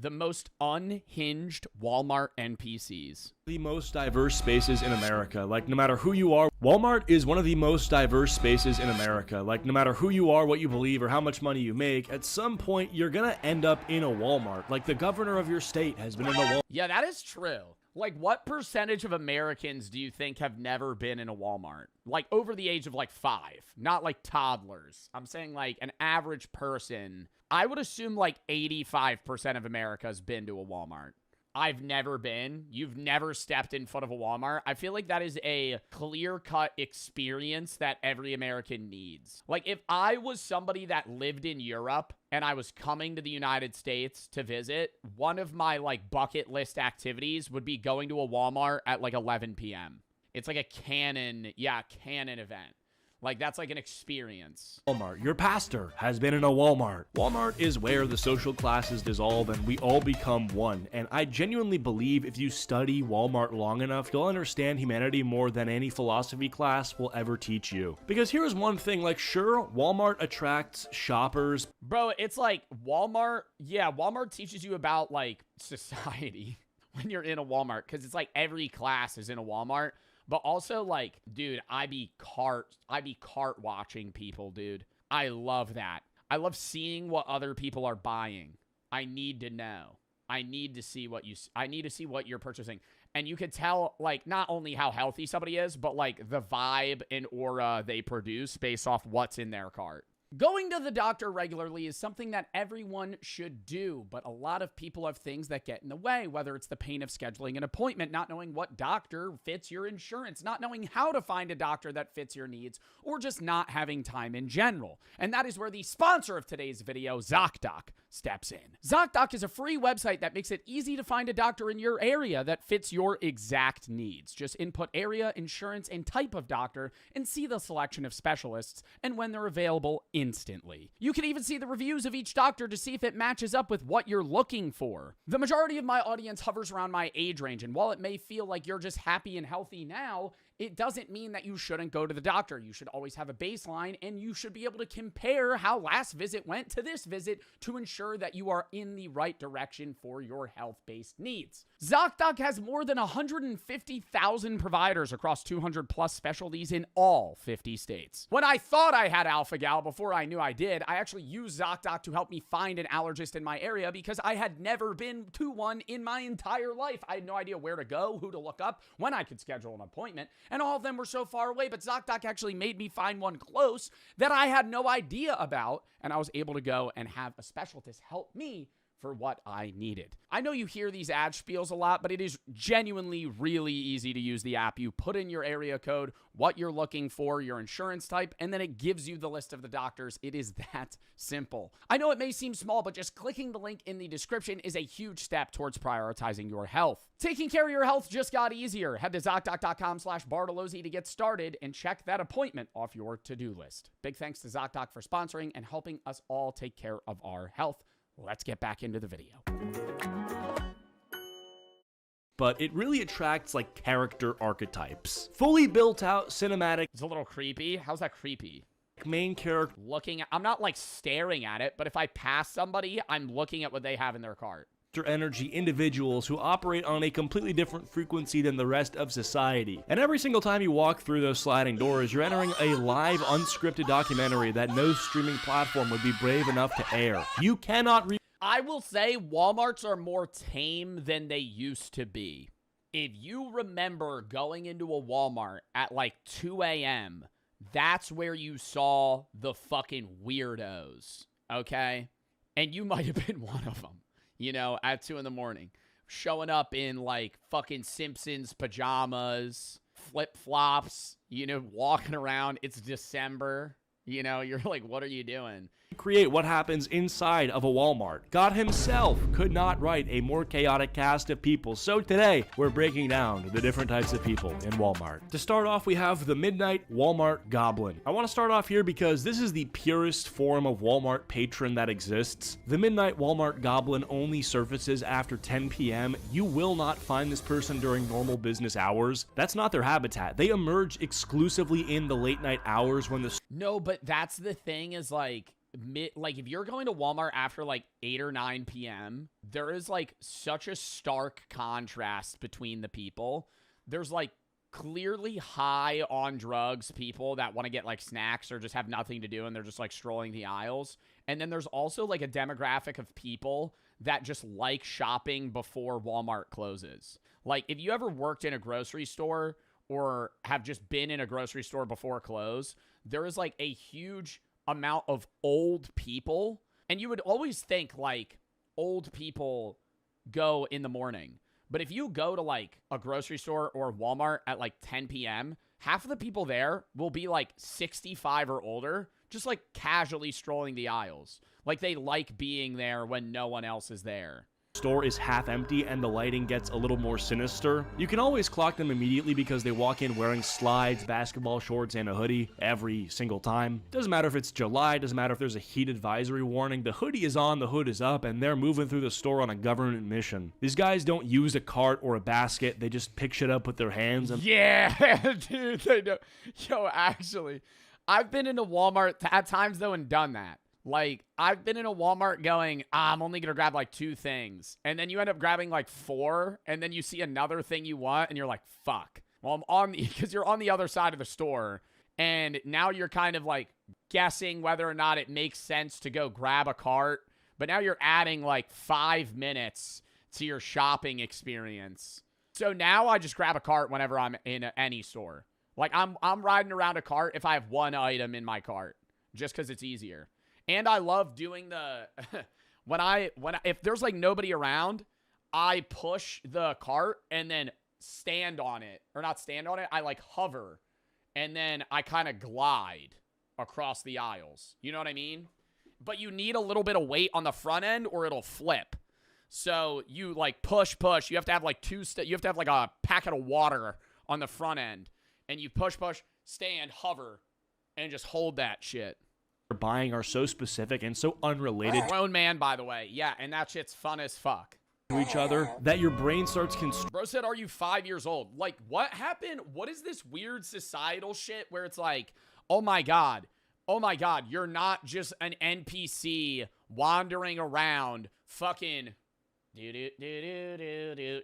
The most unhinged Walmart NPCs. The most diverse spaces in America. Like, no matter who you are, Walmart is one of the most diverse spaces in America. Like, no matter who you are, what you believe, or how much money you make, at some point, you're gonna end up in a Walmart. Like, the governor of your state has been in a Walmart. Yeah, that is true. Like, what percentage of Americans do you think have never been in a Walmart? Like, over the age of, like, 5. Not, like, toddlers. I'm saying, like, an average person. I would assume, like, 85% of America's been to a Walmart. I've never been. You've never stepped in front of a Walmart. I feel like that is a clear-cut experience that every American needs. Like, if I was somebody that lived in Europe and I was coming to the United States to visit, one of my, like, bucket list activities would be going to a Walmart at, like, 11 p.m. It's like a canon event. Like, that's like an experience. Walmart. Your pastor has been in a Walmart. Walmart is where the social classes dissolve and we all become one. And I genuinely believe if you study Walmart long enough, you'll understand humanity more than any philosophy class will ever teach you. Because here's one thing, like, sure, Walmart attracts shoppers. Bro, it's like Walmart teaches you about, like, society when you're in a Walmart. Because it's like every class is in a Walmart. But also, like, dude, I be cart watching people, dude. I love that. I love seeing what other people are buying. I need to know. I need to see what you're purchasing. And you could tell, like, not only how healthy somebody is, but, like, the vibe and aura they produce based off what's in their cart. Going to the doctor regularly is something that everyone should do, but a lot of people have things that get in the way, whether it's the pain of scheduling an appointment, not knowing what doctor fits your insurance, not knowing how to find a doctor that fits your needs, or just not having time in general. And that is where the sponsor of today's video, ZocDoc, steps in. ZocDoc is a free website that makes it easy to find a doctor in your area that fits your exact needs. Just input area, insurance, and type of doctor, and see the selection of specialists and when they're available instantly. You can even see the reviews of each doctor to see if it matches up with what you're looking for. The majority of my audience hovers around my age range, and while it may feel like you're just happy and healthy now, it doesn't mean that you shouldn't go to the doctor. You should always have a baseline, and you should be able to compare how last visit went to this visit to ensure that you are in the right direction for your health-based needs. ZocDoc has more than 150,000 providers across 200 plus specialties in all 50 states. When I thought I had alpha-gal before I knew I did, I actually used ZocDoc to help me find an allergist in my area because I had never been to one in my entire life. I had no idea where to go, who to look up, when I could schedule an appointment, and all of them were so far away, but ZocDoc actually made me find one close that I had no idea about, and I was able to go and have a specialist help me for what I needed. I know you hear these ad spiels a lot, but it is genuinely really easy to use the app. You put in your area code, what you're looking for, your insurance type, and then it gives you the list of the doctors. It is that simple. I know it may seem small, but just clicking the link in the description is a huge step towards prioritizing your health. Taking care of your health just got easier. Head to ZocDoc.com/Bartolozzi to get started and check that appointment off your to-do list. Big thanks to ZocDoc for sponsoring and helping us all take care of our health. Let's get back into the video. But it really attracts, like, character archetypes. Fully built out cinematic. It's a little creepy. How's that creepy? Main character. I'm not, like, staring at it, but if I pass somebody, I'm looking at what they have in their cart. Energy individuals who operate on a completely different frequency than the rest of society. And every single time you walk through those sliding doors, you're entering a live, unscripted documentary that no streaming platform would be brave enough to air. You cannot I will say Walmarts are more tame than they used to be. If you remember going into a Walmart at like 2 a.m., that's where you saw the fucking weirdos, okay? And you might have been one of them. You know, at 2 in the morning, showing up in like fucking Simpsons pajamas, flip-flops, you know, walking around. It's December. You know, you're like, what are you doing? Create what happens inside of a Walmart. God himself could not write a more chaotic cast of people. So today, we're breaking down the different types of people in Walmart. To start off, we have the Midnight Walmart Goblin. I want to start off here because this is the purest form of Walmart patron that exists. The Midnight Walmart Goblin only surfaces after 10 p.m. You will not find this person during normal business hours. That's not their habitat. They emerge exclusively in the late night hours when the... No, but that's the thing is like... like if you're going to Walmart after like 8 or 9 p.m., there is like such a stark contrast between the people. There's like clearly high on drugs people that want to get like snacks or just have nothing to do and they're just like strolling the aisles. And then there's also like a demographic of people that just like shopping before Walmart closes. Like if you ever worked in a grocery store or have just been in a grocery store before close, there is like a huge amount of old people. And you would always think like old people go in the morning. But if you go to like a grocery store or Walmart at like 10 p.m., half of the people there will be like 65 or older, just like casually strolling the aisles. Like they like being there when no one else is there. Store is half empty and the lighting gets a little more sinister. You can always clock them immediately because they walk in wearing slides, basketball shorts, and a hoodie every single time. Doesn't matter if it's July, doesn't matter if there's a heat advisory warning. The hoodie is on, the hood is up, and they're moving through the store on a government mission. These guys don't use a cart or a basket. They just pick shit up with their hands. And yeah, dude, they do. Yo, actually, I've been into Walmart at times though and done that. Like, I've been in a Walmart going, I'm only going to grab like 2 things. And then you end up grabbing like 4. And then you see another thing you want. And you're like, fuck. Well, I'm on the, because you're on the other side of the store. And now you're kind of like guessing whether or not it makes sense to go grab a cart. But now you're adding like 5 minutes to your shopping experience. So now I just grab a cart whenever I'm in any store. Like, I'm riding around a cart if I have 1 item in my cart. Just because it's easier. And I love doing the, if there's like nobody around, I push the cart and then stand on it, or not stand on it. I like hover and then I kind of glide across the aisles. You know what I mean? But you need a little bit of weight on the front end or it'll flip. So you like push. You have to have like you have to have like a packet of water on the front end and you push, stand, hover, and just hold that shit. Buying are so specific and so unrelated grown man, by the way. Yeah, and that shit's fun as fuck. To each other that your brain starts Bro said, are you 5 years old? Like, what happened? What is this weird societal shit where it's like, oh my god, you're not just an NPC wandering around fucking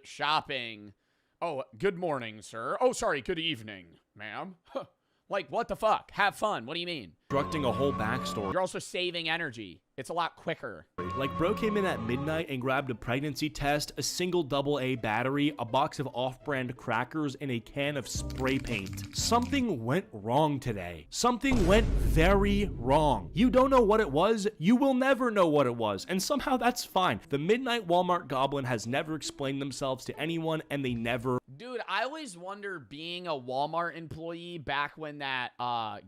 shopping. Oh, good morning, sir. Oh, sorry, good evening, ma'am. Like, what the fuck? Have fun. What do you mean? Constructing a whole backstory. You're also saving energy. It's a lot quicker. Like, bro came in at midnight and grabbed a pregnancy test, a single AA battery, a box of off-brand crackers, and a can of spray paint. Something went wrong today. Something went very wrong. You don't know what it was. You will never know what it was. And somehow that's fine. The Midnight Walmart Goblin has never explained themselves to anyone, and they never... Dude, I always wonder being a Walmart employee back when that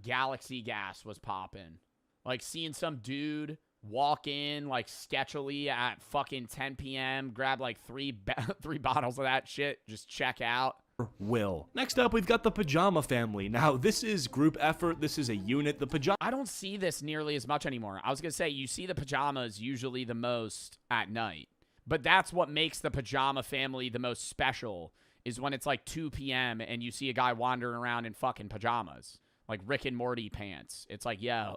Galaxy gas was popping. Like, seeing some dude walk in, like, sketchily at fucking 10 p.m., grab, like, three bottles of that shit, just check out. Will. Next up, we've got the Pajama Family. Now, this is group effort. This is a unit. The Pajama... I don't see this nearly as much anymore. I was going to say, you see the pajamas usually the most at night. But that's what makes the Pajama Family the most special, is when it's, like, 2 p.m. and you see a guy wandering around in fucking pajamas. Like Rick and Morty pants. It's like, yo,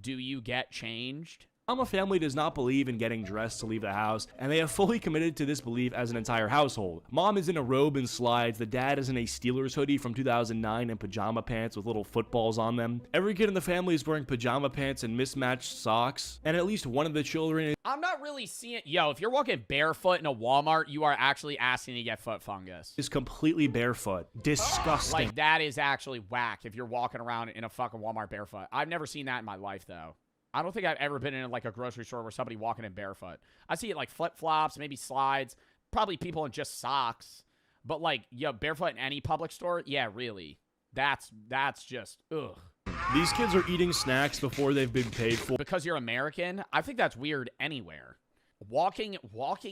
do you get changed? Pajama Family does not believe in getting dressed to leave the house, and they have fully committed to this belief as an entire household. Mom is in a robe and slides, the dad is in a Steelers hoodie from 2009 and pajama pants with little footballs on them. Every kid in the family is wearing pajama pants and mismatched socks, and at least one of the children is... I'm not really seeing... Yo, if you're walking barefoot in a Walmart, you are actually asking to get foot fungus. Is completely barefoot. Disgusting. Like, that is actually whack if you're walking around in a fucking Walmart barefoot. I've never seen that in my life, though. I don't think I've ever been in like a grocery store where somebody walking in barefoot. I see it like flip-flops, maybe slides, probably people in just socks. But like, yo, barefoot in any public store? Yeah, really. That's just, ugh. These kids are eating snacks before they've been paid for. Because you're American? I think that's weird anywhere. Walking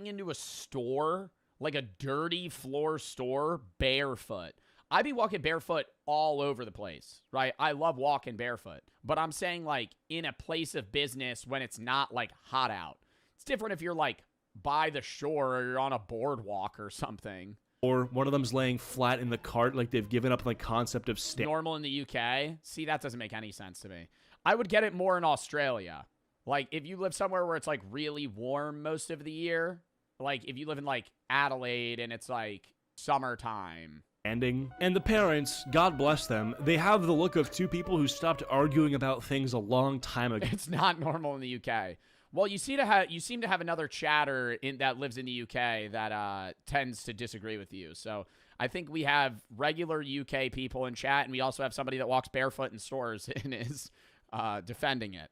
into a store, like a dirty floor store, barefoot. I'd be walking barefoot all over the place, right? I love walking barefoot. But I'm saying, like, in a place of business when it's not, like, hot out. It's different if you're, like, by the shore or you're on a boardwalk or something. Or one of them's laying flat in the cart, like they've given up the concept of normal in the UK? See, that doesn't make any sense to me. I would get it more in Australia. Like, if you live somewhere where it's, like, really warm most of the year, like, if you live in, like, Adelaide and it's, like, summertime. And the parents, God bless them, they have the look of two people who stopped arguing about things a long time ago. It's not normal in the UK. Well, you seem to have another chatter that lives in the UK that tends to disagree with you. So I think we have regular UK people in chat, and we also have somebody that walks barefoot in stores and is defending it.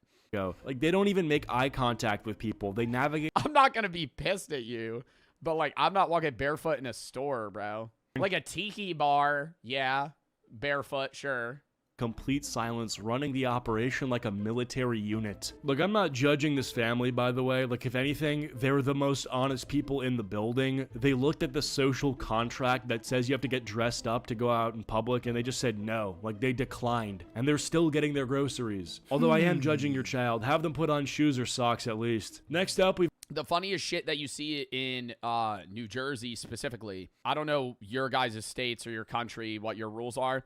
Like, they don't even make eye contact with people. They navigate. I'm not going to be pissed at you, but, like, I'm not walking barefoot in a store, bro. Like a tiki bar, yeah. Barefoot, sure. Complete silence, running the operation like a military unit. Look, I'm not judging this family, by the way. Like, if anything, they're the most honest people in the building. They looked at the social contract that says you have to get dressed up to go out in public, and they just said no. Like, they declined. And they're still getting their groceries. Although I am judging your child. Have them put on shoes or socks at least. Next up, we've... The funniest shit that you see in New Jersey specifically, I don't know your guys' states or your country, what your rules are.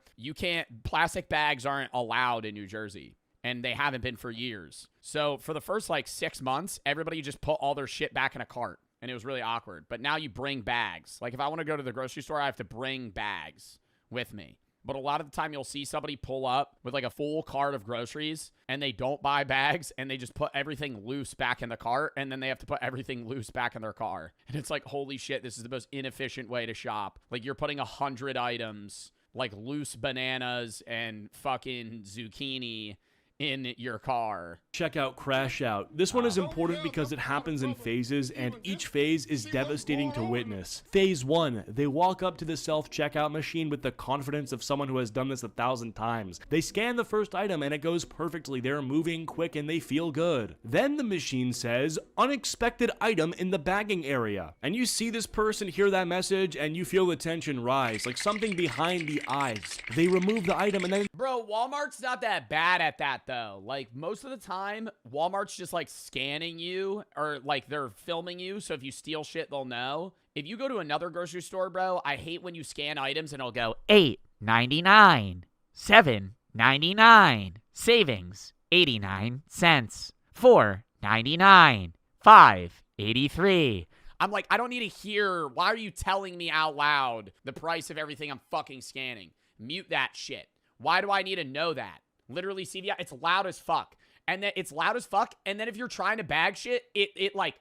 Plastic bags aren't allowed in New Jersey, and they haven't been for years. So for the first, like, 6 months, everybody just put all their shit back in a cart, and it was really awkward. But now you bring bags. Like, if I want to go to the grocery store, I have to bring bags with me. But a lot of the time, you'll see somebody pull up with, like, a full cart of groceries, and they don't buy bags, and they just put everything loose back in the cart, and then they have to put everything loose back in their car. And it's like, holy shit, this is the most inefficient way to shop. Like, you're putting 100 items, like loose bananas and fucking zucchini, in your car. Checkout crash out. This one is important because it happens in phases, and each phase is devastating to witness. Phase 1, they walk up to the self-checkout machine with the confidence of someone who has done this 1,000 times. They scan the first item and it goes perfectly. They're moving quick and they feel good. Then the machine says, unexpected item in the bagging area. And you see this person hear that message and you feel the tension rise, like something behind the eyes. They remove the item and then... Bro, Walmart's not that bad at that, though. Like, most of the time, Walmart's just, like, scanning you, or, like, they're filming you, so if you steal shit, they'll know. If you go to another grocery store, bro, I hate when you scan items and it'll go, $8.99, $7.99, savings, 89 cents, $4.99, $5.83. I'm like, I don't need to hear, why are you telling me out loud the price of everything I'm fucking scanning? Mute that shit. Why do I need to know that? Literally, CVI, it's loud as fuck. And then it's loud as fuck. And then if you're trying to bag shit, it's like,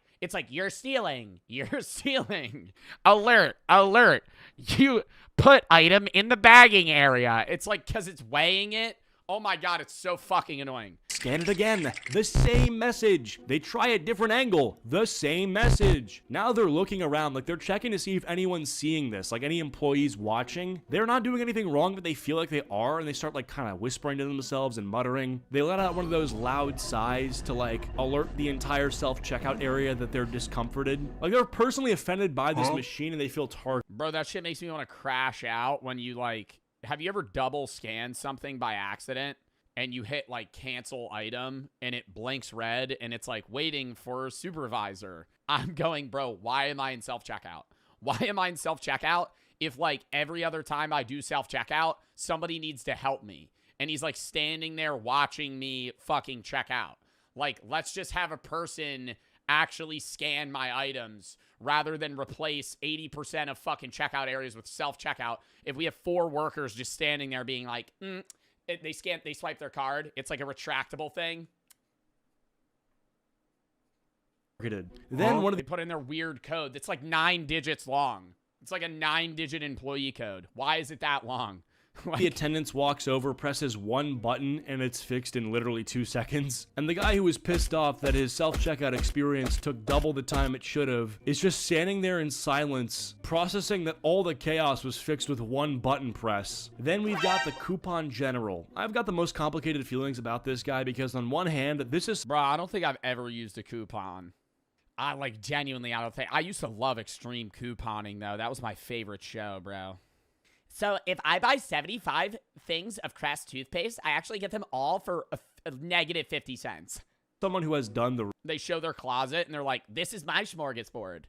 you're stealing. You're stealing. Alert, alert. You put item in the bagging area. It's like, because it's weighing it. Oh my God, it's so fucking annoying. Scan it again. The same message. They try a different angle. The same message. Now they're looking around, like they're checking to see if anyone's seeing this, like any employees watching. They're not doing anything wrong, but they feel like they are, and they start like kind of whispering to themselves and muttering. They let out one of those loud sighs to like alert the entire self-checkout area that they're discomforted. Like they're personally offended by this machine and they feel targeted. Bro, that shit makes me want to crash out when you like... Have you ever double scanned something by accident and you hit like cancel item and it blinks red and it's like waiting for supervisor? I'm going, bro, why am I in self-checkout? Why am I in self-checkout if like every other time I do self-checkout, somebody needs to help me and he's like standing there watching me fucking check out? Like, let's just have a person actually scan my items rather than replace 80% of fucking checkout areas with self-checkout. If we have 4 workers just standing there being like, they swipe their card. It's like a retractable thing. Then They put in their weird code that's like 9 digits long. It's like a 9-digit employee code. Why is it that long? The attendant walks over, presses one button, and it's fixed in literally 2 seconds. And the guy who was pissed off that his self-checkout experience took double the time it should have is just standing there in silence, processing that all the chaos was fixed with one button press. Then we've got the coupon general. I've got the most complicated feelings about this guy because on one hand, this is... Bro, I don't think I've ever used a coupon. I don't think... I used to love extreme couponing, though. That was my favorite show, bro. So if I buy 75 things of Crest toothpaste, I actually get them all for a negative 50 cents. Someone who has done the... They show their closet and they're like, this is my smorgasbord.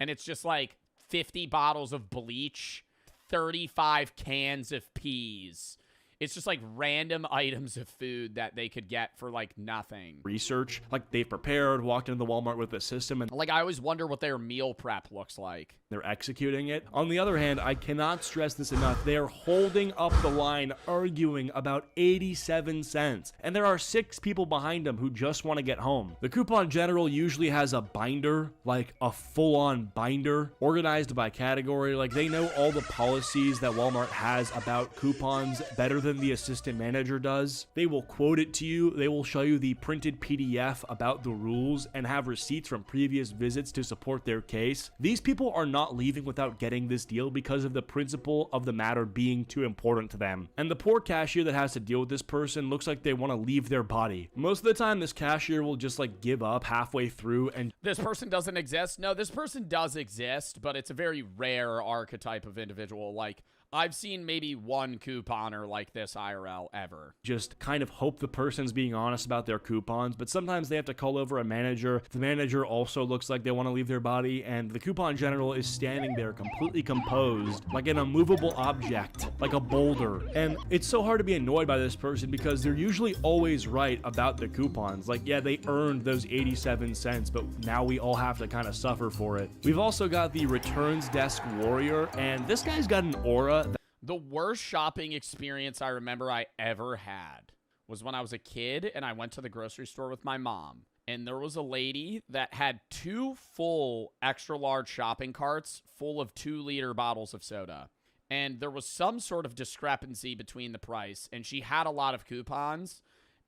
And it's just like 50 bottles of bleach, 35 cans of peas. It's just like random items of food that they could get for like nothing. Research, like they've prepared, walked into the Walmart with the system, and Like I always wonder what their meal prep looks like. they're executing it. On the other hand, I cannot stress this enough. They are holding up the line, arguing about 87 cents. And there are 6 people behind them who just want to get home. The coupon general usually has a binder, like a full-on binder, organized by category. Like they know all the policies that Walmart has about coupons better than the assistant manager does. They will quote it to you. They will show you the printed PDF about the rules and have receipts from previous visits to support their case. These people are not leaving without getting this deal because of the principle of the matter being too important to them. And the poor cashier that has to deal with this person looks like they want to leave their body. Most of the time, this cashier will just like give up halfway through and This person doesn't exist. No, this person does exist, but it's a very rare archetype of individual. Like, I've seen maybe one couponer like this IRL ever. just kind of hope the person's being honest about their coupons, but sometimes they have to call over a manager. The manager also looks like they want to leave their body, and the coupon general is standing there completely composed, like an immovable object, like a boulder. And it's so hard to be annoyed by this person because they're usually always right about the coupons. Like, yeah, they earned those 87 cents, but now we all have to kind of suffer for it. We've also got the returns desk warrior, and this guy's got an aura. The worst shopping experience I remember I ever had was when I was a kid and I went to the grocery store with my mom. And there was a lady that had 2 full extra large shopping carts full of 2-liter bottles of soda. And there was some sort of discrepancy between the price. And she had a lot of coupons.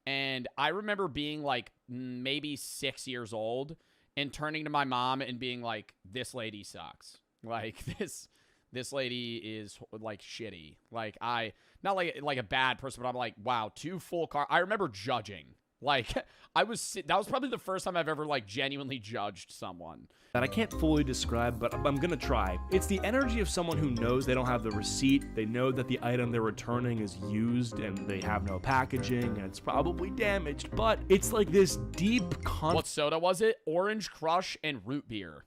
And I remember being like maybe 6 years old and turning to my mom and being like, this lady sucks. Like this lady is like shitty. Like not like a bad person, but I'm like, wow, 2 full car. I remember judging. Like that was probably the first time I've ever like genuinely judged someone. That I can't fully describe, but I'm gonna try. It's the energy of someone who knows they don't have the receipt, they know that the item they're returning is used and they have no packaging and it's probably damaged, but it's like this deep What soda was it? Orange Crush and root beer.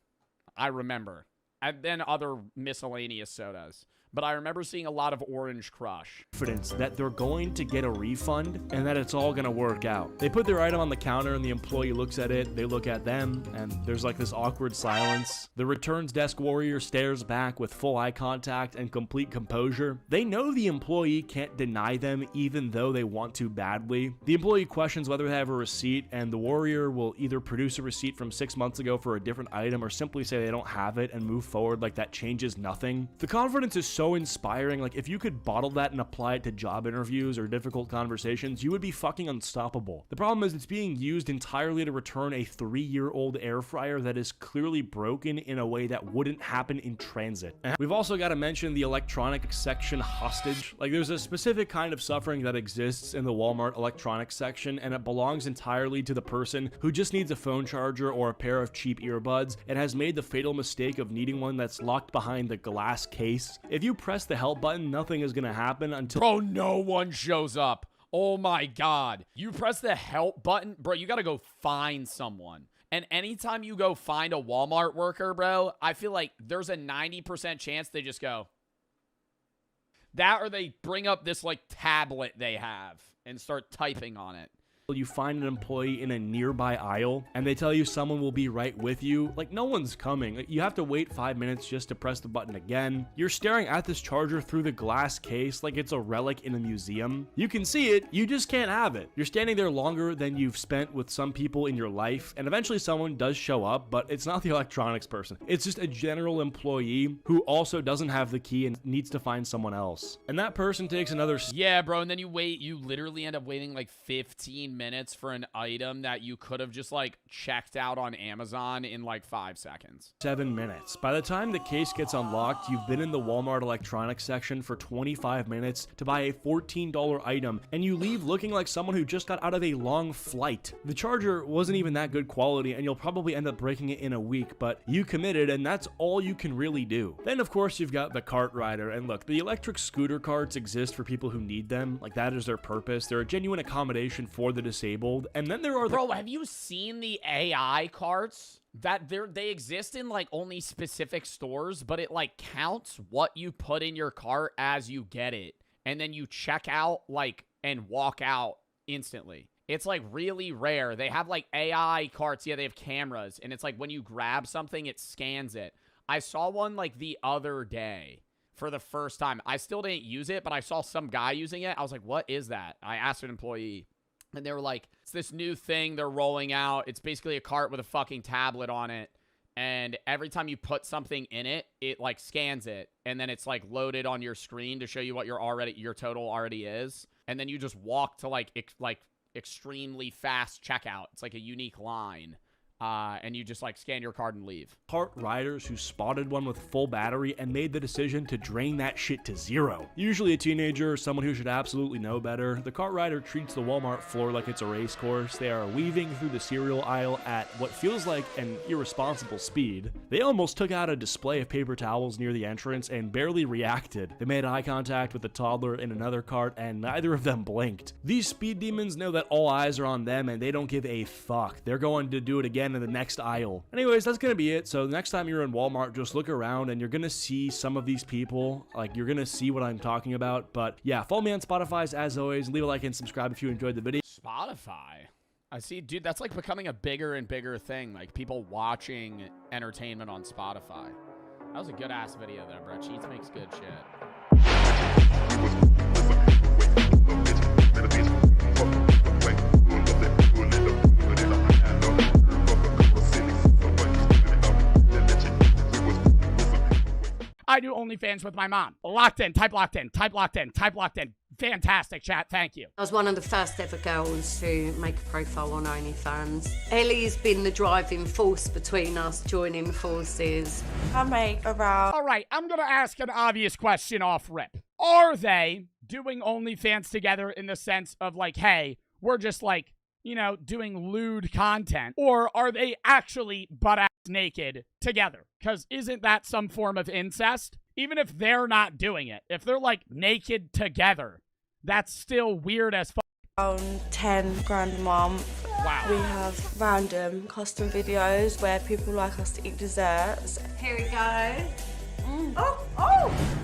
I remember. And then other miscellaneous sodas. But I remember seeing a lot of Orange Crush. confidence that they're going to get a refund and that it's all going to work out. They put their item on the counter and the employee looks at it, they look at them, and there's like this awkward silence. The returns desk warrior stares back with full eye contact and complete composure. They know the employee can't deny them even though they want to badly. The employee questions whether they have a receipt, and the warrior will either produce a receipt from 6 months ago for a different item or simply say they don't have it and move forward like that changes nothing. The confidence is so inspiring. Like, if you could bottle that and apply it to job interviews or difficult conversations, you would be fucking unstoppable. The problem is it's being used entirely to return a 3-year-old air fryer that is clearly broken in a way that wouldn't happen in transit. And we've also got to mention the electronics section hostage. Like, there's a specific kind of suffering that exists in the Walmart electronics section, and it belongs entirely to the person who just needs a phone charger or a pair of cheap earbuds and has made the fatal mistake of needing one that's locked behind the glass case. If you press the help button, nothing is going to happen until... Bro, no one shows up. Oh my God. You press the help button, bro, you got to go find someone. And anytime you go find a Walmart worker, bro, I feel like there's a 90% chance they just go... That, or they bring up this like tablet they have and start typing on it. You find an employee in a nearby aisle and they tell you someone will be right with you. Like, no one's coming. You have to wait 5 minutes just to press the button again. You're staring at this charger through the glass case like it's a relic in a museum. You can see it, you just can't have it. You're standing there longer than you've spent with some people in your life, and eventually someone does show up, but it's not the electronics person. It's just a general employee who also doesn't have the key and needs to find someone else. And that person takes another... Yeah, bro, and then you wait, you literally end up waiting like 15 minutes for an item that you could have just like checked out on Amazon in like 5 seconds. 7 minutes. By the time the case gets unlocked, you've been in the Walmart electronics section for 25 minutes to buy a $14 item, and you leave looking like someone who just got out of a long flight. The charger wasn't even that good quality, and you'll probably end up breaking it in a week, but you committed, and that's all you can really do. Then, of course, you've got the cart rider, and look, the electric scooter carts exist for people who need them. Like, that is their purpose. They're a genuine accommodation for the disabled. And then there are Bro, have you seen the AI carts? That they exist in like only specific stores, but it like counts what you put in your cart as you get it. and then you check out, like, and walk out instantly. It's, like, really rare. They have, like, AI carts. Yeah, they have cameras, and it's, like, when you grab something, it scans it. I saw one, like, the other day for the first time. I still didn't use it, but I saw some guy using it. I was like, what is that? I asked an employee, and they were like, it's this new thing they're rolling out. It's basically a cart with a fucking tablet on it. And every time you put something in it, it like scans it. And then it's like loaded on your screen to show you what your total already is. And then you just walk to like extremely fast checkout. It's like a unique line. And you just like scan your card and leave. Cart riders who spotted one with full battery and made the decision to drain that shit to zero. Usually a teenager or someone who should absolutely know better, the cart rider treats the Walmart floor like it's a race course. They are weaving through the cereal aisle at what feels like an irresponsible speed. They almost took out a display of paper towels near the entrance and barely reacted. They made eye contact with the toddler in another cart and neither of them blinked. These speed demons know that all eyes are on them and they don't give a fuck. They're going to do it again in the next aisle. Anyways, that's gonna be it. So the next time you're in Walmart, just look around and you're gonna see some of these people. Like, you're gonna see what I'm talking about. But yeah, follow me on Spotify as always. Leave a like and subscribe if you enjoyed the video. Spotify? I see, dude, that's like becoming a bigger and bigger thing. Like people watching entertainment on Spotify. That was a good ass video there, bro. Cheats makes good shit. I do OnlyFans with my mom. Locked in, type locked in, type locked in, type locked in. Fantastic chat, thank you. I was one of the first ever girls to make a profile on OnlyFans. Ellie's been the driving force between us joining forces. I make around... All right, I'm gonna ask an obvious question off rip. Are they doing OnlyFans together in the sense of like, hey, we're just like, you know, doing lewd content? Or are they actually butt-ass naked together? Because isn't that some form of incest? Even if they're not doing it, if they're like naked together, that's still weird as fuck. Around 10 grand a month. Wow. We have random custom videos where people like us to eat desserts. Here we go. Oh!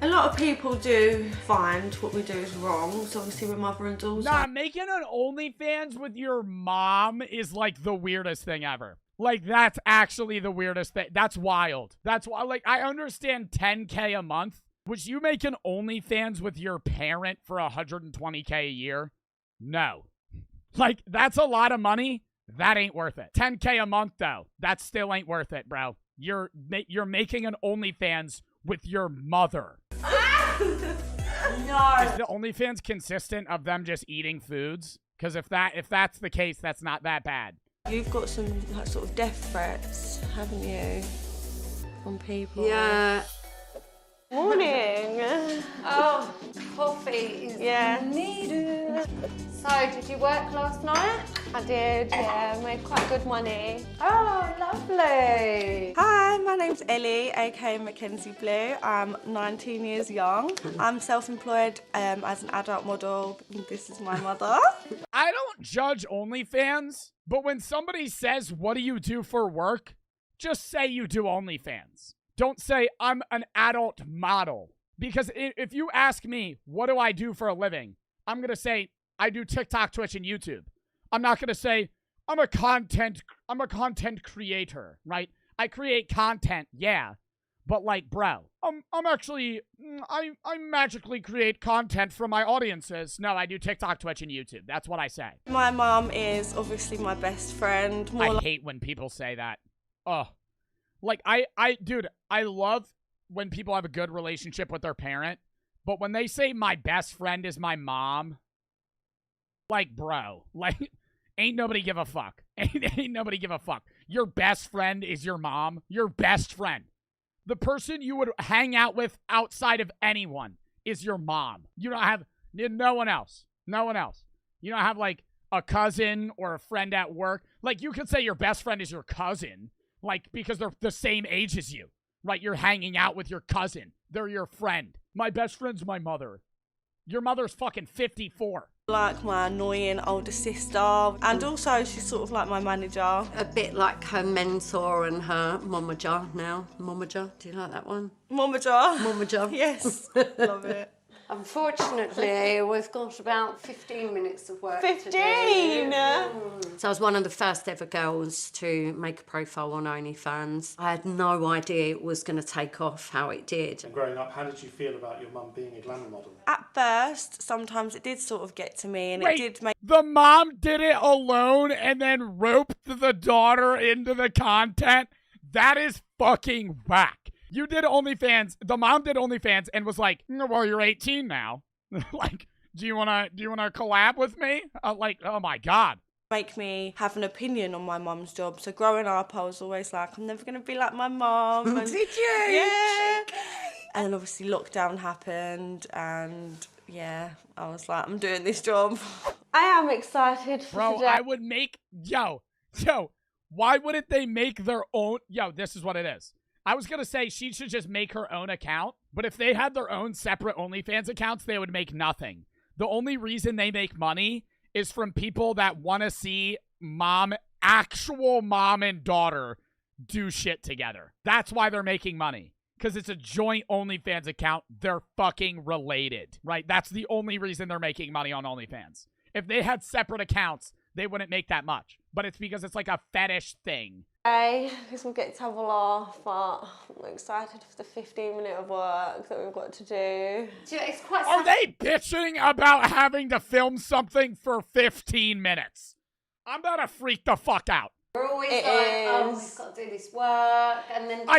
A lot of people do find what we do is wrong, so obviously we're mother and daughter. Nah, making an OnlyFans with your mom is like the weirdest thing ever. Like, that's actually the weirdest thing. That's wild. That's why, like, I understand $10K a month. Would you make an OnlyFans with your parent for $120K a year? No. Like, that's a lot of money. That ain't worth it. $10K a month, though. That still ain't worth it, bro. You're making an OnlyFans with your mother. No. Is the OnlyFans consistent of them just eating foods? Because if that's the case, that's not that bad. You've got some like sort of death threats, haven't you? From people. Yeah. Morning. Oh, coffee is needed. So, did you work last night? I did, yeah. Made quite good money. Oh, lovely. Hi, my name's Ellie, aka Mackenzie Blue. I'm 19 years young. I'm self-employed as an adult model. This is my mother. I don't judge OnlyFans, but when somebody says, what do you do for work? Just say you do OnlyFans. Don't say, I'm an adult model. Because if you ask me, what do I do for a living? I'm going to say, I do TikTok, Twitch, and YouTube. I'm not going to say, I'm a content creator, right? I create content, yeah. But like, bro, I magically create content for my audiences. No, I do TikTok, Twitch, and YouTube. That's what I say. My mum is obviously my best friend. I hate when people say that. Oh. Like, dude, I love when people have a good relationship with their parent, but when they say my best friend is my mom, like, bro, like, ain't nobody give a fuck. Ain't nobody give a fuck. Your best friend is your mom. Your best friend. The person you would hang out with outside of anyone is your mom. You don't have no one else. No one else. You don't have, like, a cousin or a friend at work. Like, you could say your best friend is your cousin. Like, because they're the same age as you, right? You're hanging out with your cousin. They're your friend. My best friend's my mother. Your mother's fucking 54. Like my annoying older sister. And also, she's sort of like my manager. A bit like her mentor and her momager now. Momager, do you like that one? Momager. Momager. Yes. Love it. Unfortunately, we've got about 15 minutes of work 15? to do. So I was one of the first ever girls to make a profile on OnlyFans. I had no idea it was going to take off how it did. And growing up, how did you feel about your mum being a glamour model? At first, sometimes it did sort of get to me, and Wait, it did make the mom did it alone and then roped the daughter into the content? That is fucking whack. You did OnlyFans. The mom did OnlyFans and was like, "Well, you're 18 now. Like, do you wanna collab with me?" Like, oh my god. make me have an opinion on my mum's job. So growing up, I was always like, I'm never going to be like my mum. And Did you? yeah. And obviously lockdown happened, and yeah, I was like, I'm doing this job. I am excited for Bro, today. I would make yo, why wouldn't they make their own? Yo, this is what it is. I was gonna say she should just make her own account, but if they had their own separate OnlyFans accounts, they would make nothing. The only reason they make money is from people that want to see actual mom and daughter do shit together. That's why they're making money. Because it's a joint OnlyFans account. They're fucking related, right? That's the only reason they're making money on OnlyFans. If they had separate accounts, they wouldn't make that much. But it's because it's like a fetish thing. Because we'll get to have a laugh, but I'm excited for the 15-minute of work that we've got to do. It's quite Are they bitching about having to film something for 15 minutes? I'm about to freak the fuck out. We're always It like, oh, is. we've got to do this work, and then I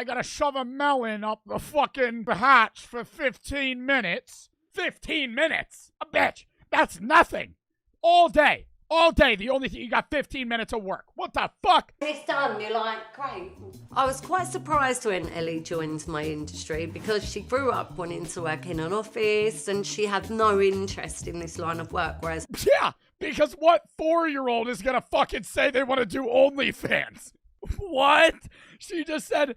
gotta shove a melon up the fucking hatch for 15 minutes. 15 minutes? A bitch. That's nothing. All day. All day. The only thing, you got 15 minutes of work. What the fuck? it's done. You're like, great. I was quite surprised when Ellie joined my industry because she grew up wanting to work in an office and she had no interest in this line of work, whereas Yeah, because what 4-year-old is gonna fucking say they want to do OnlyFans? What? She just said,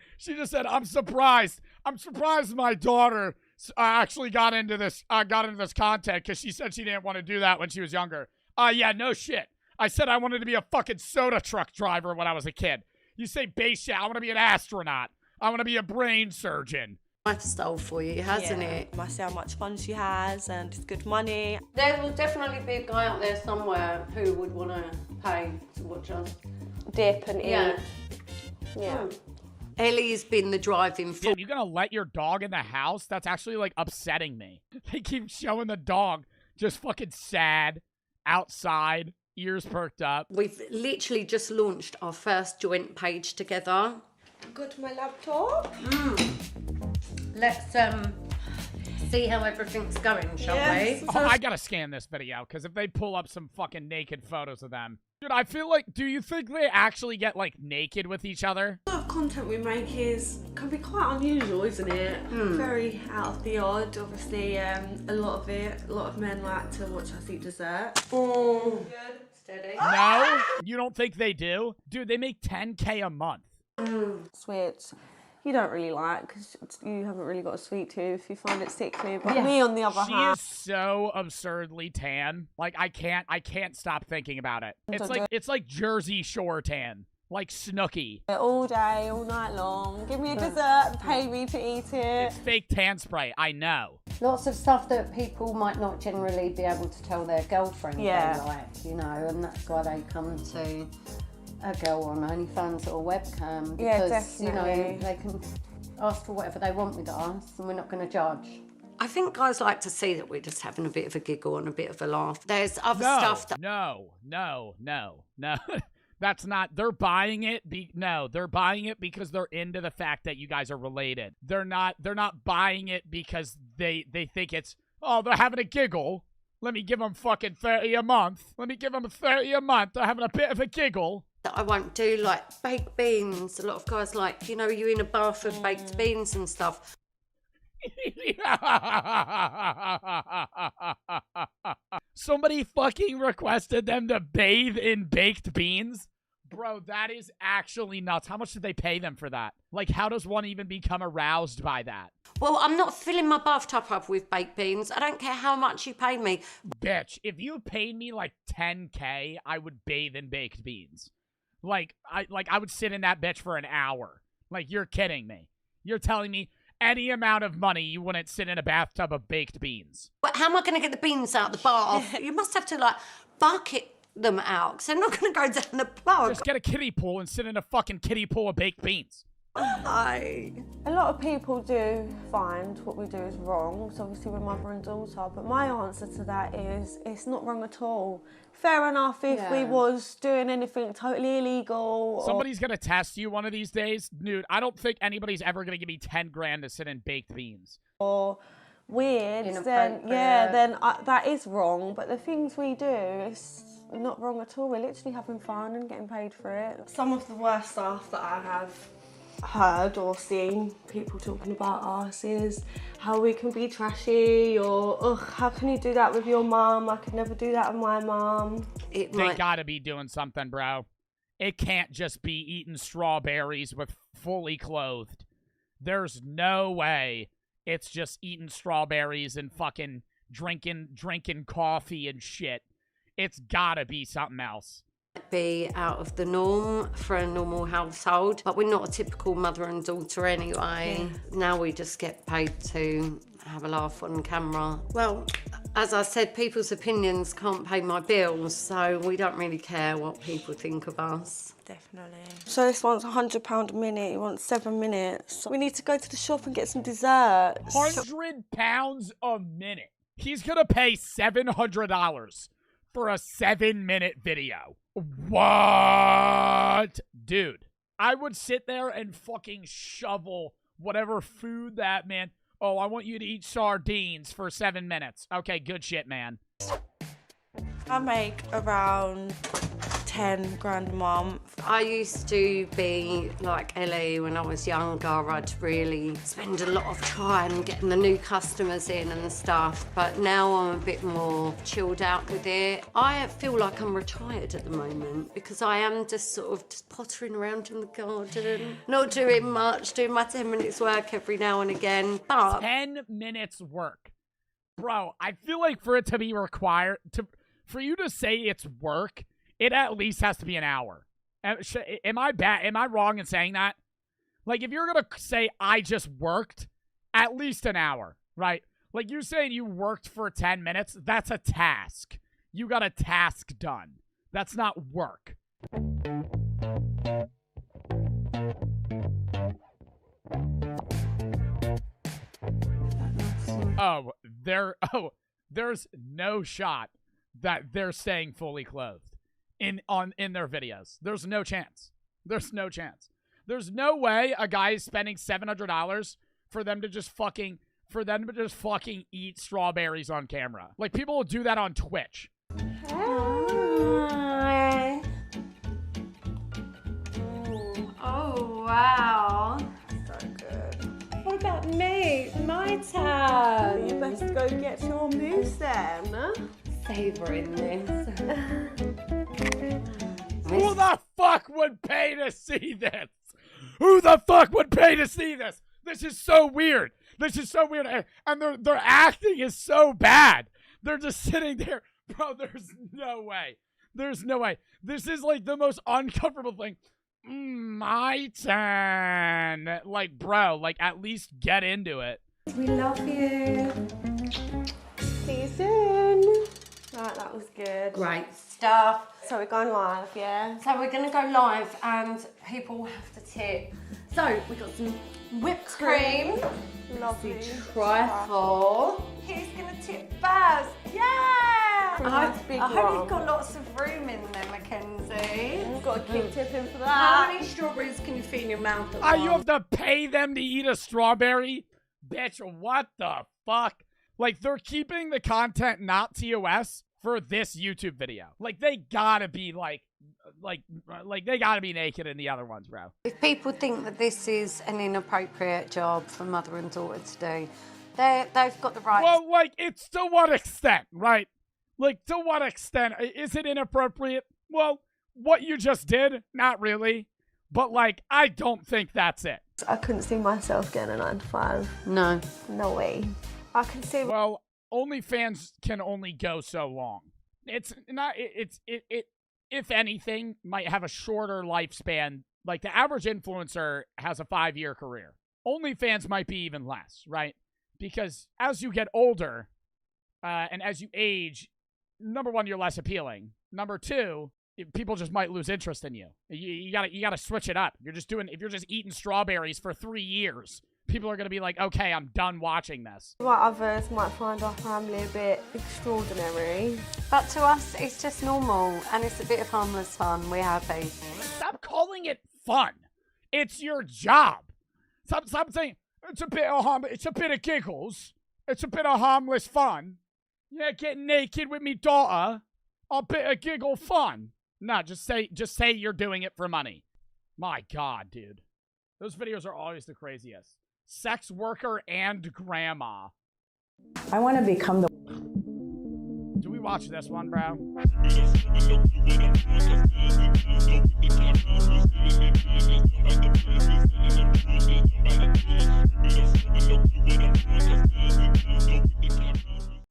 I'm surprised. I'm surprised my daughter actually got into this content because she said she didn't want to do that when she was younger. Yeah, no shit. I said I wanted to be a fucking soda truck driver when I was a kid. You say base shit, I want to be an astronaut. I want to be a brain surgeon. lifestyle for you, hasn't Yeah. it? I see how much fun she has, and it's good money. There will definitely be a guy out there somewhere who would want to pay to watch us. Dip and eat. Yeah. Yeah. Ellie's been the driving force. Dude, you gonna let your dog in the house? That's actually like upsetting me. They keep showing the dog just fucking sad outside, ears perked up. We've literally just launched our first joint page together. Got my laptop. Let's see how everything's going, shall Yes. we? Oh, I gotta scan this video, because if they pull up some fucking naked photos of them. Dude, I feel like, do you think they actually get, like, naked with each other? The sort of content we make can be quite unusual, isn't it? Very out of the odd. Obviously, a lot of men like to watch us eat dessert. Good, steady. No? You don't think they do? Dude, they make $10K a month. Sweets you don't really like because you haven't really got a sweet tooth. You find it sickly. But me, on the other She hand, is so absurdly tan. Like, I can't stop thinking about it. It's like Jersey Shore tan. Like Snooki. all day, all night long. Give me a dessert, pay me to eat it. It's fake tan spray, I know. Lots of stuff that people might not generally be able to tell their girlfriend Yeah. they like, you know, and that's why they come to a girl on OnlyFans or webcam. Yeah, Because, you know, definitely. they can ask for whatever they want with us and we're not going to judge. I think guys like to see that we're just having a bit of a giggle and a bit of a laugh. There's other stuff that... No. That's not, they're buying it, they're buying it because they're into the fact that you guys are related. They're not buying it because they think it's, oh, they're having a giggle. Let me give them fucking 30 a month. Let me give them 30 a month. They're having a bit of a giggle. that I won't do, like baked beans. A lot of guys like, you know, you're in a bath of baked beans and stuff. Somebody fucking requested them to bathe in baked beans? Bro, that is actually nuts. How much did they pay them for that? Like, how does one even become aroused by that? Well, I'm not filling my bathtub up with baked beans. I don't care how much you pay me. Bitch, if you paid me like 10K, I would bathe in baked beans. I would sit in that bitch for an hour. Like, you're kidding me. You're telling me any amount of money you wouldn't sit in a bathtub of baked beans. But how am I going to get the beans out of the bath? You must have to, like, bucket them out, because they're not going to go down the plug. Just get a kiddie pool and sit in a fucking kiddie pool of baked beans. Aye. A lot of people do find what we do is wrong, so obviously we're mother and daughter, but my answer to that is it's not wrong at all. Fair enough if we was doing anything totally illegal. Somebody's gonna test you one of these days. Dude, I don't think anybody's ever gonna give me 10 grand to sit in baked beans. Or weird, then that is wrong, but the things we do, it's not wrong at all. We're literally having fun and getting paid for it. Some of the worst stuff that I have heard or seen people talking about us is how we can be trashy, or ugh, how can you do that with your mum? I could never do that with my mum. They gotta be doing something, bro. It can't just be eating strawberries with fully clothed. There's no way it's just eating strawberries and fucking drinking coffee and shit. It's gotta be something else. Be out of the norm for a normal household, but we're not a typical mother and daughter anyway. Now we just get paid to have a laugh on camera. Well, as I said, people's opinions can't pay my bills, so we don't really care what people think of us. Definitely. So this one's £100 a minute, he wants 7 minutes. We need to go to the shop and get some desserts. £100 a minute. He's gonna pay $700 for a 7-minute video. What? Dude, I would sit there and fucking shovel whatever food that man. Oh, I want you to eat sardines for 7 minutes. Okay, good shit, man. I make around 10 grand a month. I used to be like Ellie when I was younger. I'd really spend a lot of time getting the new customers in and stuff, but now I'm a bit more chilled out with it. I feel like I'm retired at the moment because I am just sort of just pottering around in the garden, not doing much, doing my 10 minutes work every now and again. But 10 minutes work. Bro, I feel like for it to be required, for you to say it's work, it at least has to be an hour. Am I bad? Am I wrong in saying that? Like, if you're going to say I just worked, at least an hour, right? Like, you're saying you worked for 10 minutes, that's a task. You got a task done. That's not work. There's no shot that they're staying fully clothed in their videos. There's no chance. There's no chance. There's no way a guy is spending $700 for them to just fucking eat strawberries on camera. Like, people will do that on Twitch. Hi. Oh, wow. So good. What about me? My turn. You best go get your mousse then. Savouring this. Who the fuck would pay to see this? Who the fuck would pay to see this? This is so weird. This is so weird. And their acting is so bad. They're just sitting there. Bro, there's no way. There's no way. This is like the most uncomfortable thing. My turn. Like, bro, like, at least get into it. We love you. See you soon. Right, that was good. Great stuff. So we're going live, yeah? So we're going to go live and people have to tip. So we got some whipped cream. Lovely. Trifle. Who's going to tip first? Yeah! I hope you've got lots of room in there, Mackenzie. You've got to keep tipping for How that. many strawberries can you fit in your mouth at You once? have to pay them to eat a strawberry? Bitch, what the fuck? Like, they're keeping the content not TOS for this YouTube video. Like, they gotta be, like they gotta be naked in the other ones, bro. If people think that this is an inappropriate job for mother and daughter to do, they've got the right. Well, like, it's to what extent, right? Like, to what extent? Is it inappropriate? Well, what you just did, not really. But, like, I don't think that's it. I couldn't see myself getting a 9 to 5. No. No way. I can see. Well, OnlyFans can only go so long. It's not. It if anything, might have a shorter lifespan. Like, the average influencer has a 5-year career. OnlyFans might be even less, right? Because as you get older and as you age, number one, you're less appealing. Number two, people just might lose interest in you. You gotta switch it up. If you're just eating strawberries for 3 years, people are gonna be like, okay, I'm done watching this. While others might find our family a bit extraordinary. But to us, it's just normal, and it's a bit of harmless fun. We're happy. Stop calling it fun. It's your job. Stop saying it's a bit of giggles. It's a bit of harmless fun. Yeah, getting naked with me daughter. A bit of giggle fun. No, just say you're doing it for money. My God, dude. Those videos are always the craziest. Sex worker and grandma. I want to become the... Do we watch this one, bro?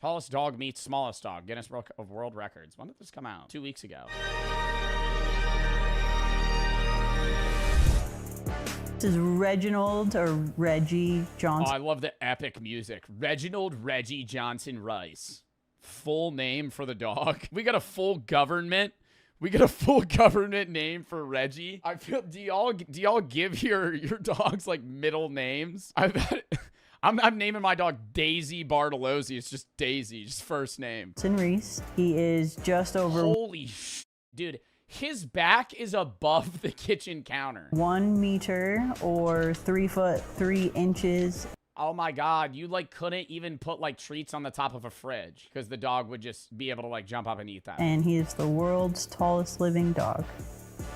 Tallest dog meets smallest dog. Guinness Book of World Records. When did this come out? 2 weeks ago. This is Reginald or Reggie Johnson. Oh, I love the epic music. Reginald Reggie Johnson Rice. Full name for the dog. We got a full government. We got a full government name for Reggie. I feel. Do y'all give your dogs like middle names? I bet. I'm naming my dog Daisy Bartolozzi. It's just Daisy, just first name. Reese. He is just over. Holy dude. His back is above the kitchen counter. 1 meter or 3 foot 3 inches. Oh my God, you like couldn't even put like treats on the top of a fridge because the dog would just be able to like jump up and eat that. And he is the world's tallest living dog.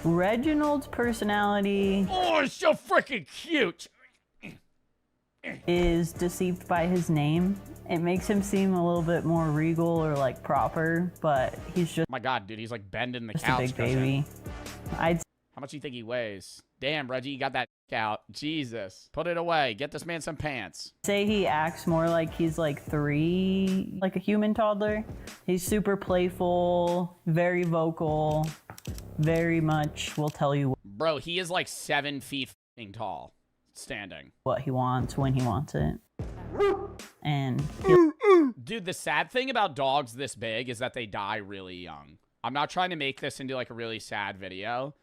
Reginald's personality. Oh, it's so freaking cute. Is deceived by his name. It makes him seem a little bit more regal or like proper, but he's just. Oh my God, dude, he's like bending the just couch. a big baby. How much do you think he weighs? Damn, Reggie, you got that out. Jesus, put it away. Get this man some pants. Say he acts more like he's like 3, like a human toddler. He's super playful, very vocal, very much will tell you. Bro, he is like 7 feet tall. Standing. What he wants when he wants it. And dude, the sad thing about dogs this big is that they die really young. I'm not trying to make this into like a really sad video,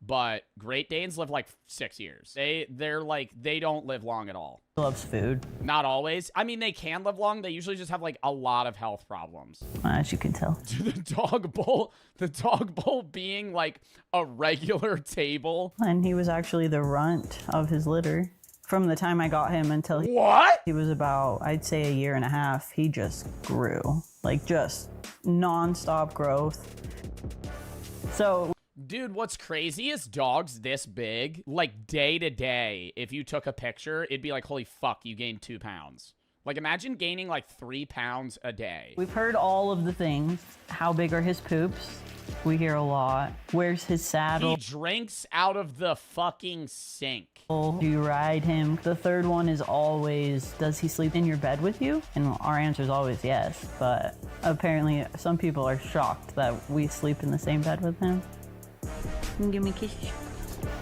but Great Danes live like 6 years. They're like, they don't live long at all. Loves food. Not always. I mean, they can live long. They usually just have like a lot of health problems. As you can tell. Dude, the dog bowl being like a regular table. And he was actually the runt of his litter. From the time I got him until he was about, I'd say, 1.5 years, he just grew. Like just non-stop growth. So dude, what's crazy is dogs this big, like day to day, if you took a picture, it'd be like, holy fuck, you gained 2 pounds. Like imagine gaining like 3 pounds a day. We've heard all of the things. How big are his poops? We hear a lot. Where's his saddle? He drinks out of the fucking sink. Do you ride him? The third one is always, does he sleep in your bed with you? And our answer is always yes, but apparently some people are shocked that we sleep in the same bed with him. Give me a kiss.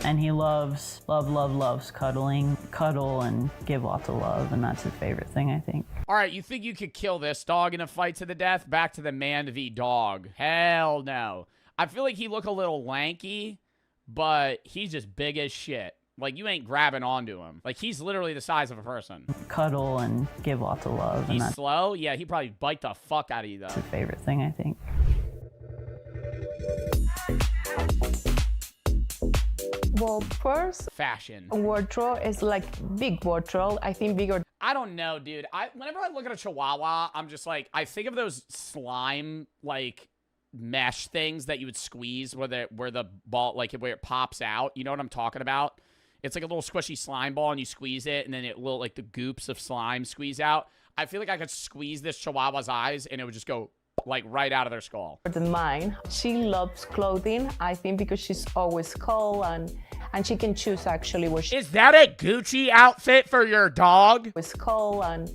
And he loves cuddling, cuddle and give lots of love, and that's his favorite thing, I think. All right, you think you could kill this dog in a fight to the death? Back to the man v dog. Hell no. I feel like he look a little lanky, but he's just big as shit. Like, you ain't grabbing onto him. Like, he's literally the size of a person. Cuddle and give lots of love. He's slow? Yeah, he'd probably bite the fuck out of you, though. That's his favorite thing, I think. Well, first, fashion. wardrobe is like big wardrobe. I think bigger. I don't know, dude. Whenever I look at a Chihuahua, I'm just like, I think of those slime, like, mesh things that you would squeeze where the ball, like, where it pops out. You know what I'm talking about? It's like a little squishy slime ball, and you squeeze it, and then it will, like, the goops of slime squeeze out. I feel like I could squeeze this Chihuahua's eyes, and it would just go, like, right out of their skull. Than mine. She loves clothing, I think, because she's always cold, and she can choose actually where she is that a Gucci outfit for your dog? is cold, and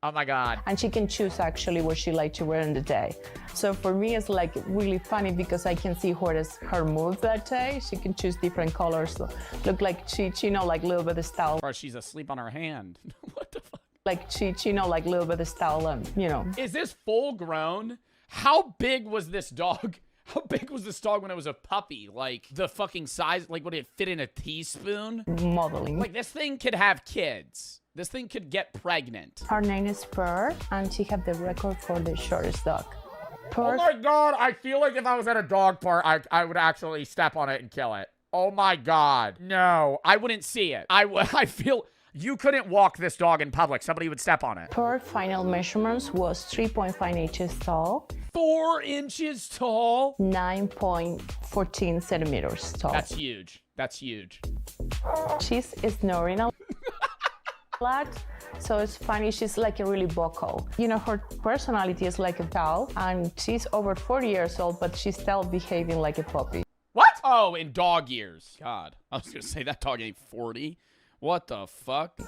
Oh my God. And she can choose actually what she like to wear in the day. So for me, it's like really funny because I can see what is her mood that day. She can choose different colors. Look like she know like a little bit of style. Or she's asleep on her hand. What the fuck? Like she know like a little bit of style and, you know. Is this full grown? How big was this dog? How big was this dog when it was a puppy? Like, the fucking size, like, would it fit in a teaspoon? Modeling. Like, this thing could have kids. This thing could get pregnant. Her name is Pearl, and she have the record for the shortest dog. Pearl, Oh my God, I feel like if I was at a dog park, I would actually step on it and kill it. Oh my God. No, I wouldn't see it. I feel... You couldn't walk this dog in public. Somebody would step on it. Her final measurements was 3.5 inches tall. 4 inches tall? 9.14 centimeters tall. That's huge. That's huge. She's snoring a lot. So it's funny, she's like a really vocal. You know, her personality is like a cow, and she's over 40 years old, but she's still behaving like a puppy. What? Oh, in dog years. God, I was gonna say that dog ain't 40. What the fuck?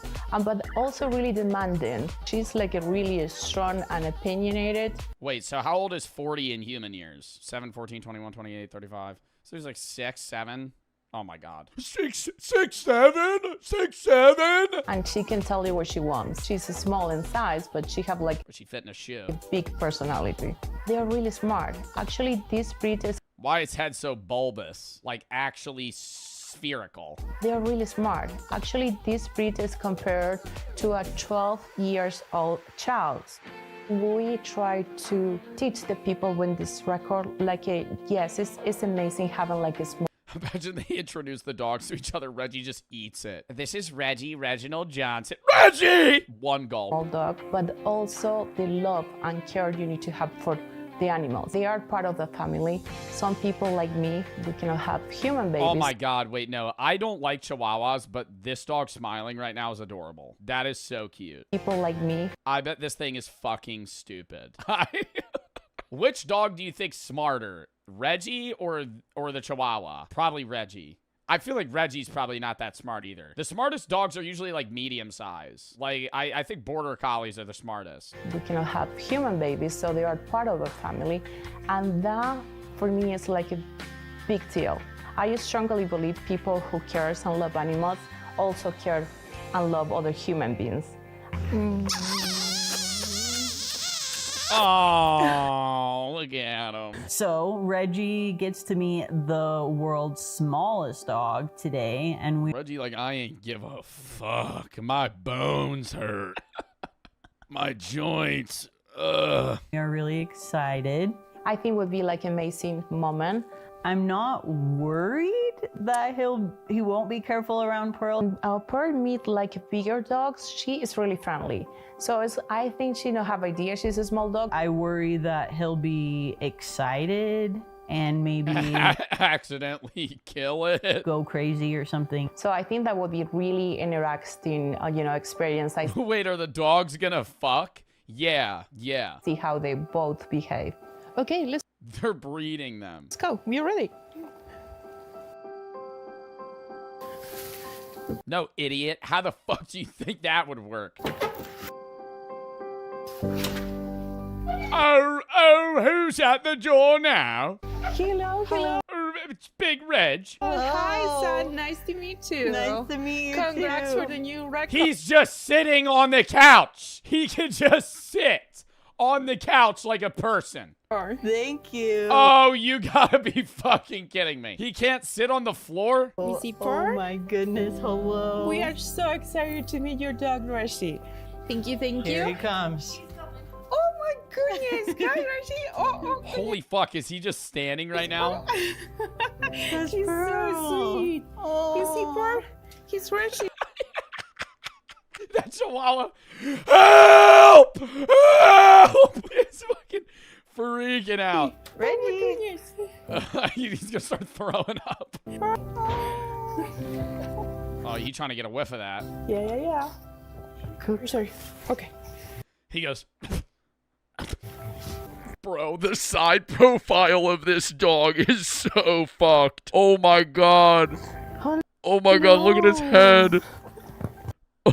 But also really demanding. She's like a really strong and opinionated. Wait, so how old is 40 in human years? 7, 14, 21, 28, 35. So there's like 6, 7. Oh my God. 6, 7, 6, 7. And she can tell you what she wants. She's small in size, but she have like But she fit in a shoe. a big personality. They're really smart. Actually, this breed is Why is head so bulbous? Like actually spherical. They're really smart. Actually, this breed is compared to a 12 years old child. We try to teach the people when this record, like yes, it's amazing having like a small Imagine they introduce the dogs to each other. Reggie just eats it. This is Reggie, Reginald Johnson. Reggie! One gulp. dog, but also the love and care you need to have for the animals. They are part of the family. Some people like me, we cannot have human babies. Oh my God, wait, no. I don't like Chihuahuas, but this dog smiling right now is adorable. That is so cute. People like me. I bet this thing is fucking stupid. Which dog do you think's smarter? Reggie or the Chihuahua? Probably Reggie. I feel like Reggie's probably not that smart either. The smartest dogs are usually like medium size. Like, I think border collies are the smartest. We cannot have human babies, so they are part of the family. And that, for me, is like a big deal. I strongly believe people who care and love animals also care and love other human beings. Oh, look at him. So Reggie gets to meet the world's smallest dog today, and Reggie, like, I ain't give a fuck. My bones hurt. My joints. Ugh. we are really excited. I think would be like an amazing moment. I'm not worried that he won't be careful around Pearl. Pearl meet like bigger dogs. She is really friendly. So I think she don't have idea she's a small dog. I worry that he'll be excited and maybe accidentally kill it. Go crazy or something. So I think that would be really interesting, experience. I Wait, are the dogs gonna fuck? Yeah. see how they both behave. Okay, let's They're breeding them. go. You're ready. No, idiot. How the fuck do you think that would work? Oh, who's at the door now? Hello. It's Big Reg. Hi, son. Nice to meet you. Nice to meet you Congrats too. for the new record. He's just sitting on the couch. He can just sit on the couch like a person. Thank you. Oh, you gotta be fucking kidding me. He can't sit on the floor? Missy Oh Pearl? my goodness, hello. We are so excited to meet your dog, Reggie. Thank you. Here he comes. Oh my goodness. Hi, Reggie. Oh. Holy fuck, is he just standing right now? That's He's Pearl. so sweet. Oh. You see, Pearl? He's Reggie. That Chihuahua. Help! Help! He's fucking freaking out. Reggie. He's gonna start throwing up. Oh, you trying to get a whiff of that? Yeah. Cool. Sorry. Okay. He goes, bro, the side profile of this dog is so fucked. Oh my God. Oh my God, look at his head.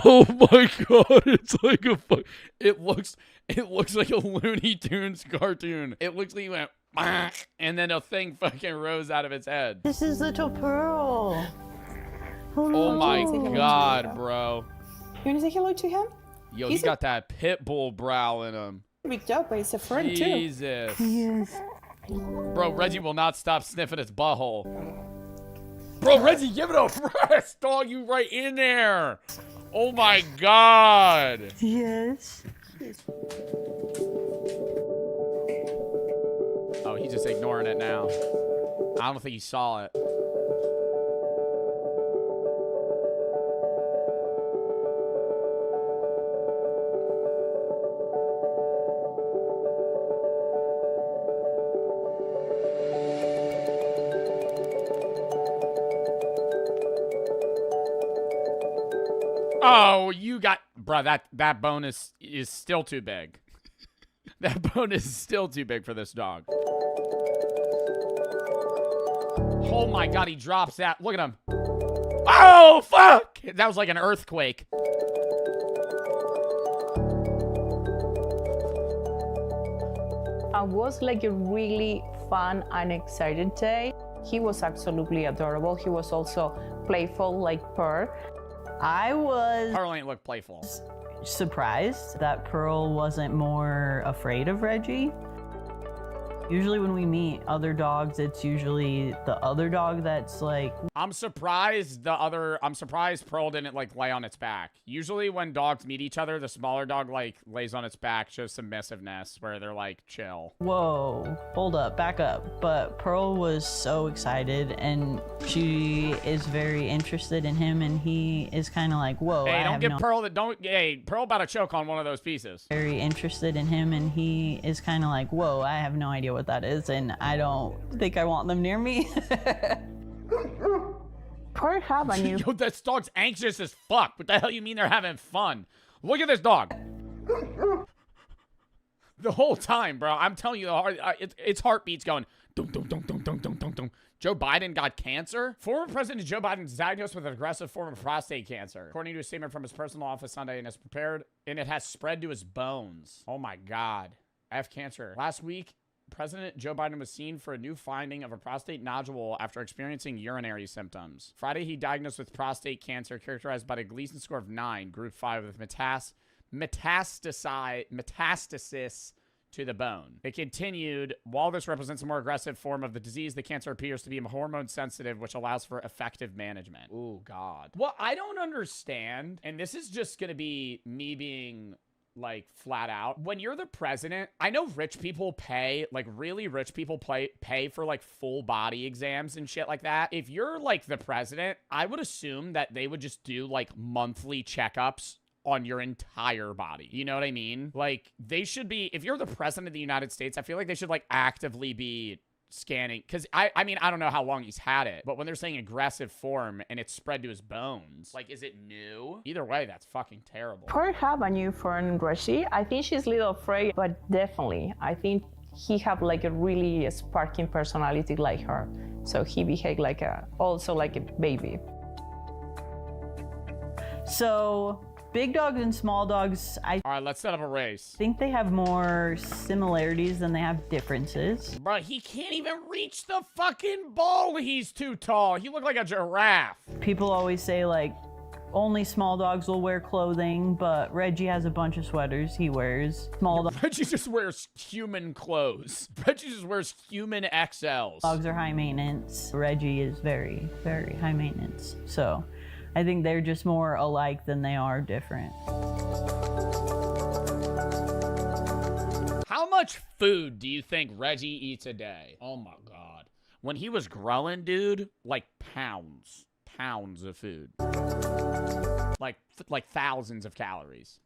Oh my god, it's like a it looks like a Looney Tunes cartoon. It looks like he went and then a thing fucking rose out of its head. This is little Pearl. Oh my god, bro. You want to say hello to him? Yo, he got that pit bull brow in him. Big dog, but it's a friend too. Jesus. Yes. Bro, Reggie will not stop sniffing its butthole. Bro, Reggie, give it a rest, dog. You right in there. Oh my god. Yes. Oh, he's just ignoring it now. I don't think he saw it. Oh, you got, bro, that bone is still too big. That bone is still too big for this dog. Oh my god, he drops that. Look at him. Oh, fuck! That was like an earthquake. It was like a really fun and excited day. He was absolutely adorable. He was also playful like Pearl. I was Pearl ain't look playful. Surprised that Pearl wasn't more afraid of Reggie. Usually when we meet other dogs, it's usually the other dog that's like... I'm surprised Pearl didn't like lay on its back. Usually when dogs meet each other, the smaller dog like lays on its back, shows submissiveness where they're like chill. Whoa, hold up, back up. But Pearl was so excited and she is very interested in him and he is kind of like, whoa. Hey, don't get Pearl Pearl about to choke on one of those pieces. Very interested in him and he is kind of like, whoa, I have no idea what that is and I don't think I want them near me. Pearl have a new... Yo, this dog's anxious as fuck. What the hell you mean they're having fun? Look at this dog. The whole time, bro. I'm telling you, its heartbeat's going dum dum dum dum dum dum dum dum. Joe Biden got cancer? Former President Joe Biden is diagnosed with an aggressive form of prostate cancer. According to a statement from his personal office Sunday, and it has spread to his bones. Oh my God. I have cancer. Last week, President Joe Biden was seen for a new finding of a prostate nodule after experiencing urinary symptoms. Friday, he diagnosed with prostate cancer characterized by a Gleason score of 9, group 5 with metastasis to the bone. It continued, while this represents a more aggressive form of the disease, the cancer appears to be hormone sensitive, which allows for effective management. Oh, God. Well, I don't understand, and this is just going to be me being... like flat out, when you're the president, I know rich people pay, like really rich people pay for like full body exams and shit like that. If you're like the president, I would assume that they would just do like monthly checkups on your entire body. You know what I mean? Like they should be, if you're the president of the United States, I feel like they should like actively be scanning, because I mean, I don't know how long he's had it, but when they're saying aggressive form and it's spread to his bones, like, is it new? Either way, that's fucking terrible. Pearl have a new friend, Reggie. I think she's a little afraid, but definitely, I think he have like a really sparking personality like her. So he behave like also like a baby. So big dogs and small dogs, all right, let's set up a race. think they have more similarities than they have differences. Bro, he can't even reach the fucking ball. He's too tall. He looked like a giraffe. People always say like only small dogs will wear clothing, but Reggie has a bunch of sweaters he wears. Small dogs. Reggie just wears human clothes. Reggie just wears human XLs. Dogs are high maintenance. Reggie is very, very high maintenance. So I think they're just more alike than they are different. How much food do you think Reggie eats a day? Oh my God. When he was growing, dude, like pounds of food. Like thousands of calories.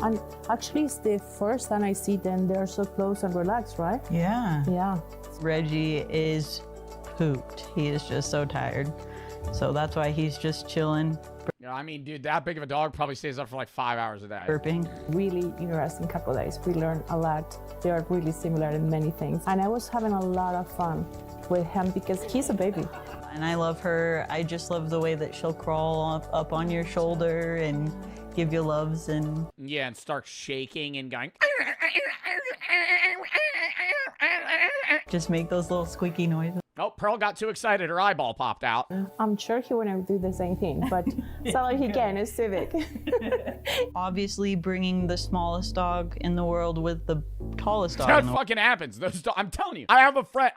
And actually, it's the first time I see them. They're so close and relaxed, right? Yeah. Yeah. Reggie is pooped. He is just so tired. So that's why he's just chilling. I mean, dude, that big of a dog probably stays up for like 5 hours a day. Burping. Really interesting couple days. We learned a lot. They are really similar in many things. And I was having a lot of fun with him because he's a baby. And I love her. I just love the way that she'll crawl up on your shoulder and give you loves and... Yeah, and start shaking and going... Just make those little squeaky noises. Oh, Pearl got too excited. Her eyeball popped out. I'm sure he wouldn't do the same thing, but so like he can, it's Civic. Obviously, bringing the smallest dog in the world with the tallest dog. That fucking happens. I'm telling you. I have a friend.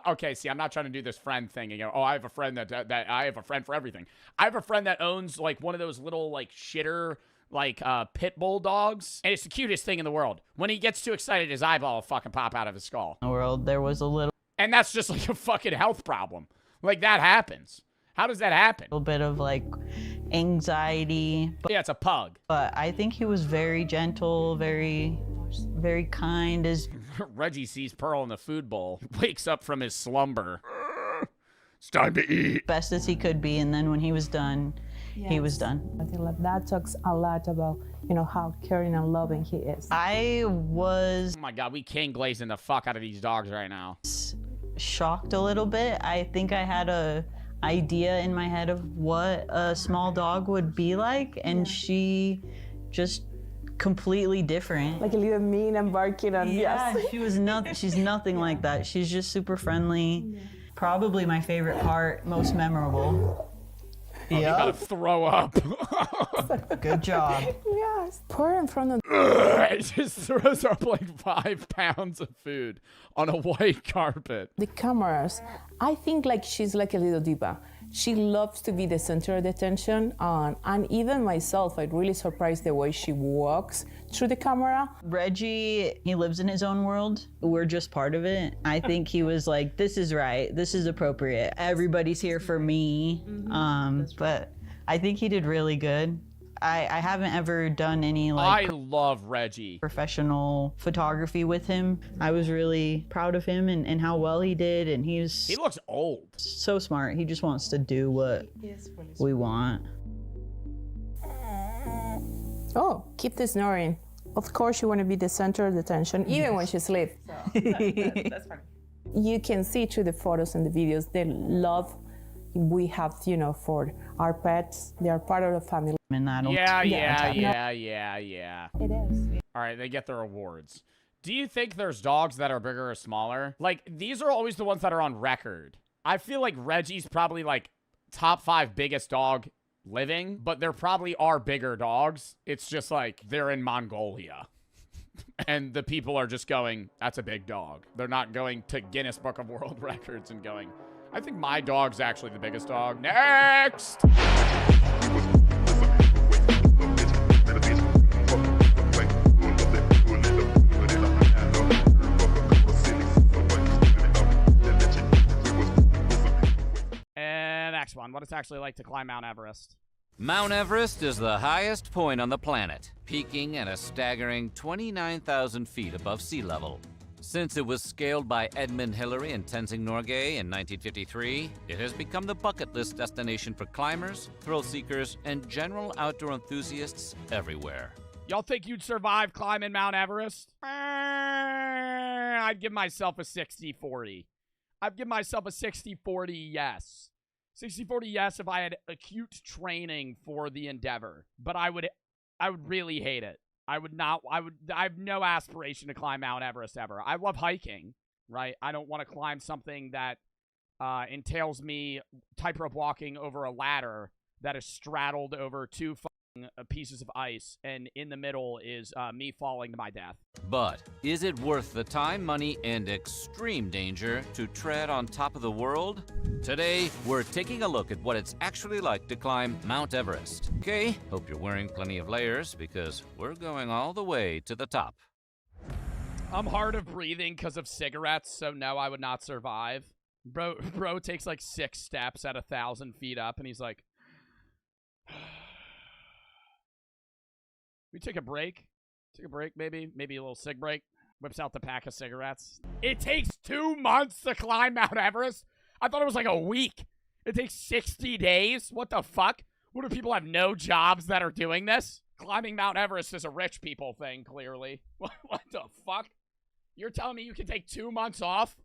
Okay, see, I'm not trying to do this friend thing. You know, oh, I have a friend that I have a friend for everything. I have a friend that owns like one of those little like shitter like pit bull dogs, and it's the cutest thing in the world. When he gets too excited, his eyeball will fucking pop out of his skull. In the world, there was a little. And that's just like a fucking health problem. Like that happens. How does that happen? A little bit of like anxiety. Yeah, it's a pug. But I think he was very gentle, very kind. Reggie sees Pearl in the food bowl, wakes up from his slumber. It's time to eat. Best as he could be, and then when he was done, he was done. I think like that talks a lot about, you know, how caring and loving he is. I was... Oh my God, we king glazing the fuck out of these dogs right now. Shocked a little bit. I think I had a idea in my head of what a small dog would be like, and she just completely different. Like a little mean and barking and yeah, she was nothing. She's nothing like that. She's just super friendly. Yeah. Probably my favorite part, most memorable. Oh, you gotta throw up. Good job. Yes. Pour in front of. It just throws up like 5 pounds of food on a white carpet. The cameras, I think like she's like a little diva. She loves to be the center of the attention, and even myself, I'm really surprised the way she walks through the camera. Reggie, he lives in his own world. We're just part of it. I think he was like, this is right, this is appropriate. Everybody's here for me. But I think he did really good. I haven't ever done any like I love Reggie. Professional photography with him. I was really proud of him and how well he did, and he looks old. So smart. He just wants to do what we want. Oh, keep the snoring. Of course you want to be the center of the attention, even when she sleeps. That's funny. You can see through the photos and the videos the love we have, you know, for our pets. They are part of the family. Yeah. It is. All right, they get their awards. Do you think there's dogs that are bigger or smaller? Like, these are always the ones that are on record. I feel like Reggie's probably like top 5 biggest dog living, but there probably are bigger dogs. It's just like they're in Mongolia. And the people are just going, that's a big dog. They're not going to Guinness Book of World Records and going, I think my dog's actually the biggest dog. Next! And next one. What it's actually like to climb Mount Everest. Mount Everest is the highest point on the planet, peaking at a staggering 29,000 feet above sea level. Since it was scaled by Edmund Hillary and Tenzing Norgay in 1953, it has become the bucket list destination for climbers, thrill seekers, and general outdoor enthusiasts everywhere. Y'all think you'd survive climbing Mount Everest? I'd give myself a 60-40. I'd give myself a 60-40 yes. 60-40 yes if I had acute training for the endeavor. But I would really hate it. I have no aspiration to climb Mount Everest ever. I love hiking, right? I don't want to climb something that entails me tightrope walking over a ladder that is straddled over 2 pieces of ice, and in the middle is me falling to my death. But is it worth the time, money, and extreme danger to tread on top of the world? Today, we're taking a look at what it's actually like to climb Mount Everest. Okay, hope you're wearing plenty of layers because we're going all the way to the top. I'm hard of breathing because of cigarettes, so no, I would not survive. Bro takes like 6 steps at 1,000 feet up, and he's like, we take a break. Take a break, maybe. Maybe a little cig break. Whips out the pack of cigarettes. It takes 2 months to climb Mount Everest? I thought it was like a week. It takes 60 days? What the fuck? What, do people have no jobs that are doing this? Climbing Mount Everest is a rich people thing, clearly. What the fuck? You're telling me you can take 2 months off?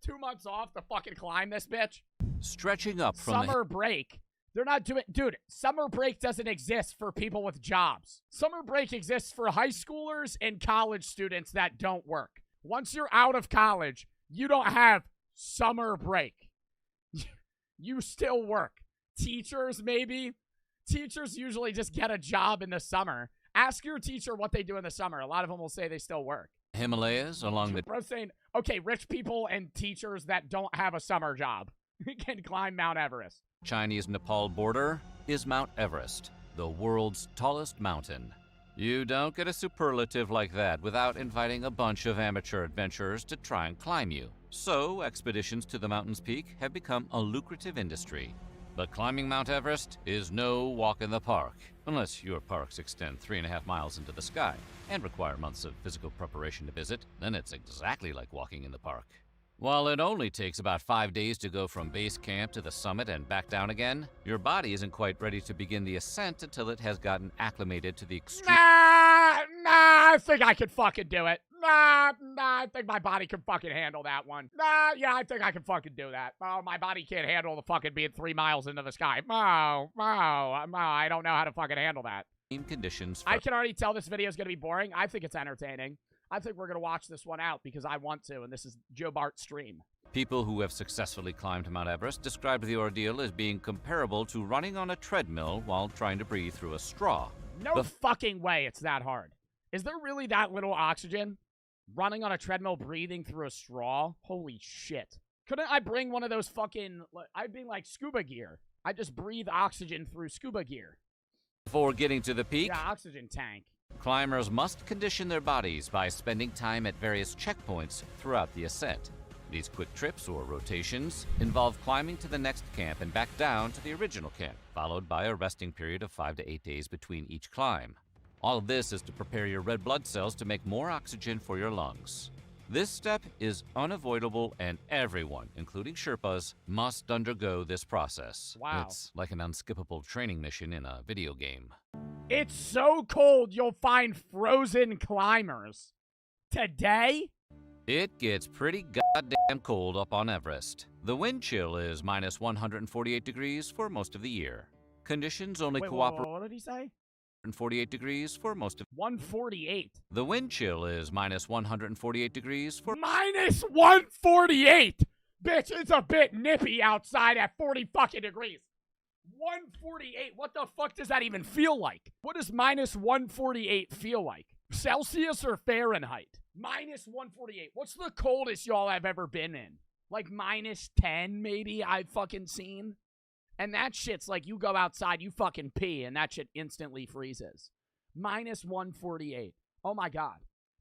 2 months off to fucking climb this bitch? Stretching up from summer break. They're not doing... Dude, summer break doesn't exist for people with jobs. Summer break exists for high schoolers and college students that don't work. Once you're out of college, you don't have summer break. You still work. Teachers, maybe. Teachers usually just get a job in the summer. Ask your teacher what they do in the summer. A lot of them will say they still work. Himalayas along the... Bro's saying, okay, rich people and teachers that don't have a summer job can climb Mount Everest. Chinese-Nepal border is Mount Everest, the world's tallest mountain. You don't get a superlative like that without inviting a bunch of amateur adventurers to try and climb you. So, expeditions to the mountain's peak have become a lucrative industry. But climbing Mount Everest is no walk in the park, unless your parks extend 3.5 miles into the sky and require months of physical preparation to visit. Then it's exactly like walking in the park. While it only takes about 5 days to go from base camp to the summit and back down again, your body isn't quite ready to begin the ascent until it has gotten acclimated to the extreme... Nah, I think I could fucking do it. Nah, I think my body can fucking handle that one. Yeah, I think I can fucking do that. Oh, my body can't handle the fucking being 3 miles into the sky. I don't know how to fucking handle that. Conditions. I can already tell this video is going to be boring. I think it's entertaining. I think we're going to watch this one out because I want to, and this is Joe Bart's stream. People who have successfully climbed Mount Everest described the ordeal as being comparable to running on a treadmill while trying to breathe through a straw. No fucking way it's that hard. Is there really that little oxygen? Running on a treadmill, breathing through a straw? Holy shit. Couldn't I bring one of those fucking... I'd be like scuba gear. I just breathe oxygen through scuba gear. Before getting to the peak, yeah, oxygen tank. Climbers must condition their bodies by spending time at various checkpoints throughout the ascent. These quick trips, or rotations, involve climbing to the next camp and back down to the original camp, followed by a resting period of 5 to 8 days between each climb. All of this is to prepare your red blood cells to make more oxygen for your lungs. This step is unavoidable, and everyone, including Sherpas, must undergo this process. Wow. It's like an unskippable training mission in a video game. It's so cold you'll find frozen climbers. Today? It gets pretty goddamn cold up on Everest. The wind chill is minus 148 degrees for most of the year. Conditions only cooperate... What did he say? 148 degrees for most of... 148? The wind chill is minus 148 degrees for... Minus 148? Bitch, it's a bit nippy outside at 40 fucking degrees. 148? What the fuck does that even feel like? What does minus 148 feel like? Celsius or Fahrenheit? Minus 148. What's the coldest y'all have ever been in? Like minus 10 maybe I've fucking seen? And that shit's like you go outside, you fucking pee, and that shit instantly freezes. Minus 148. Oh my God.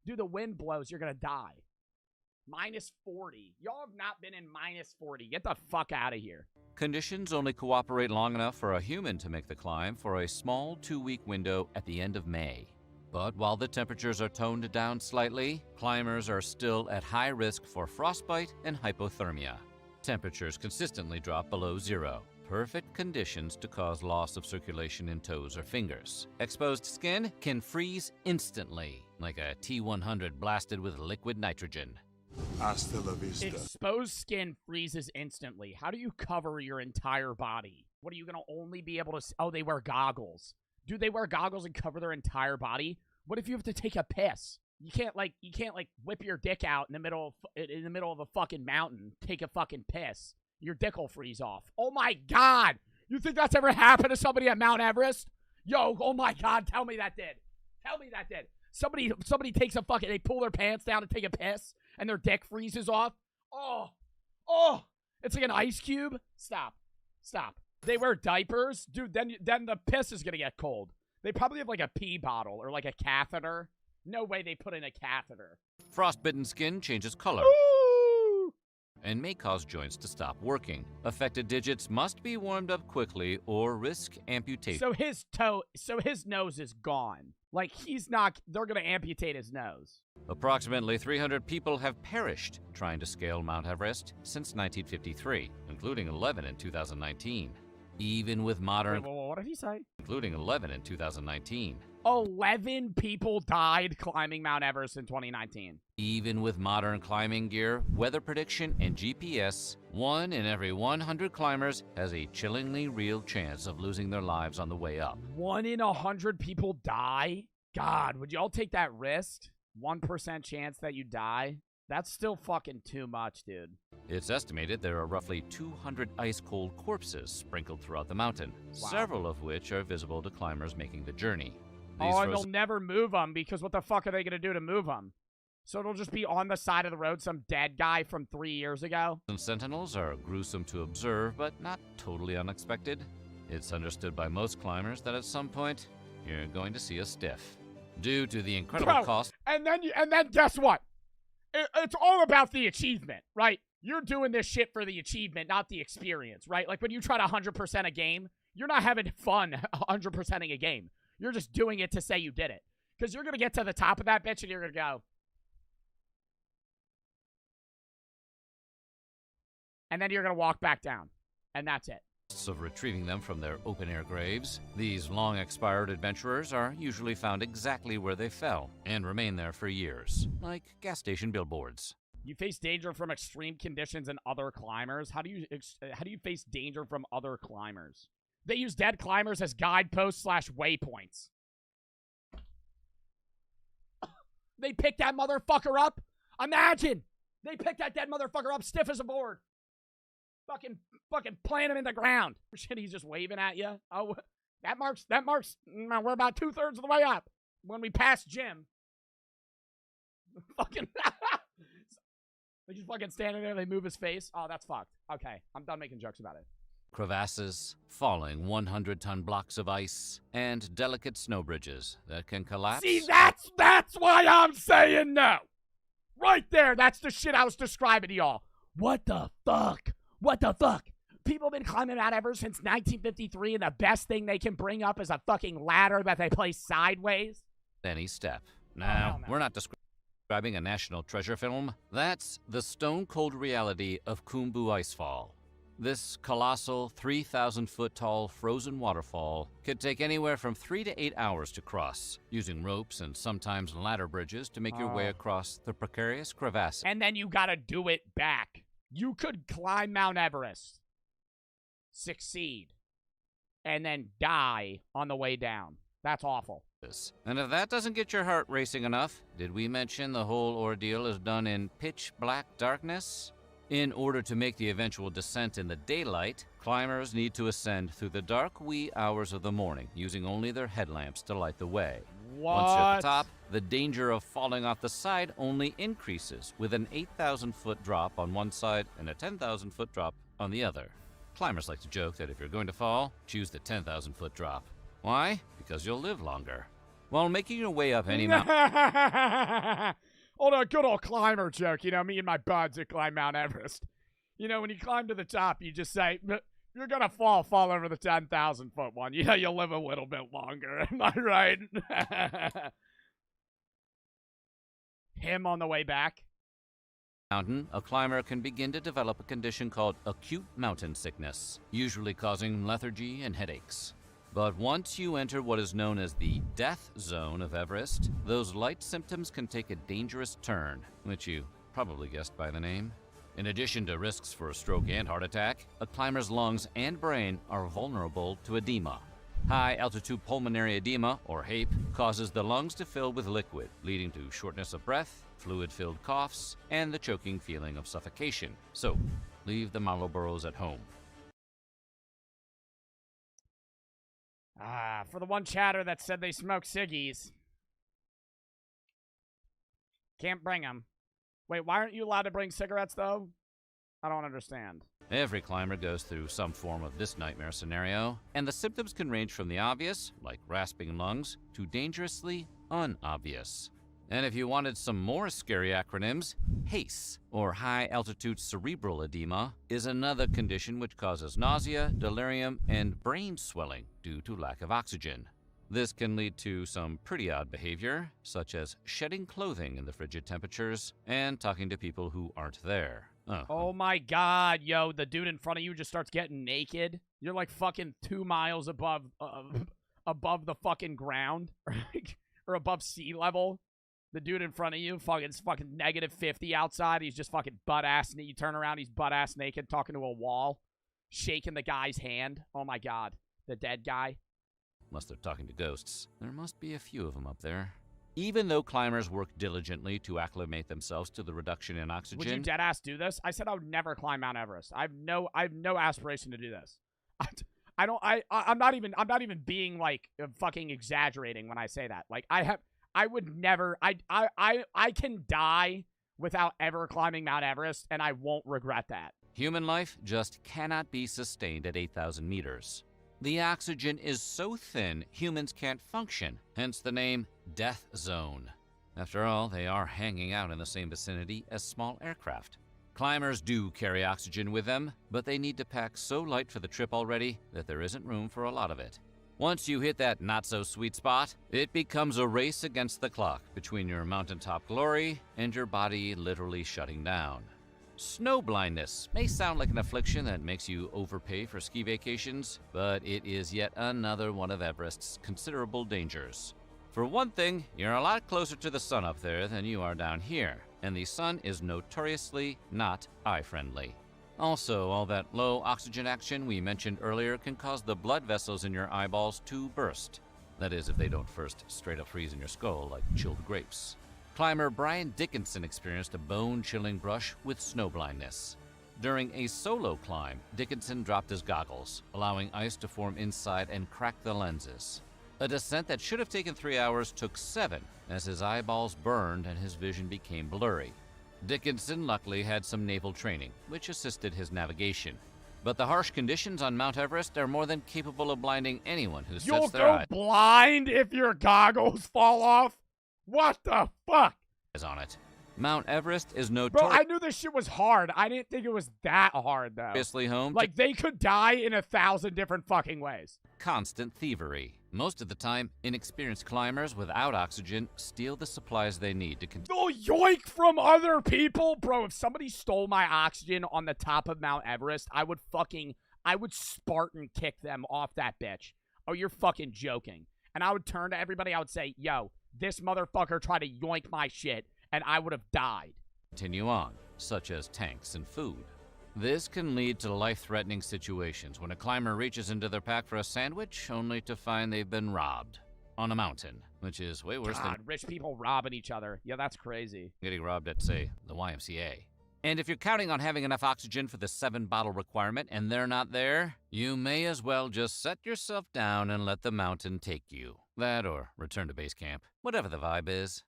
Dude, the wind blows, you're gonna die. Minus 40. Y'all have not been in minus 40. Get the fuck out of here. Conditions only cooperate long enough for a human to make the climb for a small 2-week window at the end of May. But while the temperatures are toned down slightly, climbers are still at high risk for frostbite and hypothermia. Temperatures consistently drop below zero. Perfect conditions to cause loss of circulation in toes or fingers. Exposed skin can freeze instantly, like a T-100 blasted with liquid nitrogen. Hasta la vista. Exposed skin freezes instantly. How do you cover your entire body? What are you gonna only be able to see? Oh, they wear goggles. Do they wear goggles and cover their entire body? What if you have to take a piss? You can't whip your dick out in the middle of a fucking mountain, take a fucking piss. Your dick will freeze off. Oh my God! You think that's ever happened to somebody at Mount Everest? Yo, oh my God, tell me that did. Tell me that did. Somebody takes a fucking, they pull their pants down to take a piss, and their dick freezes off. Oh, it's like an ice cube. Stop. They wear diapers? Dude, then the piss is gonna get cold. They probably have like a pee bottle or like a catheter. No way they put in a catheter. Frostbitten skin changes color. Ooh! And may cause joints to stop working. Affected digits must be warmed up quickly or risk amputation. So his nose is gone. Like they're gonna amputate his nose. Approximately 300 people have perished trying to scale Mount Everest since 1953, including 11 in 2019. even with modern... Wait, what did he say? Including 11 in 2019. 11 people died climbing Mount Everest in 2019. Even with modern climbing gear, weather prediction, and GPS, 1 in every 100 climbers has a chillingly real chance of losing their lives on the way up. 1 in 100 people die? God, would y'all take that risk? 1% chance that you die? That's still fucking too much, dude. It's estimated there are roughly 200 ice-cold corpses sprinkled throughout the mountain, several of which are visible to climbers making the journey. And they'll never move them because what the fuck are they going to do to move them? So it'll just be on the side of the road, some dead guy from 3 years ago? Sentinels are gruesome to observe, but not totally unexpected. It's understood by most climbers that at some point, you're going to see a stiff. Due to the incredible cost... And then guess what? It's all about the achievement, right? You're doing this shit for the achievement, not the experience, right? Like when you try to 100% a game, you're not having fun 100%ing a game. You're just doing it to say you did it. Because you're going to get to the top of that bitch and you're going to go. And then you're going to walk back down. And that's it. Of retrieving them from their open-air graves, these long-expired adventurers are usually found exactly where they fell and remain there for years, like gas station billboards. You face danger from extreme conditions and other climbers. How do you face danger from other climbers? They use dead climbers as guideposts / waypoints. They pick that motherfucker up. Imagine they pick that dead motherfucker up stiff as a board. Fucking plant him in the ground. Shit, he's just waving at you. Oh, that marks, we're about 2/3 of the way up. When we pass Jim. Fucking, they just fucking standing there, they move his face. Oh, that's fucked. Okay, I'm done making jokes about it. Crevasses, falling 100-ton blocks of ice, and delicate snow bridges that can collapse. See, that's why I'm saying no. Right there, that's the shit I was describing to y'all. What the fuck? What the fuck? People have been climbing Mount Everest since 1953, and the best thing they can bring up is a fucking ladder that they place sideways? Any step. Now, we're not describing a national treasure film. That's the stone-cold reality of Khumbu Icefall. This colossal 3,000-foot-tall frozen waterfall could take anywhere from 3 to 8 hours to cross, using ropes and sometimes ladder bridges to make your way across the precarious crevasses. And then you gotta do it back. You could climb Mount Everest, succeed, and then die on the way down. That's awful. And if that doesn't get your heart racing enough, did we mention the whole ordeal is done in pitch black darkness? In order to make the eventual descent in the daylight, climbers need to ascend through the dark wee hours of the morning, using only their headlamps to light the way. Once you're at the top, the danger of falling off the side only increases, with an 8,000-foot drop on one side and a 10,000-foot drop on the other. Climbers like to joke that if you're going to fall, choose the 10,000-foot drop. Why? Because you'll live longer. While making your way up any mountain... Hold on, good old climber joke. You know, me and my buds that climb Mount Everest. You know, when you climb to the top, you just say, you're going to fall over the 10,000-foot one. You know, you'll live a little bit longer. Am I right? Him on the way back. Mountain, a climber can begin to develop a condition called acute mountain sickness, usually causing lethargy and headaches. But once you enter what is known as the death zone of Everest, those light symptoms can take a dangerous turn, which you probably guessed by the name. In addition to risks for a stroke and heart attack, a climber's lungs and brain are vulnerable to edema. High-altitude pulmonary edema, or HAPE, causes the lungs to fill with liquid, leading to shortness of breath, fluid-filled coughs, and the choking feeling of suffocation. So, leave the Marlboros at home. For the one chatter that said they smoke ciggies. Can't bring them. Wait, why aren't you allowed to bring cigarettes, though? I don't understand. Every climber goes through some form of this nightmare scenario, and the symptoms can range from the obvious, like rasping lungs, to dangerously unobvious. And if you wanted some more scary acronyms, HACE, or high-altitude cerebral edema, is another condition which causes nausea, delirium, and brain swelling due to lack of oxygen. This can lead to some pretty odd behavior, such as shedding clothing in the frigid temperatures and talking to people who aren't there. Oh my god, yo, the dude in front of you just starts getting naked. You're like fucking 2 miles above above the fucking ground or above sea level. The dude in front of you, it's fucking negative 50 outside. He's just fucking butt-ass. You turn around, he's butt-ass naked, talking to a wall, shaking the guy's hand. Oh, my God. The dead guy. Unless they're talking to ghosts. There must be a few of them up there. Even though climbers work diligently to acclimate themselves to the reduction in oxygen... Would you dead-ass do this? I said I would never climb Mount Everest. I have no aspiration to do this. I'm not even being, like, fucking exaggerating when I say that. Like, I would never, I can die without ever climbing Mount Everest, and I won't regret that. Human life just cannot be sustained at 8,000 meters. The oxygen is so thin, humans can't function, hence the name Death Zone. After all, they are hanging out in the same vicinity as small aircraft. Climbers do carry oxygen with them, but they need to pack so light for the trip already that there isn't room for a lot of it. Once you hit that not-so-sweet spot, it becomes a race against the clock between your mountaintop glory and your body literally shutting down. Snow blindness may sound like an affliction that makes you overpay for ski vacations, but it is yet another one of Everest's considerable dangers. For one thing, you're a lot closer to the sun up there than you are down here, and the sun is notoriously not eye-friendly. Also, all that low oxygen action we mentioned earlier can cause the blood vessels in your eyeballs to burst. That is, if they don't first straight up freeze in your skull like chilled grapes. Climber Brian Dickinson experienced a bone-chilling brush with snow blindness. During a solo climb, Dickinson dropped his goggles, allowing ice to form inside and crack the lenses. A descent that should have taken 3 hours took 7, as his eyeballs burned and his vision became blurry. Dickinson luckily had some naval training, which assisted his navigation. But the harsh conditions on Mount Everest are more than capable of blinding anyone who sets their eyes blind if your goggles fall off? What the fuck? on it. Mount Everest is Bro, notorious. I knew this shit was hard. I didn't think it was that hard, though. Home Like, they could die in 1,000 different fucking ways. Constant thievery. Most of the time, inexperienced climbers without oxygen steal the supplies they need to continue. Oh, yoink from other people? Bro, if somebody stole my oxygen on the top of Mount Everest, I would Spartan kick them off that bitch. Oh, you're fucking joking. And I would turn to everybody, I would say, yo, this motherfucker tried to yoink my shit, and I would have died. Continue on, such as tanks and food. This can lead to life-threatening situations when a climber reaches into their pack for a sandwich only to find they've been robbed on a mountain, which is way worse than rich people robbing each other. Yeah, that's crazy. getting robbed at, say, the YMCA. And if you're counting on having enough oxygen for the 7-bottle requirement and they're not there, you may as well just set yourself down and let the mountain take you. That or return to base camp, whatever the vibe is.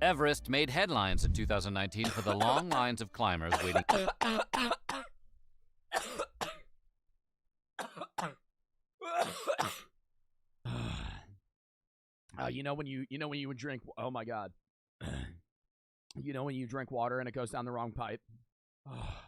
Everest made headlines in 2019 for the long lines of climbers waiting. You know when you would drink. Oh my god. You know when you drink water and it goes down the wrong pipe.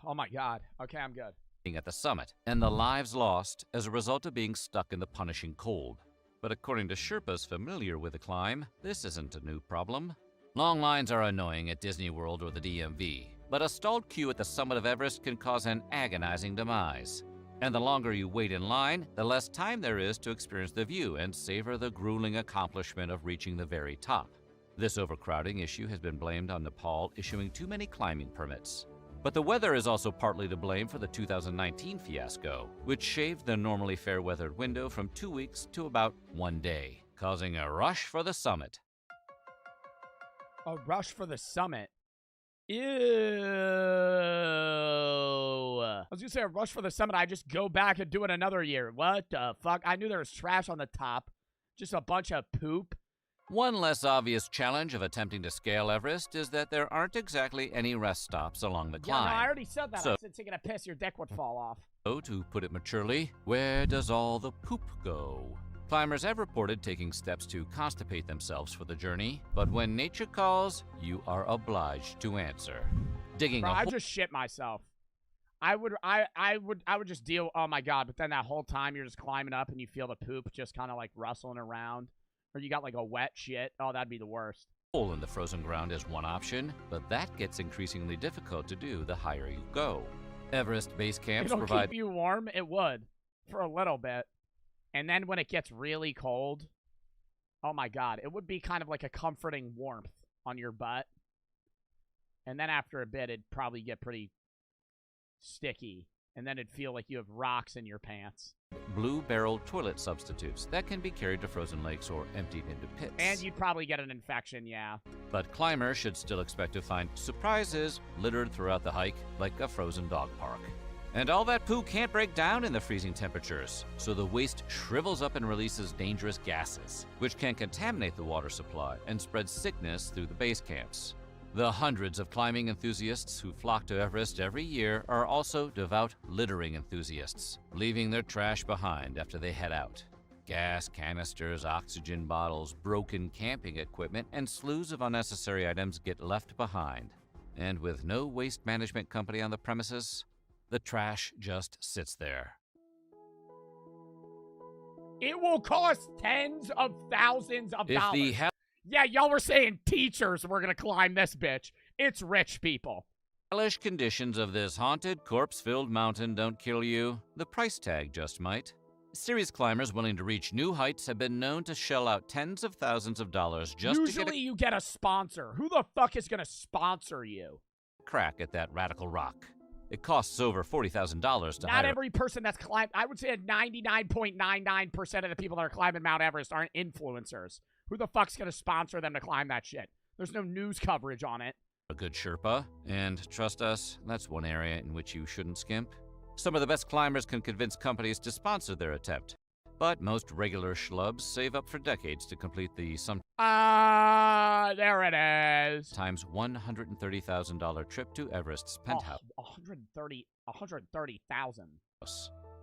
Oh my god. Okay, I'm good. At the summit, and the lives lost as a result of being stuck in the punishing cold. But according to Sherpas familiar with the climb, this isn't a new problem. Long lines are annoying at Disney World or the DMV, but a stalled queue at the summit of Everest can cause an agonizing demise. And the longer you wait in line, the less time there is to experience the view and savor the grueling accomplishment of reaching the very top. This overcrowding issue has been blamed on Nepal issuing too many climbing permits. But the weather is also partly to blame for the 2019 fiasco, which shaved the normally fair-weathered window from 2 weeks to about 1 day, causing a rush for the summit. A rush for the summit. Ew. I was gonna say a rush for the summit. I just go back and do it another year. What the fuck? I knew there was trash on the top. Just a bunch of poop. One less obvious challenge of attempting to scale Everest is that there aren't exactly any rest stops along the climb. Yeah, no, I already said that. I said taking a piss, your dick would fall off. So, to put it maturely, where does all the poop go? Climbers have reported taking steps to constipate themselves for the journey, but when nature calls, you are obliged to answer. Digging Bro, I just shit myself. I would just deal. Oh my god! But then that whole time you're just climbing up and you feel the poop just kind of like rustling around, or you got like a wet shit. Oh, that'd be the worst. Hole in the frozen ground is one option, but that gets increasingly difficult to do the higher you go. Everest base camps It'll provide... keep you warm? It would. For a little bit. And then when it gets really cold, oh my god, it would be kind of like a comforting warmth on your butt. And then after a bit, it'd probably get pretty sticky. And then it'd feel like you have rocks in your pants. Blue barrel toilet substitutes that can be carried to frozen lakes or emptied into pits. And you'd probably get an infection, yeah. But climbers should still expect to find surprises littered throughout the hike, like a frozen dog park. And all that poo can't break down in the freezing temperatures, so the waste shrivels up and releases dangerous gases, which can contaminate the water supply and spread sickness through the base camps. The hundreds of climbing enthusiasts who flock to Everest every year are also devout littering enthusiasts, leaving their trash behind after they head out. Gas canisters, oxygen bottles, broken camping equipment, and slews of unnecessary items get left behind. And with no waste management company on the premises, the trash just sits there. It will cost tens of thousands of dollars. If the Yeah, y'all were saying teachers were going to climb this bitch. It's rich people. hellish conditions of this haunted, corpse-filled mountain don't kill you, the price tag just might. Serious climbers willing to reach new heights have been known to shell out tens of thousands of dollars just to get a you get a sponsor. Who the fuck is going to sponsor you? crack at that radical rock. It costs over $40,000 to Not hire. every person that's climbed. I would say 99.99% of the people that are climbing Mount Everest aren't influencers. Who the fuck's going to sponsor them to climb that shit? There's no news coverage on it. A good Sherpa, and trust us, that's one area in which you shouldn't skimp. Some of the best climbers can convince companies to sponsor their attempt, but most regular schlubs save up for decades to complete the There it is. sometimes $130,000 trip to Everest's penthouse. 130,000.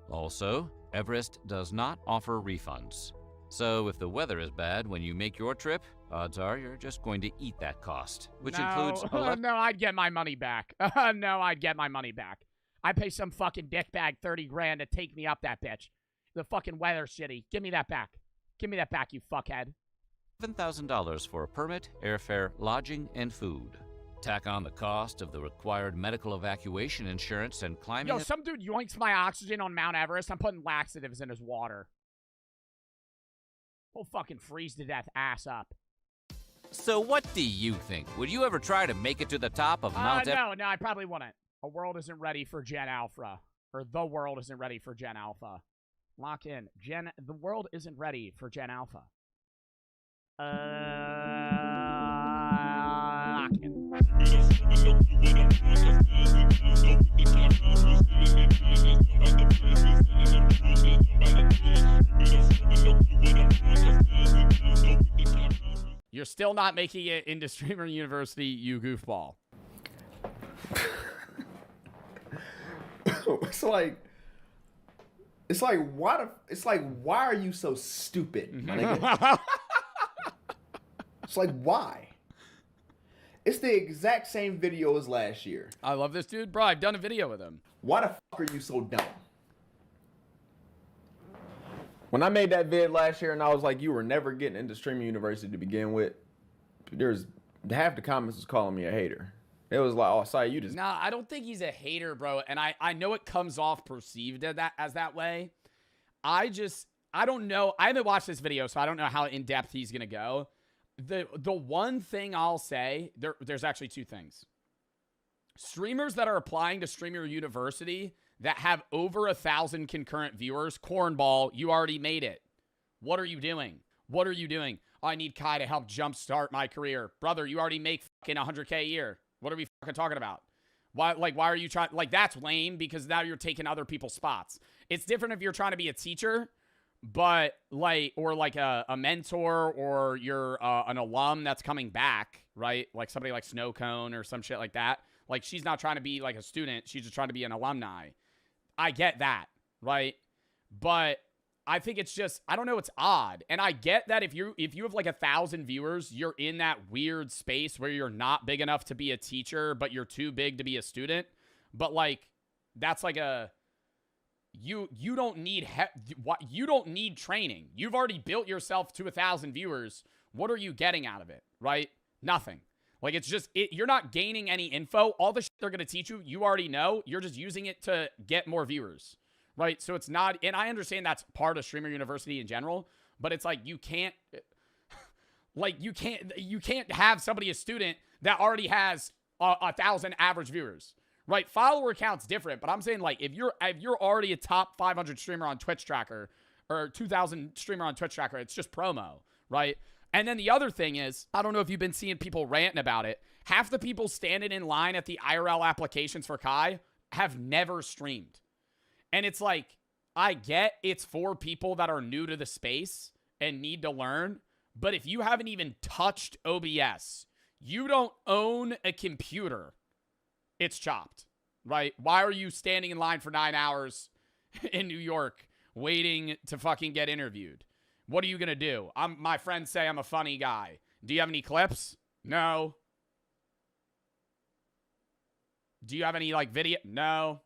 Also, Everest does not offer refunds. So if the weather is bad when you make your trip, odds are you're just going to eat that cost, which includes No, I'd get my money back. No, I'd get my money back. I'd pay some fucking dickbag 30 grand to take me up that bitch. The fucking weather's shitty. Give me that back. Give me that back, you fuckhead. $7,000 for a permit, airfare, lodging, and food. Tack on the cost of the required medical evacuation insurance and climbing... Yo, some dude yoinks my oxygen on Mount Everest. I'm putting laxatives in his water. He'll fucking freeze to death ass up. So what do you think? Would you ever try to make it to the top of Mount Everest? No, I probably wouldn't. A world isn't ready for Gen Alpha. Or the world isn't ready for Gen Alpha. Lock in. The world isn't ready for Gen Alpha. Lock in. You're still not making it into Streamer University, you goofball. why are you so stupid, my nigga? It's like, why? It's the exact same video as last year. I love this dude. Bro, I've done a video with him. Why the fuck are you so dumb? When I made that vid last year and I was like, you were never getting into Streaming University to begin with, there's half the comments was calling me a hater. It was like, oh, sorry, you just... Nah, I don't think he's a hater, bro. And I know it comes off perceived as that way. I don't know. I haven't watched this video, so I don't know how in-depth he's going to go. The one thing I'll say, there's actually two things. Streamers that are applying to Streamer University that have over 1,000 concurrent viewers, cornball, you already made it. What are you doing? What are you doing? I need Kai to help jumpstart my career. Brother, you already make fucking 100K a year. What are we fucking talking about? Why are you trying? Like, that's lame because now you're taking other people's spots. It's different if you're trying to be a teacher, but or a mentor, or you're an alum that's coming back, right? Like somebody like Snow Cone or some shit like that. Like, she's not trying to be like a student. She's just trying to be an alumni. I get that, right? But I think it's just, I don't know, it's odd. And I get that if you have like 1,000 viewers, you're in that weird space where you're not big enough to be a teacher, but you're too big to be a student. But like, that's like you don't need training. You've already built yourself to 1,000 viewers. What are you getting out of it, right? Nothing. Like, it's just, you're not gaining any info. All the shit they're going to teach you, you already know. You're just using it to get more viewers, right? So it's not, and I understand that's part of Streamer University in general, but it's like, you can't have somebody, a student, that already has 1,000 average viewers, right? Follower count's different, but I'm saying, like, if you're already a top 500 streamer on Twitch Tracker, or 2,000 streamer on Twitch Tracker, it's just promo, right? And then the other thing is, I don't know if you've been seeing people ranting about it. Half the people standing in line at the IRL applications for Kai have never streamed. And it's like, I get it's for people that are new to the space and need to learn. But if you haven't even touched OBS, you don't own a computer, it's chopped, right? Why are you standing in line for 9 hours in New York waiting to fucking get interviewed? What are you going to do? My friends say I'm a funny guy. Do you have any clips? No. Do you have any, like, video? No.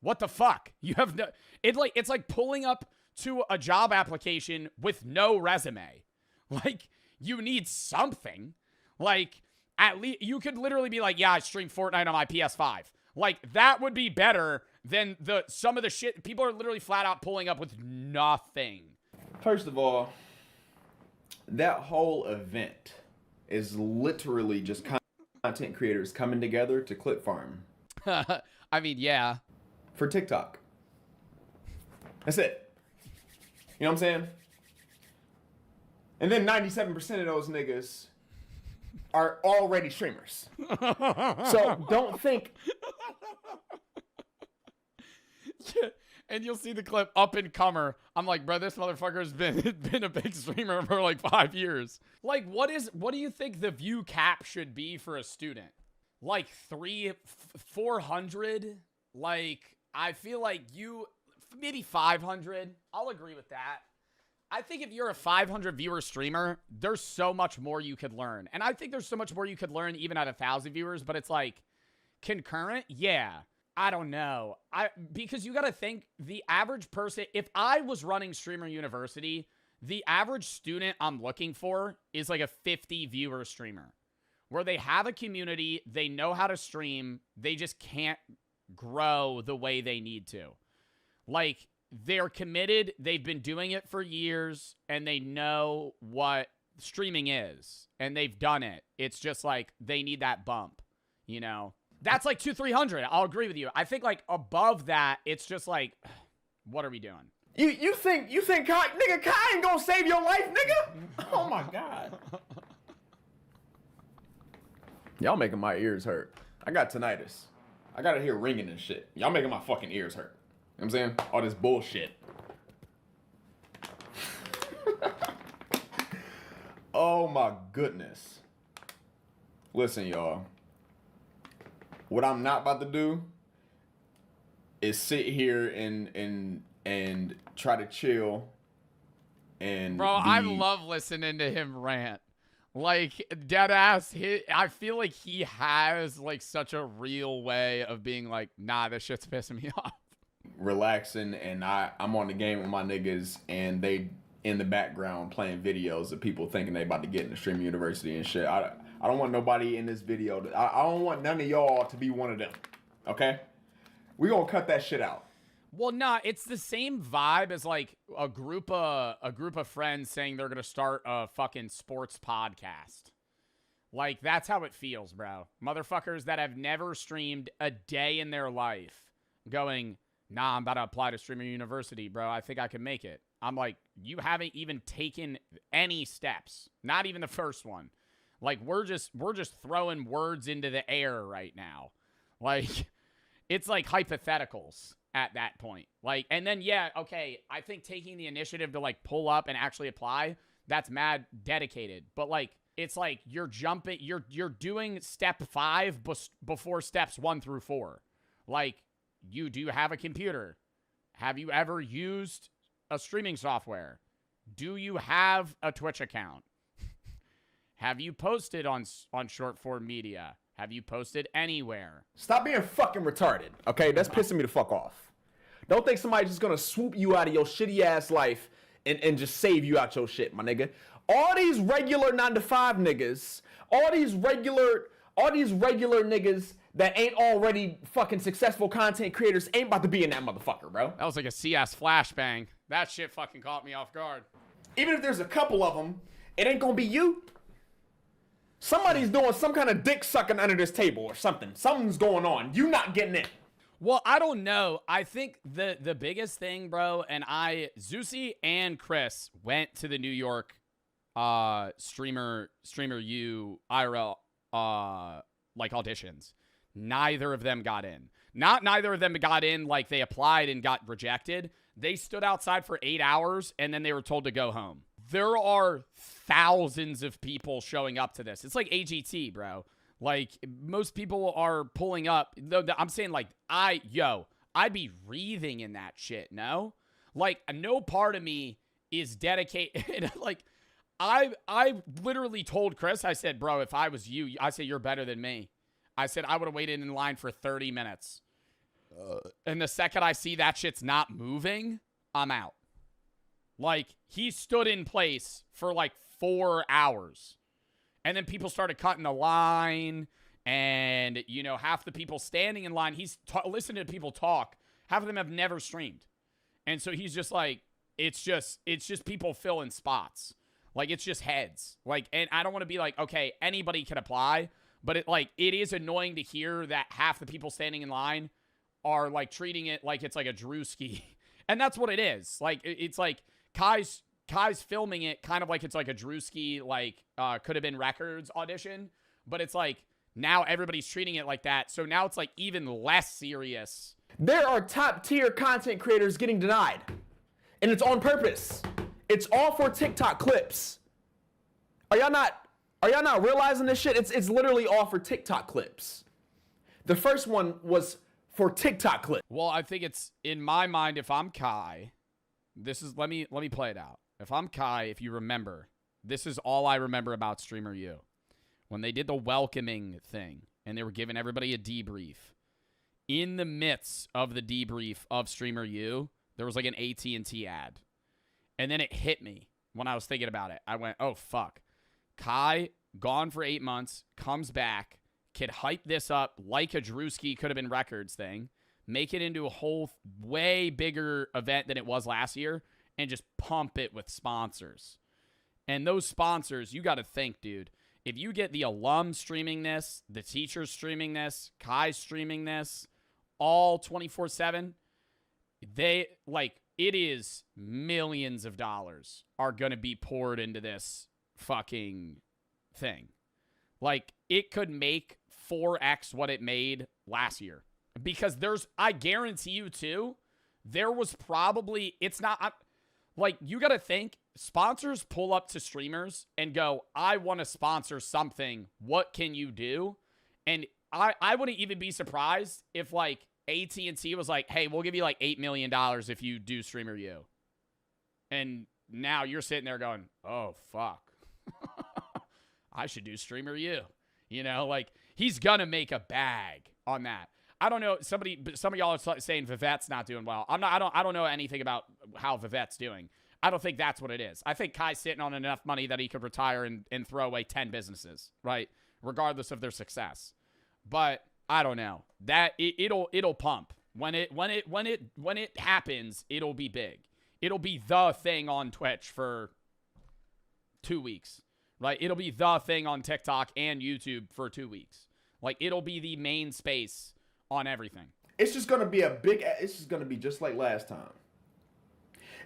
What the fuck? You have no... It's like pulling up to a job application with no resume. Like, you need something. Like, at least... You could literally be like, yeah, I stream Fortnite on my PS5. Like, that would be better than some of the shit... People are literally flat out pulling up with nothing. First of all, that whole event is literally just content creators coming together to clip farm. I mean, yeah. For TikTok. That's it. You know what I'm saying? And then 97% of those niggas are already streamers. So don't think... Yeah. And you'll see the clip, up and comer. I'm like, bro, this motherfucker's been a big streamer for like 5 years. Like, what do you think the view cap should be for a student? Like 400? Like, I feel like maybe 500. I'll agree with that. I think if you're a 500 viewer streamer, there's so much more you could learn. And I think there's so much more you could learn even at 1,000 viewers, but it's like, concurrent? Yeah. I don't know. Because you got to think, the average person, if I was running Streamer University, the average student I'm looking for is like a 50 viewer streamer where they have a community, they know how to stream, they just can't grow the way they need to. Like, they're committed, they've been doing it for years, and they know what streaming is, and they've done it. It's just like, they need that bump, you know? That's like 200-300. I'll agree with you. I think like above that, it's just like, what are we doing? You think Kai, nigga, Kai ain't gonna save your life, nigga? Oh my God. Y'all making my ears hurt. I got tinnitus. I gotta hear ringing and shit. Y'all making my fucking ears hurt. You know what I'm saying? All this bullshit. Oh my goodness. Listen, y'all. What I'm not about to do is sit here and try to chill and bro, I love listening to him rant. Like, dead ass, I feel like he has like such a real way of being like, nah, this shit's pissing me off. Relaxing, and I'm on the game with my niggas, and they in the background playing videos of people thinking they about to get into Streamer University and shit. I don't want nobody in this video. I don't want none of y'all to be one of them. Okay? We gonna cut that shit out. Well, nah, it's the same vibe as like a group of friends saying they're gonna start a fucking sports podcast. Like, that's how it feels, bro. Motherfuckers that have never streamed a day in their life going, nah, I'm about to apply to Streamer University, bro. I think I can make it. I'm like, you haven't even taken any steps. Not even the first one. Like, we're just throwing words into the air right now. Like, it's like hypotheticals at that point. Like, and then, yeah, okay, I think taking the initiative to, like, pull up and actually apply, that's mad dedicated. But, like, it's like you're jumping, you're doing step 5 before steps 1 through 4. Like, do you have a computer? Have you ever used a streaming software? Do you have a Twitch account? Have you posted on short form media? Have you posted anywhere? Stop being fucking retarded, okay? That's pissing me the fuck off. Don't think somebody's just gonna swoop you out of your shitty ass life and just save you out your shit, my nigga. all these regular 9-to-5 niggas, all these regular niggas that ain't already fucking successful content creators ain't about to be in that motherfucker, bro. That was like a CS flashbang. That shit fucking caught me off guard. Even if there's a couple of them, it ain't gonna be you. Somebody's doing some kind of dick sucking under this table or something. Something's going on. You not getting in. Well, I don't know. I think the biggest thing, bro, and Zeusy and Chris went to the New York streamer U IRL like auditions. Neither of them got in. Neither of them got in like they applied and got rejected. They stood outside for 8 hours and then they were told to go home. There are thousands of people showing up to this. It's like AGT, bro. Like, most people are pulling up. I'm saying, like, I'd be breathing in that shit, no? Like, no part of me is dedicated. Like, I literally told Chris, I said, bro, if I was you, I said, you're better than me. I said, I would have waited in line for 30 minutes. And the second I see that shit's not moving, I'm out. Like, he stood in place for, like, 4 hours. And then people started cutting the line, and, you know, half the people standing in line, he's listening to people talk. Half of them have never streamed. And so he's just like, it's just people filling spots. Like, it's just heads. Like, and I don't want to be like, okay, anybody can apply, but it is annoying to hear that half the people standing in line are, like, treating it like it's like a Drewski. And that's what it is. Like, it's like Kai's filming it kind of like it's like a Drewski, like, could have been records audition, but it's like now everybody's treating it like that. So now it's like even less serious. There are top tier content creators getting denied, and it's on purpose. It's all for TikTok clips. Are y'all not realizing this shit? It's literally all for TikTok clips. The first one was for TikTok clips. Well, I think it's, in my mind, if I'm Kai, let me play it out. If I'm Kai, if you remember, this is all I remember about Streamer U. When they did the welcoming thing and they were giving everybody a debrief, in the midst of the debrief of Streamer U, there was like an AT&T ad. And then it hit me when I was thinking about it. I went, oh, fuck. Kai, gone for 8 months, comes back, could hype this up like a Drewski could have been records thing, make it into a whole way bigger event than it was last year, and just pump it with sponsors. And those sponsors, you got to think, dude, if you get the alum streaming this, the teachers streaming this, Kai streaming this, all 24/7, it is millions of dollars are going to be poured into this fucking thing. Like, it could make 4x what it made last year. Because I guarantee you, too, there was probably, you got to think, sponsors pull up to streamers and go, I want to sponsor something. What can you do? And I wouldn't even be surprised if, like, AT&T was like, hey, we'll give you, like, $8 million if you do Streamer U. And now you're sitting there going, oh, fuck. I should do Streamer U. You know, like, he's going to make a bag on that. I don't know. Some of y'all are saying Vivette's not doing well. I don't know anything about how Vivette's doing. I don't think that's what it is. I think Kai's sitting on enough money that he could retire and throw away 10 businesses, right? Regardless of their success. But I don't know. That it'll pump. When it happens, it'll be big. It'll be the thing on Twitch for 2 weeks. Right? It'll be the thing on TikTok and YouTube for 2 weeks. Like, it'll be the main space on everything. It's just gonna be it's just gonna be just like last time.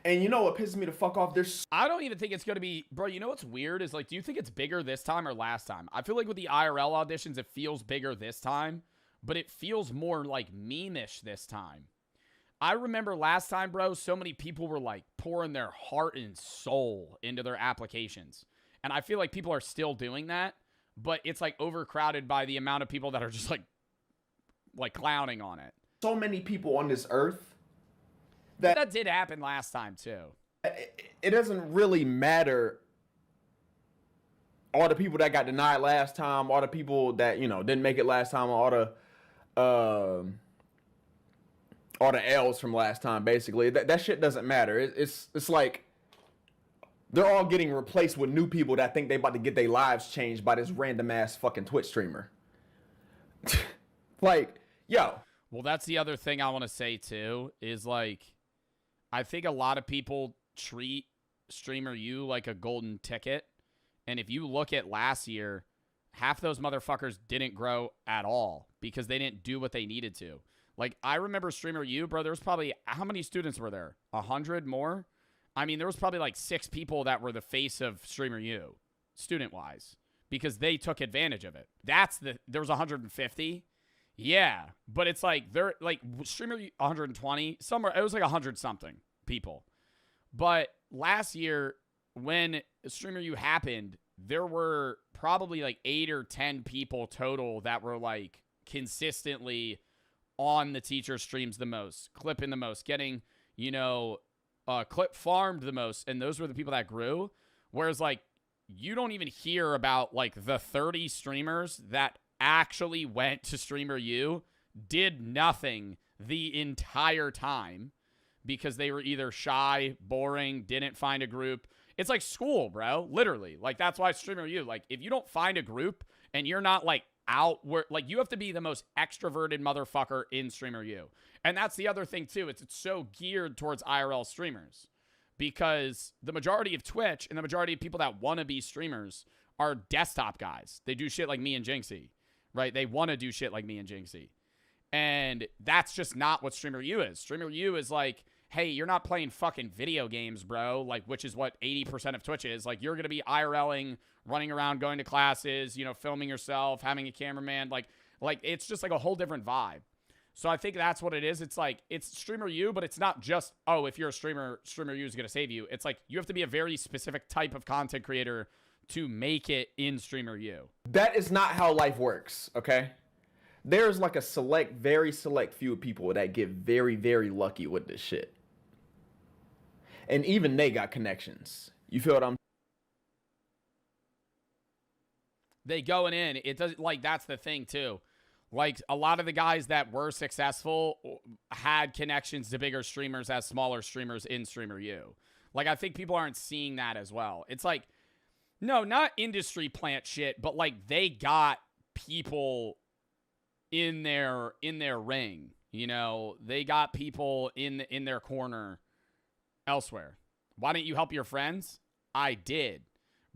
And you know what pisses me the fuck off? I don't even think it's gonna be, bro, you know what's weird is, like, do you think it's bigger this time or last time? I feel like with the IRL auditions, it feels bigger this time, but it feels more like meme-ish this time. I remember last time, bro, so many people were, like, pouring their heart and soul into their applications. And I feel like people are still doing that, but it's, like, overcrowded by the amount of people that are just, like clowning on it. So many people on this earth that did happen last time too. It doesn't really matter. All the people that got denied last time, all the people that, you know, didn't make it last time, all the L's from last time, basically. That shit doesn't matter. It's like They're all getting replaced with new people that think they about to get their lives changed by this random ass fucking Twitch streamer. Like, yo. Well, that's the other thing I want to say too, is like, I think a lot of people treat Streamer U like a golden ticket. And if you look at last year, half those motherfuckers didn't grow at all because they didn't do what they needed to. Like, I remember Streamer U, bro, there was probably, how many students were there? 100 more? I mean, there was probably like 6 people that were the face of Streamer U, student-wise, because they took advantage of it. There was 150. Yeah, but it's like, they're like, Streamer U, 120, somewhere, it was like 100-something people. But last year, when Streamer U happened, there were probably like 8 or 10 people total that were like consistently on the teacher streams the most, clipping the most, getting, you know, clip farmed the most, and those were the people that grew. Whereas, like, you don't even hear about, like, the 30 streamers that actually went to Streamer U, did nothing the entire time because they were either shy, boring, didn't find a group. It's like school, bro, literally. Like, that's why Streamer U, like, if you don't find a group and you're not, like, out where, like, you have to be the most extroverted motherfucker in Streamer U. And that's the other thing too. It's so geared towards IRL streamers because the majority of Twitch and the majority of people that want to be streamers are desktop guys. They do shit like me and Jinxie, right? They want to do shit like me and Jinxie. And that's just not what Streamer U is. Streamer U is like, hey, you're not playing fucking video games, bro, like, which is what 80% of Twitch is. Like, you're going to be IRLing, running around, going to classes, you know, filming yourself, having a cameraman. Like it's just like a whole different vibe. So I think that's what it is. It's like, it's Streamer U, but it's not just, oh, if you're a streamer, Streamer U is going to save you. It's like, you have to be a very specific type of content creator to make it in Streamer U. That is not how life works, okay? There's like a very select few people that get very, very lucky with this shit. And even they got connections. You feel what I'm? They going in. It does, like, that's the thing too. Like, a lot of the guys that were successful had connections to bigger streamers as smaller streamers in Streamer U. Like, I think people aren't seeing that as well. It's like, no, not industry plant shit, but like, they got people in their ring. You know, they got people in their corner elsewhere. Why didn't you help your friends? I did.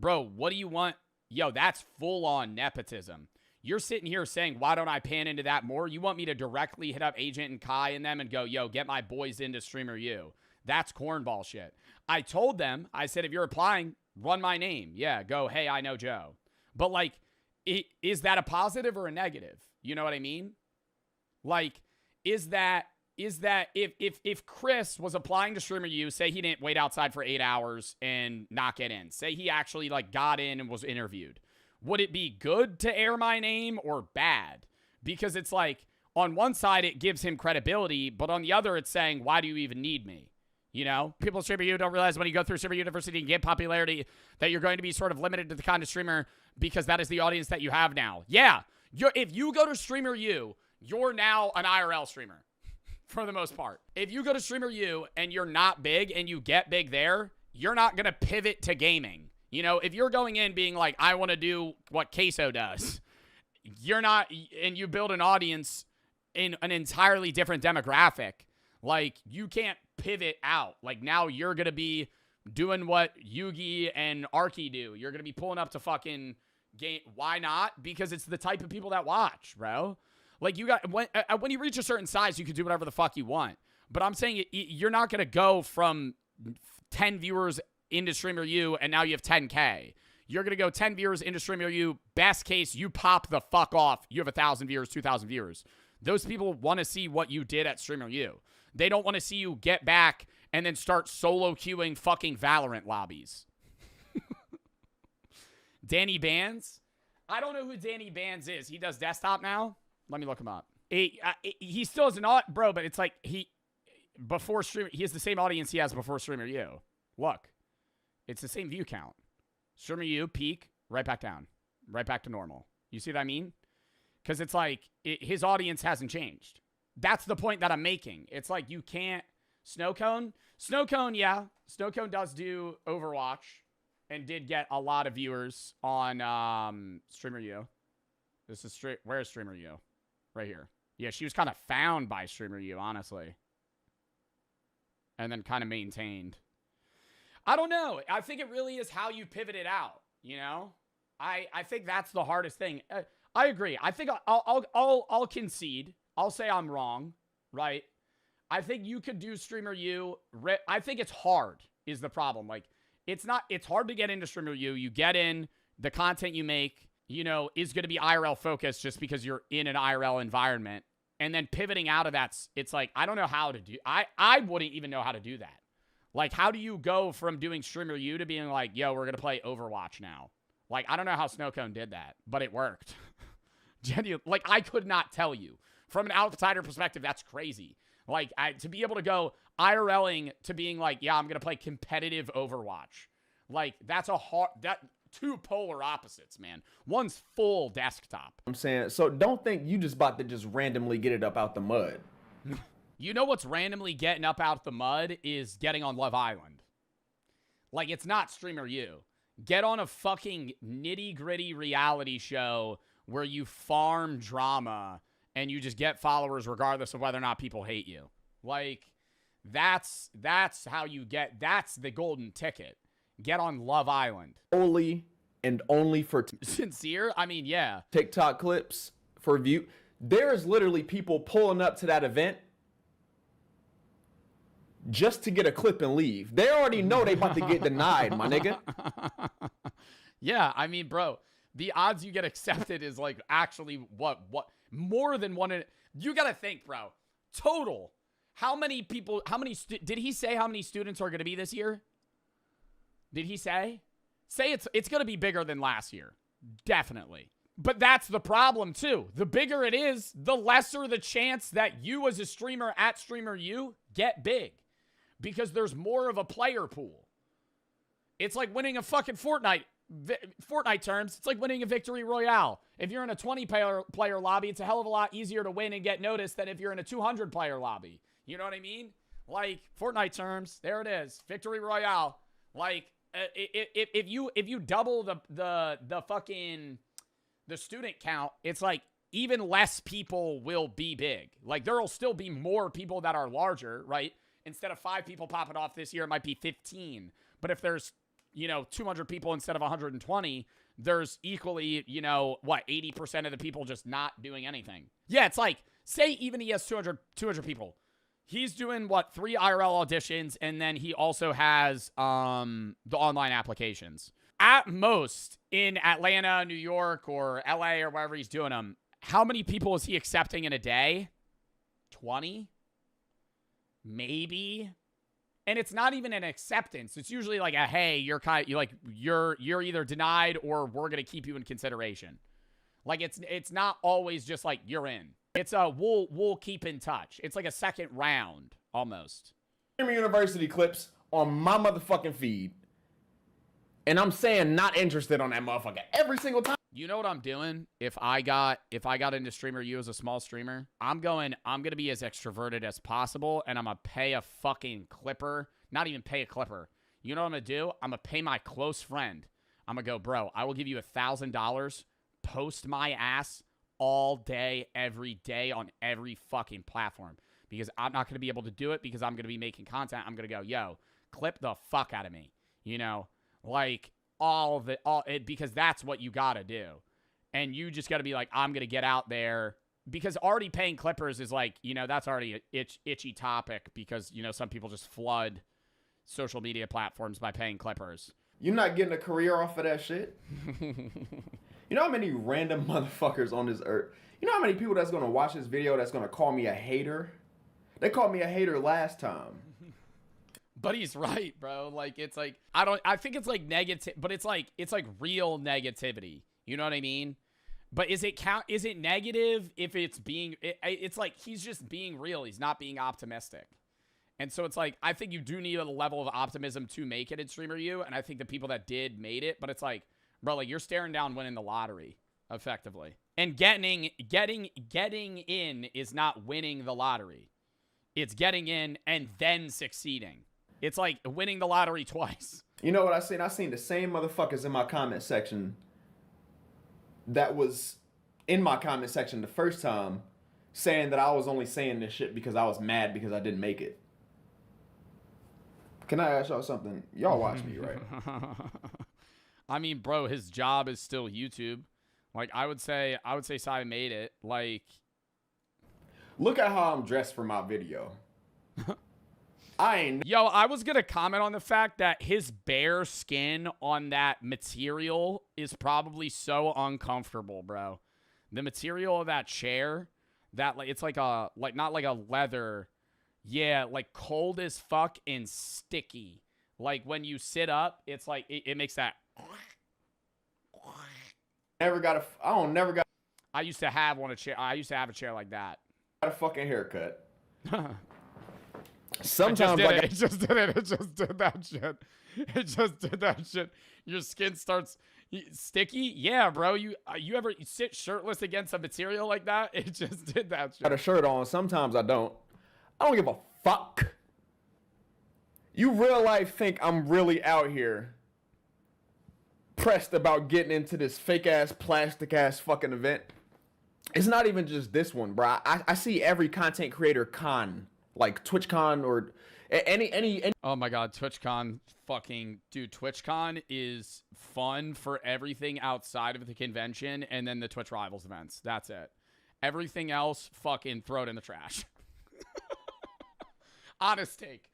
Bro, what do you want? Yo, that's full-on nepotism. You're sitting here saying, why don't I pan into that more? You want me to directly hit up Agent and Kai and them and go, yo, get my boys into Streamer U. That's cornball shit. I told them, I said, if you're applying, run my name. Yeah, go, hey, I know Joe. But, like, is that a positive or a negative? You know what I mean? Like, is that if Chris was applying to Streamer U, say he didn't wait outside for 8 hours and not get in, say he actually, like, got in and was interviewed, would it be good to air my name or bad? Because it's like, on one side, it gives him credibility, but on the other, it's saying, why do you even need me? You know? People at Streamer U don't realize when you go through Streamer University and get popularity that you're going to be sort of limited to the kind of streamer because that is the audience that you have now. Yeah. If you go to Streamer U, you're now an IRL streamer for the most part. If you go to Streamer U and you're not big and you get big there, you're not going to pivot to gaming. You know, if you're going in being like, I want to do what Queso does, you're not, and you build an audience in an entirely different demographic, like, you can't pivot out. Like, now you're going to be doing what Yugi and Arky do. You're going to be pulling up to fucking game. Why not? Because it's the type of people that watch, bro. Like, you got, when you reach a certain size, you can do whatever the fuck you want. But I'm saying you're not going to go from 10 viewers into Streamer U and now you have 10K. You're going to go 10 viewers into Streamer U. Best case, you pop the fuck off. You have 1,000 viewers, 2,000 viewers. Those people want to see what you did at Streamer U. They don't want to see you get back and then start solo queuing fucking Valorant lobbies. Danny Bands? I don't know who Danny Bands is. He does desktop now? Let me look him up. He still is not, bro, but it's like before Streamer, he has the same audience he has before Streamer U. Look, it's the same view count. Streamer U, peak, right back down, right back to normal. You see what I mean? Because it's like his audience hasn't changed. That's the point that I'm making. It's like you can't. Snowcone, yeah. Snowcone does do Overwatch. and did get a lot of viewers on Streamer U. This is where's Streamer U? Right here. Yeah, she was kind of found by Streamer U, honestly. And then kind of maintained. I don't know. I think it really is how you pivot it out, you know? I think that's the hardest thing. I agree. I think I'll concede. I'll say I'm wrong, right? I think you could do Streamer U. I think it's hard is the problem. Like, it's hard to get into Streamer U. You get in, the content you make, you know, is going to be IRL focused just because you're in an IRL environment. And then pivoting out of that, it's like, I don't know how to do. I wouldn't even know how to do that. Like, how do you go from doing Streamer U to being like, yo, we're going to play Overwatch now? Like, I don't know how Snowcone did that, but it worked. Genuine. Like, I could not tell you. From an outsider perspective, that's crazy. Like, to be able to go IRLing to being like, yeah, I'm going to play competitive Overwatch. Like, that's two polar opposites, man. One's full desktop. I'm saying, so don't think you just about to just randomly get it up out the mud. You know what's randomly getting up out the mud is getting on Love Island. Like, it's not Streamer U. Get on a fucking nitty-gritty reality show where you farm drama and you just get followers regardless of whether or not people hate you. Like, that's how you get, that's the golden ticket. Get on Love Island. Only for sincere? I mean, yeah. TikTok clips for view. There is literally people pulling up to that event just to get a clip and leave. They already know they about to get denied, my nigga. Yeah, I mean, bro, the odds you get accepted is like actually what more than one. You got to think, bro. Total. How many people, did he say how many students are going to be this year? Did he say? Say it's going to be bigger than last year. Definitely. But that's the problem too. The bigger it is, the lesser the chance that you as a streamer at Streamer U get big. Because there's more of a player pool. It's like winning a fucking Fortnite terms. It's like winning a victory royale. If you're in a 20-player lobby, it's a hell of a lot easier to win and get noticed than if you're in a 200-player lobby. You know what I mean? Like, Fortnite terms, there it is. Victory royale. Like, if you double the fucking the student count, it's like even less people will be big. Like, there will still be more people that are larger, right? Instead of 5 people popping off this year, it might be 15. But if there's, 200 people instead of 120, there's equally, 80% of the people just not doing anything. Yeah, it's like, say even he has 200 people. He's doing, 3 IRL auditions, and then he also has the online applications. At most, in Atlanta, New York, or LA, or wherever he's doing them, how many people is he accepting in a day? 20? Maybe. And it's not even an acceptance. It's usually like a, hey, you're either denied or we're going to keep you in consideration. Like, it's not always just like you're in. It's a we'll keep in touch. It's like a second round almost. Streamer University clips on my motherfucking feed. And I'm saying not interested on that motherfucker every single time. You know what I'm doing? If I got into Streamer U as a small streamer, I'm going to be as extroverted as possible, and I'm going to pay a fucking clipper. Not even pay a clipper. You know what I'm going to do? I'm going to pay my close friend. I'm going to go, bro, I will give you $1,000. Post my ass all day, every day on every fucking platform. Because I'm not going to be able to do it because I'm going to be making content. I'm going to go, yo, clip the fuck out of me. Like, all of it, because that's what you got to do. And you just got to be like, I'm going to get out there. Because already paying clippers is like, that's already an itchy topic because, some people just flood social media platforms by paying clippers. You're not getting a career off of that shit. You know how many random motherfuckers on this earth? You know how many people that's going to watch this video that's going to call me a hater? They called me a hater last time. But he's right, bro. Like, it's like, I think it's like negative, but it's like real negativity. You know what I mean? But is it negative if it's it's like he's just being real. He's not being optimistic. And so it's like, I think you do need a level of optimism to make it in Streamer U. And I think the people that did made it, but it's like, bro, like, you're staring down winning the lottery effectively. And getting in is not winning the lottery. It's getting in and then succeeding. It's like winning the lottery twice. You know what I seen? I seen the same motherfuckers in my comment section that was in my comment section the first time saying that I was only saying this shit because I was mad because I didn't make it. Can I ask y'all something? Y'all watch me, right? I mean, bro, his job is still YouTube. Like, I would say Sai made it. Like, look at how I'm dressed for my video. Yo, I was gonna comment on the fact that his bare skin on that material is probably so uncomfortable, bro. The material of that chair, that like it's like a not like a leather, yeah, like cold as fuck and sticky. Like when you sit up, it's like it makes that. I used to have I used to have a chair like that. Got a fucking haircut. Sometimes it just did it. It just did that shit. It just did that shit. Your skin starts sticky. Yeah, bro. You ever sit shirtless against a material like that? It just did that shit. Got a shirt on. Sometimes I don't. I don't give a fuck. You real life think I'm really out here pressed about getting into this fake ass, plastic ass fucking event? It's not even just this one, bro. I see every content creator con. Like TwitchCon or any. Oh my God, TwitchCon, fucking dude. TwitchCon is fun for everything outside of the convention and then the Twitch Rivals events. That's it. Everything else, fucking throw it in the trash. Honest take.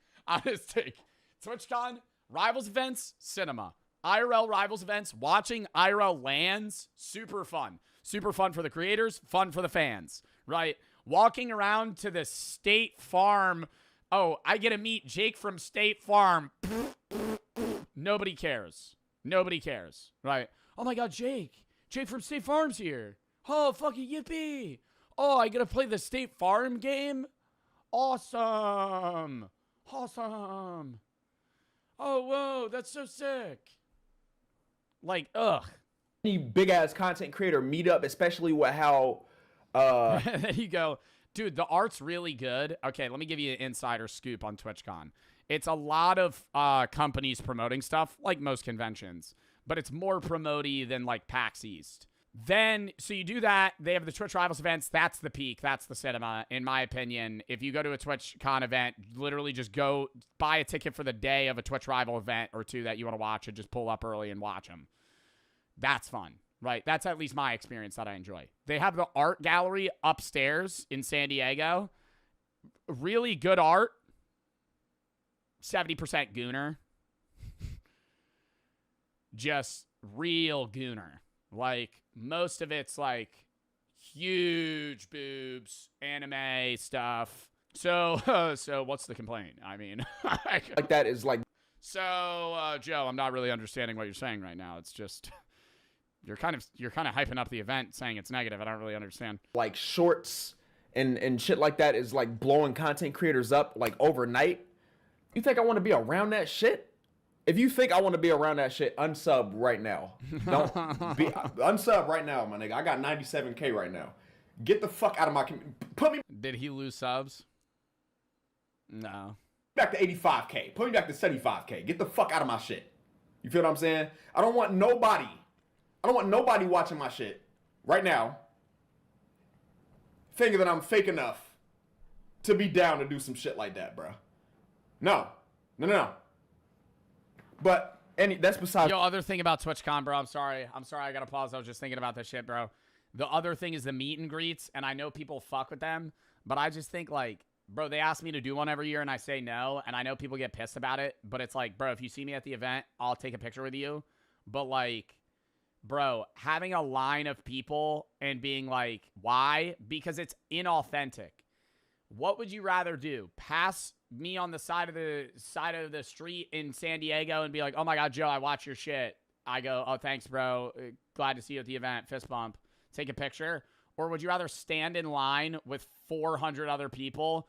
TwitchCon, Rivals events, cinema. IRL Rivals events, watching IRL lands, super fun. Super fun for the creators, fun for the fans, right? Walking around to the State Farm. Oh, I get to meet Jake from State Farm. Nobody cares. Nobody cares, right? Oh my God, Jake. Jake from State Farm's here. Oh, fucking yippee. Oh, I get to play the State Farm game? Awesome. Awesome. Oh, whoa, that's so sick. Like, ugh. Any big ass content creator meet up, especially with how there you go. Dude, the art's really good. Okay, let me give you an insider scoop on TwitchCon. It's a lot of companies promoting stuff, like most conventions, but it's more promoty than like PAX East. Then, so you do that. They have the Twitch Rivals events. That's the peak. That's the cinema, in my opinion. If you go to a TwitchCon event, literally just go buy a ticket for the day of a Twitch Rival event or two that you want to watch and just pull up early and watch them. That's fun. Right, that's at least my experience that I enjoy. They have the art gallery upstairs in San Diego. Really good art. 70% gooner. Just real gooner. Like, most of it's like huge boobs, anime stuff. So what's the complaint? I mean, like that is like. So, Joe, I'm not really understanding what you're saying right now. It's just. You're kind of hyping up the event, saying it's negative. I don't really understand. Like shorts and shit like that is like blowing content creators up like overnight. You think I want to be around that shit? If you think I want to be around that shit, unsub right now. Don't be unsub right now, my nigga. I got 97K right now. Get the fuck out of my put me. Did he lose subs? No. Back to 85K. Put me back to 75K. Get the fuck out of my shit. You feel what I'm saying? I don't want nobody watching my shit right now thinking that I'm fake enough to be down to do some shit like that, bro. No. But that's besides. Yo, other thing about TwitchCon, bro. I'm sorry. I gotta pause. I was just thinking about this shit, bro. The other thing is the meet and greets, and I know people fuck with them, but I just think like, bro, they ask me to do one every year, and I say no, and I know people get pissed about it, but it's like, bro, if you see me at the event, I'll take a picture with you, but like. Bro, having a line of people and being like, why? Because it's inauthentic. What would you rather do? Pass me on the side of the street in San Diego and be like, oh my God, Joe, I watch your shit. I go, oh, thanks, bro. Glad to see you at the event. Fist bump. Take a picture. Or would you rather stand in line with 400 other people,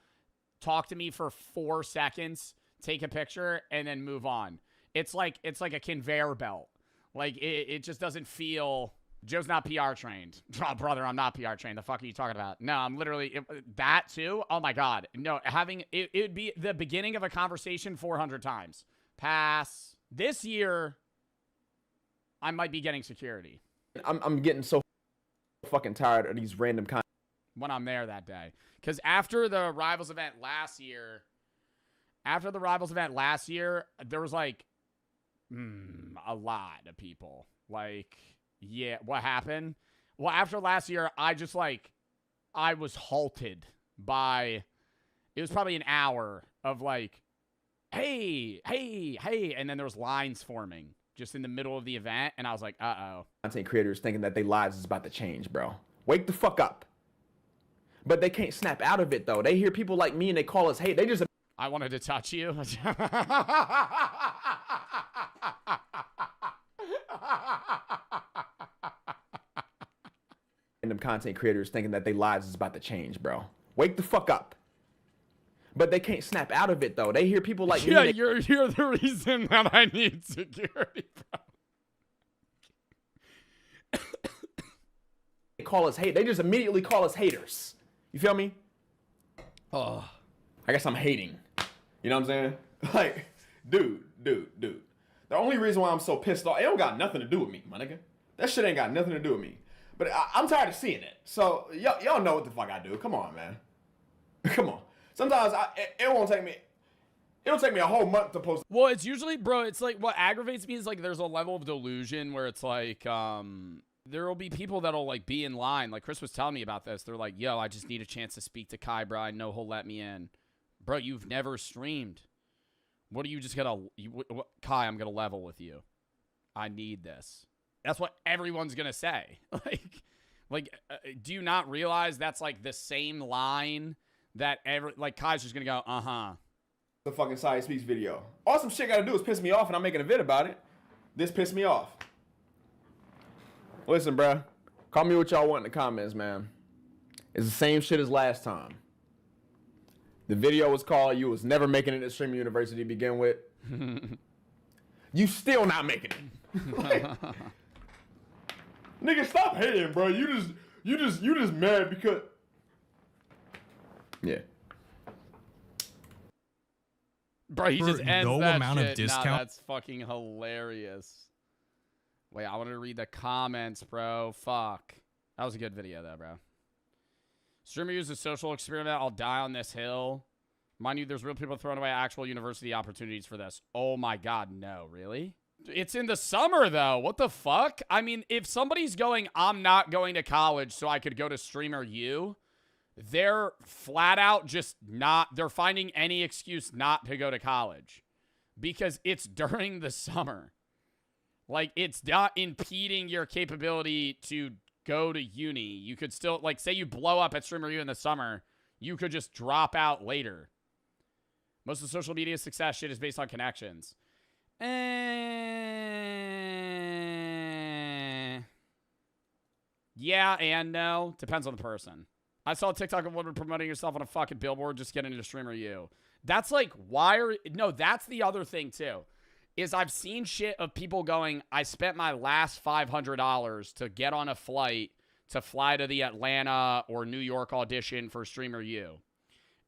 talk to me for 4 seconds, take a picture, and then move on? It's like a conveyor belt. Like, it just doesn't feel... Joe's not PR trained. Oh, brother, I'm not PR trained. The fuck are you talking about? No, I'm literally... that, too? Oh, my God. No, having... It would be the beginning of a conversation 400 times. Pass. This year, I might be getting security. I'm getting so fucking tired of these random when I'm there that day. Because after the Rivals event last year, there was like a lot of people. Like, yeah, what happened? Well, after last year, I was halted by, it was probably an hour of like, hey, and then there was lines forming just in the middle of the event, and I was like, uh-oh. Content creators thinking that their lives is about to change, bro. Wake the fuck up. But they can't snap out of it, though. They hear people like me, and they call us hate. They just... I wanted to touch you. Random content creators thinking that their lives is about to change, bro. Wake the fuck up. But they can't snap out of it, though. They hear people like me. Yeah, you're the reason that I need security, bro. They call us hate. They just immediately call us haters. You feel me? Oh. I guess I'm hating. You know what I'm saying? Like, dude. The only reason why I'm so pissed off, it don't got nothing to do with me, my nigga. That shit ain't got nothing to do with me. But I'm tired of seeing it. So, y'all know what the fuck I do. Come on, man. Come on. Sometimes it'll take me a whole month to post. Well, it's usually, bro, it's like what aggravates me is like there's a level of delusion where it's like there will be people that'll like be in line. Like Chris was telling me about this. They're like, yo, I just need a chance to speak to Kai, bro. I know he'll let me in. Bro, you've never streamed. What are you just gonna... Kai, I'm gonna level with you. I need this. That's what everyone's gonna say. Do you not realize that's like the same line that Kai's just gonna go, uh-huh. The fucking Side Speaks video. All some shit gotta do is piss me off and I'm making a vid about it. This pissed me off. Listen, bruh. Call me what y'all want in the comments, man. It's the same shit as last time. The video was called, you was never making it at Streamer University to begin with. You still not making it. Like, nigga, stop hating, bro. You just mad because... Yeah. Bro, he just ends no that amount shit. of discount. Nah, that's fucking hilarious. Wait, I wanted to read the comments, bro. Fuck. That was a good video, though, bro. Streamer used a social experiment. I'll die on this hill. Mind you, there's real people throwing away actual university opportunities for this. Oh my god, no. Really? It's in the summer, though. What the fuck? I mean, if somebody's going, I'm not going to college so I could go to Streamer U, they're flat out just not, they're finding any excuse not to go to college. Because it's during the summer. Like, it's not impeding your capability to go to uni. You could still, like, say you blow up at Streamer U in the summer, you could just drop out later. Most of the social media success shit is based on connections. Yeah and no. Depends on the person. I saw a TikTok of a woman promoting herself on a fucking billboard just getting into Streamer U. That's like, no, that's the other thing too. Is I've seen shit of people going, I spent my last $500 to get on a flight to fly to the Atlanta or New York audition for Streamer U.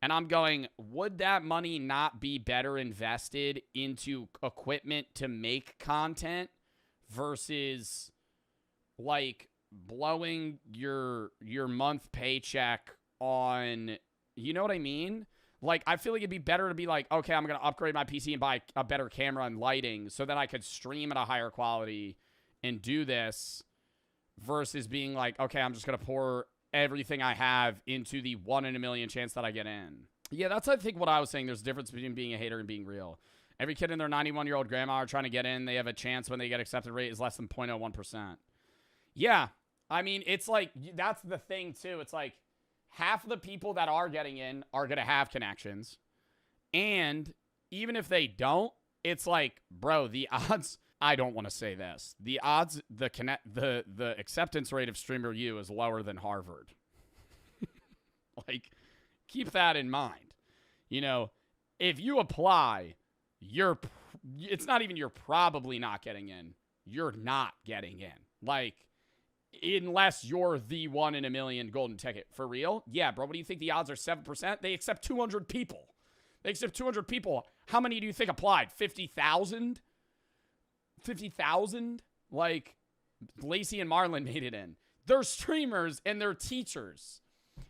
And I'm going, would that money not be better invested into equipment to make content versus like blowing your month paycheck on, you know what I mean? Like, I feel like it'd be better to be like, okay, I'm going to upgrade my PC and buy a better camera and lighting so that I could stream at a higher quality and do this versus being like, okay, I'm just going to pour everything I have into the 1 in a million chance that I get in. Yeah, that's, I think, what I was saying. There's a difference between being a hater and being real. Every kid and their 91-year-old grandma are trying to get in. They have a chance when they get accepted rate is less than 0.01%. Yeah, I mean, it's like, that's the thing, too. It's like, half of the people that are getting in are going to have connections. And even if they don't, it's like, bro, the odds, I don't want to say this. The odds, the acceptance rate of Streamer U is lower than Harvard. Like, keep that in mind. You know, if you apply, it's not even you're probably not getting in. You're not getting in. Like, unless you're the 1 in a million golden ticket. For real? Yeah, bro, what do you think the odds are? 7%? They accept 200 people. They accept 200 people. How many do you think applied? 50,000? 50,000 like Lacey and Marlon made it in. They're streamers and they're teachers.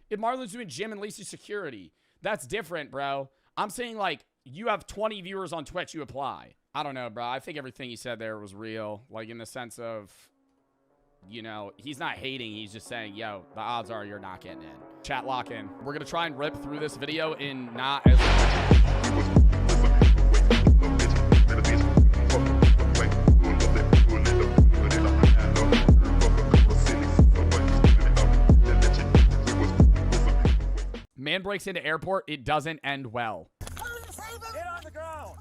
If Marlon's doing gym and Lacey security, that's different, bro. I'm saying, like, you have 20 viewers on Twitch, you apply. I don't know, bro. I think everything he said there was real. Like, in the sense of, you know, he's not hating. He's just saying, yo, the odds are you're not getting in. Chat lock in. We're going to try and rip through this video in not as... Man breaks into airport. It doesn't end well. Get on the ground.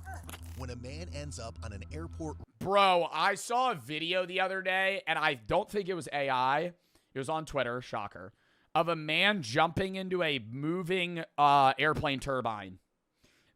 When a man ends up on an airport. Bro, I saw a video the other day, and I don't think it was AI. It was on Twitter, shocker, of a man jumping into a moving airplane turbine.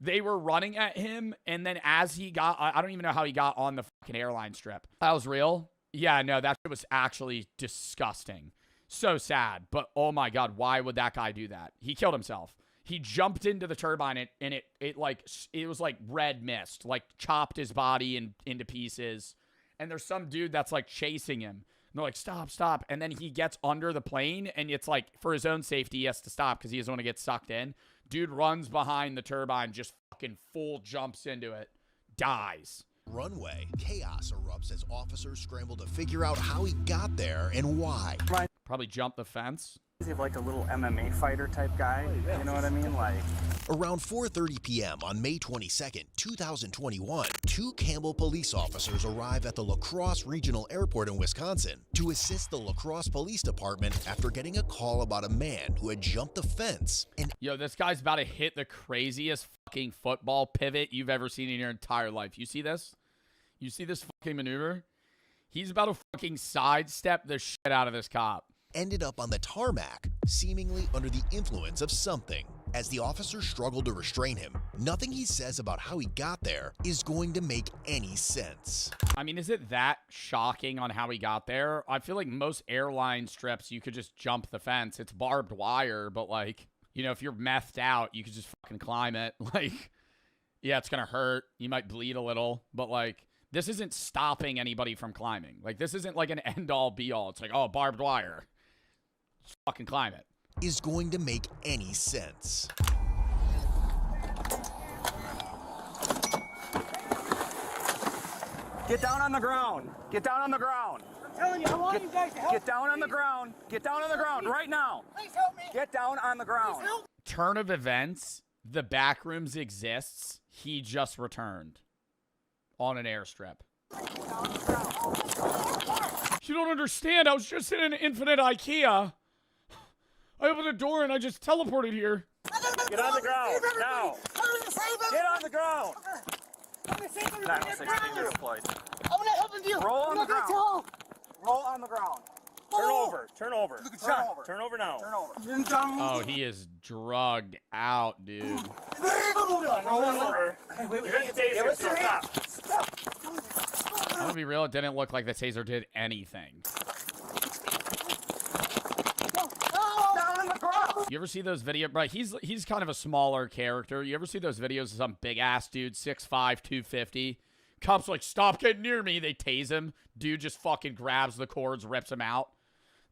They were running at him, and then as he got, I don't even know how he got on the fucking airline strip. That was real? Yeah, no, that shit was actually disgusting. So sad, but oh my God, why would that guy do that? He killed himself. He jumped into the turbine and it was like red mist, like chopped his body into pieces. And there's some dude that's like chasing him. And they're like, stop, stop. And then he gets under the plane and it's like for his own safety, he has to stop because he doesn't want to get sucked in. Dude runs behind the turbine, just fucking full jumps into it, dies. Runway. Chaos erupts as officers scramble to figure out how he got there and why. Probably jumped the fence. Is he like a little MMA fighter type guy? You know what I mean? Like around 4:30 p.m. on May 22nd, 2021, two Campbell police officers arrive at the La Crosse Regional Airport in Wisconsin to assist the La Crosse Police Department after getting a call about a man who had jumped the fence. And yo, this guy's about to hit the craziest fucking football pivot you've ever seen in your entire life. You see this? You see this fucking maneuver? He's about to fucking sidestep the shit out of this cop. Ended up on the tarmac, seemingly under the influence of something. As the officers struggled to restrain him, nothing he says about how he got there is going to make any sense. I mean, is it that shocking on how he got there? I feel like most airline strips, you could just jump the fence. It's barbed wire, but like, you know, if you're methed out, you could just fucking climb it. Like, yeah, it's gonna hurt. You might bleed a little, but like, this isn't stopping anybody from climbing. Like, this isn't like an end-all, be-all. It's like, oh, barbed wire. Just fucking climb it. Is going to make any sense. get down on the ground. Get down on the ground. I'm telling you, I want you guys to help me. Get down on the ground. Get down on the ground right now. Please help me. Get down on the ground. Please help. Turn of events. The Backrooms exists. He just returned on an airstrip. You don't understand. I was just in an infinite IKEA. I opened a door and I just teleported here. Get on the ground now. Get on the ground. 916 deployed. I'm gonna help you. Roll on the ground. Roll on the ground. Turn over. Turn over. Turn over. Turn over now. Turn over. Oh, he is drugged out, dude. Roll over. You're gonna get tased. Stop. I'm gonna be real. It didn't look like the taser did anything. You ever see those videos, bro? He's kind of a smaller character. You ever see those videos of some big ass dude, 6'5", 250? Cops like, stop getting near me. They tase him. Dude just fucking grabs the cords, rips him out.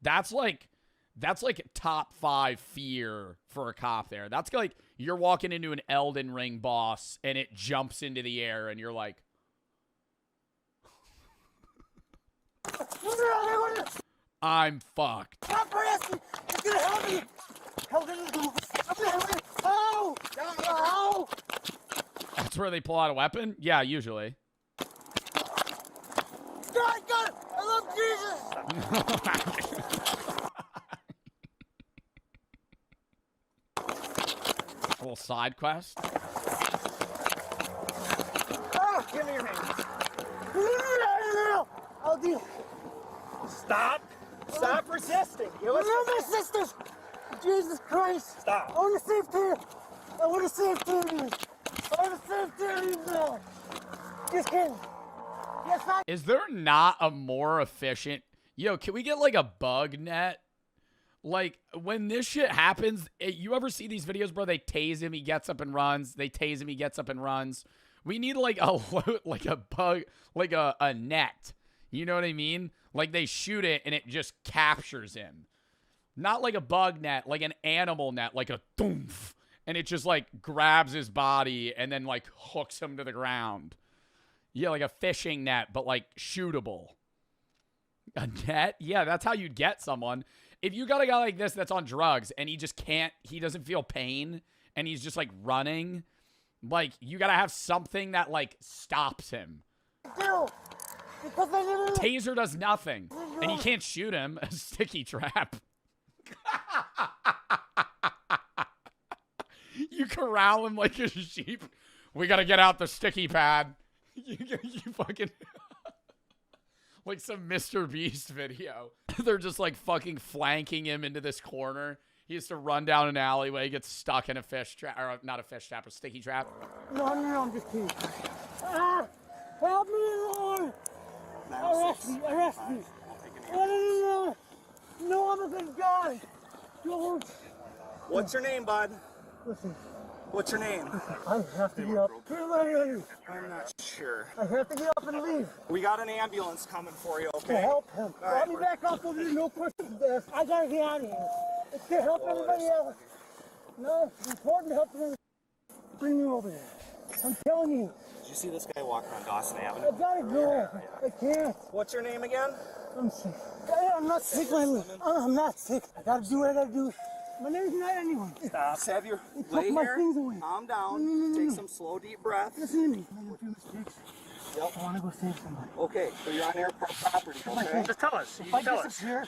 That's like top 5 fear for a cop there. That's like you're walking into an Elden Ring boss and it jumps into the air and you're like, I'm fucked. Stop harassing me. It's gonna help me. Oh! Oh! That's where they pull out a weapon? Yeah, usually. God, I love Jesus! A little side quest. Oh, give me your hand. I'll do. Stop resisting. I'm not my sisters. Jesus Christ. Stop. I want to save Tina. I want to save Tina. I want to save Tina now. Just kidding. Yes, I. Is there not a more efficient... Yo, can we get like a bug net? Like, when this shit happens, you ever see these videos, bro? They tase him, he gets up and runs. They tase him, he gets up and runs. We need like a like a bug, like a net. You know what I mean? Like they shoot it and it just captures him. Not like a bug net, like an animal net, like a thoomph. And it just like grabs his body and then like hooks him to the ground. Yeah, like a fishing net, but like shootable. A net? Yeah, that's how you'd get someone. If you got a guy like this that's on drugs and he just can't, he doesn't feel pain and he's just like running, like you gotta have something that like stops him. Taser does nothing. And you can't shoot him. A sticky trap. You corral him like a sheep. We gotta get out the sticky pad. You fucking... like some Mr. Beast video. They're just like fucking flanking him into this corner. He has to run down an alleyway, gets stuck in a fish trap, or not a fish trap, a sticky trap. No, I'm just kidding. Ah! Help me, Lord! Arrest me! No, I'm a good guy. Don't. What's your name, bud? Listen. What's your name? I have to get up. I'm not sure. I have to get up and leave. We got an ambulance coming for you, okay? To help him. Let me back up over there, no questions asked. I gotta get out of here. It's to help everybody else. No, it's important to help them. Bring me over there. I'm telling you. Did you see this guy walking on Dawson Avenue? I gotta go. I can't. What's your name again? I'm sick. I'm not sick, I'm not sick. I gotta do what I gotta do. My name's not anyone. Stop. Just have your lay here. Calm down. Take some slow, deep breaths. Listen to me. I made a few mistakes. Yep. I want to go save somebody. Okay, so you're on airport property, okay? Just tell us. If I disappear,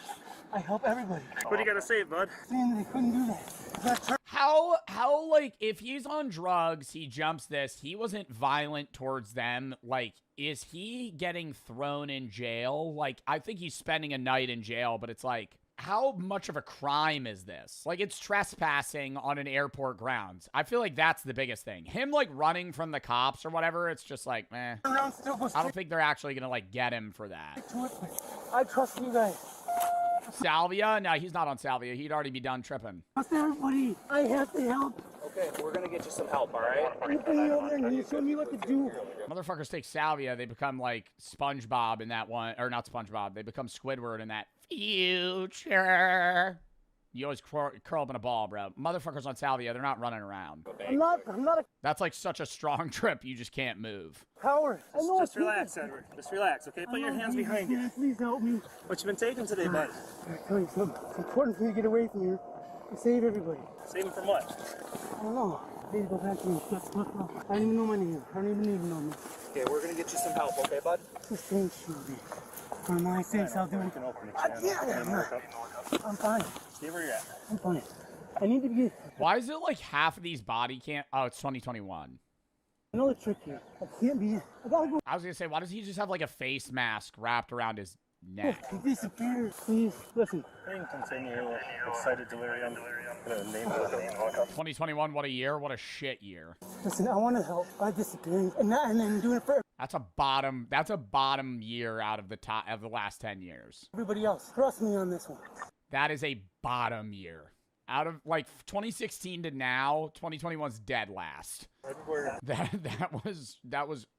I help everybody. What do you got to say, bud? Saying they couldn't do that. How, like, if he's on drugs, he jumps this, he wasn't violent towards them, like, is he getting thrown in jail? Like, I think he's spending a night in jail, but it's like, how much of a crime is this? Like, it's trespassing on an airport grounds. I feel like that's the biggest thing. Him, like, running from the cops or whatever, it's just like, meh. I don't think they're actually gonna, like, get him for that. I trust you guys. Salvia? No, he's not on Salvia. He'd already be done tripping. Trust everybody. I have to help. Okay, we're gonna get you some help, all right? You bring me over there and you show me what to do. Motherfuckers take Salvia, they become like SpongeBob in that one, or not SpongeBob, they become Squidward in that future. You always curl up in a ball, bro. Motherfuckers on Salvia, they're not running around. I'm not a That's like such a strong trip, you just can't move. coward. Just relax, Edward. Just relax, okay? Put your hands behind you. Please help me. What you been taking today, bud? I tell you something. It's important for you to get away from here and save everybody. Save him from what? I don't know. Please go back to me. I don't even know my name. I don't even need to know me. Okay, we're gonna get you some help, okay, bud? Just thank you, man. For my sakes, I'll do it. I'm fine. Stay where you're at. I'm fine. I need to get... Why is it like half of these body cam... Oh, it's 2021. I know the trick here. I can't be... I gotta go. I was gonna say, why does he just have like a face mask wrapped around his neck? He disappeared. Please, listen. You can continue. Excited delirium. 2021, what a year. What a shit year. Listen, I want to help by disappearing and then doing it for That's a bottom year out of the top of the last 10 years. everybody else. Trust me on this one. That is a bottom year. Out of like 2016 to now, 2021's dead last. That was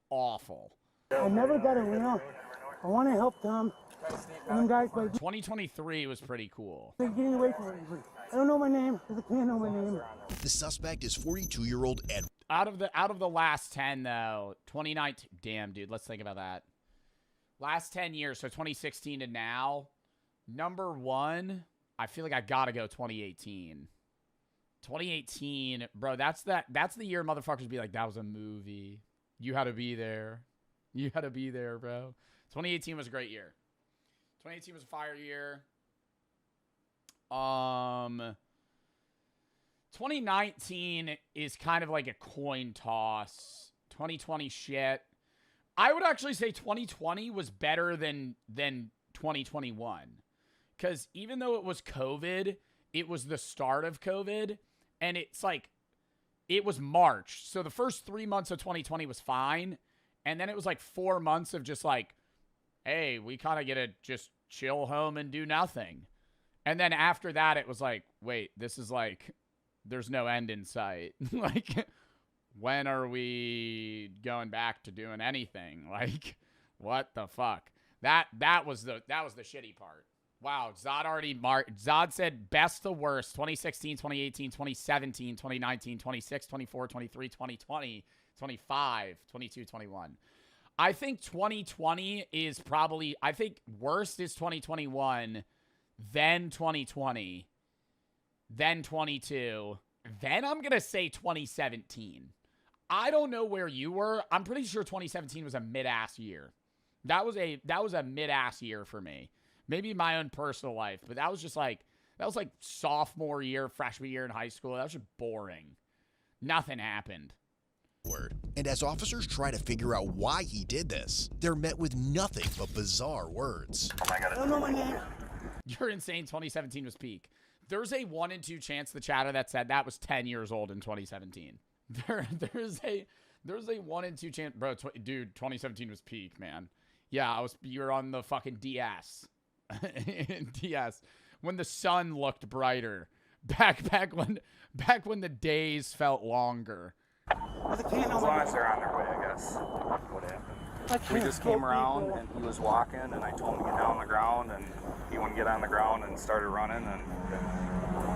awful. I never got around. I want to help them. Them guys, but 2023 was pretty cool. they're getting away from everybody. I don't know my name because I can't know my name. The suspect is 42-year-old Ed. Out of the last 10 though, 2019. Damn, dude, let's think about that. Last 10 years, so 2016 to now, number one, I feel like I gotta go 2018. 2018, bro, that's the year motherfuckers be like, that was a movie. You had to be there. You had to be there, bro. 2018 was a great year. 2018 was a fire year. 2019 is kind of like a coin toss. 2020 shit. I would actually say 2020 was better than 2021. Because even though it was COVID, it was the start of COVID. And it's like, it was March. So the first 3 months of 2020 was fine. And then it was like 4 months of just like, hey, we kind of get to just chill home and do nothing. And then after that, it was like, wait, this is like, there's no end in sight. Like, When are we going back to doing anything? Like, what the fuck? That was the shitty part. Wow, Zod already marked. Zod said best to worst, 2016, 2018, 2017, 2019, 26, 24, 23, 2020, 25, 22, 21. I think 2020 is probably, I think worst is 2021, then 2020, then 22, then I'm going to say 2017. I don't know where you were. I'm pretty sure 2017 was a mid-ass year. That was a mid-ass year for me. Maybe my own personal life, but that was just like, sophomore year, freshman year in high school. That was just boring. Nothing happened. And as officers try to figure out why he did this, they're met with nothing but bizarre words. Oh my God. I don't know my name. You're insane. 2017 was peak. There's a 1 in 2 chance the chatter that said that was 10 years old in 2017. There's a 1 in 2 chance, bro. Dude, 2017 was peak, man. Yeah, you were on the fucking DS. DS. When the sun looked brighter. Back when the days felt longer. As long as they're on their way, I guess. What happened? We just came around and he was walking and I told him to get down on the ground and he wouldn't get on the ground and started running and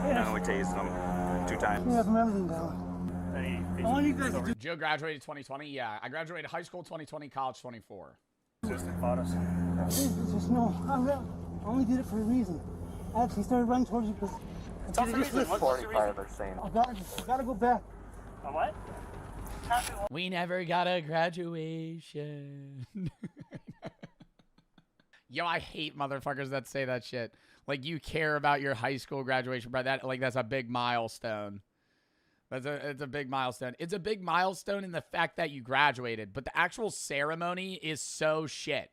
then we tased him 2 times. You have everything down. Joe graduated 2020. Yeah, I graduated high school 2020, college 24. Just no. I only did it for a reason. I actually started running towards you because. What's the reason? What's the reason? They're saying. I gotta go back. On what? We never got a graduation. Yo, I hate motherfuckers that say that shit. Like, you care about your high school graduation, bro. That's a big milestone. It's a big milestone. It's a big milestone in the fact that you graduated, but the actual ceremony is so shit.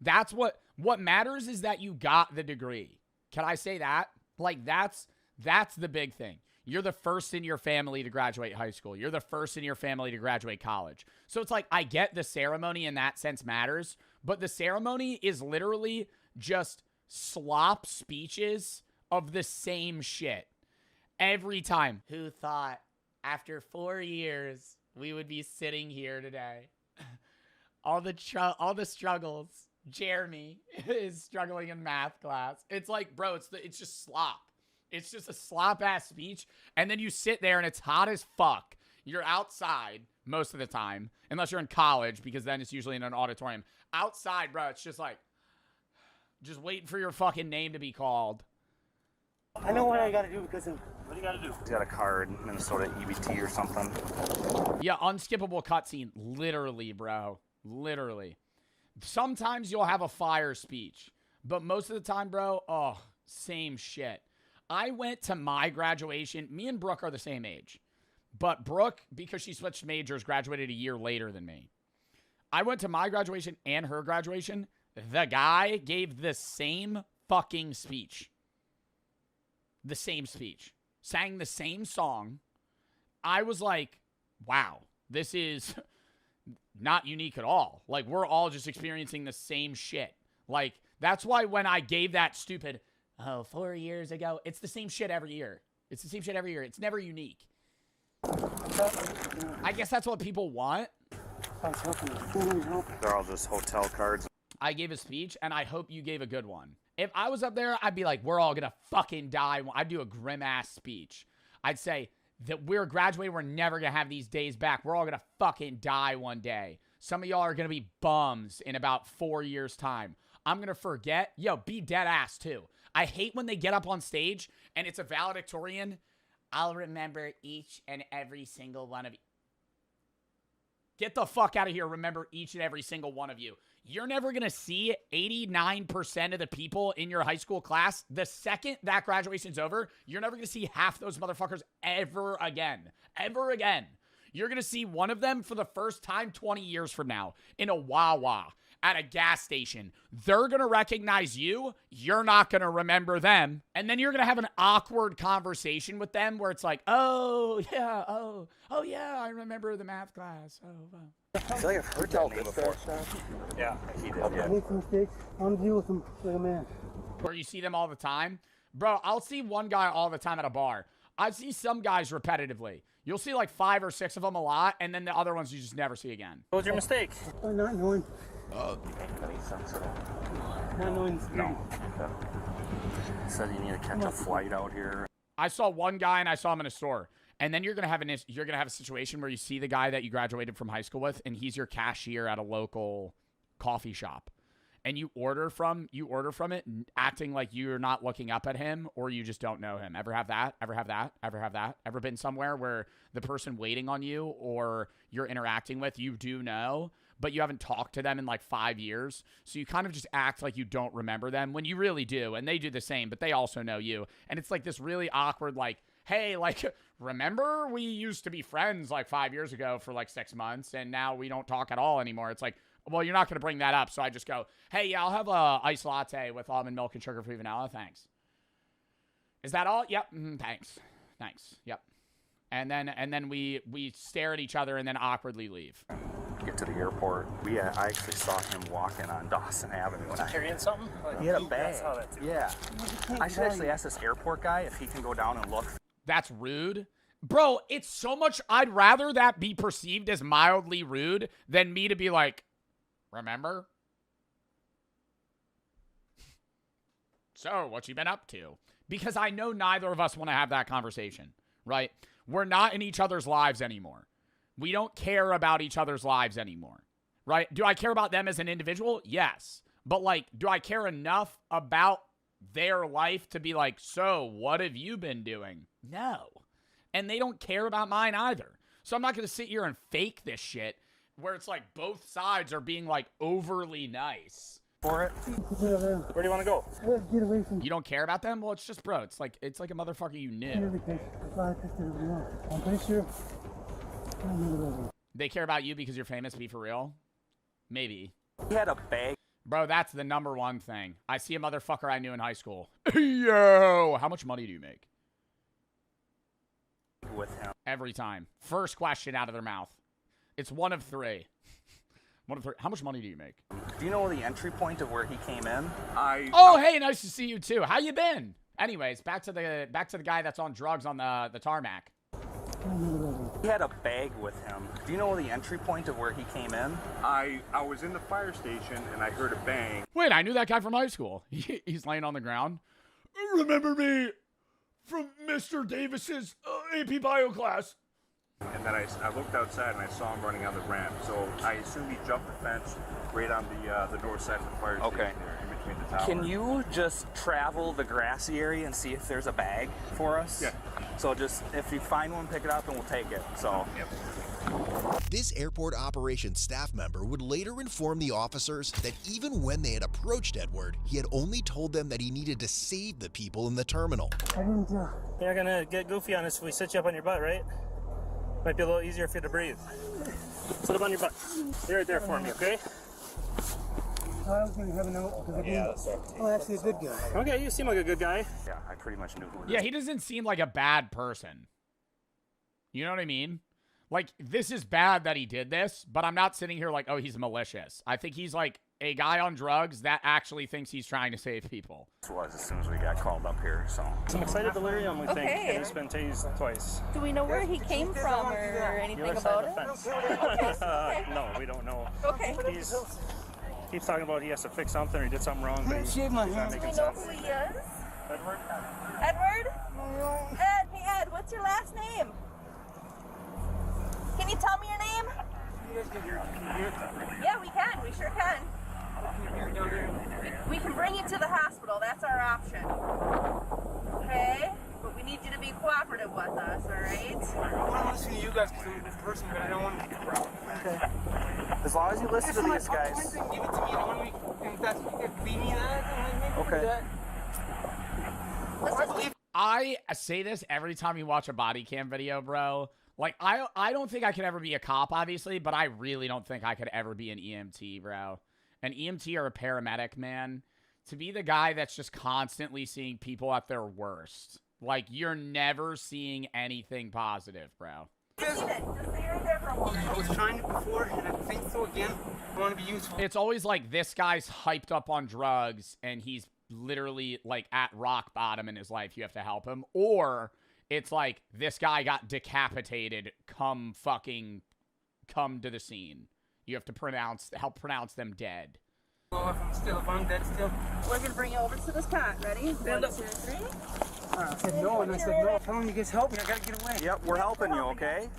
That's what matters is that you got the degree. Can I say that? Like, that's the big thing. You're the first in your family to graduate high school. You're the first in your family to graduate college. So it's like, I get the ceremony in that sense matters, but the ceremony is literally just slop speeches of the same shit every time. Who thought after 4 years we would be sitting here today? all the struggles. Jeremy is struggling in math class. It's like, bro, it's just slop. It's just a slop-ass speech, and then you sit there, and it's hot as fuck. You're outside most of the time, unless you're in college, because then it's usually in an auditorium. Outside, bro, it's just like, just waiting for your fucking name to be called. I know what I gotta do because of... What do you gotta do? He's got a card, Minnesota EBT or something. Yeah, unskippable cutscene. Literally, bro. Literally. Sometimes you'll have a fire speech, but most of the time, bro, oh, same shit. I went to my graduation. Me and Brooke are the same age. But Brooke, because she switched majors, graduated a year later than me. I went to my graduation and her graduation. The guy gave the same fucking speech. The same speech. Sang the same song. I was like, wow, this is not unique at all. Like, we're all just experiencing the same shit. Like, that's why when I gave that stupid... 4 years ago. It's the same shit every year. It's the same shit every year. It's never unique. I guess that's what people want. They're all just hotel cards. I gave a speech, and I hope you gave a good one. If I was up there, I'd be like, we're all gonna fucking die. I'd do a grim-ass speech. I'd say that we're graduating. We're never gonna have these days back. We're all gonna fucking die one day. Some of y'all are gonna be bums in about 4 years' time. I'm gonna forget. Yo, be dead ass, too. I hate when they get up on stage and it's a valedictorian. I'll remember each and every single one of you. Get the fuck out of here. Remember each and every single one of you. You're never going to see 89% of the people in your high school class. The second that graduation's over, you're never going to see half those motherfuckers ever again. Ever again. You're going to see one of them for the first time 20 years from now in a Wawa. At a gas station. They're going to recognize you. You're not going to remember them. And then you're going to have an awkward conversation with them where it's like, oh, yeah, I remember the math class. Oh, wow. I feel like I've heard that name before. Yeah, he did. I make some mistakes. I'm deal with them like a man. Where you see them all the time. Bro, I'll see one guy all the time at a bar. I see some guys repetitively. You'll see like 5 or 6 of them a lot, and then the other ones you just never see again. What was your mistake? Not knowing. Not knowing. No. He said you need to catch a flight out here. I saw one guy and I saw him in a store. And then you're gonna have a situation where you see the guy that you graduated from high school with, and he's your cashier at a local coffee shop. And you order from it acting like you're not looking up at him or you just don't know him. Ever have that? Ever have that? Ever have that? Ever been somewhere where the person waiting on you or you're interacting with, you do know, but you haven't talked to them in like 5 years. So you kind of just act like you don't remember them when you really do. And they do the same, but they also know you. And it's like this really awkward, like, hey, like, remember we used to be friends like 5 years ago for like 6 months and now we don't talk at all anymore. It's like, well, you're not going to bring that up. So I just go, hey, yeah, I'll have a iced latte with almond milk and sugar-free vanilla. Thanks. Is that all? Yep. Thanks. Thanks. Yep. And then we stare at each other and then awkwardly leave. Get to the airport. I actually saw him walking on Dawson Avenue. Was he carrying something? He had a bag. I saw that too. Yeah. I should actually ask this airport guy if he can go down and look. That's rude. Bro, it's so much. I'd rather that be perceived as mildly rude than me to be like, remember? So, what you been up to? Because I know neither of us want to have that conversation, right? We're not in each other's lives anymore. We don't care about each other's lives anymore, right? Do I care about them as an individual? Yes. But, like, do I care enough about their life to be like, so, what have you been doing? No. And they don't care about mine either. So I'm not going to sit here and fake this shit where it's like both sides are being like overly nice. For it? Where do you want to go? Get away from. You don't care about them? Well, it's just, bro, it's like a motherfucker you knew. I'm pretty sure. They care about you because you're famous, be for real? Maybe. He had a bag. Bro, that's the number one thing. I see a motherfucker I knew in high school. Yo, how much money do you make? With him. Every time. First question out of their mouth. It's one of 3. One of 3. How much money do you make? Do you know the entry point of where he came in? Oh, hey, nice to see you too. How you been? Anyways, back to the guy that's on drugs on the tarmac. He had a bag with him. Do you know the entry point of where he came in? I was in the fire station and I heard a bang. Wait, I knew that guy from high school. He's laying on the ground. Remember me from Mr. Davis's AP Bio class. And then I looked outside and I saw him running on the ramp. So I assume he jumped the fence right on the north side of the fire station there, in between the towers. Can you just travel the grassy area and see if there's a bag for us? Yeah. So just, if you find one, pick it up and we'll take it. So. Yep. This airport operations staff member would later inform the officers that even when they had approached Edward, he had only told them that he needed to save the people in the terminal. You're not gonna get goofy on us if we sit you up on your butt, right? Might be a little easier for you to breathe. Sit up on your butt. You're right there for me, okay? I was going to have a note. Yeah, that's right. Oh, actually a good guy. Okay, you seem like a good guy. Yeah, I pretty much knew who it is. Yeah, he doesn't seem like a bad person. You know what I mean? Like, this is bad that he did this, but I'm not sitting here like, oh, he's malicious. I think he's like a guy on drugs that actually thinks he's trying to save people. This was as soon as we got called up here, so. Some excited delirium, we think. Okay. And he's been tased twice. Do we know where he came from or anything about it? No, we don't know. Okay. He's keeps talking about he has to fix something or he did something wrong, but he's not Do making we know sense. who he is? Edward? Edward? Ed, hey Ed, what's your last name? Can you tell me your name? Yeah, we can. We sure can. We can bring you to the hospital. That's our option. Okay? But we need you to be cooperative with us, all right? I want to listen to you guys because I'm a good person, but I don't want to. Okay. As long as you listen to these guys. Give it to me. I want to be. If that's leave me that. Okay. I say this every time you watch a body cam video, bro. Like, I don't think I could ever be a cop, obviously, but I really don't think I could ever be an EMT, bro. An EMT or a paramedic, man. To be the guy that's just constantly seeing people at their worst. Like, you're never seeing anything positive, bro. I was trying it before, and I think so again. I want to be useful. It's always like this guy's hyped up on drugs, and he's literally, like, at rock bottom in his life. You have to help him. Or It's like, this guy got decapitated, come to the scene. You have to help pronounce them dead. If I'm dead still. We're gonna bring you over to this cot. Ready? 1, 2, 3. I said no, and I said no. Tell me you guys help me. I gotta get away. Yep, we're helping you, okay?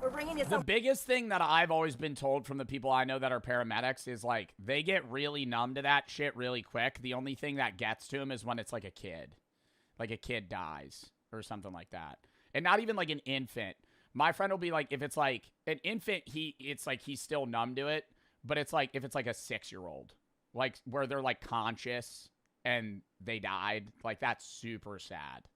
We're bringing you The biggest thing that I've always been told from the people I know that are paramedics is, like, they get really numb to that shit really quick. The only thing that gets to them is when it's, like, a kid. Like, a kid dies or something like that. And not even, like, an infant. My friend will be like, if it's, like, an infant, it's, like, he's still numb to it. But it's, like, if it's, like, a 6-year-old. Like, where they're, like, conscious and they died. Like, that's super sad.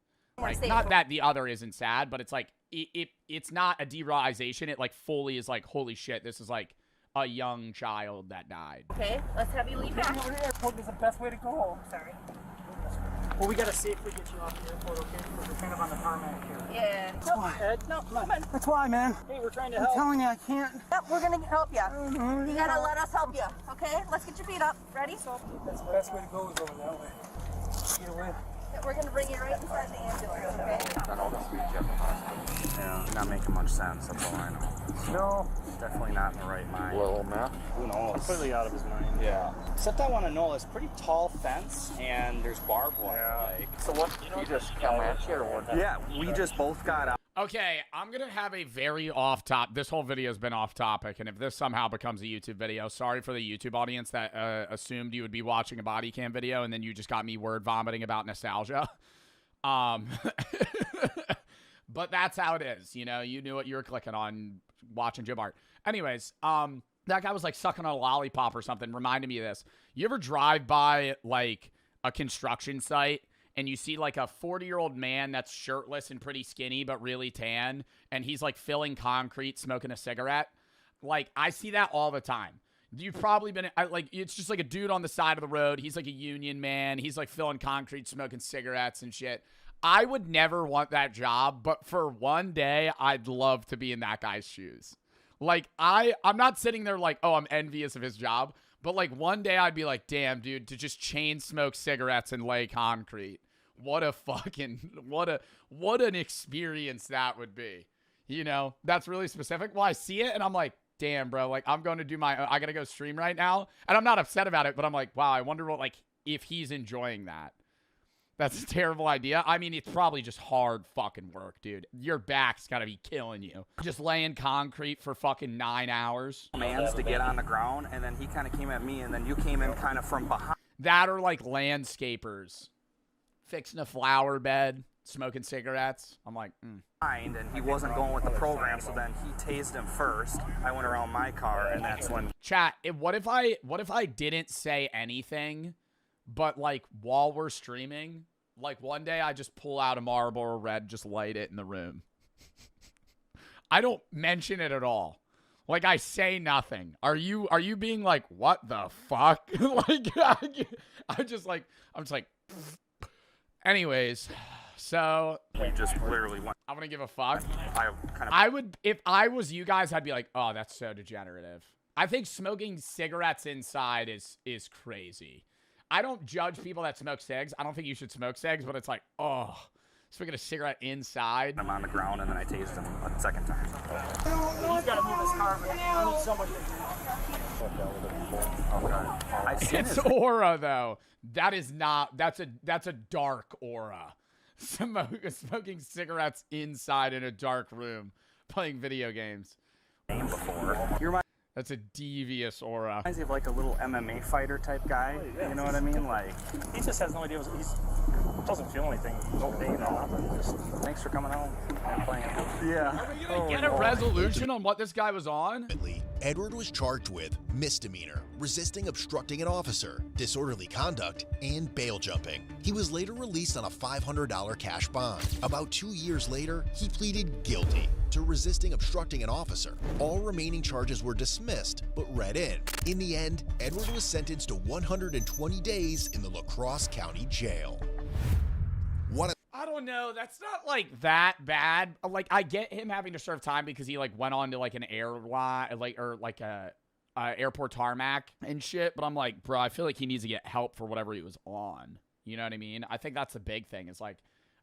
Like, not that the other isn't sad, but it's, like, it's not a derealization. It, like, fully is, like, holy shit, this is, like, a young child that died. Okay, let's have you leave now. Over the airport is the best way to go. Sorry. Well, we gotta safely get you off the airport, okay? Because we're kind of on the tarmac here. Yeah. That's why. Ed, no, come on. That's why, man. Hey, we're trying to I'm help. telling you, I can't. Yep, we're gonna help you. You gotta let us help you, okay? Let's get your feet up. Ready? That's the best way to go is over that way. Get away. We're gonna bring you right inside the ambulance, okay? Not all the sweet Jeff hospital. Yeah, not making much sense, that's all I know. No. Definitely not in the right mind. Little meth. Who knows? Completely out of his mind. Yeah. Except I want to know, it's a pretty tall fence and there's barbed wire. Like, So what, you just come at you or what? Yeah, we just both got out. Okay, I'm going to have a very this whole video has been off topic, and if this somehow becomes a YouTube video, sorry for the YouTube audience that assumed you would be watching a body cam video, and then you just got me word vomiting about nostalgia. But that's how it is, you know? You knew what you were clicking on watching Joe Bart. Anyways, that guy was, like, sucking on a lollipop or something, reminded me of this. You ever drive by, like, a construction site, and you see, like, a 40-year-old man that's shirtless and pretty skinny but really tan, and he's, like, filling concrete, smoking a cigarette? Like, I see that all the time. You've probably been, like, it's just, like, a dude on the side of the road. He's, like, a union man. He's, like, filling concrete, smoking cigarettes and shit. I would never want that job, but for one day, I'd love to be in that guy's shoes. Like, I'm not sitting there like, oh, I'm envious of his job, but, like, one day I'd be like, damn, dude, to just chain smoke cigarettes and lay concrete. What a fucking, what an experience that would be. You know, that's really specific. Well, I see it and I'm like, damn, bro, like, I'm going to do I gotta go stream right now. And I'm not upset about it, but I'm like, wow, I wonder what, like, if he's enjoying that. That's a terrible idea. I mean, it's probably just hard fucking work, dude. Your back's gotta be killing you. Just laying concrete for fucking 9 hours. Man's to get on the ground, and then he kind of came at me, and then you came in kind of from behind. That or, like, landscapers. Fixing a flower bed, smoking cigarettes. I'm like, And he wasn't going with the program, so then he tased him first. I went around my car, and that's when... Chat, what if I didn't say anything, but, like, while we're streaming, like, one day I just pull out a Marlboro Red, just light it in the room. I don't mention it at all. Like, I say nothing. Are you being like, what the fuck? Like, I'm just like, anyways, so we just literally went. I'm gonna give a fuck. I would, if I was you guys, I'd be like, oh, that's so degenerative. I think smoking cigarettes inside is crazy. I don't judge people that smoke cigs. I don't think you should smoke cigs, but it's like, oh, smoking a cigarette inside. I'm on the ground, and then I tased him a second time. He's gotta move his car, man. I need somebody to... It's aura, though. That is not, that's a dark aura. Smoking cigarettes inside in a dark room, playing video games. That's a devious aura. Reminds me of like a little MMA fighter type guy. You know what I mean? Like, he just has no idea. He doesn't feel anything. No pain or nothing. Just, thanks for coming home and playing. Yeah. Are we gonna get a resolution on what this guy was on? Edward was charged with misdemeanor, resisting obstructing an officer, disorderly conduct, and bail jumping. He was later released on a $500 cash bond. About 2 years later, he pleaded guilty to resisting obstructing an officer. All remaining charges were dismissed, but read in. In the end, Edward was sentenced to 120 days in the La Crosse County Jail. I don't know. That's not, like, that bad. Like, I get him having to serve time because he, like, went on to, like, an airline, like, or, like, a airport tarmac and shit. But I'm like, bro, I feel like he needs to get help for whatever he was on. You know what I mean? I think that's the big thing. It's like,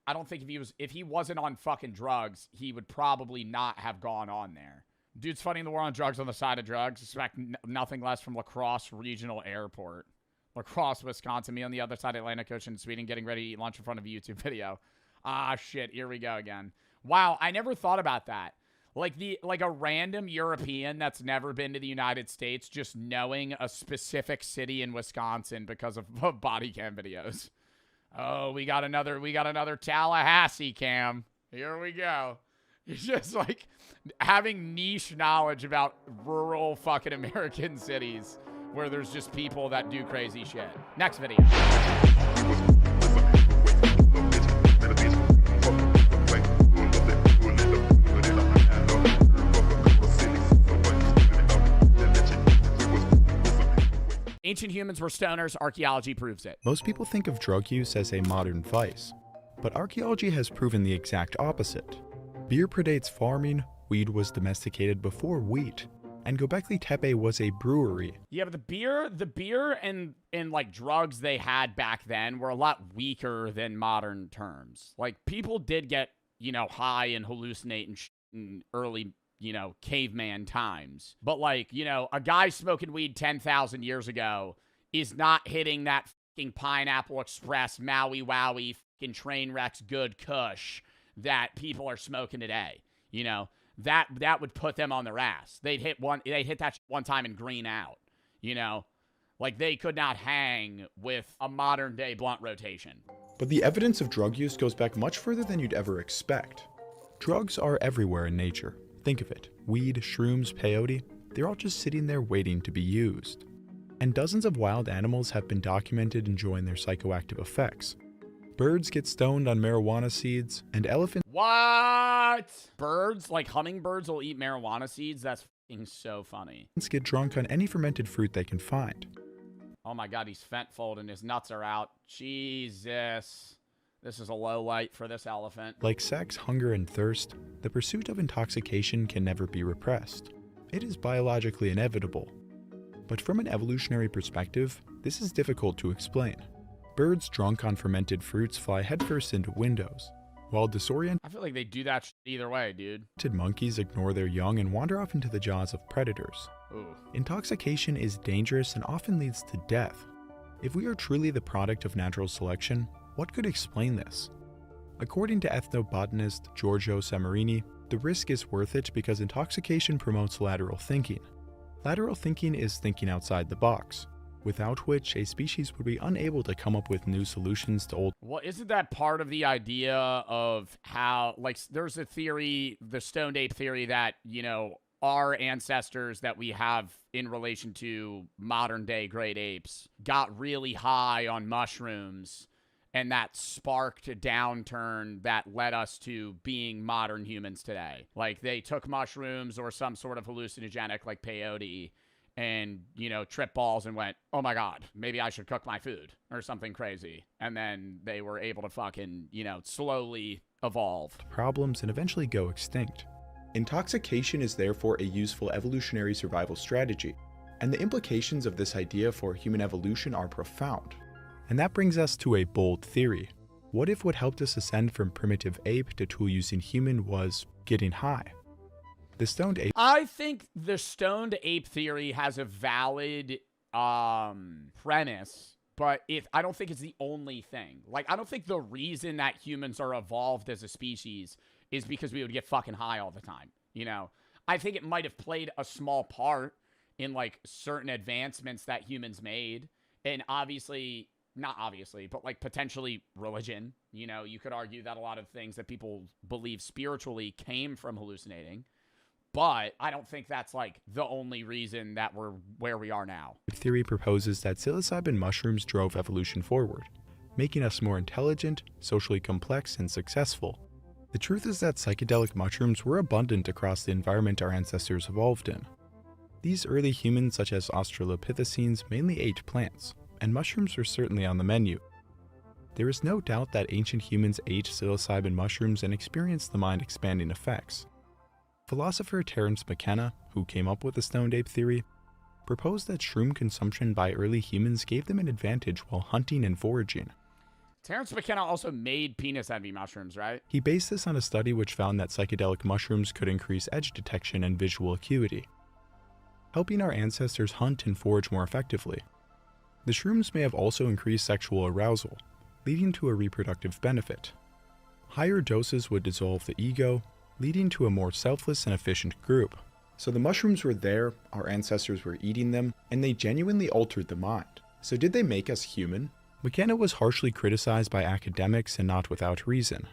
I don't think if he wasn't on fucking drugs, he would probably not have gone on there. Dude's funding the war on drugs on the side of drugs. Expect nothing less from La Crosse Regional Airport. La Crosse, Wisconsin. Me on the other side of Atlantic Ocean, Sweden, getting ready to eat lunch in front of a YouTube video. Ah, shit. Here we go again. Wow, I never thought about that. Like a random European that's never been to the United States just knowing a specific city in Wisconsin because of body cam videos. Oh, we got another Tallahassee cam. Here we go. It's just like having niche knowledge about rural fucking American cities where there's just people that do crazy shit. Next video. Ancient humans were stoners. Archaeology proves it. Most people think of drug use as a modern vice, but archaeology has proven the exact opposite. Beer predates farming, weed was domesticated before wheat, and Göbekli Tepe was a brewery. Yeah, but the beer and like drugs they had back then were a lot weaker than modern terms. Like people did get, high and hallucinate and in early, caveman times. But like, a guy smoking weed 10,000 years ago is not hitting that fucking Pineapple Express, Maui Wowie, fucking train wrecks good kush that people are smoking today. That would put them on their ass. They'd hit that one time and green out. Like they could not hang with a modern day blunt rotation. But the evidence of drug use goes back much further than you'd ever expect. Drugs are everywhere in nature. Think of it. Weed, shrooms, peyote, they're all just sitting there waiting to be used. And dozens of wild animals have been documented enjoying their psychoactive effects. Birds get stoned on marijuana seeds, and elephants— What? Birds? Like hummingbirds will eat marijuana seeds? That's fucking so funny. Get drunk on any fermented fruit they can find. Oh my god, he's fent-folded and his nuts are out. Jesus. This is a low light for this elephant. Like sex, hunger, and thirst, the pursuit of intoxication can never be repressed. It is biologically inevitable. But from an evolutionary perspective, this is difficult to explain. Birds drunk on fermented fruits fly headfirst into windows, while disoriented— I feel like they do that either way, dude. Monkeys ignore their young and wander off into the jaws of predators. Ooh. Intoxication is dangerous and often leads to death. If we are truly the product of natural selection, what could explain this? According to ethnobotanist Giorgio Samarini, the risk is worth it because intoxication promotes lateral thinking. Lateral thinking is thinking outside the box, without which a species would be unable to come up with new solutions to old— Well, isn't that part of the idea of how, like, there's a theory, the stoned ape theory, that, our ancestors that we have in relation to modern day great apes got really high on mushrooms, and that sparked a downturn that led us to being modern humans today. Like, they took mushrooms or some sort of hallucinogenic like peyote and, trip balls and went, oh my god, maybe I should cook my food or something crazy. And then they were able to fucking, slowly evolve. Problems and eventually go extinct. Intoxication is therefore a useful evolutionary survival strategy, and the implications of this idea for human evolution are profound. And that brings us to a bold theory. What if what helped us ascend from primitive ape to tool-using human was getting high? The stoned ape— I think the stoned ape theory has a valid premise, but I don't think it's the only thing. Like, I don't think the reason that humans are evolved as a species is because we would get fucking high all the time. I think it might have played a small part in like certain advancements that humans made, and not obviously, but like potentially religion. You could argue that a lot of things that people believe spiritually came from hallucinating. But I don't think that's like the only reason that we're where we are now. Theory proposes that psilocybin mushrooms drove evolution forward, making us more intelligent, socially complex, and successful. The truth is that psychedelic mushrooms were abundant across the environment our ancestors evolved in. These early humans, such as Australopithecines, mainly ate plants, and mushrooms were certainly on the menu. There is no doubt that ancient humans ate psilocybin mushrooms and experienced the mind-expanding effects. Philosopher Terence McKenna, who came up with the stoned ape theory, proposed that shroom consumption by early humans gave them an advantage while hunting and foraging. Terrence McKenna also made penis envy mushrooms, right? He based this on a study which found that psychedelic mushrooms could increase edge detection and visual acuity, helping our ancestors hunt and forage more effectively. The shrooms may have also increased sexual arousal, leading to a reproductive benefit. Higher doses would dissolve the ego, leading to a more selfless and efficient group. So the mushrooms were there, our ancestors were eating them, and they genuinely altered the mind. So did they make us human? McKenna was harshly criticized by academics and not without reason.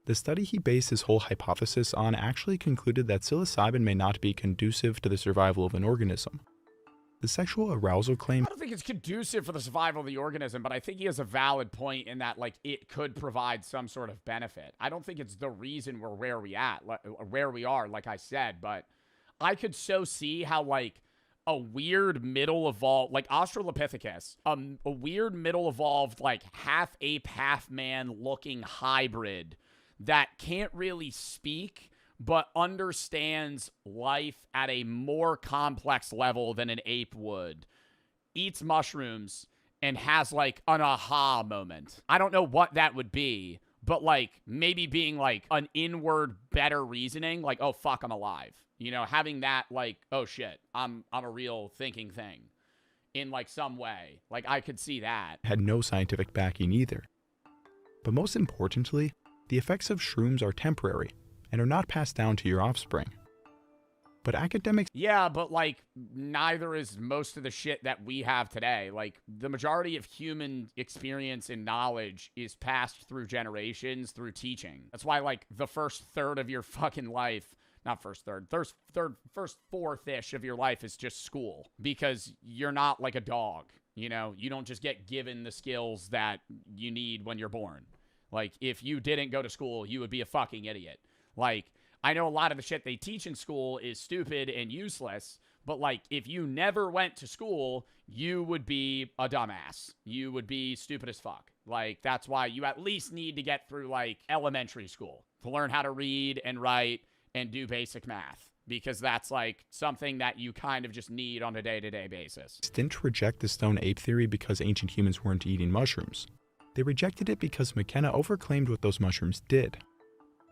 The study he based his whole hypothesis on actually concluded that psilocybin may not be conducive to the survival of an organism. The sexual arousal claim— I don't think it's conducive for the survival of the organism, but I think he has a valid point in that, like, it could provide some sort of benefit. I don't think it's the reason we're where we are, like I said, but I could so see how, like, a weird middle evolved, like Australopithecus, a weird middle evolved, like, half ape, half man looking hybrid that can't really speak, but understands life at a more complex level than an ape would, eats mushrooms, and has, like, an aha moment. I don't know what that would be, but, like, maybe being, like, an inward better reasoning, like, oh, fuck, I'm alive. You know, having that, like, oh, shit, I'm a real thinking thing in, like, some way. Like, I could see that. Had no scientific backing either. But most importantly, the effects of shrooms are temporary and are not passed down to your offspring. But academics— Yeah, but, like, neither is most of the shit that we have today. Like, the majority of human experience and knowledge is passed through generations, through teaching. That's why, like, the first third of your fucking life— not first third, first fourth-ish of your life is just school, because you're not like a dog, you know? You don't just get given the skills that you need when you're born. Like, if you didn't go to school, you would be a fucking idiot. Like, I know a lot of the shit they teach in school is stupid and useless, but, like, if you never went to school, you would be a dumbass. You would be stupid as fuck. Like, that's why you at least need to get through, like, elementary school to learn how to read and write and do basic math, because that's, like, something that you kind of just need on a day-to-day basis. didn't reject the stone ape theory because ancient humans weren't eating mushrooms. They rejected it because McKenna overclaimed what those mushrooms did.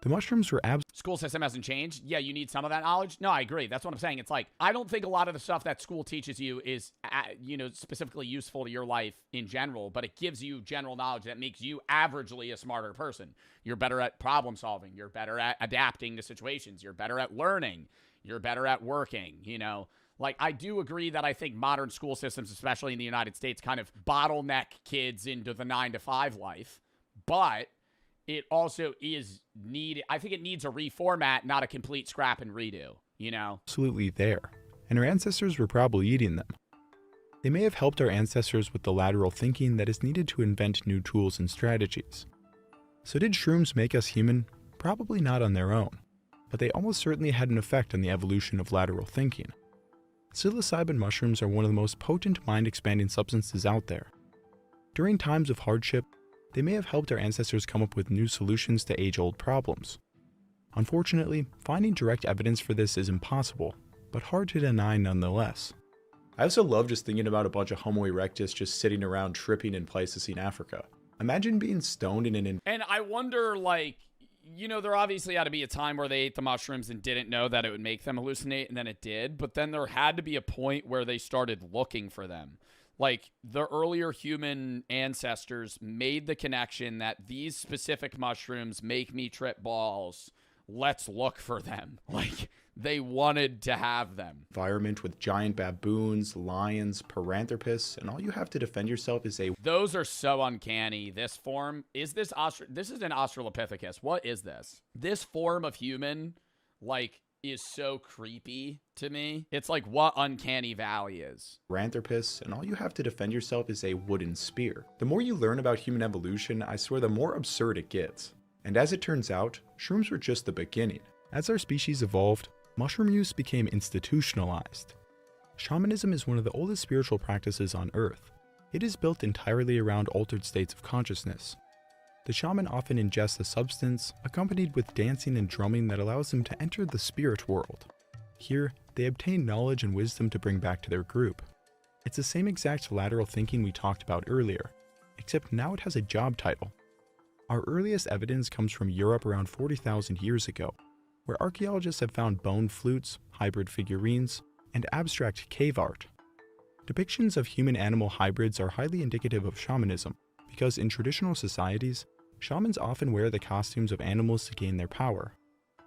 The mushrooms were School system hasn't changed. Yeah, you need some of that knowledge. No, I agree. That's what I'm saying. It's like, I don't think a lot of the stuff that school teaches you is, you know, specifically useful to your life in general, but it gives you general knowledge that makes you averagely a smarter person. You're better at problem solving. You're better at adapting to situations. You're better at learning. You're better at working, you know? Like, I do agree that I think modern school systems, especially in the United States, kind of bottleneck kids into the 9-to-5 life, but it also is needed. I think it needs a reformat, not a complete scrap and redo, you know? absolutely there, and our ancestors were probably eating them. They may have helped our ancestors with the lateral thinking that is needed to invent new tools and strategies. So did shrooms make us human? Probably not on their own, but they almost certainly had an effect on the evolution of lateral thinking. Psilocybin mushrooms are one of the most potent mind-expanding substances out there. During times of hardship, they may have helped our ancestors come up with new solutions to age-old problems. Unfortunately, finding direct evidence for this is impossible, but hard to deny nonetheless. I also love just thinking about a bunch of Homo erectus just sitting around tripping in Pleistocene Africa. Imagine being stoned in an— And I wonder, like, you know, there obviously had to be a time where they ate the mushrooms and didn't know that it would make them hallucinate, and then it did, but then there had to be a point where they started looking for them. Like, the earlier human ancestors made the connection that these specific mushrooms make me trip balls. Let's look for them. Like, they wanted to have them. environment with giant baboons, lions, paranthropus, and all you have to defend yourself is a— Those are so uncanny. This form, is this this is an Australopithecus. What is this? This form of human, like, is so creepy to me. It's like what Uncanny Valley is. Paranthropus, and all you have to defend yourself is a wooden spear. The more you learn about human evolution, I swear the more absurd it gets. And as it turns out, shrooms were just the beginning. As our species evolved, mushroom use became institutionalized. Shamanism is one of the oldest spiritual practices on Earth. It is built entirely around altered states of consciousness. The shaman often ingests a substance, accompanied with dancing and drumming that allows them to enter the spirit world. Here, they obtain knowledge and wisdom to bring back to their group. It's the same exact lateral thinking we talked about earlier. except now it has a job title. Our earliest evidence comes from Europe around 40,000 years ago, where archaeologists have found bone flutes, hybrid figurines, and abstract cave art. Depictions of human-animal hybrids are highly indicative of shamanism, because in traditional societies, shamans often wear the costumes of animals to gain their power.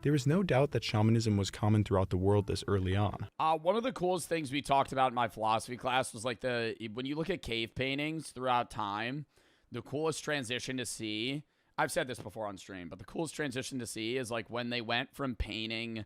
There is no doubt that shamanism was common throughout the world this early on. One of the coolest things we talked about in my philosophy class was like when you look at cave paintings throughout time, the coolest transition to see, I've said this before on stream, but the coolest transition to see is like when they went from painting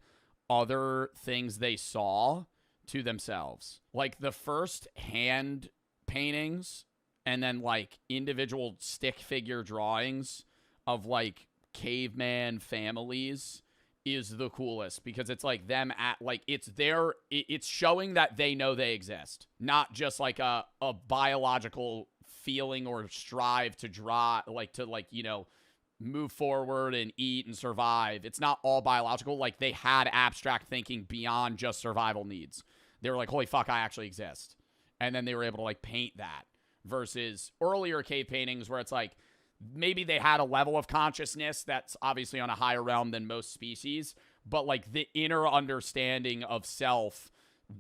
other things they saw to themselves. Like the first hand paintings and then like individual stick figure drawings of like caveman families is the coolest, because it's like them at like it's showing that they know they exist, not just like a biological feeling or strive to move forward and eat and survive. It's not all biological. Like they had abstract thinking beyond just survival needs. They were like, holy fuck, I actually exist. And then they were able to like paint that, versus earlier cave paintings where it's like maybe they had a level of consciousness that's obviously on a higher realm than most species, but like the inner understanding of self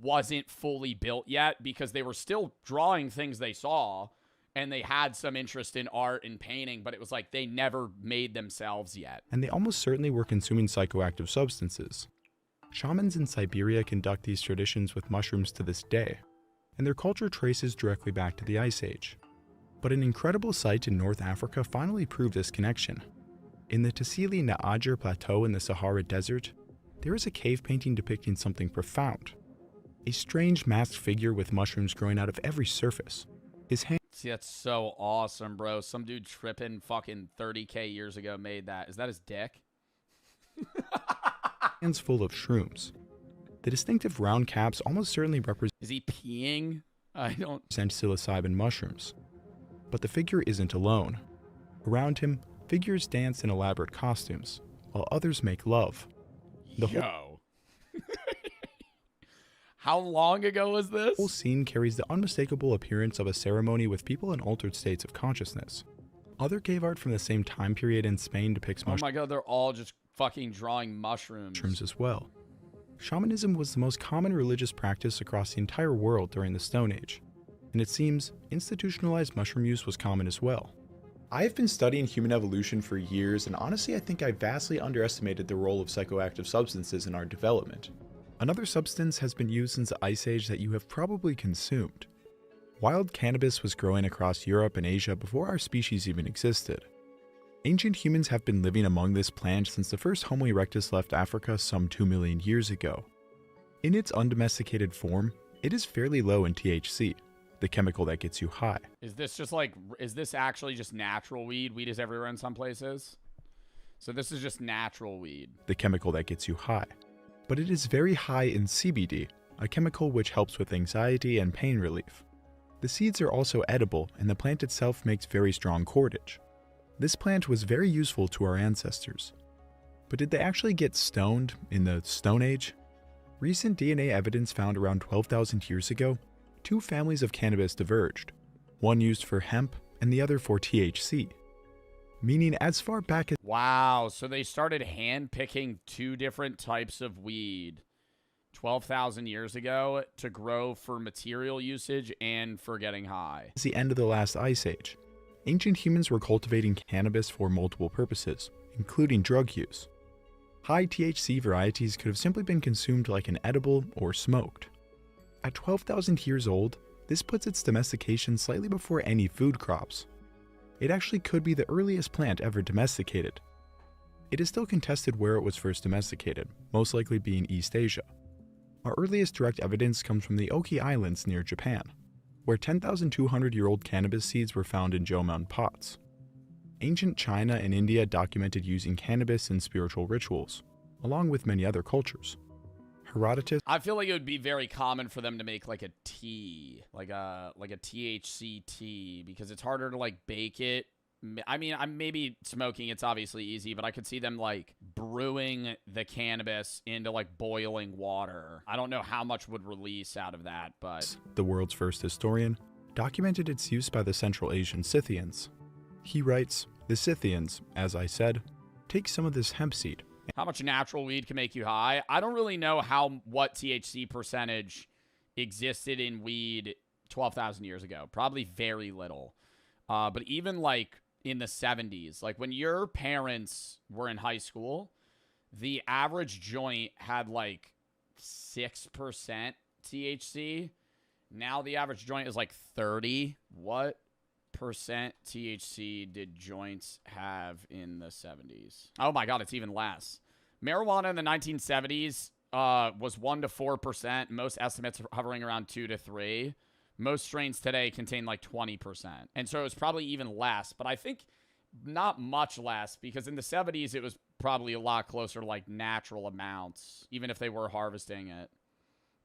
wasn't fully built yet, because they were still drawing things they saw and they had some interest in art and painting, but it was like they never made themselves yet. And they almost certainly were consuming psychoactive substances. Shamans in Siberia conduct these traditions with mushrooms to this day, and their culture traces directly back to the Ice Age. But an incredible site in North Africa finally proved this connection. In the Tassili Na'ajer Plateau in the Sahara Desert, there is a cave painting depicting something profound. A strange masked figure with mushrooms growing out of every surface. His hands... See, that's so awesome, bro. Some dude tripping fucking 30K years ago made that. Is that his dick? hands full of shrooms. The distinctive round caps almost certainly represent... Is he peeing? I don't... ...psilocybin mushrooms. But the figure isn't alone. Around him, figures dance in elaborate costumes, while others make love. Yo. How long ago was this? The whole scene carries the unmistakable appearance of a ceremony with people in altered states of consciousness. Other cave art from the same time period in Spain depicts Oh my god, they're all just fucking drawing mushrooms. As well. Shamanism was the most common religious practice across the entire world during the Stone Age, and it seems institutionalized mushroom use was common as well. I have been studying human evolution for years, and honestly I think I vastly underestimated the role of psychoactive substances in our development. Another substance has been used since the Ice Age that you have probably consumed. Wild cannabis was growing across Europe and Asia before our species even existed. Ancient humans have been living among this plant since the first Homo erectus left Africa some 2 million years ago. In its undomesticated form, it is fairly low in THC, the chemical that gets you high. Is this actually just natural weed? Weed is everywhere in some places. So this is just natural weed. The chemical that gets you high. But it is very high in CBD, a chemical which helps with anxiety and pain relief. The seeds are also edible, and the plant itself makes very strong cordage. This plant was very useful to our ancestors. But did they actually get stoned in the Stone Age? Recent DNA evidence found around 12,000 years ago, two families of cannabis diverged, one used for hemp and the other for THC. Meaning as far back as... Wow, so they started hand-picking two different types of weed 12,000 years ago to grow for material usage and for getting high. It's the end of the last Ice Age. Ancient humans were cultivating cannabis for multiple purposes, including drug use. High THC varieties could have simply been consumed like an edible or smoked. At 12,000 years old, this puts its domestication slightly before any food crops. It actually could be the earliest plant ever domesticated. It is still contested where it was first domesticated, most likely being East Asia. Our earliest direct evidence comes from the Oki Islands near Japan, where 10,200-year-old cannabis seeds were found in Jomon pots. Ancient China and India documented using cannabis in spiritual rituals, along with many other cultures. Herodotus... I feel like it would be very common for them to make like a tea, like a THC tea, because it's harder to like bake it. I mean, I'm maybe smoking, it's obviously easy, but I could see them like brewing the cannabis into like boiling water. I don't know how much would release out of that, but... The world's first historian, documented its use by the Central Asian Scythians. He writes, "The Scythians, as I said, take some of this hemp seed." How much natural weed can make you high? I don't really know what THC percentage existed in weed 12,000 years ago. Probably very little. But even like in the 70s, like when your parents were in high school, the average joint had like 6% THC. Now the average joint is like 30. What percent THC did joints have in the 70s? Oh my God, it's even less. Marijuana in the 1970s was 1 to 4%. Most estimates are hovering around 2 to 3. Most strains today contain like 20%. And so it was probably even less, but I think not much less, because in the 70s it was probably a lot closer to like natural amounts, even if they were harvesting it.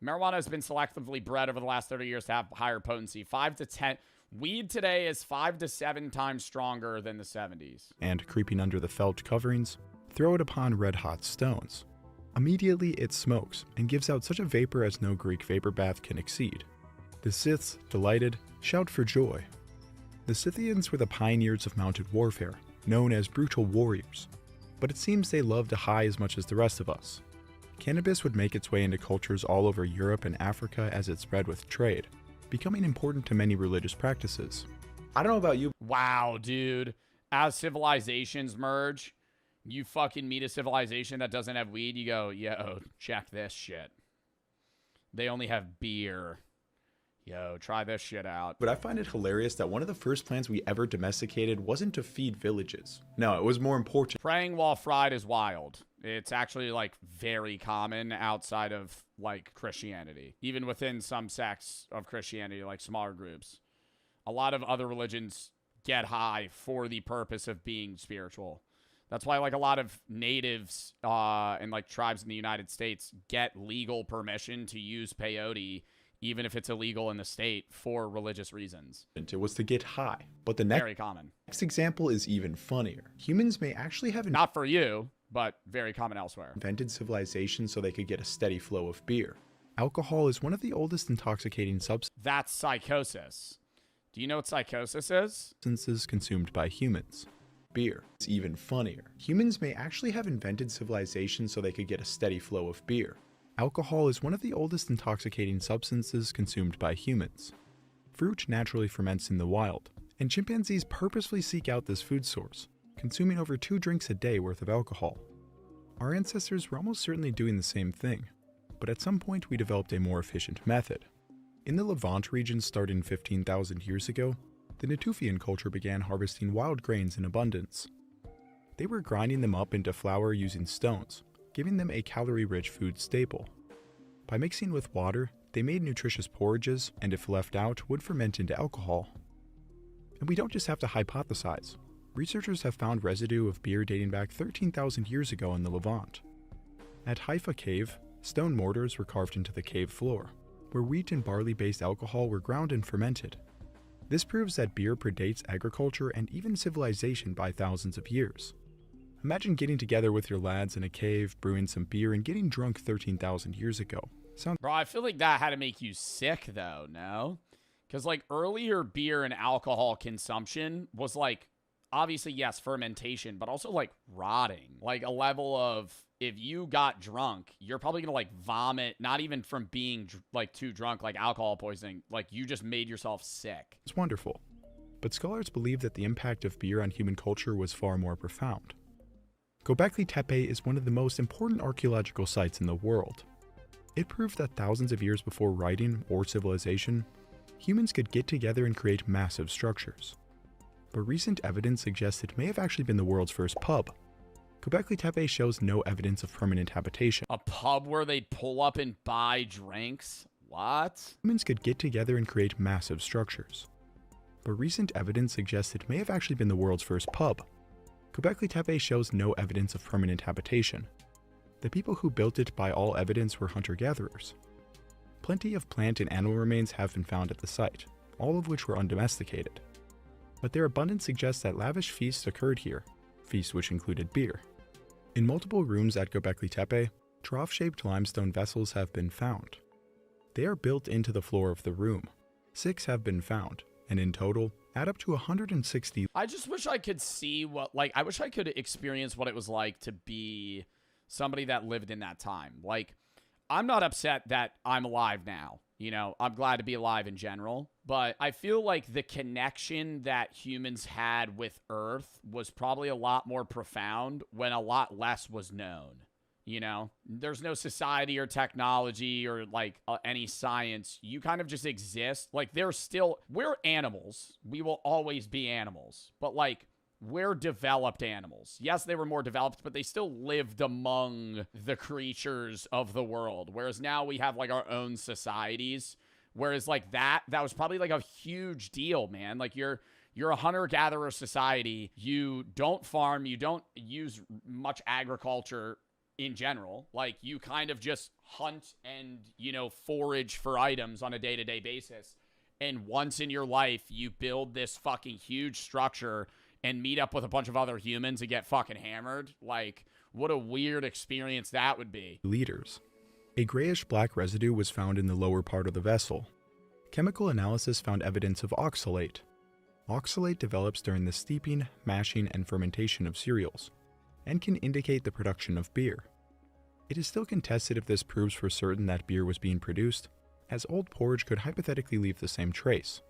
Marijuana has been selectively bred over the last 30 years to have higher potency. 5 to 10. Weed today is 5 to 7 times stronger than the 70s. And creeping under the felt coverings, throw it upon red-hot stones. Immediately it smokes and gives out such a vapor as no Greek vapor bath can exceed. The Scyths, delighted, shout for joy. The Scythians were the pioneers of mounted warfare, known as brutal warriors. But it seems they loved a high as much as the rest of us. Cannabis would make its way into cultures all over Europe and Africa as it spread with trade, becoming important to many religious practices. I don't know about you. Wow, dude. As civilizations merge, you fucking meet a civilization that doesn't have weed, you go, yo, check this shit. They only have beer. Yo, try this shit out. But I find it hilarious that one of the first plants we ever domesticated wasn't to feed villages. No, it was more important. Praying while fried is wild. It's actually like very common outside of like Christianity. Even within some sects of Christianity, like smaller groups. A lot of other religions get high for the purpose of being spiritual. That's why like a lot of natives and like tribes in the United States get legal permission to use peyote, even if it's illegal in the state, for religious reasons. It was to get high. But the very common. Next example is even funnier. Humans may actually have not for you, but very common elsewhere. Invented civilization so they could get a steady flow of beer. Alcohol is one of the oldest intoxicating substances. That's psychosis. Do you know what psychosis is? Substances consumed by humans. Beer. It's even funnier. Humans may actually have invented civilization so they could get a steady flow of beer. Alcohol is one of the oldest intoxicating substances consumed by humans. Fruit naturally ferments in the wild, and chimpanzees purposefully seek out this food source, consuming over 2 drinks a day worth of alcohol. Our ancestors were almost certainly doing the same thing, but at some point we developed a more efficient method. In the Levant region starting 15,000 years ago, the Natufian culture began harvesting wild grains in abundance. They were grinding them up into flour using stones, giving them a calorie-rich food staple. By mixing with water, they made nutritious porridges, and if left out, would ferment into alcohol. And we don't just have to hypothesize. Researchers have found residue of beer dating back 13,000 years ago in the Levant. At Haifa Cave, stone mortars were carved into the cave floor, where wheat and barley-based alcohol were ground and fermented. This proves that beer predates agriculture and even civilization by thousands of years. Imagine getting together with your lads in a cave, brewing some beer, and getting drunk 13,000 years ago. Bro, I feel like that had to make you sick, though, no? Because, like, earlier beer and alcohol consumption was, like, obviously, yes, fermentation, but also, like, rotting. Like, a level of, if you got drunk, you're probably going to, like, vomit, not even from being, like, too drunk, like alcohol poisoning. Like, you just made yourself sick. It's wonderful. But scholars believe that the impact of beer on human culture was far more profound. Göbekli Tepe is one of the most important archaeological sites in the world. It proved that thousands of years before writing or civilization, humans could get together and create massive structures. But recent evidence suggests it may have actually been the world's first pub. Göbekli Tepe shows no evidence of permanent habitation. A pub where they'd pull up and buy drinks? What? Humans could get together and create massive structures. But recent evidence suggests it may have actually been the world's first pub. Göbekli Tepe shows no evidence of permanent habitation. The people who built it by all evidence were hunter-gatherers. Plenty of plant and animal remains have been found at the site, all of which were undomesticated. But their abundance suggests that lavish feasts occurred here, feasts which included beer. In multiple rooms at Göbekli Tepe, trough-shaped limestone vessels have been found. They are built into the floor of the room, 6 have been found, and in total, add up to 160. I just wish I could see what, like, I wish I could experience what it was like to be somebody that lived in that time. Like, I'm not upset that I'm alive now. You know, I'm glad to be alive in general. But I feel like the connection that humans had with Earth was probably a lot more profound when a lot less was known. You know, there's no society or technology or like any science. You kind of just exist. Like, we're animals. We will always be animals. But like, we're developed animals. Yes, they were more developed, but they still lived among the creatures of the world. Whereas now we have like our own societies. Whereas like that was probably like a huge deal, man. Like you're a hunter-gatherer society. You don't farm. You don't use much agriculture in general. Like, you kind of just hunt and, you know, forage for items on a day-to-day basis. And once in your life, you build this fucking huge structure and meet up with a bunch of other humans and get fucking hammered. Like, what a weird experience that would be. Liters. A grayish-black residue was found in the lower part of the vessel. Chemical analysis found evidence of oxalate. Oxalate develops during the steeping, mashing, and fermentation of cereals, and can indicate the production of beer. It is still contested if this proves for certain that beer was being produced, as old porridge could hypothetically leave the same trace,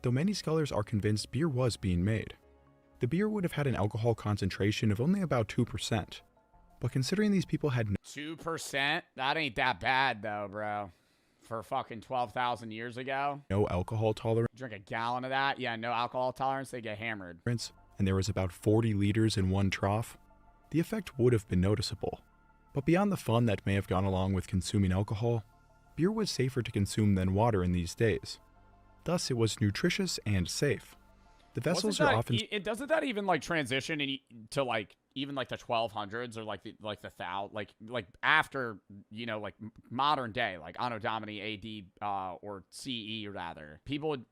though many scholars are convinced beer was being made. The beer would have had an alcohol concentration of only about 2%, but considering these people had 2%? That ain't that bad though, bro. For fucking 12,000 years ago. no alcohol tolerance, Drink a gallon of that? Yeah, no alcohol tolerance, they get hammered. and there was about 40 liters in one trough, the effect would have been noticeable. But beyond the fun that may have gone along with consuming alcohol, beer was safer to consume than water in these days. Thus, it was nutritious and safe. The vessels are often... Doesn't that even like transition to like even like the 1200s or like the like after, you know, like modern day, like Anno Domini AD or CE rather.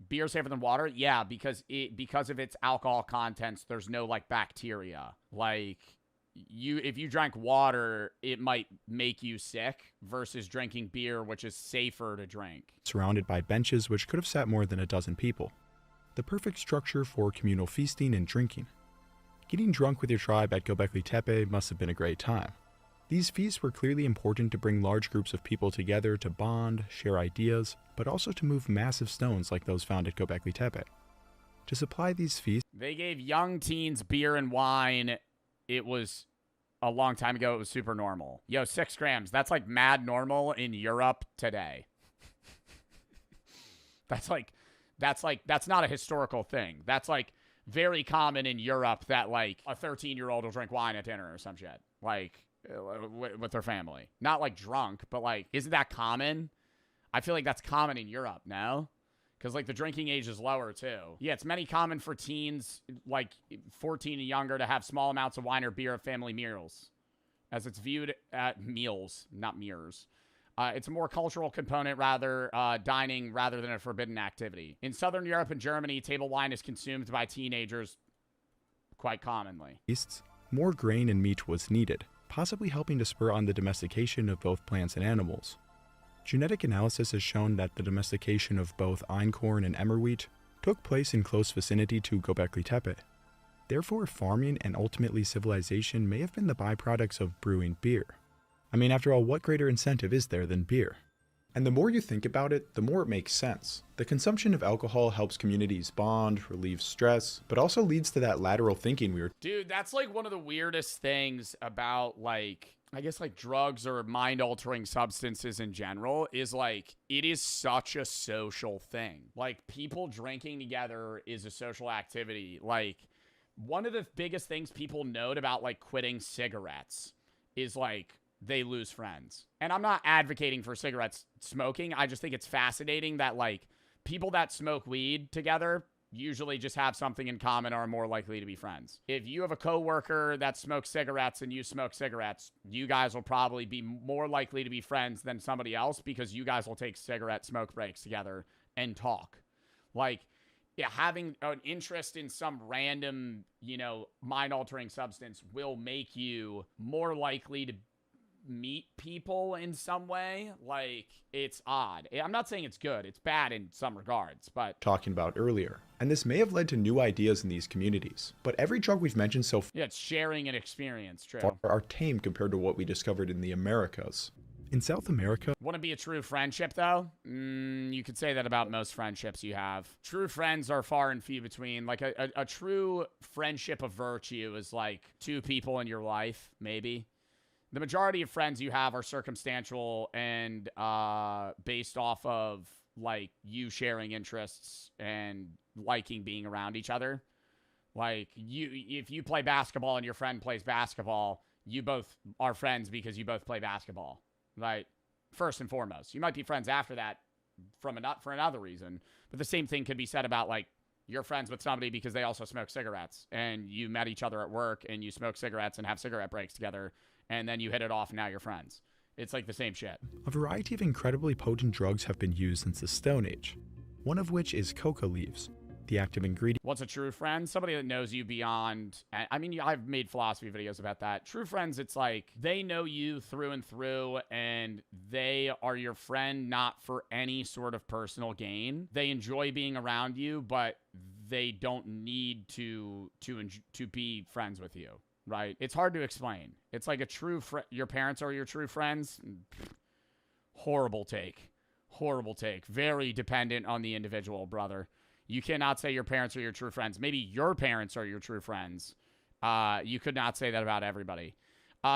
Beer safer than water? Yeah, because of its alcohol contents, there's no like bacteria. Like, if you drank water, it might make you sick versus drinking beer, which is safer to drink. Surrounded by benches which could have sat more than a dozen people. The perfect structure for communal feasting and drinking. Getting drunk with your tribe at Göbekli Tepe must have been a great time. These feasts were clearly important to bring large groups of people together to bond, share ideas, but also to move massive stones like those found at Göbekli Tepe. To supply these feasts, they gave young teens beer and wine. It was a long time ago. It was super normal. Yo, 6 grams. That's like mad normal in Europe today. That's not a historical thing. That's like very common in Europe that like a 13-year-old will drink wine at dinner or some shit. Like with their family. Not like drunk, but like, isn't that common? I feel like that's common in Europe, no? Because like the drinking age is lower too. Yeah, it's many common for teens like 14 and younger to have small amounts of wine or beer at family meals, as it's viewed at meals, not mirrors. It's a more cultural component, dining rather than a forbidden activity. In Southern Europe and Germany, table wine is consumed by teenagers quite commonly. More grain and meat was needed, possibly helping to spur on the domestication of both plants and animals. Genetic analysis has shown that the domestication of both einkorn and emmer wheat took place in close vicinity to Göbekli Tepe. Therefore, farming and ultimately civilization may have been the byproducts of brewing beer. I mean, after all, what greater incentive is there than beer? And the more you think about it, the more it makes sense. The consumption of alcohol helps communities bond, relieves stress, but also leads to that lateral thinking we were... Dude, that's like one of the weirdest things about like, I guess like drugs or mind-altering substances in general is like, it is such a social thing. Like, people drinking together is a social activity. Like, one of the biggest things people note about like quitting cigarettes is like, they lose friends. And I'm not advocating for cigarettes smoking. I just think it's fascinating that like people that smoke weed together usually just have something in common or are more likely to be friends. If you have a coworker that smokes cigarettes and you smoke cigarettes, you guys will probably be more likely to be friends than somebody else because you guys will take cigarette smoke breaks together and talk. Like, yeah, having an interest in some random, you know, mind-altering substance will make you more likely to meet people in some way, like, it's odd. I'm not saying it's good. It's bad in some regards, but... talking about earlier, and this may have led to new ideas in these communities. But every drug we've mentioned so yeah, it's sharing an experience, true. far are tame compared to what we discovered in the Americas. In South America... Wouldn't be a true friendship, though? You could say that about most friendships you have. True friends are far and few between. Like, a true friendship of virtue is, like, 2 people in your life, maybe. The majority of friends you have are circumstantial and based off of, like, you sharing interests and liking being around each other. Like, if you play basketball and your friend plays basketball, you both are friends because you both play basketball, right? First and foremost. You might be friends after that for another reason, but the same thing could be said about, like, you're friends with somebody because they also smoke cigarettes, and you met each other at work, and you smoke cigarettes and have cigarette breaks together, and then you hit it off, and now you're friends. It's like the same shit. A variety of incredibly potent drugs have been used since the Stone Age, one of which is coca leaves. The active ingredient... What's a true friend? Somebody that knows you beyond... I mean, I've made philosophy videos about that. True friends, it's like, they know you through and through, and they are your friend not for any sort of personal gain. They enjoy being around you, but they don't need to be friends with you, right? It's hard to explain. It's like a true friend. Your parents are your true friends? Horrible take. Horrible take. Very dependent on the individual, brother. You cannot say your parents are your true friends. Maybe your parents are your true friends. You could not say that about everybody.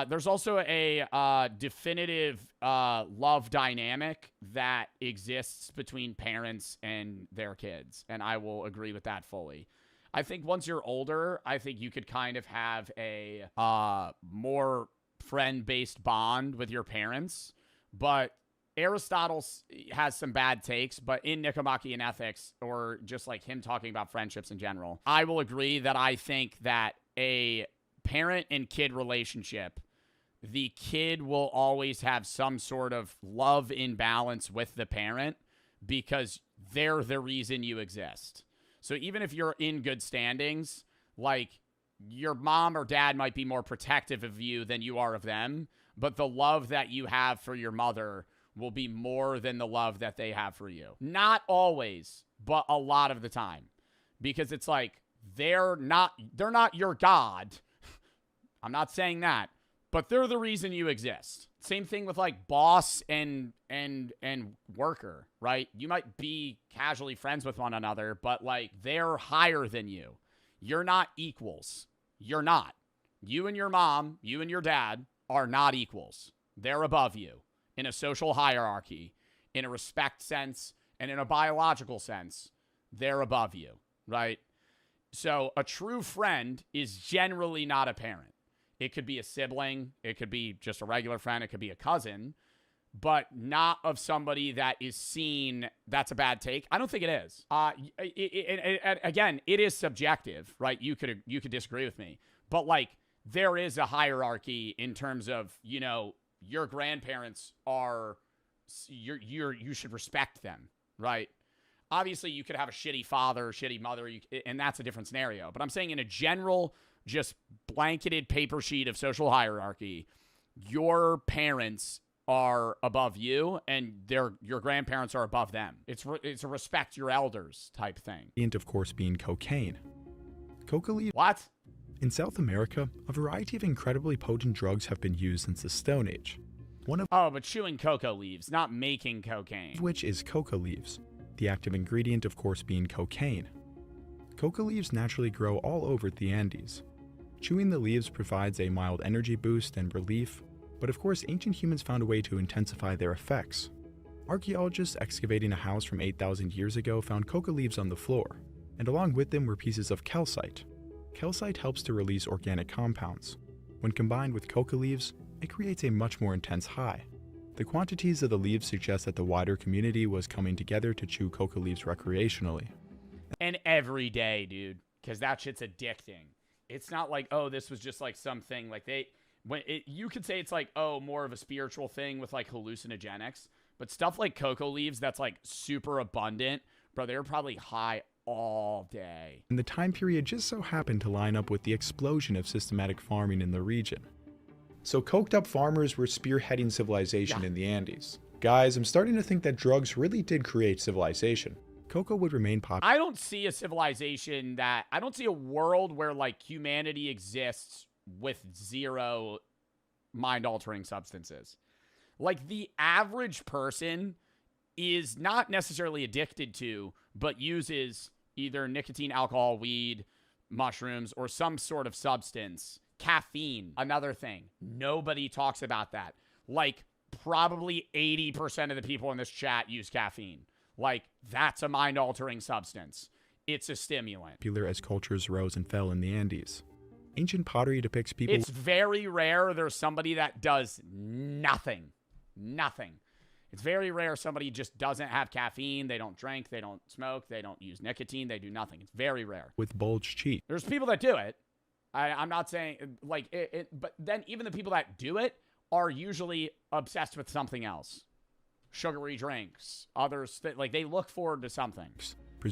There's also a definitive love dynamic that exists between parents and their kids, and I will agree with that fully. I think once you're older, I think you could kind of have a more friend-based bond with your parents, but Aristotle has some bad takes, but in Nicomachean Ethics, or just like him talking about friendships in general, I will agree that I think that a parent and kid relationship, the kid will always have some sort of love imbalance with the parent because they're the reason you exist. So even if you're in good standings, like, your mom or dad might be more protective of you than you are of them, but the love that you have for your mother will be more than the love that they have for you. Not always, but a lot of the time. Because it's like, they're not your God. I'm not saying that, but they're the reason you exist. Same thing with, like, boss and worker, right? You might be casually friends with one another, but, like, they're higher than you. You're not equals. You're not. You and your mom, you and your dad are not equals. They're above you. In a social hierarchy, in a respect sense, and in a biological sense, they're above you, right? So a true friend is generally not a parent. It could be a sibling, it could be just a regular friend, it could be a cousin, but not of somebody that is seen. That's a bad take. I don't think it is. Again, it is subjective, right? You could disagree with me, but, like, there is a hierarchy in terms of, you know, your grandparents are, you should respect them, right? Obviously, you could have a shitty father, shitty mother, and that's a different scenario. But I'm saying in a general, just blanketed paper sheet of social hierarchy, your parents are above you, and your grandparents are above them. It's a respect your elders type thing. And of course being cocaine. Coca leaves... What? In South America, a variety of incredibly potent drugs have been used since the Stone Age. But chewing cocoa leaves, not making cocaine. Which is coca leaves. The active ingredient, of course, being cocaine. Coca leaves naturally grow all over the Andes. Chewing the leaves provides a mild energy boost and relief, but of course ancient humans found a way to intensify their effects. Archaeologists excavating a house from 8,000 years ago found coca leaves on the floor, and along with them were pieces of calcite. Calcite helps to release organic compounds. When combined with coca leaves, it creates a much more intense high. The quantities of the leaves suggest that the wider community was coming together to chew coca leaves recreationally. And every day, dude, because that shit's addicting. It's not like, oh, this was just like something like you could say it's like, oh, more of a spiritual thing with like hallucinogenics, but stuff like cocoa leaves that's like super abundant, bro, they're probably high all day. And the time period just so happened to line up with the explosion of systematic farming in the region. So coked up farmers were spearheading civilization in the Andes. Guys, I'm starting to think that drugs really did create civilization. Coca would remain popular. I don't see a civilization that, I don't see a world where like humanity exists with zero mind-altering substances. Like the average person is not necessarily addicted to, but uses either nicotine, alcohol, weed, mushrooms, or some sort of substance. Caffeine, another thing. Nobody talks about that. Like probably 80% of the people in this chat use caffeine. Like that's a mind-altering substance. It's a stimulant. Popular as cultures rose and fell in the Andes. Ancient pottery depicts people. It's very rare there's somebody that does nothing. Nothing. It's very rare somebody just doesn't have caffeine, they don't drink, they don't smoke, they don't use nicotine, they do nothing. It's very rare. With bulged cheeks. There's people that do it. I'm not saying, like, but then even the people that do it are usually obsessed with something else. Sugary drinks, others, like, they look forward to something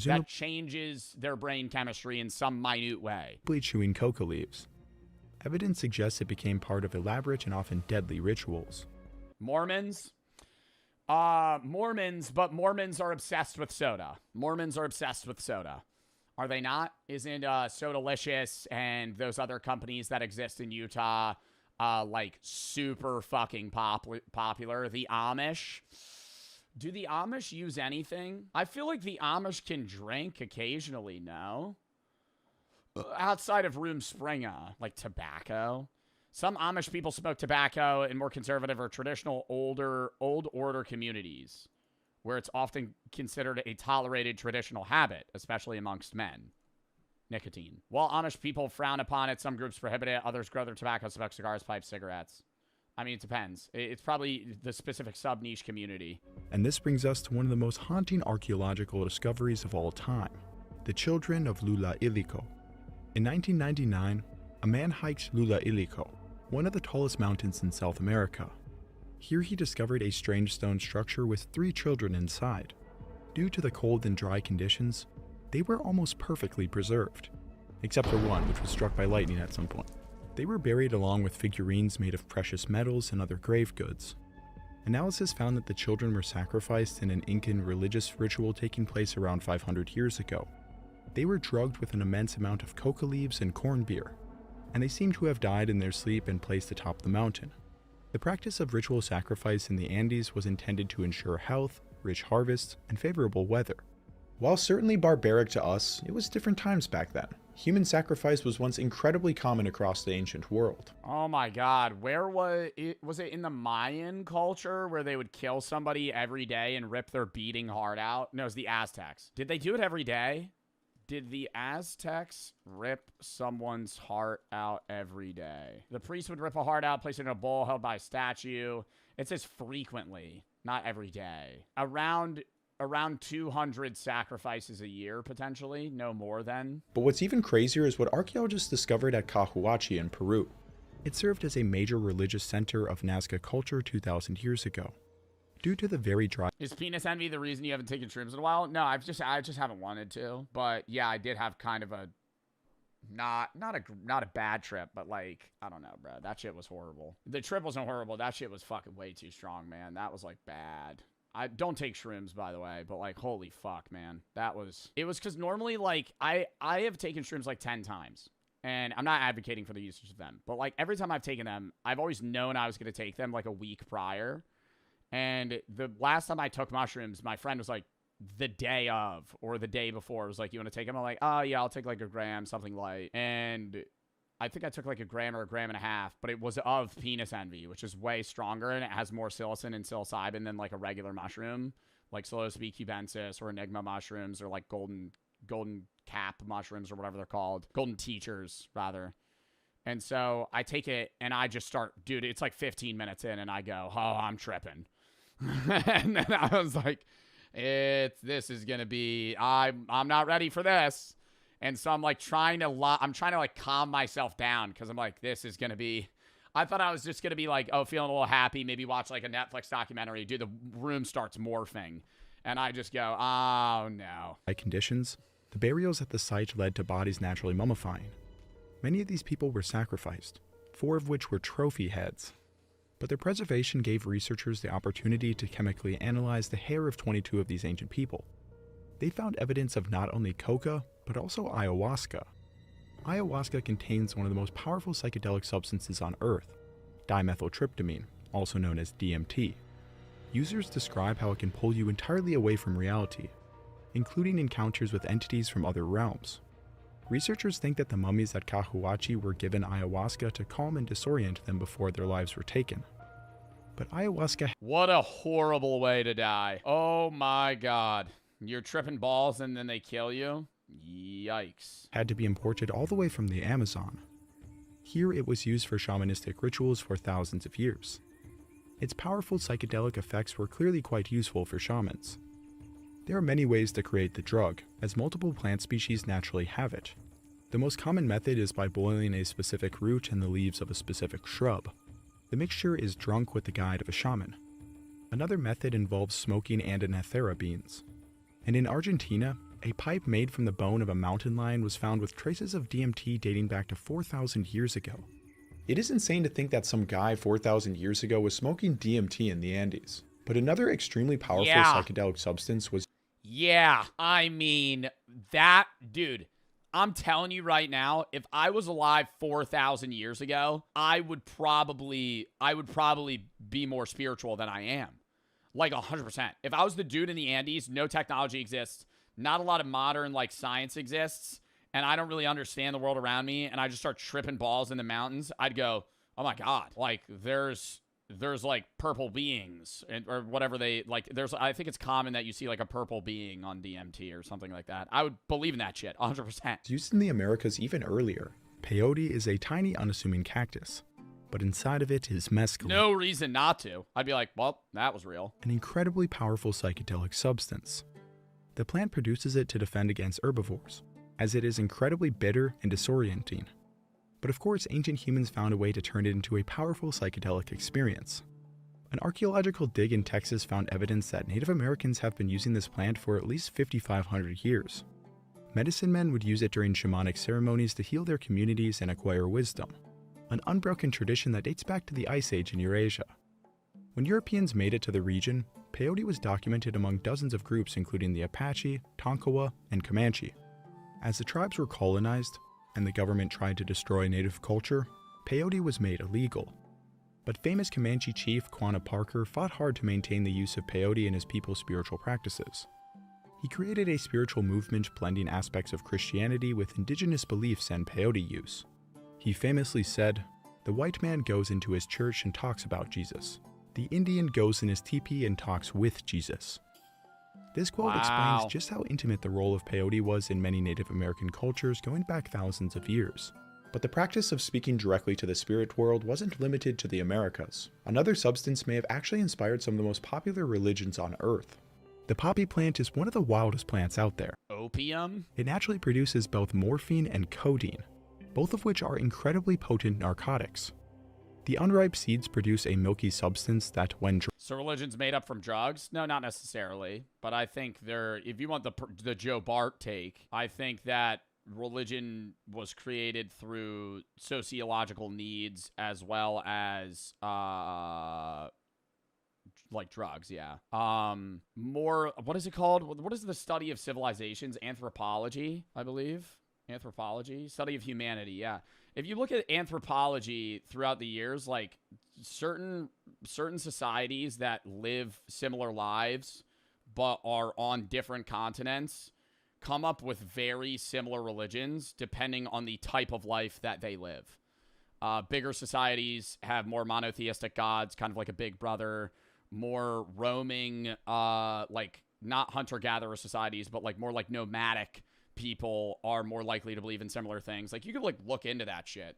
that changes their brain chemistry in some minute way. Chewing coca leaves. Evidence suggests it became part of elaborate and often deadly rituals. Mormons, but Mormons are obsessed with soda. Mormons are obsessed with soda. Are they not? Isn't Sodalicious and those other companies that exist in Utah like super fucking popular? The Amish. Do the Amish use anything? I feel like the Amish can drink occasionally, no? Outside of Room Springer, like tobacco. Some Amish people smoke tobacco in more conservative or traditional old order communities, where it's often considered a tolerated traditional habit, especially amongst men. Nicotine. While Amish people frown upon it, some groups prohibit it, others grow their tobacco, smoke cigars, pipes, cigarettes. I mean, it depends. It's probably the specific sub-niche community. And this brings us to one of the most haunting archaeological discoveries of all time, the children of Lula Ilico. In 1999, a man hiked Lula Ilico, one of the tallest mountains in South America. Here he discovered a strange stone structure with 3 children inside. Due to the cold and dry conditions, they were almost perfectly preserved, except for one which was struck by lightning at some point. They were buried along with figurines made of precious metals and other grave goods. Analysis found that the children were sacrificed in an Incan religious ritual taking place around 500 years ago. They were drugged with an immense amount of coca leaves and corn beer, and they seem to have died in their sleep and placed atop the mountain. The practice of ritual sacrifice in the Andes was intended to ensure health, rich harvests, and favorable weather. While certainly barbaric to us, it was different times back then. Human sacrifice was once incredibly common across the ancient world. Oh my God, where was it? Was it in the Mayan culture where they would kill somebody every day and rip their beating heart out? No, it was the Aztecs. Did they do it every day? Did the Aztecs rip someone's heart out every day? The priest would rip a heart out, place it in a bowl held by a statue. It says frequently, not every day. Around 200 sacrifices a year, potentially, no more than. But what's even crazier is what archaeologists discovered at Cahuachi in Peru. It served as a major religious center of Nazca culture 2,000 years ago. Due to the very dry... Is penis envy the reason you haven't taken shrooms in a while? No, I just haven't wanted to. But yeah, I did have kind of a not a bad trip, but like, I don't know, bro. That shit was horrible. The trip wasn't horrible. That shit was fucking way too strong, man. That was like bad. I don't take shrooms, by the way, but like, holy fuck, man. It was because normally, like, I have taken shrooms like 10 times. And I'm not advocating for the usage of them. But like, every time I've taken them, I've always known I was going to take them like a week prior. And the last time I took mushrooms, my friend was like, the day of or the day before, was like, you want to take them? I'm like, oh yeah, I'll take like a gram, something light. And I think I took like a gram or a gram and a half, but it was of penis envy, which is way stronger and it has more psilocin and psilocybin than like a regular mushroom, like psilocybe cubensis or enigma mushrooms or like golden cap mushrooms or whatever they're called, golden teachers rather. And so I take it and I just start, dude, it's like 15 minutes in and I go, oh, I'm tripping. And then I was like, this is gonna be, I'm not ready for this. And so I'm like trying to like calm myself down because I'm like, this is gonna be, I thought I was just gonna be like, oh, feeling a little happy, maybe watch like a Netflix documentary. Dude, the room starts morphing and I just go, oh no. By conditions, the burials at the site led to bodies naturally mummifying. Many of these people were sacrificed, 4 of which were trophy heads. But their preservation gave researchers the opportunity to chemically analyze the hair of 22 of these ancient people. They found evidence of not only coca, but also ayahuasca. Ayahuasca contains one of the most powerful psychedelic substances on Earth, dimethyltryptamine, also known as DMT. Users describe how it can pull you entirely away from reality, including encounters with entities from other realms. Researchers think that the mummies at Cahuachi were given ayahuasca to calm and disorient them before their lives were taken. But ayahuasca... What a horrible way to die. Oh my god. You're tripping balls and then they kill you? Yikes. ...had to be imported all the way from the Amazon. Here it was used for shamanistic rituals for thousands of years. Its powerful psychedelic effects were clearly quite useful for shamans. There are many ways to create the drug, as multiple plant species naturally have it. The most common method is by boiling a specific root and the leaves of a specific shrub. The mixture is drunk with the guide of a shaman. Another method involves smoking Andinothera beans. And in Argentina, a pipe made from the bone of a mountain lion was found with traces of DMT dating back to 4,000 years ago. It is insane to think that some guy 4,000 years ago was smoking DMT in the Andes. But another extremely powerful psychedelic substance was... Yeah, I mean, that... Dude, I'm telling you right now, if I was alive 4,000 years ago, I would probably be more spiritual than I am. Like 100%. If I was the dude in the Andes, no technology exists, not a lot of modern, like, science exists, and I don't really understand the world around me, and I just start tripping balls in the mountains, I'd go, oh my god, like, there's like purple beings or whatever they like. I think it's common that you see like a purple being on DMT or something like that. I would believe in that shit 100%. Used in the Americas even earlier. Peyote is a tiny unassuming cactus, but inside of it is mescaline. No reason not to. I'd be like, well, that was real. An incredibly powerful psychedelic substance. The plant produces it to defend against herbivores, as it is incredibly bitter and disorienting. But of course, ancient humans found a way to turn it into a powerful psychedelic experience. An archaeological dig in Texas found evidence that Native Americans have been using this plant for at least 5,500 years. Medicine men would use it during shamanic ceremonies to heal their communities and acquire wisdom, an unbroken tradition that dates back to the Ice Age in Eurasia. When Europeans made it to the region, peyote was documented among dozens of groups including the Apache, Tonkawa, and Comanche. As the tribes were colonized, and the government tried to destroy native culture, peyote was made illegal. But famous Comanche chief Quanah Parker fought hard to maintain the use of peyote in his people's spiritual practices. He created a spiritual movement blending aspects of Christianity with indigenous beliefs and peyote use. He famously said, "The white man goes into his church and talks about Jesus. The Indian goes in his teepee and talks with Jesus." This quote explains just how intimate the role of peyote was in many Native American cultures going back thousands of years. But the practice of speaking directly to the spirit world wasn't limited to the Americas. Another substance may have actually inspired some of the most popular religions on Earth. The poppy plant is one of the wildest plants out there. Opium? It naturally produces both morphine and codeine, both of which are incredibly potent narcotics. The unripe seeds produce a milky substance that, when so religion's made up from drugs? No, not necessarily. But I think if you want the Joe Bart take, I think that religion was created through sociological needs as well as like drugs, yeah. More, what is it called? What is the study of civilizations? Anthropology, I believe. Anthropology, study of humanity, yeah. If you look at anthropology throughout the years, like certain societies that live similar lives but are on different continents come up with very similar religions depending on the type of life that they live. Bigger societies have more monotheistic gods, kind of like a big brother, more roaming, like not hunter-gatherer societies, but like more like nomadic people are more likely to believe in similar things. Like, you could, like, look into that shit.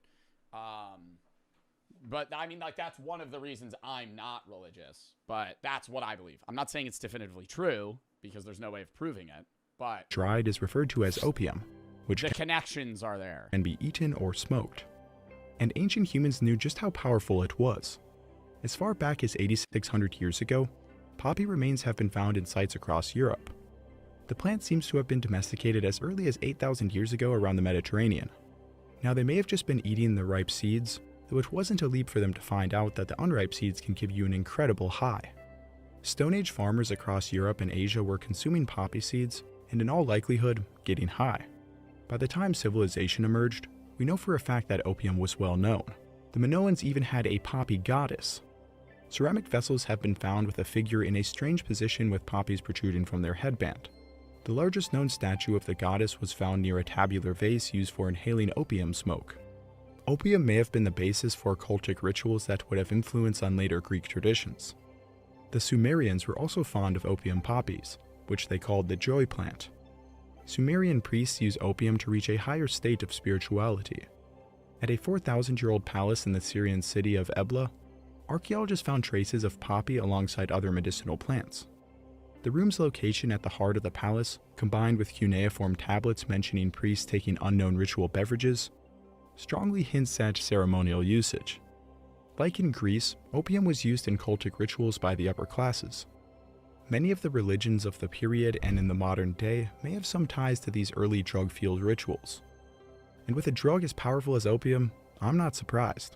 But, I mean, like, that's one of the reasons I'm not religious. But that's what I believe. I'm not saying it's definitively true, because there's no way of proving it. But dried is referred to as opium, which the connections are there. Can be eaten or smoked. And ancient humans knew just how powerful it was. As far back as 8,600 years ago, poppy remains have been found in sites across Europe. The plant seems to have been domesticated as early as 8,000 years ago around the Mediterranean. Now, they may have just been eating the ripe seeds, though it wasn't a leap for them to find out that the unripe seeds can give you an incredible high. Stone Age farmers across Europe and Asia were consuming poppy seeds, and in all likelihood, getting high. By the time civilization emerged, we know for a fact that opium was well known. The Minoans even had a poppy goddess. Ceramic vessels have been found with a figure in a strange position with poppies protruding from their headband. The largest known statue of the goddess was found near a tabular vase used for inhaling opium smoke. Opium may have been the basis for cultic rituals that would have influence on later Greek traditions. The Sumerians were also fond of opium poppies, which they called the joy plant. Sumerian priests used opium to reach a higher state of spirituality. At a 4,000-year-old palace in the Syrian city of Ebla, archaeologists found traces of poppy alongside other medicinal plants. The room's location at the heart of the palace, combined with cuneiform tablets mentioning priests taking unknown ritual beverages, strongly hints at ceremonial usage. Like in Greece, opium was used in cultic rituals by the upper classes. Many of the religions of the period and in the modern day may have some ties to these early drug-fueled rituals. And with a drug as powerful as opium, I'm not surprised.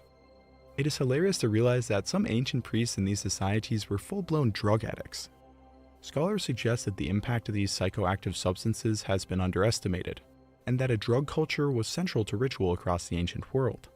It is hilarious to realize that some ancient priests in these societies were full-blown drug addicts. Scholars suggest that the impact of these psychoactive substances has been underestimated, and that a drug culture was central to ritual across the ancient world.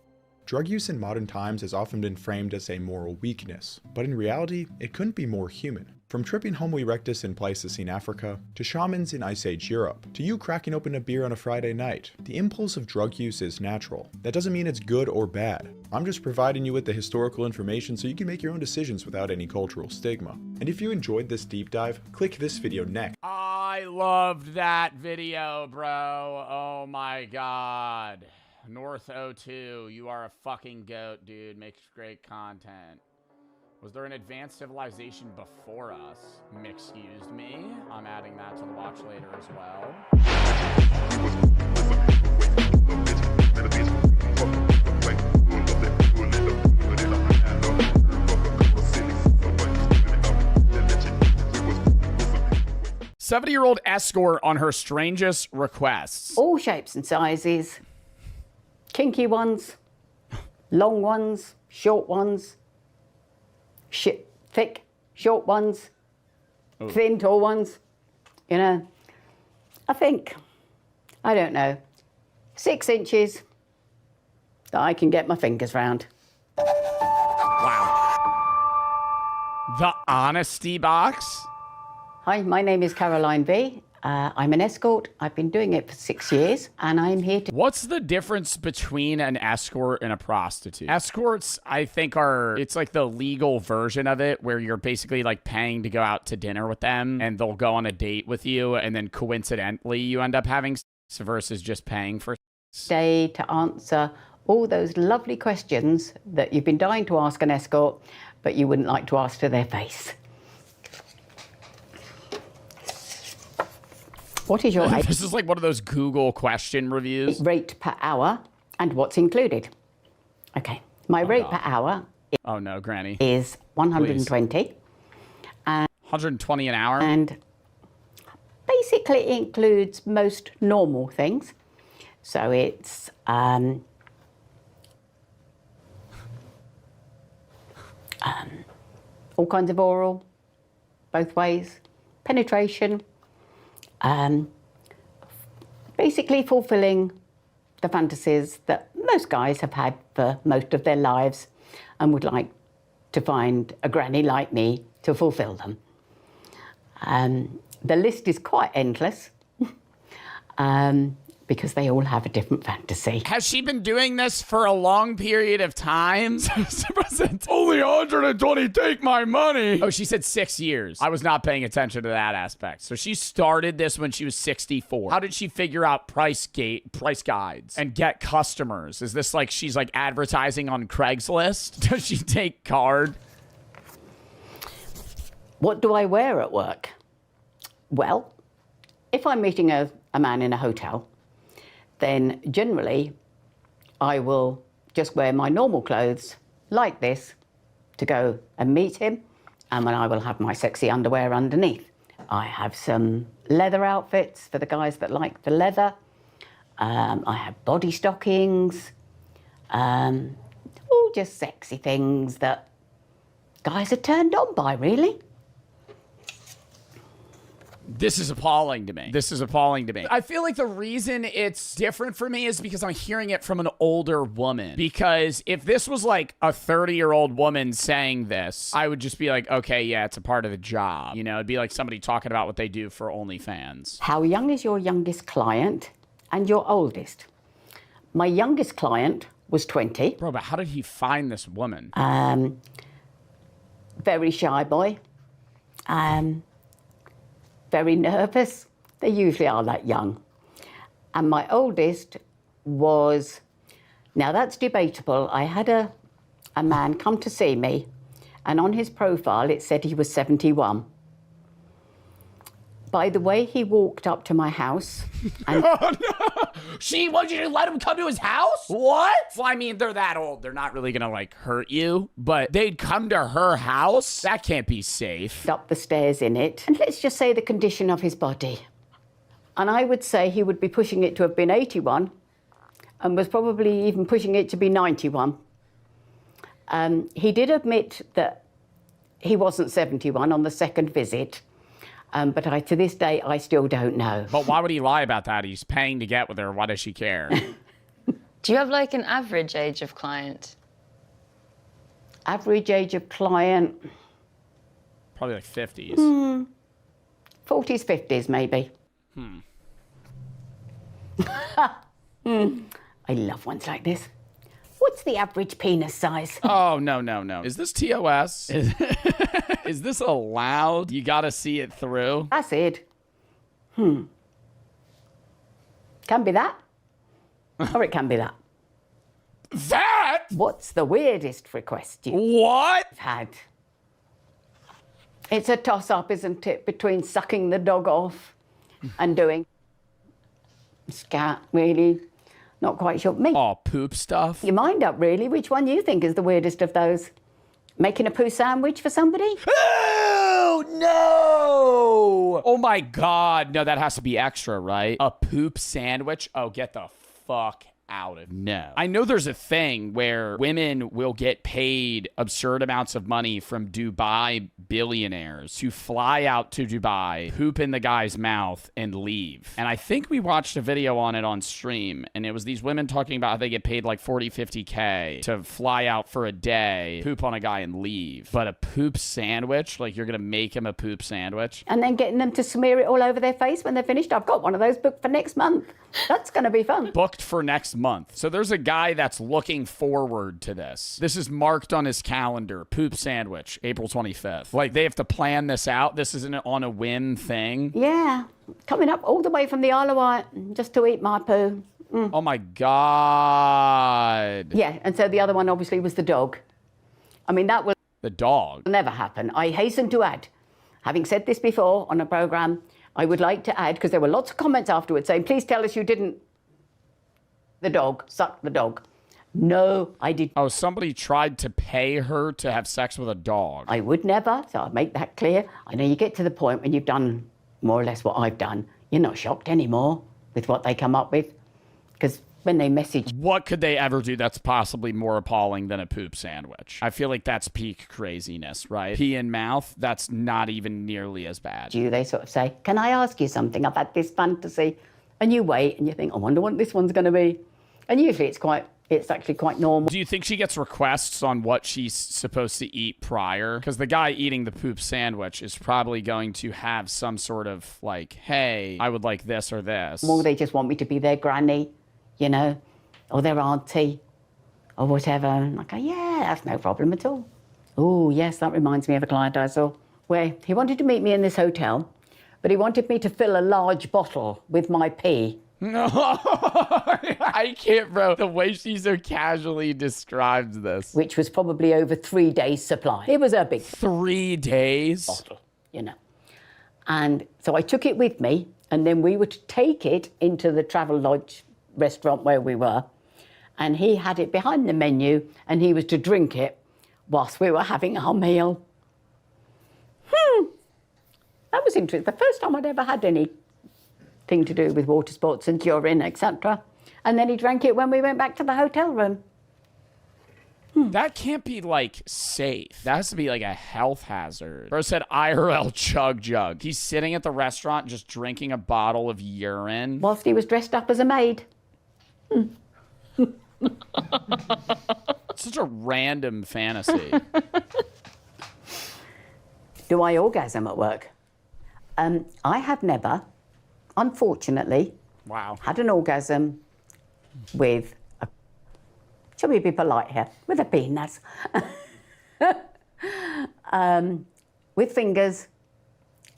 Drug use in modern times has often been framed as a moral weakness, but in reality, it couldn't be more human. From tripping Homo erectus in Pleistocene Africa, to shamans in Ice Age Europe, to you cracking open a beer on a Friday night, the impulse of drug use is natural. That doesn't mean it's good or bad. I'm just providing you with the historical information so you can make your own decisions without any cultural stigma. And if you enjoyed this deep dive, click this video next. I loved that video, bro. Oh my god. North 02, you are a fucking goat, dude. Makes great content. Was there an advanced civilization before us? Excuse me. I'm adding that to the watch later as well. 70-year-old escort on her strangest requests. All shapes and sizes. Kinky ones, long ones, short ones, thick, short ones, thin, tall ones. You know, I don't know, 6 inches that I can get my fingers round. Wow. The honesty box? Hi, my name is Caroline V. I'm an escort. I've been doing it for 6 years, and I'm here to... What's the difference between an escort and a prostitute? Escorts, I think, it's like the legal version of it, where you're basically like paying to go out to dinner with them, and they'll go on a date with you, and then coincidentally you end up having sex versus just paying for sex. Day to answer all those lovely questions that you've been dying to ask an escort, but you wouldn't like to ask to their face. What is your This is like one of those Google question reviews. Rate per hour and what's included? Okay, my rate per hour oh no, Granny. Is 120. And 120 an hour? And basically it includes most normal things. So it's all kinds of oral, both ways, penetration, basically fulfilling the fantasies that most guys have had for most of their lives and would like to find a granny like me to fulfill them. The list is quite endless because they all have a different fantasy. Has she been doing this for a long period of time? Only 120, take my money. Oh, she said 6 years. I was not paying attention to that aspect. So she started this when she was 64. How did she figure out price guides and get customers? Is this like she's like advertising on Craigslist? Does she take card? What do I wear at work? Well, if I'm meeting a man in a hotel, then generally I will just wear my normal clothes like this to go and meet him, and then I will have my sexy underwear underneath. I have some leather outfits for the guys that like the leather. I have body stockings. All just sexy things that guys are turned on by, really. This is appalling to me. This is appalling to me. I feel like the reason it's different for me is because I'm hearing it from an older woman. Because if this was like a 30-year-old woman saying this, I would just be like, okay, yeah, it's a part of the job. You know, it'd be like somebody talking about what they do for OnlyFans. How young is your youngest client and your oldest? My youngest client was 20. Bro, but how did he find this woman? Very shy boy. Very nervous. They usually are that young. And my oldest was, now that's debatable. I had a man come to see me, and on his profile it said he was 71. By the way he walked up to my house and Oh, no. She wanted you to let him come to his house? What? Well, I mean, they're that old. They're not really gonna, like, hurt you. But they'd come to her house? That can't be safe. up the stairs in it. And let's just say the condition of his body. And I would say he would be pushing it to have been 81 and was probably even pushing it to be 91. He did admit that he wasn't 71 on the second visit. But to this day, I still don't know. But why would he lie about that? He's paying to get with her. Why does she care? Do you have like an average age of client? Average age of client? Probably like 50s. 40s, 50s maybe. I love ones like this. What's the average penis size? Oh, no. Is this TOS? Is this allowed? You gotta see it through? That's it. Can be that. Or it can be that. That? What's the weirdest request you've had? It's a toss-up, isn't it, between sucking the dog off and doing scat, really. Not quite sure. Me. Oh, poop stuff? Your mind up, really. Which one you think is the weirdest of those? Making a poo sandwich for somebody? Oh, no! Oh, my God. No, that has to be extra, right? A poop sandwich? Oh, get the fuck out of no. I know there's a thing where women will get paid absurd amounts of money from Dubai billionaires to fly out to Dubai, poop in the guy's mouth, and leave. And I think we watched a video on it on stream, and it was these women talking about how they get paid like 40, 50K to fly out for a day, poop on a guy, and leave. But a poop sandwich? Like, you're gonna make him a poop sandwich? And then getting them to smear it all over their face when they're finished. I've got one of those booked for next month. That's gonna be fun. Booked for next month. So there's a guy that's looking forward to this. This is marked on his calendar. Poop sandwich, April 25th. Like, they have to plan this out. This isn't on a whim thing. Yeah, coming up all the way from the Isle of Wight just to eat my poo. Oh my God. Yeah, and so the other one obviously was the dog. I mean, that will The dog. never happen. I hasten to add, having said this before on a programme, I would like to add, because there were lots of comments afterwards saying, please tell us you didn't suck the dog. No, I didn't. Oh, somebody tried to pay her to have sex with a dog. I would never, so I'll make that clear. I know you get to the point when you've done more or less what I've done, you're not shocked anymore with what they come up with. Because when they message... What could they ever do that's possibly more appalling than a poop sandwich? I feel like that's peak craziness, right? Pee in mouth, that's not even nearly as bad. They sort of say, can I ask you something? I've had this fantasy. And you wait and you think, I wonder what this one's going to be. And usually it's actually quite normal. Do you think she gets requests on what she's supposed to eat prior? Because the guy eating the poop sandwich is probably going to have some sort of like, hey, I would like this or this. Well, they just want me to be their granny, you know, or their auntie or whatever. And I go, yeah, that's no problem at all. Oh, yes, that reminds me of a client I saw where he wanted to meet me in this hotel, but he wanted me to fill a large bottle with my pee. No, I can't, bro. The way she so casually describes this. Which was probably over 3 days' supply. It was a big 3 days bottle, you know. And so I took it with me, and then we were to take it into the Travel Lodge restaurant where we were. And he had it behind the menu, and he was to drink it whilst we were having our meal. That was interesting. The first time I'd ever had anything to do with water sports and urine, etc. And then he drank it when we went back to the hotel room. That can't be, like, safe. That has to be, like, a health hazard. Bro said IRL chug jug. He's sitting at the restaurant just drinking a bottle of urine. Whilst he was dressed up as a maid. Such a random fantasy. Do I orgasm at work? I have never, unfortunately, had an orgasm with a, shall we be polite here, with a penis. With fingers,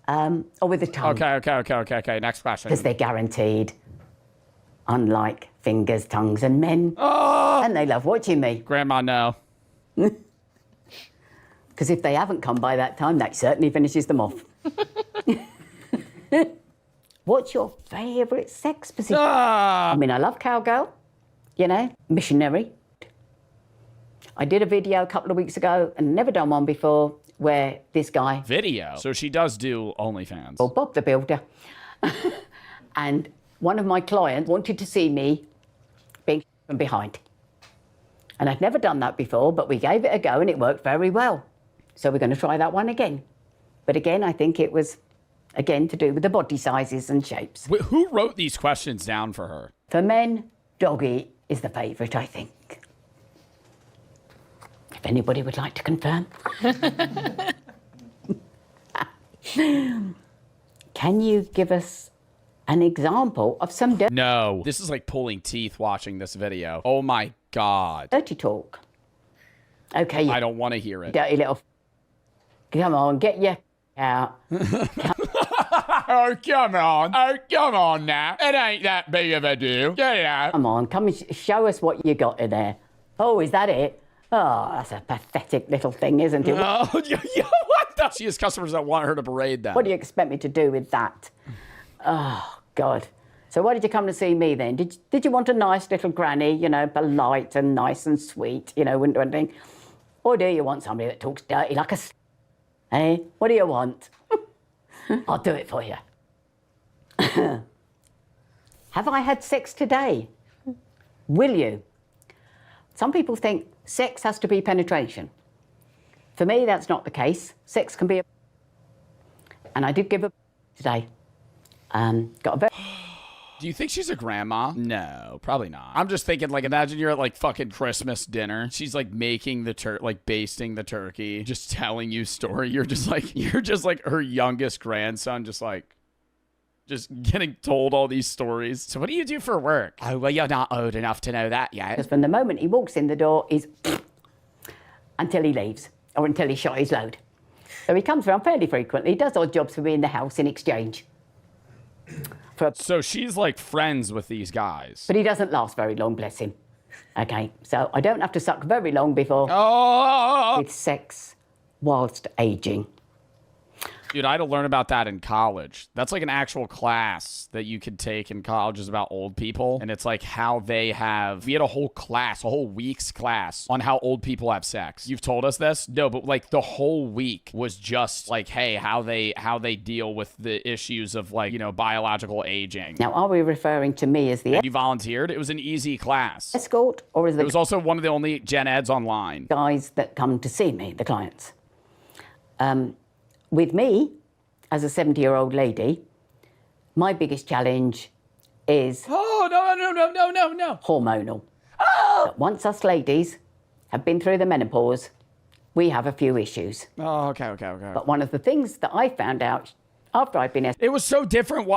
or with a tongue. Okay. Next question. Because they're guaranteed, unlike fingers, tongues, and men. Oh! And they love watching me. Grandma, no. Because if they haven't come by that time, that certainly finishes them off. What's your favourite sex position? I mean, I love cowgirl, you know, missionary. I did a video a couple of weeks ago, and never done one before, where this guy... Video? So she does do OnlyFans. Well, Bob the Builder. And one of my clients wanted to see me being from behind. And I'd never done that before, but we gave it a go, and it worked very well. So we're going to try that one again. But again, I think it was, again, to do with the body sizes and shapes. Who wrote these questions down for her? For men, doggy is the favourite, I think. If anybody would like to confirm. Can you give us an example of some No. This is like pulling teeth watching this video. Oh my God. dirty talk? Okay. I don't want to hear it. Dirty little... Come on, get your out. Oh, come on. Oh, come on now. It ain't that big of a deal. Get it out. Come on, come and show us what you got in there. Oh, is that it? Oh, that's a pathetic little thing, isn't it? Oh, what the? She has customers that want her to berate them. What do you expect me to do with that? Oh, God. So why did you come to see me then? Did you want a nice little granny, you know, polite and nice and sweet, you know, wouldn't do anything? Or do you want somebody that talks dirty like a... Hey, what do you want? I'll do it for you. Have I had sex today? Will you? Some people think sex has to be penetration. For me, that's not the case. Sex can be a... And I did give a today. Got a very... Do you think she's a grandma? No, probably not. I'm just thinking, like, imagine you're at, like, fucking Christmas dinner. She's, like, making the like, basting the turkey, just telling you story. You're just like her youngest grandson, just getting told all these stories. So what do you do for work? Oh, well, you're not old enough to know that yet. Because from the moment he walks in the door, he's... until he leaves, or until he shot his load. So he comes around fairly frequently. He does odd jobs for me in the house in exchange. So she's like friends with these guys. But he doesn't last very long, bless him. Okay, so I don't have to suck very long before... with sex whilst aging. Dude, I had to learn about that in college. That's like an actual class that you could take in college is about old people. And it's like how they have... We had a whole class, a whole week's class on how old people have sex. You've told us this? No, but like the whole week was just like, hey, how they deal with the issues of like, you know, biological aging. Now, are we referring to me as the... And you volunteered? It was an easy class. Escort, or is it was also one of the only gen eds online. Guys that come to see me, the clients. With me, as a 70-year-old lady, my biggest challenge is... Oh, no. Hormonal. Oh! Once us ladies have been through the menopause, we have a few issues. Oh, okay. But one of the things that I found out after I've been... It was so different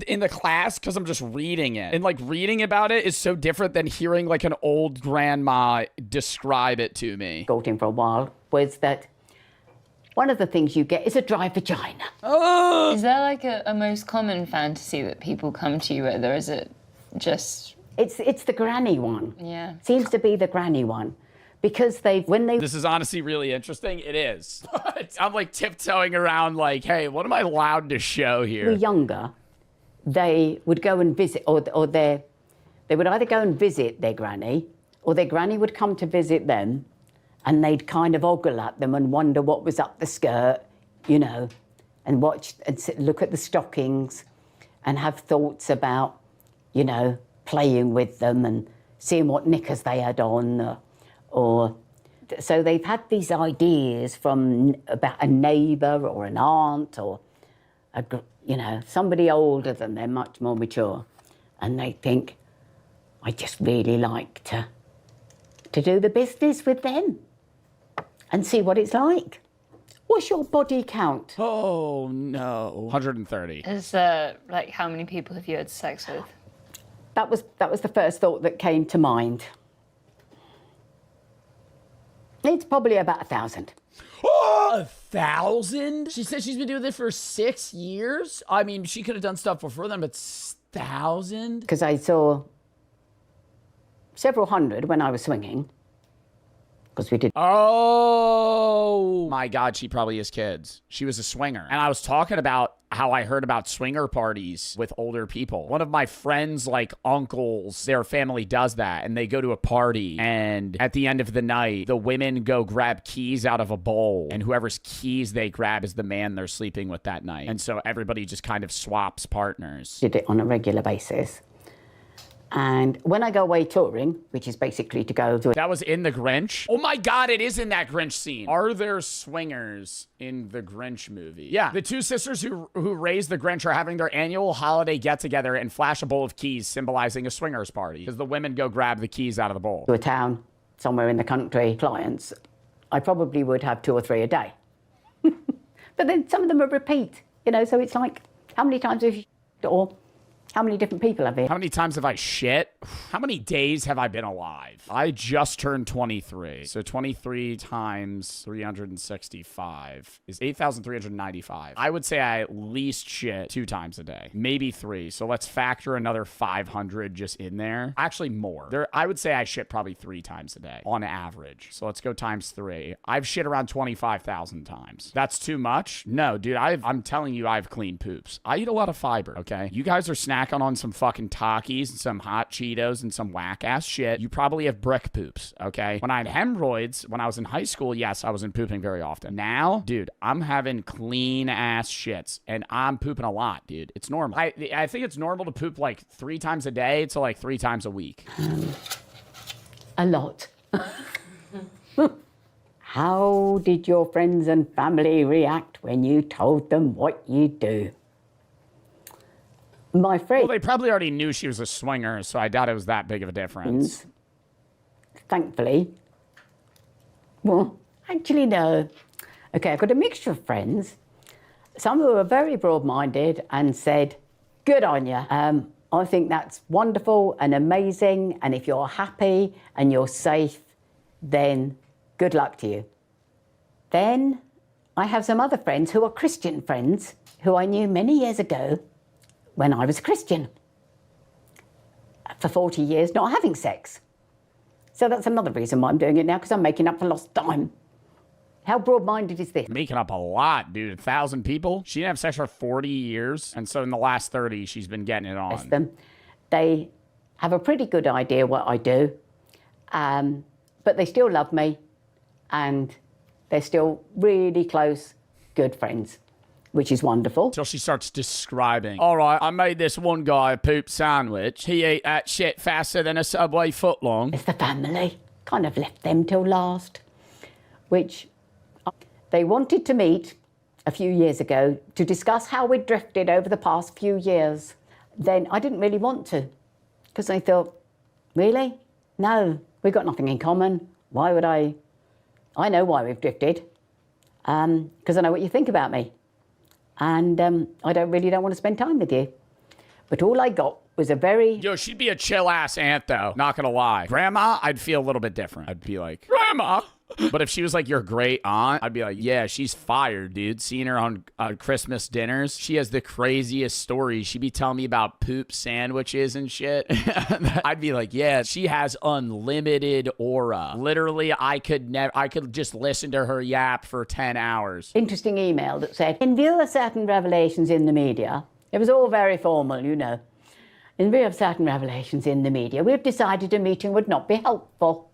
in the class because I'm just reading it. And like reading about it is so different than hearing like an old grandma describe it to me. Escorting for a while was that one of the things you get is a dry vagina. Oh! Is there like a most common fantasy that people come to you with, or is it just... It's the granny one. Yeah. Seems to be the granny one. Because This is honestly really interesting. It is. I'm like tiptoeing around like, hey, what am I allowed to show here? Were younger, they would go and visit, or they would either go and visit their granny, or their granny would come to visit them, and they'd kind of ogle at them and wonder what was up the skirt, you know, and watch and look at the stockings and have thoughts about, you know, playing with them and seeing what knickers they had on or so they've had these ideas from about a neighbour or an aunt or, somebody older than them, much more mature. And they think, I just really like to do the business with them and see what it's like. What's your body count? Oh, no. 130. Is like, how many people have you had sex with? That was the first thought that came to mind. It's probably about 1,000. Oh, 1,000? She said she's been doing this for 6 years? I mean, she could have done stuff before then, but 1,000? Because I saw several hundred when I was swinging. Because we did. Oh my God, she probably has kids. She was a swinger. And I was talking about how I heard about swinger parties with older people. One of my friends, like uncles, their family does that. And they go to a party. And at the end of the night, the women go grab keys out of a bowl. And whoever's keys they grab is the man they're sleeping with that night. And so everybody just kind of swaps partners. Did it on a regular basis. And when I go away touring, which is basically to go to... That was in The Grinch? Oh my God, it is in that Grinch scene. Are there swingers in the Grinch movie? Yeah, the two sisters who raised the Grinch are having their annual holiday get-together and flash a bowl of keys symbolizing a swingers party because the women go grab the keys out of the bowl. To a town somewhere in the country, clients, I probably would have 2 or 3 a day. But then some of them are repeat, so it's like, how many times have you... or how many different people have you? How many times have I shit? How many days have I been alive? I just turned 23. So 23 times 365 is 8,395. I would say I at least shit 2 times a day, maybe 3. So let's factor another 500 just in there. Actually more. I would say I shit probably 3 times a day on average. So let's go times 3. I've shit around 25,000 times. That's too much? No, dude, I'm telling you, I have clean poops. I eat a lot of fiber, okay? You guys are snacking on some fucking Takis and some hot Cheetos and some whack-ass shit. You probably have brick poops, okay? When I had hemorrhoids, when I was in high school, yes, I wasn't pooping very often. Now, dude, I'm having clean-ass shits, and I'm pooping a lot, dude. It's normal. I think it's normal to poop like 3 times a day to like 3 times a week. A lot. How did your friends and family react when you told them what you do? My friend. Well, they probably already knew she was a swinger, so I doubt it was that big of a difference. Thankfully. Well, actually, no. Okay, I've got a mixture of friends. Some who are very broad-minded and said, good on you. I think that's wonderful and amazing. And if you're happy and you're safe, then good luck to you. Then I have some other friends who are Christian friends who I knew many years ago when I was a Christian, for 40 years not having sex. So that's another reason why I'm doing it now, because I'm making up for lost time. How broad-minded is this? Making up a lot, dude. 1,000 people? She didn't have sex for 40 years, and so in the last 30, she's been getting it on. Them. They have a pretty good idea what I do, but they still love me, and they're still really close, good friends, which is wonderful. Till she starts describing, all right, I made this one guy a poop sandwich. He ate that shit faster than a Subway footlong. It's the family. Kind of left them till last, which they wanted to meet a few years ago to discuss how we'd drifted over the past few years. Then I didn't really want to, because I thought, really? No, we've got nothing in common. Why would I? I know why we've drifted, because I know what you think about me. And I don't want to spend time with you. But all I got was a very... Yo, she'd be a chill-ass aunt, though. Not gonna lie. Grandma, I'd feel a little bit different. I'd be like, Grandma! But if she was like your great aunt, I'd be like, yeah, she's fired, dude. Seeing her on Christmas dinners, she has the craziest stories. She'd be telling me about poop sandwiches and shit. I'd be like, yeah, she has unlimited aura. Literally, I could just listen to her yap for 10 hours. Interesting email that said, in view of certain revelations in the media, it was all very formal, you know. In view of certain revelations in the media, we've decided a meeting would not be helpful.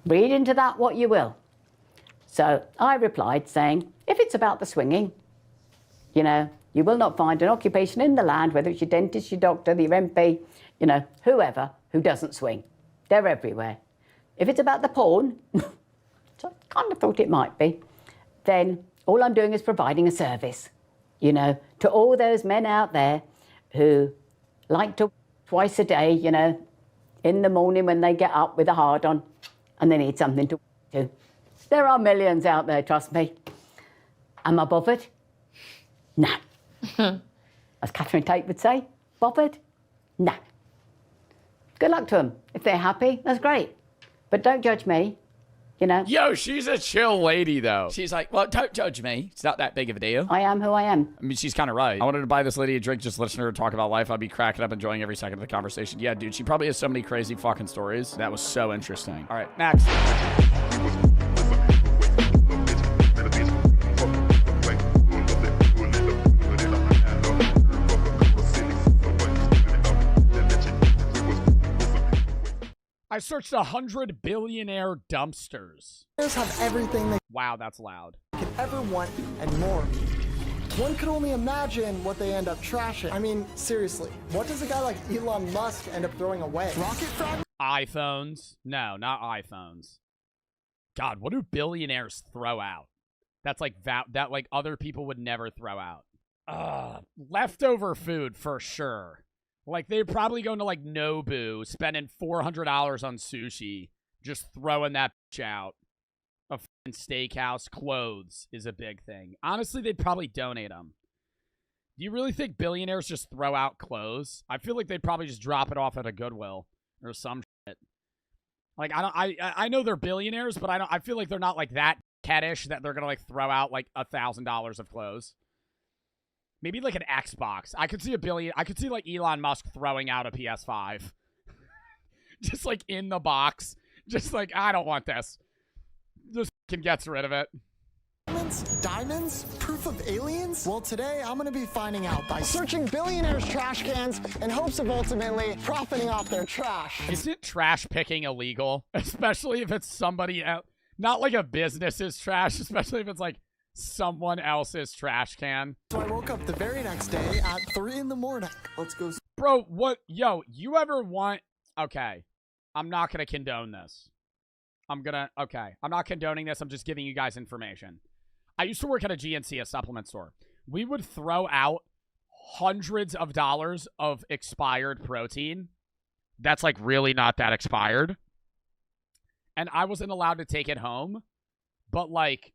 Read into that what you will. So I replied saying, if it's about the swinging, you know, you will not find an occupation in the land, whether it's your dentist, your doctor, your MP, you know, whoever, who doesn't swing. They're everywhere. If it's about the porn, so I kind of thought it might be, then all I'm doing is providing a service, you know, to all those men out there who like to twice a day, you know, in the morning when they get up with a hard on and they need something to do. There are millions out there, trust me. Am I bothered? No. As Catherine Tate would say, bothered? No. Good luck to them. If they're happy, that's great. But don't judge me, you know. Yo, she's a chill lady, though. She's like, well, don't judge me. It's not that big of a deal. I am who I am. I mean, she's kind of right. I wanted to buy this lady a drink, just listen to her talk about life. I'd be cracking up, enjoying every second of the conversation. Yeah, dude, she probably has so many crazy fucking stories. That was so interesting. All right, next. I searched 100 billionaire dumpsters. Have everything they Wow, that's loud. could ever want and more. One could only imagine what they end up trashing. I mean, seriously, what does a guy like Elon Musk end up throwing away? Rocket fragments? iPhones? No, not iPhones. God, what do billionaires throw out? That's like that like other people would never throw out. Leftover food for sure. Like, they're probably going to, like, Nobu, spending $400 on sushi, just throwing that bitch out. A fucking steakhouse. Clothes is a big thing. Honestly, they'd probably donate them. Do you really think billionaires just throw out clothes? I feel like they'd probably just drop it off at a Goodwill or some shit. Like, I know they're billionaires, but I feel like they're not, like, that cattish that they're going to, like, throw out, like, $1,000 of clothes. Maybe like an Xbox. I could see like Elon Musk throwing out a PS5. Just like in the box. Just like, I don't want this. Just gets rid of it. Diamonds? Proof of aliens? Well, today I'm gonna be finding out by searching billionaires' trash cans in hopes of ultimately profiting off their trash. Isn't trash picking illegal? Especially if it's somebody else. Not like a business's trash, especially if it's like someone else's trash can. So I woke up the very next day at 3 in the morning. Let's go. Bro, what? Yo, you ever want... Okay, I'm not going to condone this. Okay, I'm not condoning this. I'm just giving you guys information. I used to work at a GNC, a supplement store. We would throw out hundreds of dollars of expired protein. That's like really not that expired. And I wasn't allowed to take it home. But like...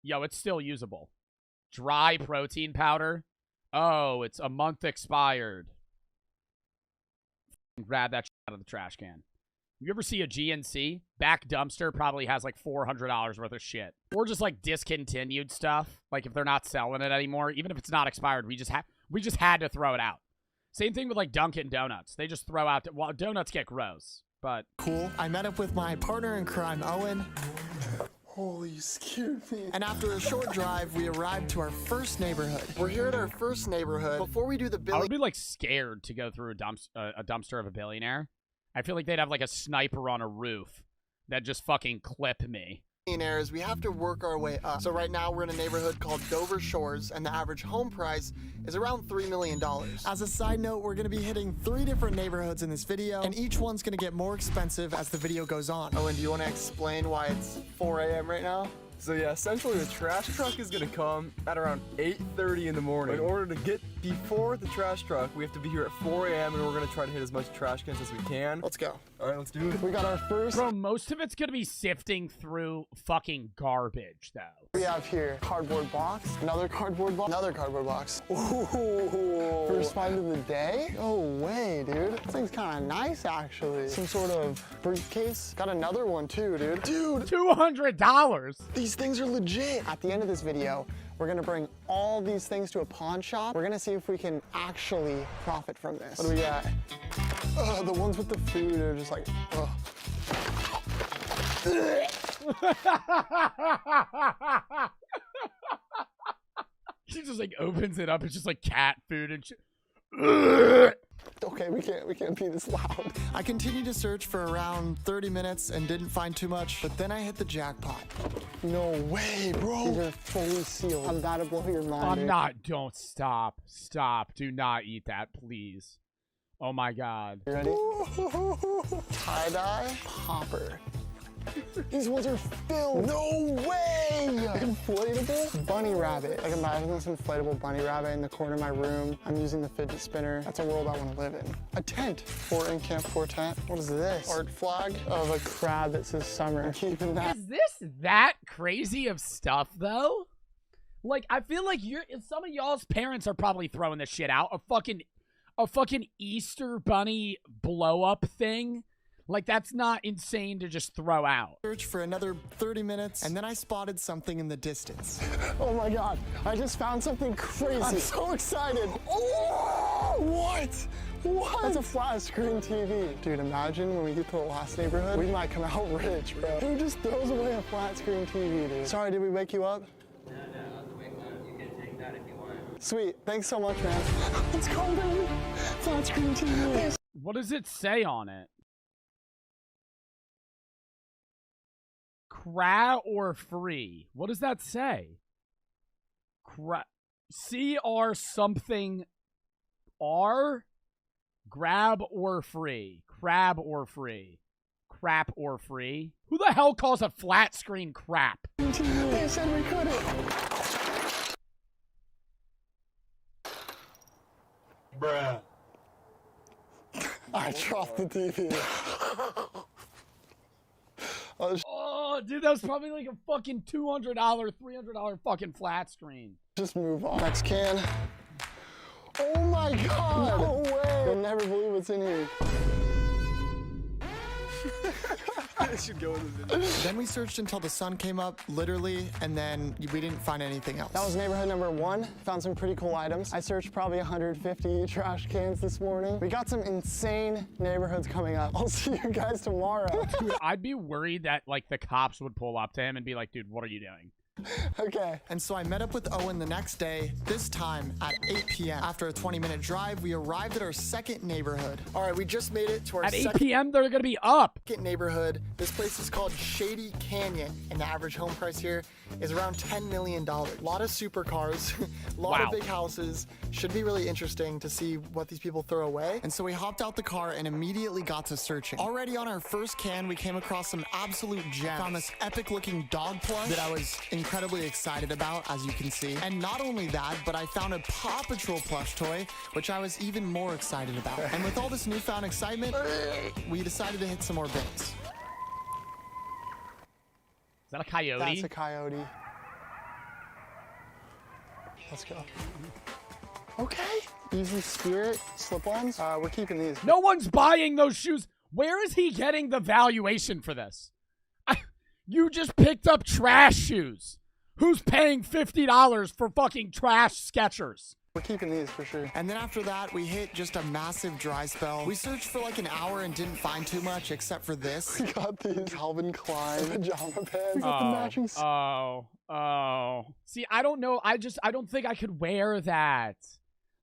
Yo, it's still usable. Dry protein powder. Oh, it's a month expired. Grab that shit out of the trash can. You ever see a GNC? Back dumpster probably has like $400 worth of shit. Or just like discontinued stuff. Like if they're not selling it anymore. Even if it's not expired, we just had to throw it out. Same thing with like Dunkin' Donuts. They just throw out... Well, donuts get gross, but... Cool. I met up with my partner in crime, Owen. Holy, you scared me. And after a short drive, we arrived to our first neighborhood. We're here at our first neighborhood. Before we do the I would be like scared to go through a dumpster of a billionaire. I feel like they'd have like a sniper on a roof that just fucking clip me. Billionaires, we have to work our way up. So right now we're in a neighborhood called Dover Shores, and the average home price is around $3 million. As a side note, we're gonna be hitting 3 different neighborhoods in this video, and each one's gonna get more expensive as the video goes on. Owen, do you wanna explain why it's 4 a.m. right now? So yeah, essentially the trash truck is gonna come at around 8:30 in the morning. In order to get before the trash truck, we have to be here at 4 a.m. and we're gonna try to hit as much trash cans as we can. Let's go. All right, let's do it. We got our first. Bro, most of it's gonna be sifting through fucking garbage, though. We have here cardboard box, another cardboard box, another cardboard box. Ooh, first find of the day? No way, dude. This thing's kind of nice, actually. Some sort of briefcase. Got another one too, dude. Dude, $200. These things are legit. At the end of this video, we're gonna bring all these things to a pawn shop. We're gonna see if we can actually profit from this. What do we got? The ones with the food are just like, ugh. She just like opens it up. It's just like cat food and shit. Okay, we can't be this loud. I continued to search for around 30 minutes and didn't find too much, but then I hit the jackpot. No way, bro. These are fully sealed. I'm about to blow your mind. I'm not. Don't stop. Stop. Do not eat that, please. Oh my God. You ready? Tie-dye popper. These ones are filled. No way! Inflatable bunny rabbit. Like imagine this inflatable bunny rabbit in the corner of my room. I'm using the fidget spinner. That's a world I want to live in. A tent. 4 in camp, 4 tent. What is this? Art flag of a crab that says summer. I'm keeping that. Is this that crazy of stuff though? Like, I feel like some of y'all's parents are probably throwing this shit out. A fucking Easter bunny blow up thing. Like, that's not insane to just throw out. Search for another 30 minutes, and then I spotted something in the distance. Oh my God, I just found something crazy. I'm so excited. Oh, what? What? That's a flat screen TV. Dude, imagine when we get to the last neighborhood, we might come out rich, bro. Who just throws away a flat screen TV, dude? Sorry, did we wake you up? No, I'll wake up. You can take that if you want. Sweet, thanks so much, man. Let's go, baby. Flat screen TV. What does it say on it? Cra or free? What does that say? CR something R? Grab or free? Crab or free? Crap or free? Who the hell calls a flat screen crap? They said we couldn't. Bruh. I dropped the TV. Oh, dude, that was probably like a fucking $200, $300 fucking flat screen. Just move on. Next can. Oh my God! No way! You'll never believe what's in here. I should go with this. Then we searched until the sun came up, literally, and then we didn't find anything else. That was neighborhood number 1. Found some pretty cool items. I searched probably 150 trash cans this morning. We got some insane neighborhoods coming up. I'll see you guys tomorrow. Dude, I'd be worried that like the cops would pull up to him and be like, dude, what are you doing? Okay. And so I met up with Owen the next day, this time at 8 p.m. After a 20-minute drive, we arrived at our second neighborhood. All right, we just made it to our At 8 p.m., they're going to be up. Second neighborhood. This place is called Shady Canyon, and the average home price here is around $10 million. A lot of supercars, a lot of big houses. Should be really interesting to see what these people throw away. And so we hopped out the car and immediately got to searching. Already on our first can, we came across some absolute gems. Found this epic-looking dog plush that I was incredibly excited about, as you can see. And not only that, but I found a Paw Patrol plush toy, which I was even more excited about. And with all this newfound excitement, we decided to hit some more bins. Is that a coyote? That's a coyote. Let's go. Okay. Easy Spirit slip-ons. We're keeping these. No one's buying those shoes. Where is he getting the valuation for this? You just picked up trash shoes. Who's paying $50 for fucking trash Skechers? We're keeping these for sure. And then after that, we hit just a massive dry spell. We searched for like an hour and didn't find too much except for this. We got these Calvin Klein pajama pants with the matching. See, I don't know. I don't think I could wear that.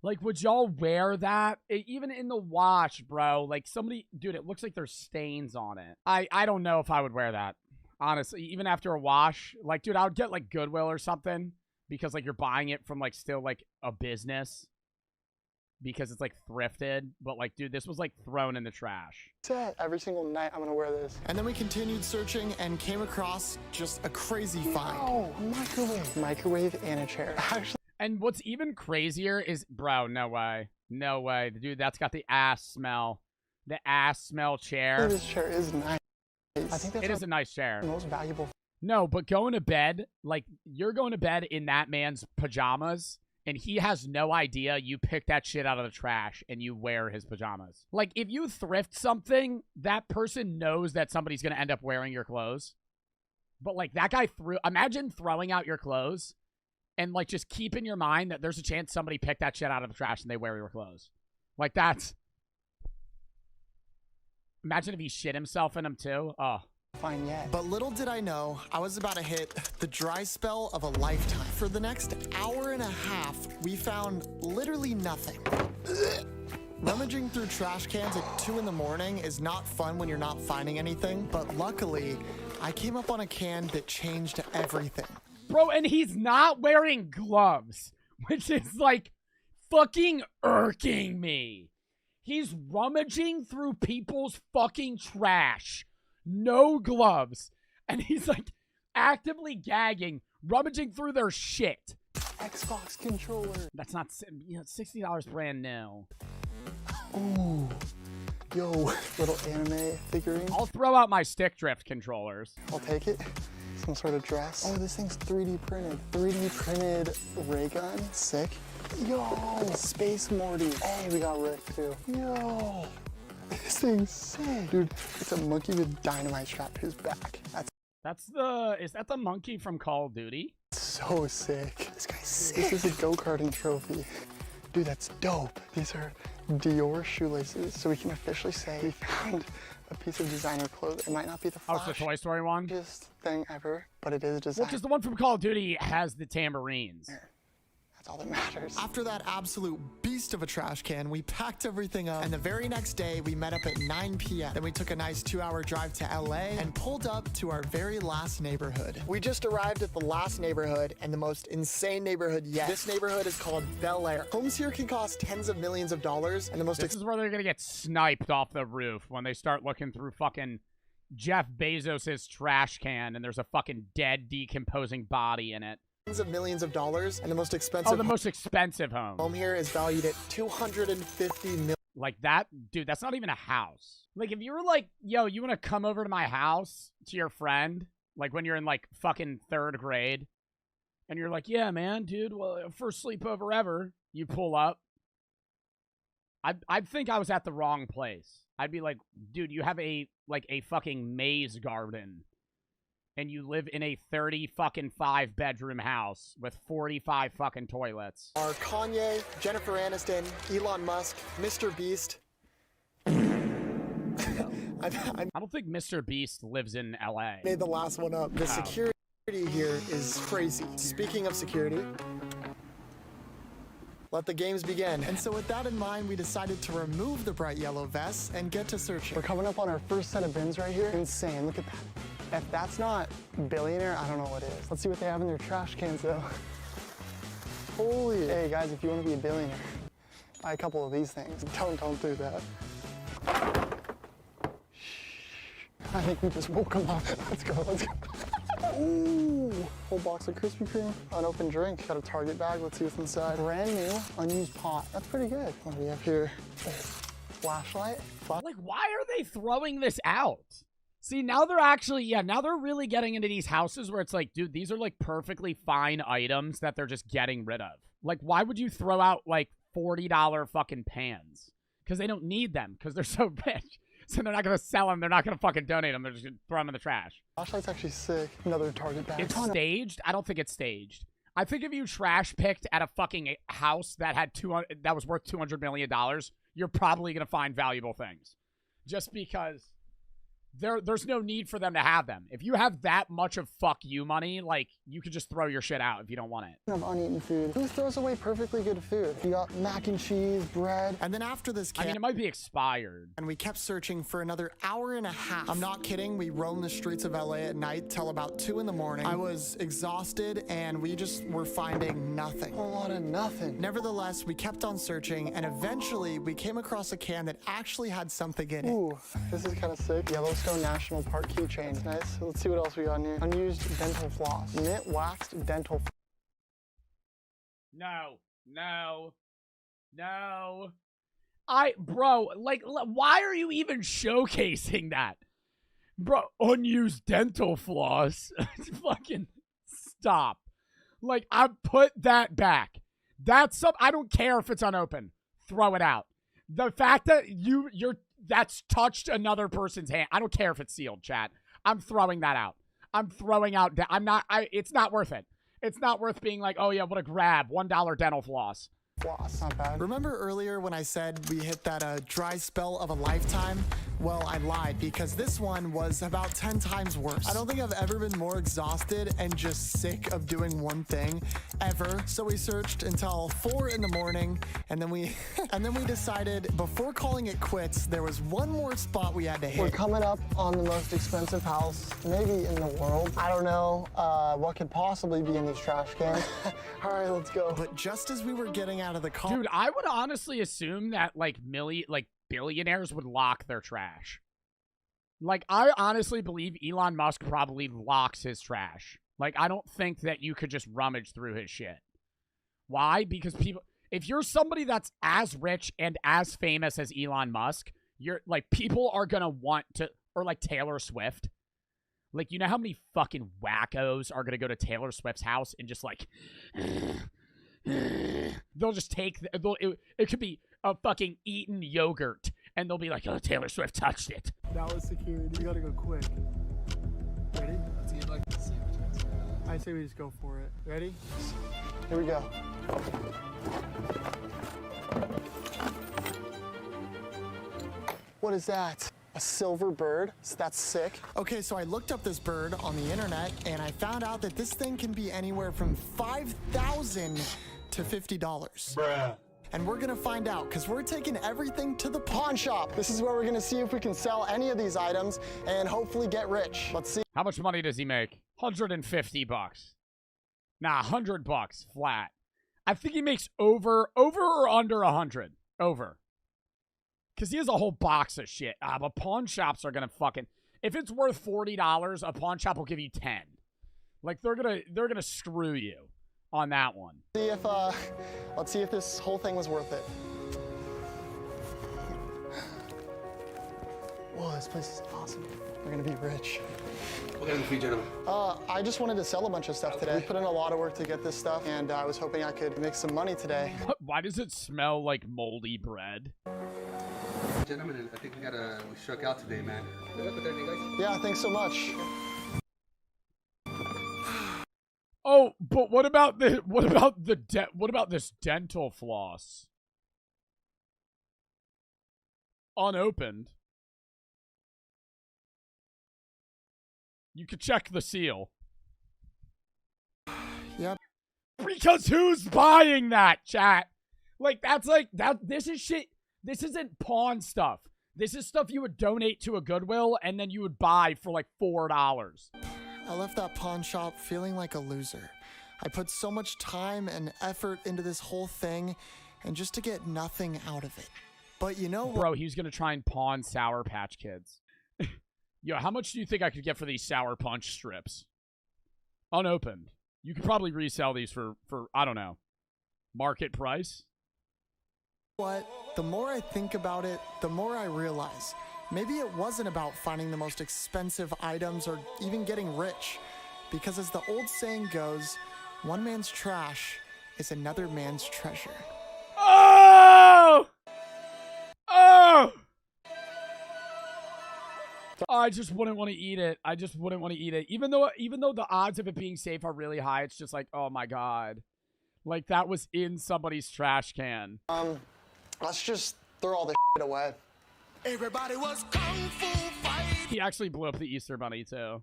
Like, would y'all wear that? Even in the wash, bro. Like, somebody... Dude, it looks like there's stains on it. I don't know if I would wear that. Honestly, even after a wash. Like, dude, I would get, like, Goodwill or something. Because, like, you're buying it from, like, still, like, a business. Because it's, like, thrifted. But, like, dude, this was, like, thrown in the trash. Every single night, I'm gonna wear this. And then we continued searching and came across just a crazy find. Oh, a microwave. Microwave and a chair. Actually. And what's even crazier is, bro, no way. No way. Dude, that's got the ass smell. The ass smell chair. This chair is nice. I think that's it is a nice chair. Most valuable. No, but going to bed, like, you're going to bed in that man's pajamas, and he has no idea you picked that shit out of the trash and you wear his pajamas. Like, if you thrift something, that person knows that somebody's going to end up wearing your clothes. But, like, that guy imagine throwing out your clothes and, like, just keep in your mind that there's a chance somebody picked that shit out of the trash and they wear your clothes. Like, that's... Imagine if he shit himself in them, too. Oh. Fine yet. But little did I know, I was about to hit the dry spell of a lifetime. For the next hour and a half, we found literally nothing. Rummaging through trash cans at 2 in the morning is not fun when you're not finding anything, but luckily, I came up on a can that changed everything. Bro, and he's not wearing gloves, which is, like, fucking irking me. He's rummaging through people's fucking trash. No gloves. And he's like actively gagging, rummaging through their shit. Xbox controller. That's not, you know, $60 brand new. Ooh. Yo, little anime figurine. I'll throw out my stick drift controllers. I'll take it. Some sort of dress. Oh, this thing's 3D printed. 3D printed ray gun. Sick. Yo, Space Morty. Hey, we got Rick too. Yo, this thing's sick. Dude, it's a monkey with dynamite strapped to his back. Is that the monkey from Call of Duty? So sick. This guy's sick. This is a go-karting trophy. Dude, that's dope. These are Dior shoelaces, so we can officially say we found a piece of designer clothes. It might not be the Oh, it's the Toy Story one? flashiest thing ever, but it is designer. Well, because the one from Call of Duty has the tambourines. That's all that matters. After that absolute beast of a trash can, we packed everything up, and the very next day, we met up at 9 p.m. Then we took a nice 2-hour drive to LA and pulled up to our very last neighborhood. We just arrived at the last neighborhood and the most insane neighborhood yet. This neighborhood is called Bel Air. Homes here can cost tens of millions of dollars, and the most This is where they're gonna get sniped off the roof when they start looking through fucking Jeff Bezos's trash can and there's a fucking dead, decomposing body in it. tens of millions of dollars, and the most expensive. Oh, the most expensive home. Home here is valued at $250 million. Like that, dude, that's not even a house. Like if you were like, yo, you want to come over to my house to your friend, like when you're in like fucking 3rd grade, and you're like, yeah, man, dude, well, first sleepover ever, you pull up. I'd think I was at the wrong place. I'd be like, dude, you have a fucking maze garden. And you live in a 5 bedroom house with 45 fucking toilets. Are Kanye, Jennifer Aniston, Elon Musk, Mr. Beast. I don't think Mr. Beast lives in LA. Made the last one up. The security here is crazy. Speaking of security, let the games begin. And so with that in mind, we decided to remove the bright yellow vests and get to searching. We're coming up on our first set of bins right here. Insane, look at that. If that's not billionaire, I don't know what is. Let's see what they have in their trash cans though. Holy. Hey guys, if you want to be a billionaire, buy a couple of these things. Don't do that. I think we just woke them up. Let's go. Ooh, whole box of Krispy Kreme, unopened drink. Got a Target bag, let's see what's inside. Brand new, unused pot. That's pretty good. What do we have here? Flashlight. Like, why are they throwing this out? See, now they're actually, now they're really getting into these houses where it's like, dude, these are like perfectly fine items that they're just getting rid of. Like, why would you throw out like $40 fucking pans? Because they don't need them because they're so rich. So they're not going to sell them. They're not going to fucking donate them. They're just going to throw them in the trash. Flashlight's actually sick. Another Target bag. It's staged? I don't think it's staged. I think if you trash picked at a fucking house that had that was worth $200 million, you're probably going to find valuable things. Just because there's no need for them to have them. If you have that much of fuck you money, like, you could just throw your shit out if you don't want it. Of uneaten food. Who throws away perfectly good food? You got mac and cheese, bread. And then after this I mean, it might be expired. And we kept searching for another hour and a half. I'm not kidding. We roamed the streets of LA at night till about 2 in the morning. I was exhausted and we just were finding nothing. A lot of nothing. Nevertheless, we kept on searching and eventually we came across a can that actually had something in it. Ooh, this is kind of sick. Yellowstone National Park keychain. Nice. Let's see what else we got in here. Unused dental floss. Mint waxed dental floss. No. Bro, like, why are you even showcasing that? Bro, unused dental floss. Fucking stop. Like, I put that back. I don't care if it's unopened. Throw it out. The fact that that's touched another person's hand. I don't care if it's sealed, chat. I'm throwing that out. I'm throwing out. It's not worth it. It's not worth being like, oh yeah, what a grab. $1 dental floss. Floss, not bad. Remember earlier when I said we hit that dry spell of a lifetime? Well, I lied because this one was about 10 times worse. I don't think I've ever been more exhausted and just sick of doing one thing ever. So we searched until 4 in the morning, and then we decided before calling it quits, there was one more spot we had to hit. We're coming up on the most expensive house maybe in the world. I don't know what could possibly be in these trash cans. All right, let's go. But just as we were getting out of the car, Dude, I would honestly assume that like billionaires would lock their trash. Like, I honestly believe Elon Musk probably locks his trash. Like, I don't think that you could just rummage through his shit. Why? Because if you're somebody that's as rich and as famous as Elon Musk, you're like, people are gonna want to, or like Taylor Swift. Like, you know how many fucking wackos are gonna go to Taylor Swift's house and just like, they'll just take, it could be a fucking eaten yogurt, and they'll be like, oh, Taylor Swift touched it. That was security. You gotta go quick. Ready? I say we just go for it. Ready? Here we go. What is that? A silver bird? That's sick. Okay, so I looked up this bird on the internet, and I found out that this thing can be anywhere from $5,000 to $50. Bruh. And we're gonna find out, because we're taking everything to the Pawn shop. This is where we're gonna see if we can sell any of these items and hopefully get rich. Let's see. How much money does he make? $150. Nah, $100 flat. I think he makes over or under 100. Over. Because he has a whole box of shit. But pawn shops are going to fucking... If it's worth $40, a pawn shop will give you 10. Like, they're gonna screw you on that one. Let's see if this whole thing was worth it. Whoa, this place is awesome. We're gonna be rich. What can I do for you, gentlemen? I just wanted to sell a bunch of stuff today. We put in a lot of work to get this stuff, and I was hoping I could make some money today. Why does it smell like moldy bread? Gentlemen, I think we struck out today, man. Good luck with everything, guys. Yeah, thanks so much. Oh, but what about this dental floss? Unopened. You could check the seal. Yep. Because who's buying that, chat? Like, that's like, this is shit. This isn't pawn stuff. This is stuff you would donate to a Goodwill and then you would buy for like $4. I left that pawn shop feeling like a loser. I put so much time and effort into this whole thing, and just to get nothing out of it. But you know what? Bro, he was going to try and pawn Sour Patch Kids. Yo, how much do you think I could get for these Sour Punch strips? Unopened. You could probably resell these for I don't know, market price. What? The more I think about it, the more I realize maybe it wasn't about finding the most expensive items or even getting rich. Because as the old saying goes, one man's trash is another man's treasure. Oh! Oh! I just wouldn't want to eat it. I just wouldn't want to eat it. Even though the odds of it being safe are really high, it's just like, oh my god. Like, that was in somebody's trash can. Let's just throw all this shit away. Everybody was kung fu fighting. He actually blew up the Easter Bunny, too.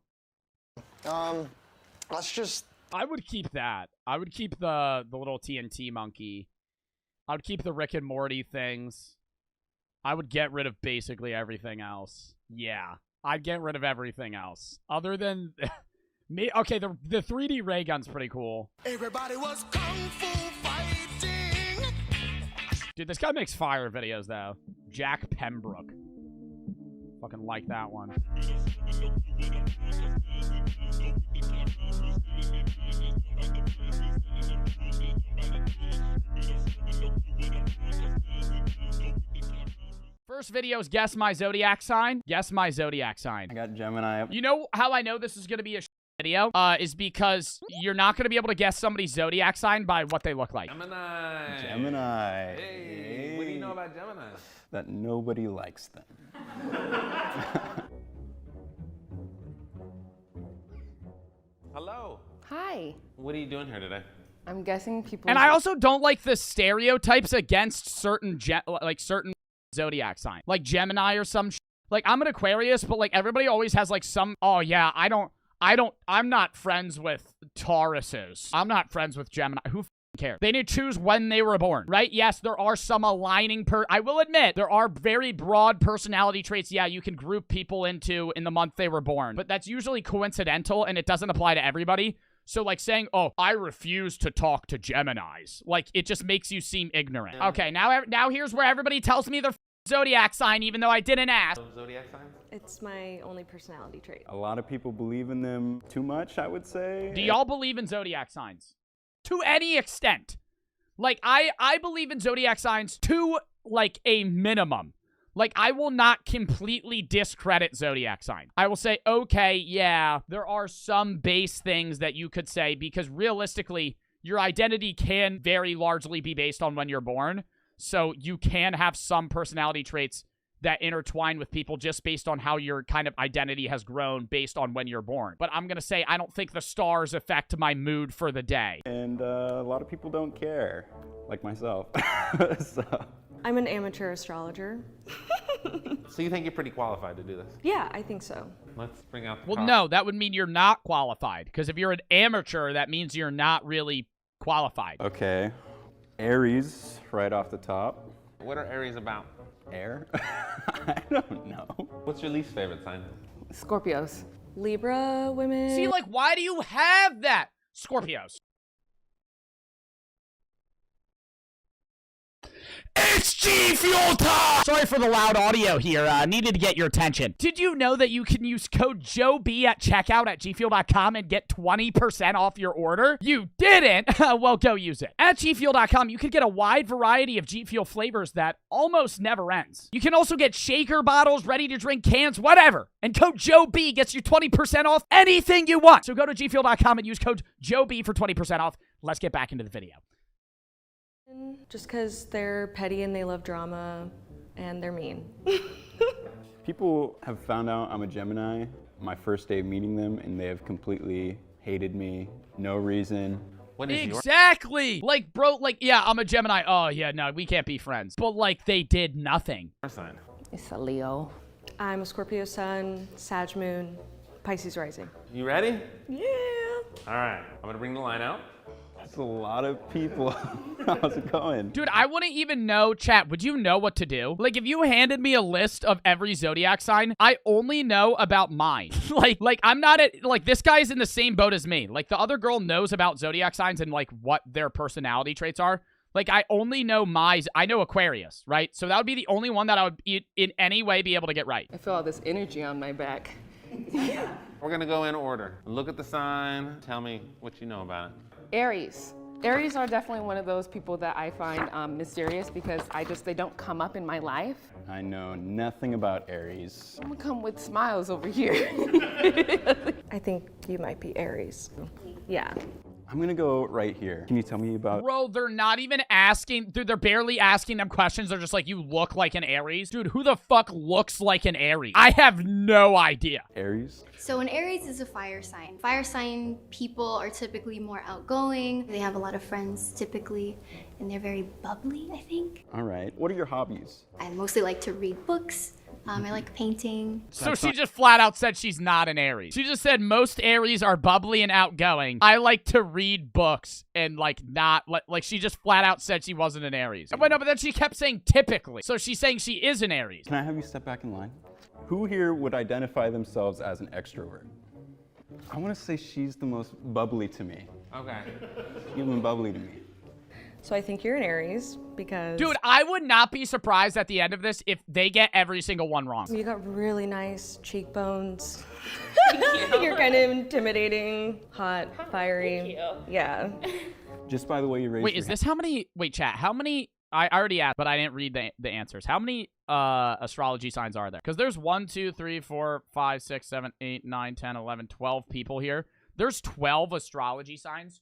Let's just... I would keep that. I would keep the little TNT monkey. I would keep the Rick and Morty things. I would get rid of basically everything else. Yeah. I'd get rid of everything else. Other than... me. Okay, the 3D ray gun's pretty cool. Everybody was kung fu fighting. Dude, this guy makes fire videos, though. Jack Pembroke. Fucking like that one. First video is guess my zodiac sign. Guess my zodiac sign. I got Gemini. You know how I know this is going to be a video? Is because you're not going to be able to guess somebody's zodiac sign by what they look like. Gemini. Gemini. Hey, what do you know about Gemini? That nobody likes them. Hello. Hi. What are you doing here today? I'm guessing people. And I also don't like the stereotypes against certain certain zodiac sign, like Gemini or some. Like, I'm an Aquarius, but like everybody always has like some, oh yeah, I'm not friends with Tauruses. I'm not friends with Gemini. Who cares? They need to choose when they were born, right? Yes, there are some aligning I will admit, there are very broad personality traits, yeah, you can group people into in the month they were born, but that's usually coincidental and it doesn't apply to everybody. So like saying, oh, I refuse to talk to Geminis, like it just makes you seem ignorant. Okay, now here's where everybody tells me their zodiac sign, even though I didn't ask. Zodiac signs? It's my only personality trait. A lot of people believe in them too much, I would say. Do y'all believe in zodiac signs? To any extent. Like, I believe in zodiac signs to, like, a minimum. Like, I will not completely discredit zodiac sign. I will say, okay, yeah, there are some base things that you could say, because realistically, your identity can very largely be based on when you're born. So you can have some personality traits that intertwine with people just based on how your kind of identity has grown based on when you're born. But I'm going to say I don't think the stars affect my mood for the day. And a lot of people don't care, like myself. So. I'm an amateur astrologer. So you think you're pretty qualified to do this? Yeah, I think so. Let's bring out the Well, top. no, that would mean you're not qualified. Because if you're an amateur, that means you're not really qualified. Okay. Aries, right off the top. What are Aries about? Air? I don't know. What's your least favorite sign? Scorpios. Libra women. See, like, why do you have that? Scorpios. It's G Fuel time! Sorry for the loud audio here. Needed to get your attention. Did you know that you can use code JOEB at checkout at gfuel.com and get 20% off your order? You didn't? Well, go use it. At gfuel.com, you can get a wide variety of G Fuel flavors that almost never ends. You can also get shaker bottles, ready-to-drink cans, whatever. And code JOEB gets you 20% off anything you want. So go to gfuel.com and use code JOEB for 20% off. Let's get back into the video. Just because they're petty and they love drama and they're mean. People have found out I'm a Gemini my first day of meeting them, and they have completely hated me. No reason. Exactly! Like, bro, like, yeah, I'm a Gemini. Oh, yeah, no, we can't be friends. But, like, they did nothing. Our sign. It's a Leo. I'm a Scorpio sun, Sag moon, Pisces rising. You ready? Yeah. All right, I'm gonna bring the line out. That's a lot of people. How's it going? Dude, I wouldn't even know, chat, would you know what to do? Like, if you handed me a list of every zodiac sign, I only know about mine. like, I'm not like, this guy's in the same boat as me. Like, the other girl knows about zodiac signs and, like, what their personality traits are. Like, I only know I know Aquarius, right? So that would be the only one that I would, in any way, be able to get right. I feel all this energy on my back. We're gonna go in order. Look at the sign. Tell me what you know about it. Aries. Aries are definitely one of those people that I find mysterious because they don't come up in my life. I know nothing about Aries. I'm gonna come with smiles over here. I think you might be Aries. Yeah. I'm gonna go right here. Can you tell me about... Bro, they're not even asking, dude, they're barely asking them questions. They're just like, you look like an Aries? Dude, who the fuck looks like an Aries? I have no idea. Aries? So an Aries is a fire sign. Fire sign people are typically more outgoing. They have a lot of friends typically, and they're very bubbly, I think. All right. What are your hobbies? I mostly like to read books. I like painting. So she just flat out said she's not an Aries. She just said most Aries are bubbly and outgoing. I like to read books and not like she just flat out said she wasn't an Aries. Wait, no, but then she kept saying typically. So she's saying she is an Aries. Can I have you step back in line? Who here would identify themselves as an extrovert? I want to say she's the most bubbly to me. Okay. Even bubbly to me. So I think you're an Aries because... Dude, I would not be surprised at the end of this if they get every single one wrong. You got really nice cheekbones. You're kind of intimidating, hot, fiery. Thank you. Yeah. Just by the way you raised Wait, is this how many... Wait, chat, how many... I already asked, but I didn't read the answers. How many astrology signs are there? Because there's 1, 2, 3, 4, 5, 6, 7, 8, 9, 10, 11, 12 people here. There's 12 astrology signs.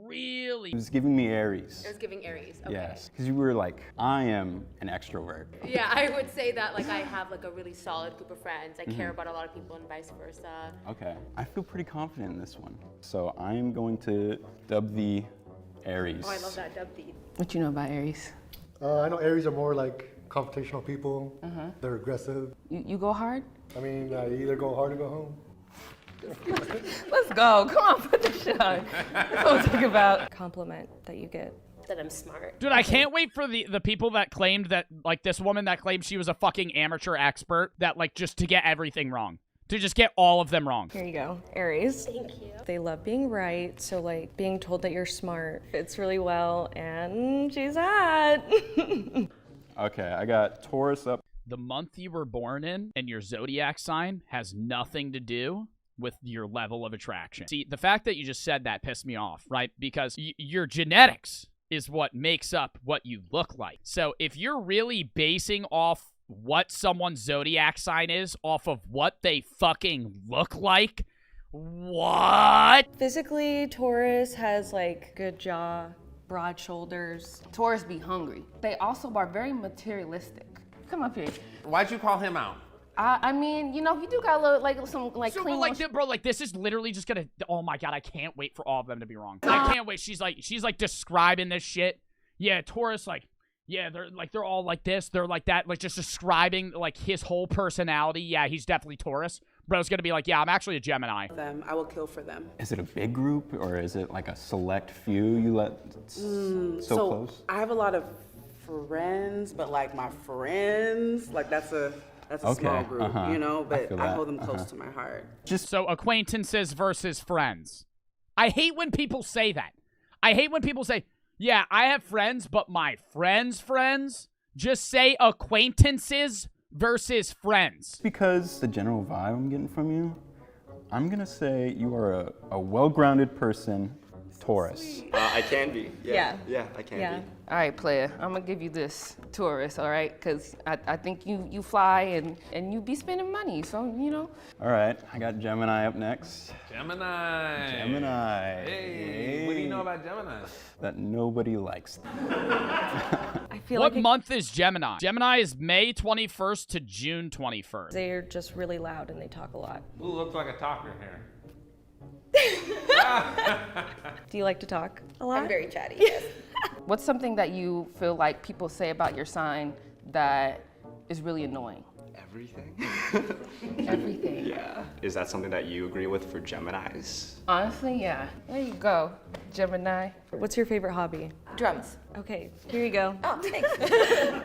Really? It was giving me Aries. It was giving Aries, okay. Yes, because you were like, I am an extrovert. Yeah, I would say that I have a really solid group of friends. I care about a lot of people and vice versa. Okay, I feel pretty confident in this one. So I am going to dub the Aries. Oh, I love that, dub the. What you know about Aries? I know Aries are more like confrontational people. They're aggressive. You go hard? I mean, you either go hard or go home. Let's go. Come on, put this shit on. That's what I'm talking about. Compliment that you get. That I'm smart. Dude, I can't wait for the people that claimed that, like, this woman that claimed she was a fucking amateur expert that, like, just to get everything wrong. To just get all of them wrong. Here you go, Aries. Thank you. They love being right, so like being told that you're smart fits really well, and she's hot. Okay, I got Taurus up. The month you were born in and your zodiac sign has nothing to do with your level of attraction. See, the fact that you just said that pissed me off, right? Because your genetics is what makes up what you look like. So if you're really basing off what someone's zodiac sign is off of what they fucking look like, what? Physically, Taurus has like good jaw, broad shoulders. Taurus be hungry. They also are very materialistic. Come up here. Why'd you call him out? I mean, you know, you do got a little, like, some, like, So, clean... but, like, bro, like, this is literally just gonna... Oh, my God, I can't wait for all of them to be wrong. I can't wait. She's, like, describing this shit. Yeah, Taurus, like... Yeah, they're all like this, they're like that, like just describing like his whole personality. Yeah, he's definitely Taurus. Bro's gonna be like, yeah, I'm actually a Gemini. I will kill for them. Is it a big group or is it like a select few you let so close? I have a lot of friends, but like my friends, like that's a small group, you know, but I hold them close to my heart. Just so acquaintances versus friends. I hate when people say that. I hate when people say, yeah, I have friends, but my friends' friends. Just say acquaintances versus friends. Because the general vibe I'm getting from you, I'm gonna say you are a well-grounded person, Taurus. I can be. Yeah. Yeah, I can be. All right, player, I'm gonna give you this, Taurus, all right? Because I think you fly and you be spending money, so, you know. All right, I got Gemini up next. Gemini. Hey, what do you know about Gemini? That nobody likes. I feel what like month is Gemini? Gemini is May 21st to June 21st. They're just really loud and they talk a lot. Who looks like a talker here? Do you like to talk a lot? I'm very chatty, yes. What's something that you feel like people say about your sign that is really annoying? Everything. Everything. Yeah. Is that something that you agree with for Geminis? Honestly, yeah. There you go, Gemini. What's your favorite hobby? Drums. Okay, here you go. Oh, thanks.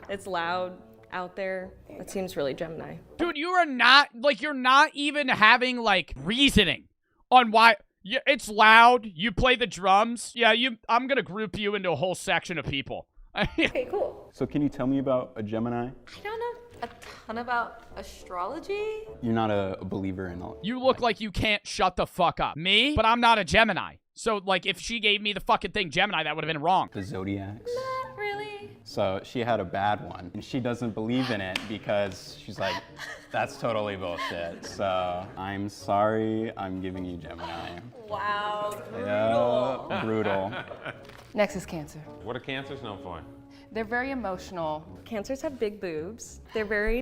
It's loud out there. That seems really Gemini. Dude, you are not, like, you're not even having, like, reasoning on why. Yeah, it's loud. You play the drums. Yeah, I'm gonna group you into a whole section of people. Okay, cool. So can you tell me about a Gemini? I don't know a ton about astrology. You're not a believer in all. You look like you can't shut the fuck up. Me? But I'm not a Gemini. So, like, if she gave me the fucking thing Gemini, that would have been wrong. The zodiacs. Not really. So she had a bad one, and she doesn't believe in it because she's like, that's totally bullshit. So I'm sorry, I'm giving you Gemini. Wow, brutal. Yeah, brutal. Next is Cancer. What are Cancers known for? They're very emotional. Cancers have big boobs. They're very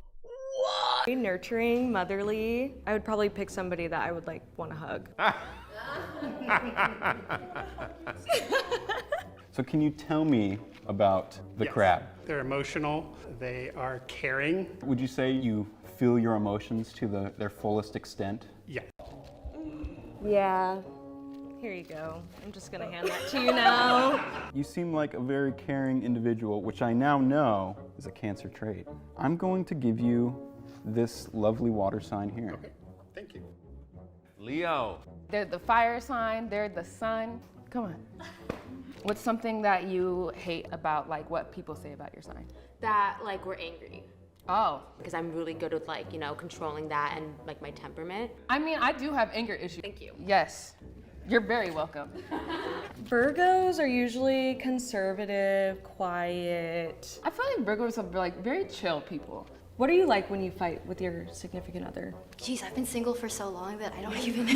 nurturing, motherly. I would probably pick somebody that I would like want to hug. So can you tell me about the crab? They're emotional. They are caring. Would you say you feel your emotions to their fullest extent? Yeah. Yeah. Here you go. I'm just gonna hand that to you now. You seem like a very caring individual, which I now know is a Cancer trait. I'm going to give you this lovely water sign here. Okay, thank you. Leo. They're the fire sign, they're the sun. Come on. What's something that you hate about, like, what people say about your sign? That, like, we're angry. Oh. Because I'm really good with, like, you know, controlling that and, like, my temperament. I mean, I do have anger issues. Thank you. Yes. You're very welcome. Virgos are usually conservative, quiet. I feel like Virgos are, like, very chill people. What are you like when you fight with your significant other? Jeez, I've been single for so long that I don't even... Do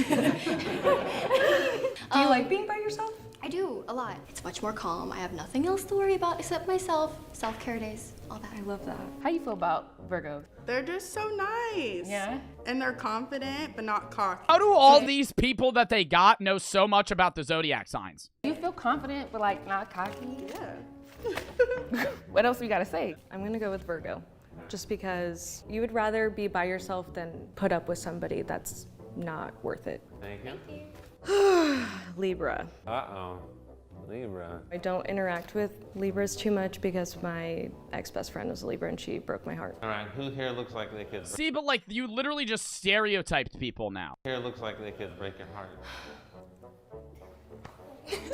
you like being by yourself? I do, a lot. It's much more calm. I have nothing else to worry about except myself, self-care days, all that. I love that. How you feel about Virgos? They're just so nice. Yeah? And they're confident, but not cocky. How do all these people that they got know so much about the zodiac signs? You feel confident, but, like, not cocky? Yeah. What else we gotta say? I'm gonna go with Virgo, just because you would rather be by yourself than put up with somebody that's not worth it. Thank you. Libra. Uh-oh. Libra. I don't interact with Libras too much because my ex-best friend was a Libra and she broke my heart. All right, who here looks like they could... See, but like, you literally just stereotyped people now. Here looks like they could break your heart.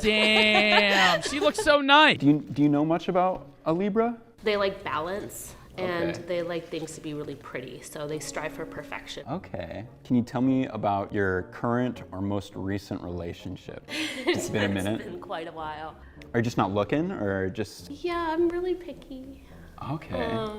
Damn, she looks so nice. Do you know much about a Libra? They like balance and Okay. they like things to be really pretty, so they strive for perfection. Okay. Can you tell me about your current or most recent relationship? It's been a minute. It's been quite a while. Are you just not looking, or just... Yeah, I'm really picky. Okay.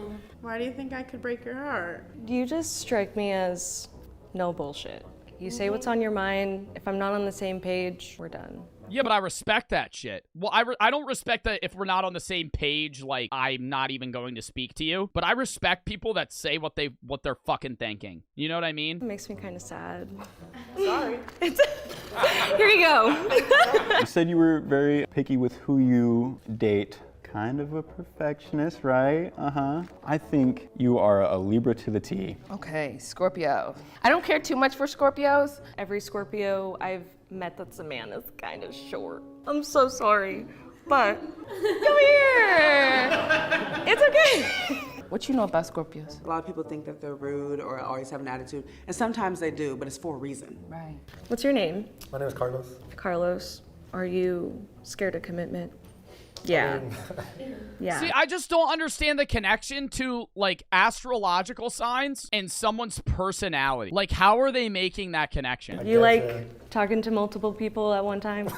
Why do you think I could break your heart? You just strike me as no bullshit. You say what's on your mind. If I'm not on the same page, we're done. Yeah, but I respect that shit. Well, I don't respect that if we're not on the same page, like, I'm not even going to speak to you. But I respect people that say what they're fucking thinking. You know what I mean? It makes me kind of sad. Sorry. Here you go. You said you were very picky with who you date. Kind of a perfectionist, right? Uh-huh. I think you are a Libra to the T. Okay, Scorpio. I don't care too much for Scorpios. Every Scorpio I've met that's a man is kind of short. I'm so sorry, but come here. It's okay. What you know about Scorpios? A lot of people think that they're rude or always have an attitude, and sometimes they do, but it's for a reason. Right. What's your name? My name is Carlos. Carlos. Are you scared of commitment? Yeah. Yeah. See, I just don't understand the connection to, like, astrological signs and someone's personality. Like, how are they making that connection? You like talking to multiple people at one time?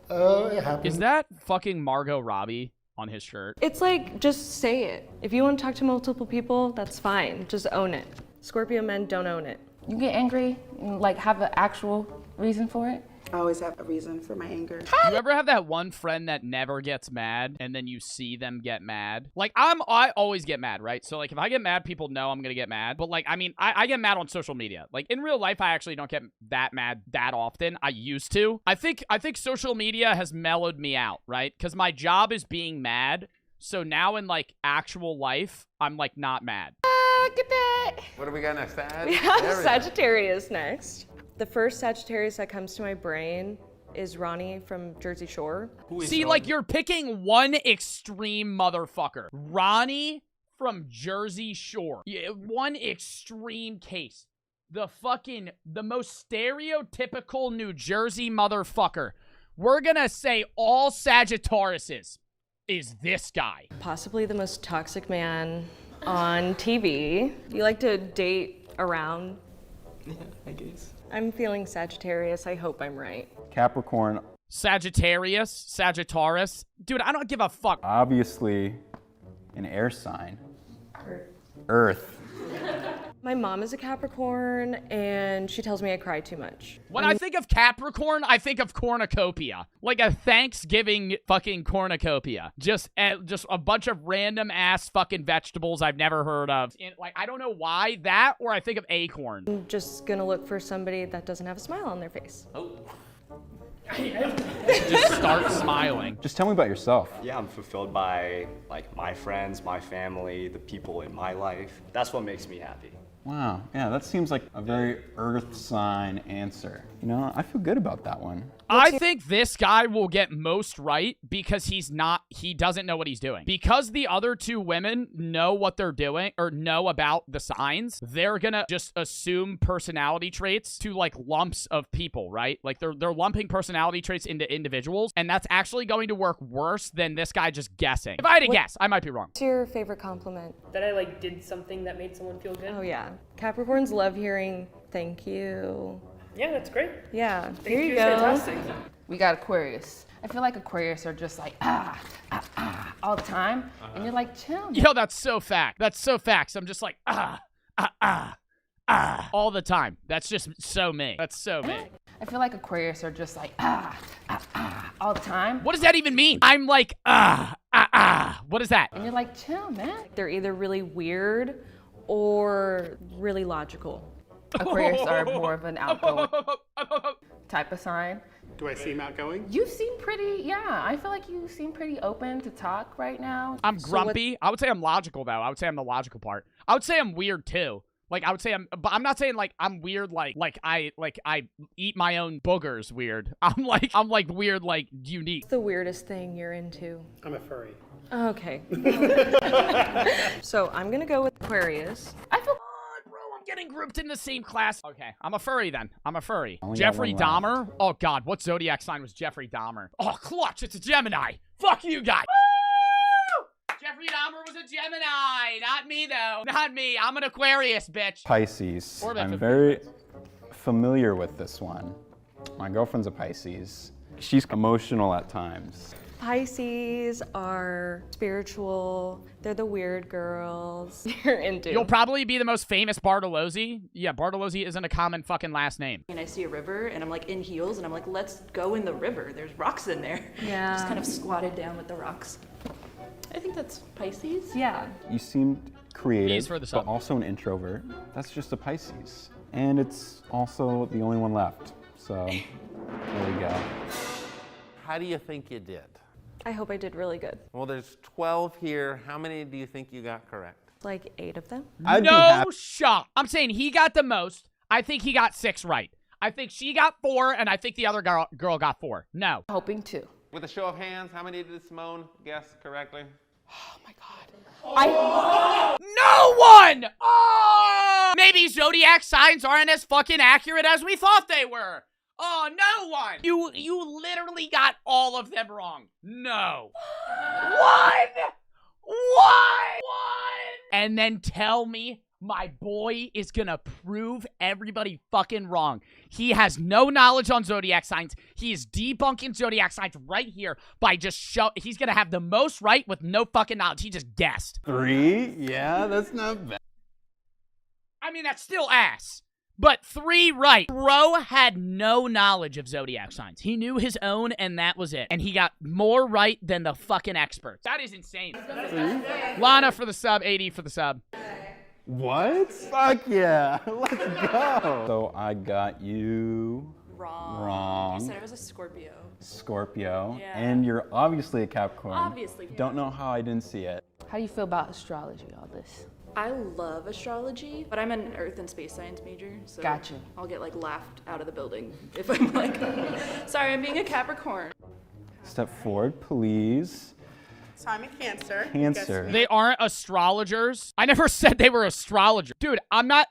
It happens. Is that fucking Margot Robbie on his shirt? It's like, just say it. If you want to talk to multiple people, that's fine. Just own it. Scorpio men don't own it. You get angry and like have an actual reason for it? I always have a reason for my anger. You ever have that one friend that never gets mad and then you see them get mad? Like, I always get mad, right? So, like, if I get mad, people know I'm gonna get mad. But, like, I mean, I get mad on social media. Like, in real life, I actually don't get that mad that often. I used to. I think social media has mellowed me out, right? Because my job is being mad. So now in, like, actual life, I'm, like, not mad. Look at that. What do we got next? We have Sagittarius next. The first Sagittarius that comes to my brain is Ronnie from Jersey Shore. See, like, you're picking one extreme motherfucker. Ronnie from Jersey Shore. Yeah, one extreme case. The most stereotypical New Jersey motherfucker. We're gonna say all Sagittariuses is this guy. Possibly the most toxic man on TV. You like to date around? Yeah, I guess. I'm feeling Sagittarius. I hope I'm right. Capricorn. Sagittarius. Dude, I don't give a fuck. Obviously, an air sign. Earth. My mom is a Capricorn, and she tells me I cry too much. When I think of Capricorn, I think of cornucopia. Like a Thanksgiving fucking cornucopia. Just a bunch of random ass fucking vegetables I've never heard of. And, like, I don't know why that, or I think of acorn. I'm just gonna look for somebody that doesn't have a smile on their face. Oh. Just start smiling. Just tell me about yourself. Yeah, I'm fulfilled by, like, my friends, my family, the people in my life. That's what makes me happy. Wow, yeah, that seems like a very earth sign answer. You know, I feel good about that one. I think this guy will get most right because he doesn't know what he's doing. Because the other two women know what they're doing or know about the signs, they're gonna just assume personality traits to, like, lumps of people, right? Like, they're lumping personality traits into individuals, and that's actually going to work worse than this guy just guessing. If I had to guess, I might be wrong. What's your favorite compliment? That I, like, did something that made someone feel good. Oh yeah. Capricorns love hearing thank you. Yeah, that's great. Yeah, Thank here you you, go. fantastic. We got Aquarius. I feel like Aquarius are just like, all the time. And you're like, chill. Man. Yo, that's so fact. That's so facts. I'm just like, all the time. That's just so me. That's so me. I feel like Aquarius are just like, all the time. What does that even mean? I'm like, what is that? And you're like, chill, man. They're either really weird or really logical. Aquarius are more of an outgoing type of sign. Do I seem outgoing? You seem pretty, yeah. I feel like you seem pretty open to talk right now. I'm grumpy. I would say I'm logical, though. I would say I'm the logical part. I would say I'm weird, too. Like, I would say but I'm not saying, like, I'm weird, like I eat my own boogers weird. I'm like weird, like, unique. What's the weirdest thing you're into? I'm a furry. Okay. So I'm gonna go with Aquarius. I feel bro, I'm getting grouped in the same class. Okay, I'm a furry then. I'm a furry. Only got Jeffrey one left. Dahmer? Oh, God, what zodiac sign was Jeffrey Dahmer? Oh, clutch, it's a Gemini. Fuck you guys. Jeffrey Dahmer was a Gemini. Not me, though. Not me. I'm an Aquarius, bitch. Pisces. Or I'm the- very familiar with this one. My girlfriend's a Pisces. She's emotional at times. Pisces are spiritual. They're the weird girls. You're into. You'll probably be the most famous Bartolozzi. Yeah, Bartolozzi isn't a common fucking last name. And I see a river and I'm like in heels and I'm like, let's go in the river. There's rocks in there. Yeah. Just kind of squatted down with the rocks. I think that's Pisces. Yeah. You seem creative, Peace for the sun. but also an introvert. That's just a Pisces. And it's also the only one left. So, there we go. How do you think you did? I hope I did really good. Well, there's 12 here. How many do you think you got correct? Like 8 of them. No shot. I'm saying he got the most. I think he got 6 right. I think she got 4, and I think the other girl got 4. No. Hoping 2. With a show of hands, how many did Simone guess correctly? No one! Oh! Maybe zodiac signs aren't as fucking accurate as we thought they were. Oh, no one! You literally got all of them wrong. No. One! And then tell me my boy is gonna prove everybody fucking wrong. He has no knowledge on zodiac signs. He is debunking zodiac signs right here by just he's gonna have the most right with no fucking knowledge. He just guessed. 3? Yeah, that's not bad. I mean, that's still ass. But 3 right. Bro had no knowledge of zodiac signs. He knew his own, and that was it. And he got more right than the fucking experts. That is insane. Lana for the sub, 80 for the sub. What? Fuck yeah. Let's go. So I got you wrong. You said I was a Scorpio. Scorpio. Yeah. And you're obviously a Capricorn. Obviously. Don't know how I didn't see it. How do you feel about astrology, all this? I love astrology, but I'm an earth and space science major, so Gotcha. I'll get like laughed out of the building if I'm like, sorry, I'm being a Capricorn. Step forward, please. So I'm a Cancer. Cancer. They aren't astrologers. I never said they were astrologers. Dude, I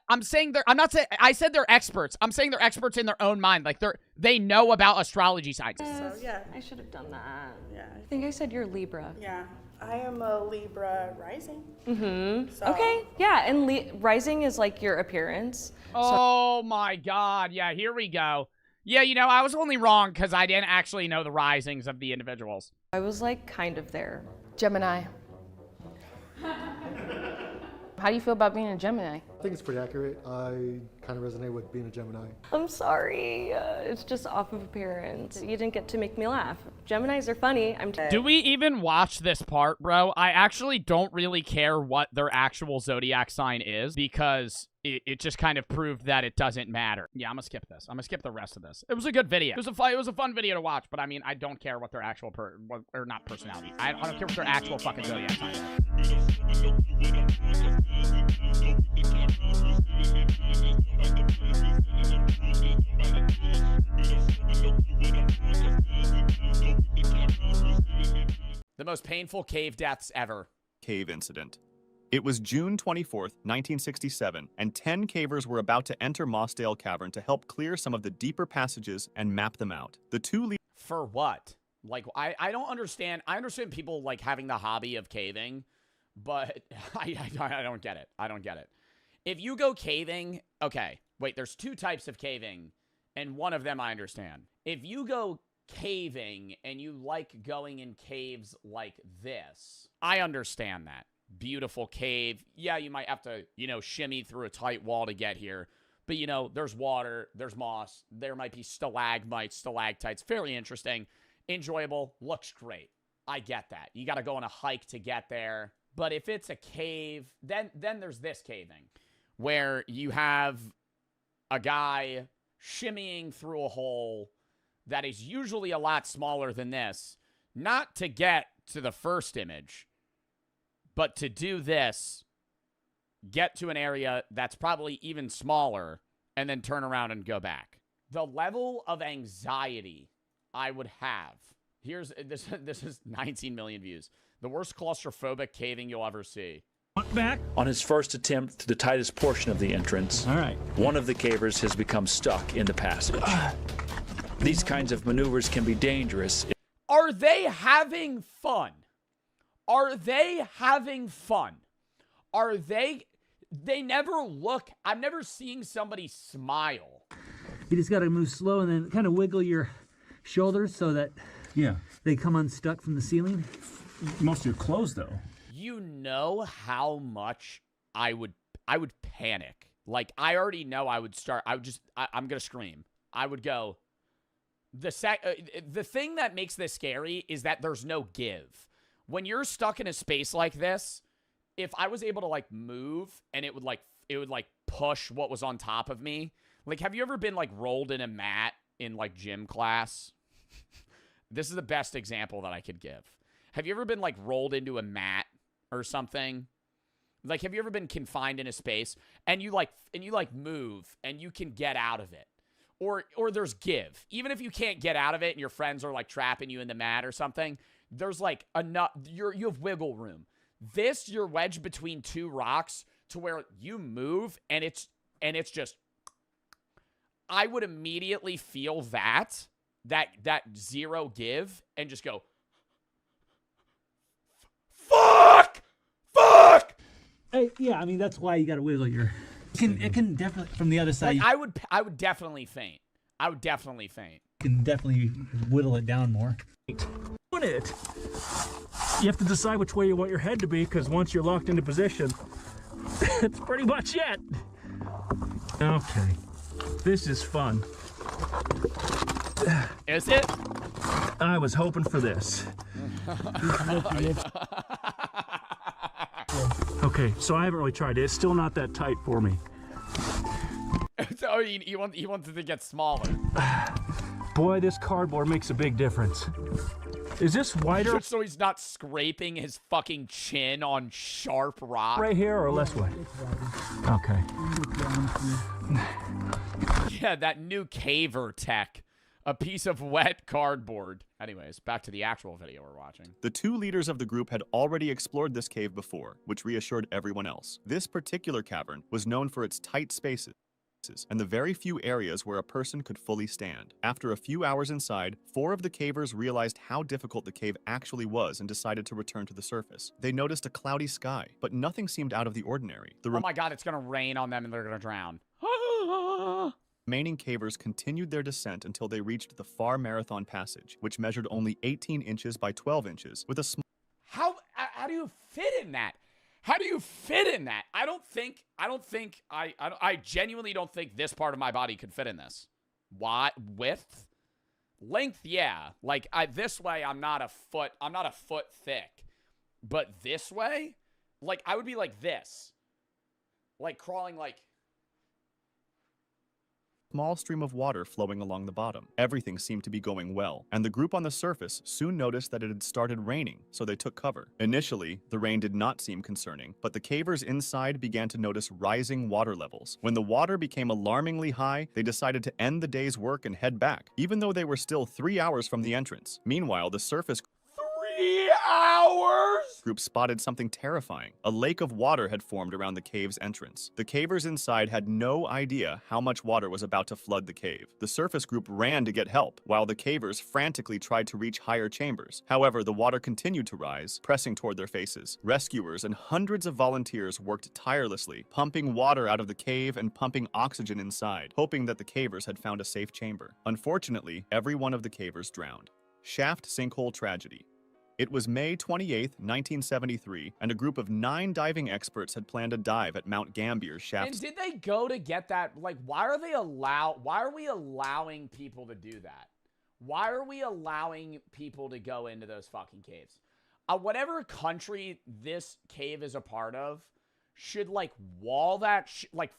said they're experts. I'm saying they're experts in their own mind. Like they know about astrology signs. So yeah. I should have done that. Yeah. I think I said you're Libra. Yeah. I am a Libra rising. Mm-hmm. So- Okay, yeah, and rising is like your appearance. Oh my God. Yeah, here we go. Yeah, you know, I was only wrong because I didn't actually know the risings of the individuals. I was like kind of there. Gemini. How do you feel about being a Gemini? I think it's pretty accurate. I kind of resonate with being a Gemini. I'm sorry, it's just off of appearance. You didn't get to make me laugh. Geminis are funny. Do we even watch this part, bro? I actually don't really care what their actual zodiac sign is because it just kind of proved that it doesn't matter. Yeah, I'm gonna skip this. I'm gonna skip the rest of this. It was a good video. It was a fun video to watch, but I mean, I don't care what their actual or not personality. I don't care what their actual fucking zodiac sign is. The most painful cave deaths ever. Cave incident. It was June 24th, 1967, and 10 cavers were about to enter Mossdale Cavern to help clear some of the deeper passages and map them out. The two For what? Like, I don't understand. I understand people, like, having the hobby of caving, but I don't get it. I don't get it. If you go caving, okay, wait, there's 2 types of caving, and one of them I understand. If you go caving and you like going in caves like this, I understand that. Beautiful cave. Yeah, you might have to, you know, shimmy through a tight wall to get here. But, you know, there's water, there's moss, there might be stalagmites, stalactites. Fairly interesting, enjoyable, looks great. I get that. You got to go on a hike to get there. But if it's a cave, then there's this caving where you have a guy shimmying through a hole that is usually a lot smaller than this, not to get to the first image, but to do this, get to an area that's probably even smaller, and then turn around and go back. The level of anxiety I would have. Here's this is 19 million views. The worst claustrophobic caving you'll ever see. Back. On his first attempt to the tightest portion of the entrance, one of the cavers has become stuck in the passage. These kinds of maneuvers can be dangerous. Are they having fun? Are they having fun? Are they never look, I'm never seeing somebody smile. You just got to move slow and then kind of wiggle your shoulders so that they come unstuck from the ceiling. Most of your clothes, though. You know how much I would panic. Like, I already know I'm going to scream. I would go, the thing that makes this scary is that there's no give. When you're stuck in a space like this, if I was able to, like, move and it would push what was on top of me. Like, have you ever been, like, rolled in a mat in, like, gym class? This is the best example that I could give. Have you ever been, like, rolled into a mat or something? Like, have you ever been confined in a space and you move and you can get out of it? Or there's give. Even if you can't get out of it and your friends are, like, trapping you in the mat or something, there's, like, enough, you have wiggle room. This, you're wedged between two rocks to where you move and it's just, I would immediately feel that zero give and just go, fuck! Yeah, I mean, that's why you got to wiggle your... It can definitely, from the other side... Like, I would definitely faint. I would definitely faint. You can definitely whittle it down more. On it. You have to decide which way you want your head to be, because once you're locked into position, that's pretty much it. Okay. This is fun. Is it? I was hoping for this. Okay, so I haven't really tried it. It's still not that tight for me. So he wants it to get smaller. Boy, this cardboard makes a big difference. Is this wider? So he's not scraping his fucking chin on sharp rock? Right here or less way? Okay. Yeah, that new caver tech. A piece of wet cardboard. Anyways, back to the actual video we're watching. The two leaders of the group had already explored this cave before, which reassured everyone else. This particular cavern was known for its tight spaces and the very few areas where a person could fully stand. After a few hours inside, 4 of the cavers realized how difficult the cave actually was and decided to return to the surface. They noticed a cloudy sky, but nothing seemed out of the ordinary. Oh my god, it's gonna rain on them and they're gonna drown. Remaining cavers continued their descent until they reached the far marathon passage, which measured only 18 inches by 12 inches, with a small... How do you fit in that? How do you fit in that? I genuinely don't think this part of my body could fit in this. Why? Width? Length, yeah. Like, this way, I'm not a foot thick. But this way? Like, I would be like this. Like, crawling like... small stream of water flowing along the bottom. Everything seemed to be going well, and the group on the surface soon noticed that it had started raining, so they took cover. Initially, the rain did not seem concerning, but the cavers inside began to notice rising water levels. When the water became alarmingly high, they decided to end the day's work and head back, even though they were still 3 hours from the entrance. Meanwhile, the surface 3 hours? Group spotted something terrifying. A lake of water had formed around the cave's entrance. The cavers inside had no idea how much water was about to flood the cave. The surface group ran to get help, while the cavers frantically tried to reach higher chambers. However, the water continued to rise, pressing toward their faces. Rescuers and hundreds of volunteers worked tirelessly, pumping water out of the cave and pumping oxygen inside, hoping that the cavers had found a safe chamber. Unfortunately, every one of the cavers drowned. Shaft sinkhole tragedy. It was May 28, 1973, and a group of 9 diving experts had planned a dive at Mount Gambier's shaft. And did they go to get that? Like, why are we allowing people to do that? Why are we allowing people to go into those fucking caves? Whatever country this cave is a part of should, like, wall that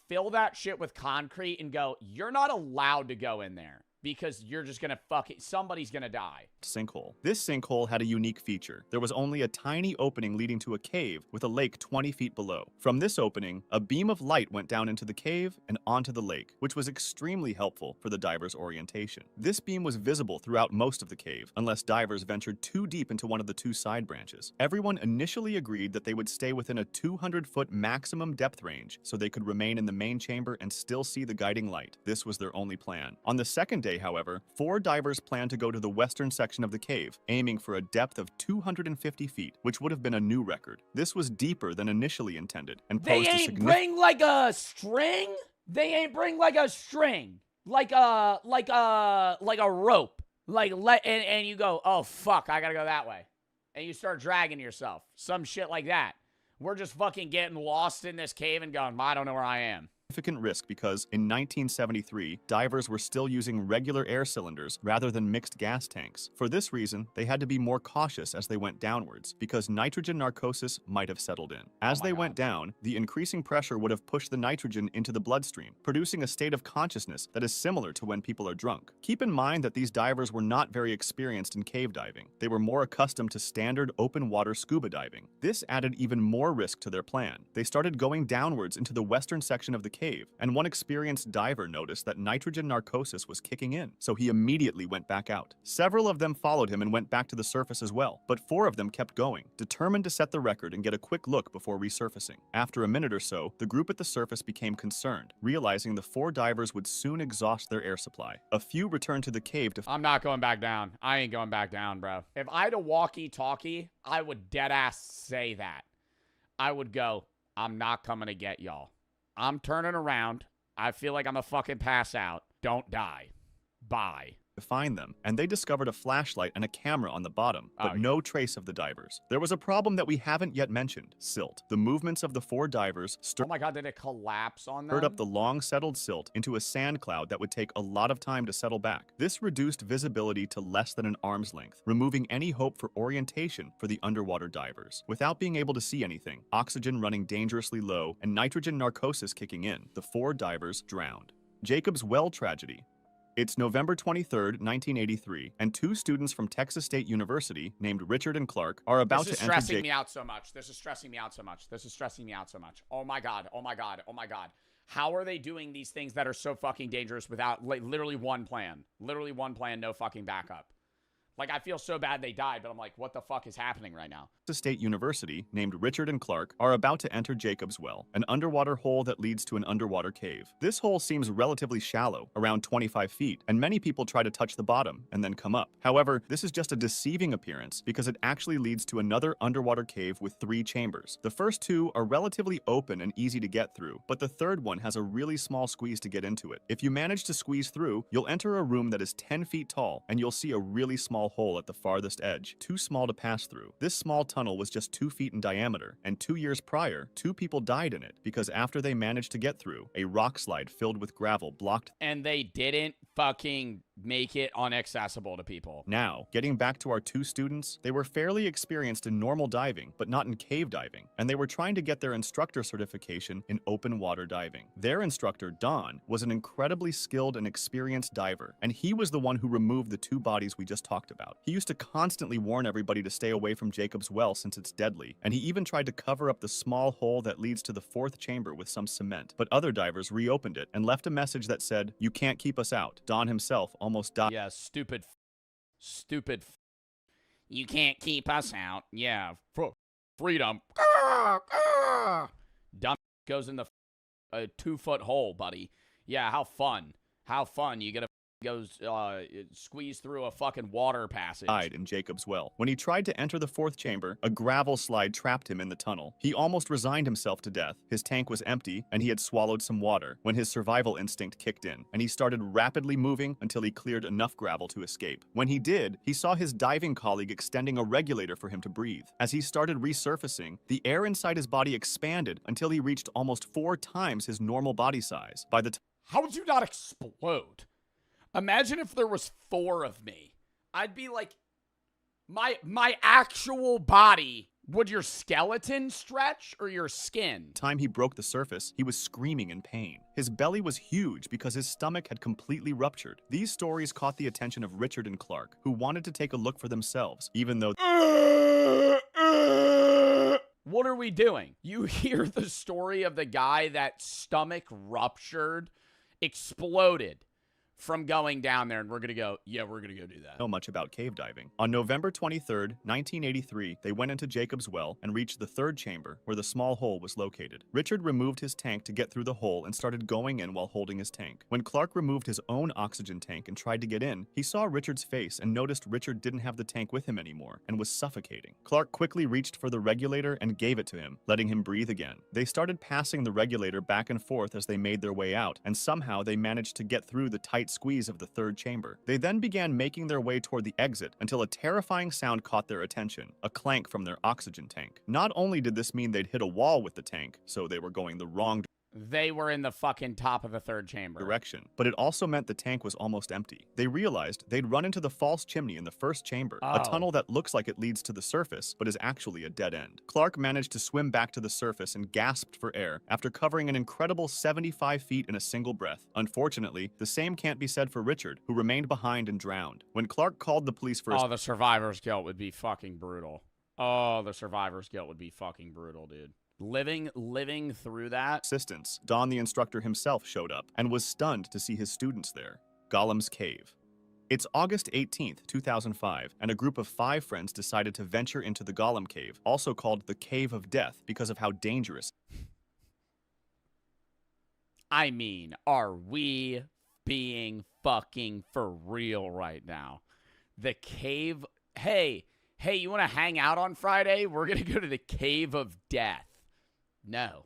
fill that shit with concrete and go, you're not allowed to go in there. because you're just gonna somebody's gonna die. Sinkhole. This sinkhole had a unique feature. There was only a tiny opening leading to a cave with a lake 20 feet below. From this opening, a beam of light went down into the cave and onto the lake, which was extremely helpful for the diver's orientation. This beam was visible throughout most of the cave, unless divers ventured too deep into one of the two side branches. Everyone initially agreed that they would stay within a 200-foot maximum depth range so they could remain in the main chamber and still see the guiding light. This was their only plan. On the second day, however, 4 divers planned to go to the western section of the cave, aiming for a depth of 250 feet, which would have been a new record. This was deeper than initially intended and posed a They ain't significant... bring like a string? They ain't bring like a string. Like a rope. And you go, oh fuck, I gotta go that way. And you start dragging yourself. Some shit like that. We're just fucking getting lost in this cave and going, I don't know where I am. Significant risk because in 1973, divers were still using regular air cylinders rather than mixed gas tanks. For this reason, they had to be more cautious as they went downwards because nitrogen narcosis might have settled in. As they went down, the increasing pressure would have pushed the nitrogen into the bloodstream, producing a state of consciousness that is similar to when people are drunk. Keep in mind that these divers were not very experienced in cave diving. They were more accustomed to standard open water scuba diving. This added even more risk to their plan. They started going downwards into the western section of the cave, and one experienced diver noticed that nitrogen narcosis was kicking in, so he immediately went back out. Several of them followed him and went back to the surface as well, but 4 of them kept going, determined to set the record and get a quick look before resurfacing. After a minute or so, the group at the surface became concerned, realizing the 4 divers would soon exhaust their air supply. A few returned to the cave to... I'm not going back down. I ain't going back down, bro. If I had a walkie-talkie, I would deadass say that. I would go, I'm not coming to get y'all. I'm turning around. I feel like I'm a fucking pass out. Don't die. Bye. To find them, and they discovered a flashlight and a camera on the bottom, but no trace of the divers. There was a problem that we haven't yet mentioned, silt. The movements of the 4 divers Oh my god, did it collapse on them? stirred up the long settled silt into a sand cloud that would take a lot of time to settle back. This reduced visibility to less than an arm's length, removing any hope for orientation for the underwater divers. Without being able to see anything, oxygen running dangerously low, and nitrogen narcosis kicking in, the 4 divers drowned. Jacob's Well tragedy. It's November 23, 1983, and 2 students from Texas State University, named Richard and Clark, are about to enter... This is stressing me out so much. This is stressing me out so much. This is stressing me out so much. Oh my god. Oh my god. Oh my god. How are they doing these things that are so fucking dangerous without literally one plan? Literally one plan, no fucking backup. Like, I feel so bad they died, but I'm like, what the fuck is happening right now? Texas State University, named Richard and Clark, are about to enter Jacob's Well, an underwater hole that leads to an underwater cave. This hole seems relatively shallow, around 25 feet, and many people try to touch the bottom and then come up. However, this is just a deceiving appearance because it actually leads to another underwater cave with 3 chambers. The first 2 are relatively open and easy to get through, but the third one has a really small squeeze to get into it. If you manage to squeeze through, you'll enter a room that is 10 feet tall, and you'll see a really small hole at the farthest edge, too small to pass through. This small tunnel was just 2 feet in diameter, and 2 years prior, 2 people died in it because after they managed to get through, a rock slide filled with gravel blocked. And they didn't fucking make it inaccessible to people. Now, getting back to our 2 students, they were fairly experienced in normal diving, but not in cave diving, and they were trying to get their instructor certification in open water diving. Their instructor, Don, was an incredibly skilled and experienced diver, and he was the one who removed the 2 bodies we just talked about. He used to constantly warn everybody to stay away from Jacob's Well since it's deadly, and he even tried to cover up the small hole that leads to the 4th chamber with some cement, but other divers reopened it and left a message that said, "You can't keep us out." Don himself almost died. Yeah, stupid. You can't keep us out. Yeah, freedom. Dumb goes in the 2-foot hole, buddy. Yeah, how fun. How fun. You get a goes squeeze through a fucking water passage. Died in Jacob's Well. When he tried to enter the 4th chamber, a gravel slide trapped him in the tunnel. He almost resigned himself to death. His tank was empty, and he had swallowed some water when his survival instinct kicked in, and he started rapidly moving until he cleared enough gravel to escape. When he did, he saw his diving colleague extending a regulator for him to breathe. As he started resurfacing, the air inside his body expanded until he reached almost 4 times his normal body size. By the time... How would you not explode? Imagine if there was 4 of me. I'd be like, my actual body Would your skeleton stretch or your skin? Time he broke the surface, he was screaming in pain. His belly was huge because his stomach had completely ruptured. These stories caught the attention of Richard and Clark, who wanted to take a look for themselves, even though What are we doing? You hear the story of the guy that stomach ruptured, exploded from going down there, and we're gonna go, yeah, we're gonna go do that. know much about cave diving. On November 23rd, 1983, they went into Jacob's well and reached the third chamber where the small hole was located. Richard removed his tank to get through the hole and started going in while holding his tank. When Clark removed his own oxygen tank and tried to get in, he saw Richard's face and noticed Richard didn't have the tank with him anymore and was suffocating. Clark quickly reached for the regulator and gave it to him, letting him breathe again. They started passing the regulator back and forth as they made their way out, and somehow they managed to get through the tight squeeze of the third chamber. They then began making their way toward the exit until a terrifying sound caught their attention, a clank from their oxygen tank. Not only did this mean they'd hit a wall with the tank, so they were going the wrong They were in the fucking top of the third chamber. direction, but it also meant the tank was almost empty. They realized they'd run into the false chimney in the first chamber, a tunnel that looks like it leads to the surface, but is actually a dead end. Clark managed to swim back to the surface and gasped for air after covering an incredible 75 feet in a single breath. Unfortunately, the same can't be said for Richard, who remained behind and drowned. When Clark called the police for his Oh, the survivor's guilt would be fucking brutal. Oh, the survivor's guilt would be fucking brutal, dude. Living through that. assistance, Don the instructor himself showed up and was stunned to see his students there. Gollum's Cave. It's August 18th, 2005, and a group of 5 friends decided to venture into the Gollum Cave, also called the Cave of Death because of how dangerous. I mean, are we being fucking for real right now? The cave. Hey, you want to hang out on Friday? We're going to go to the Cave of Death. No.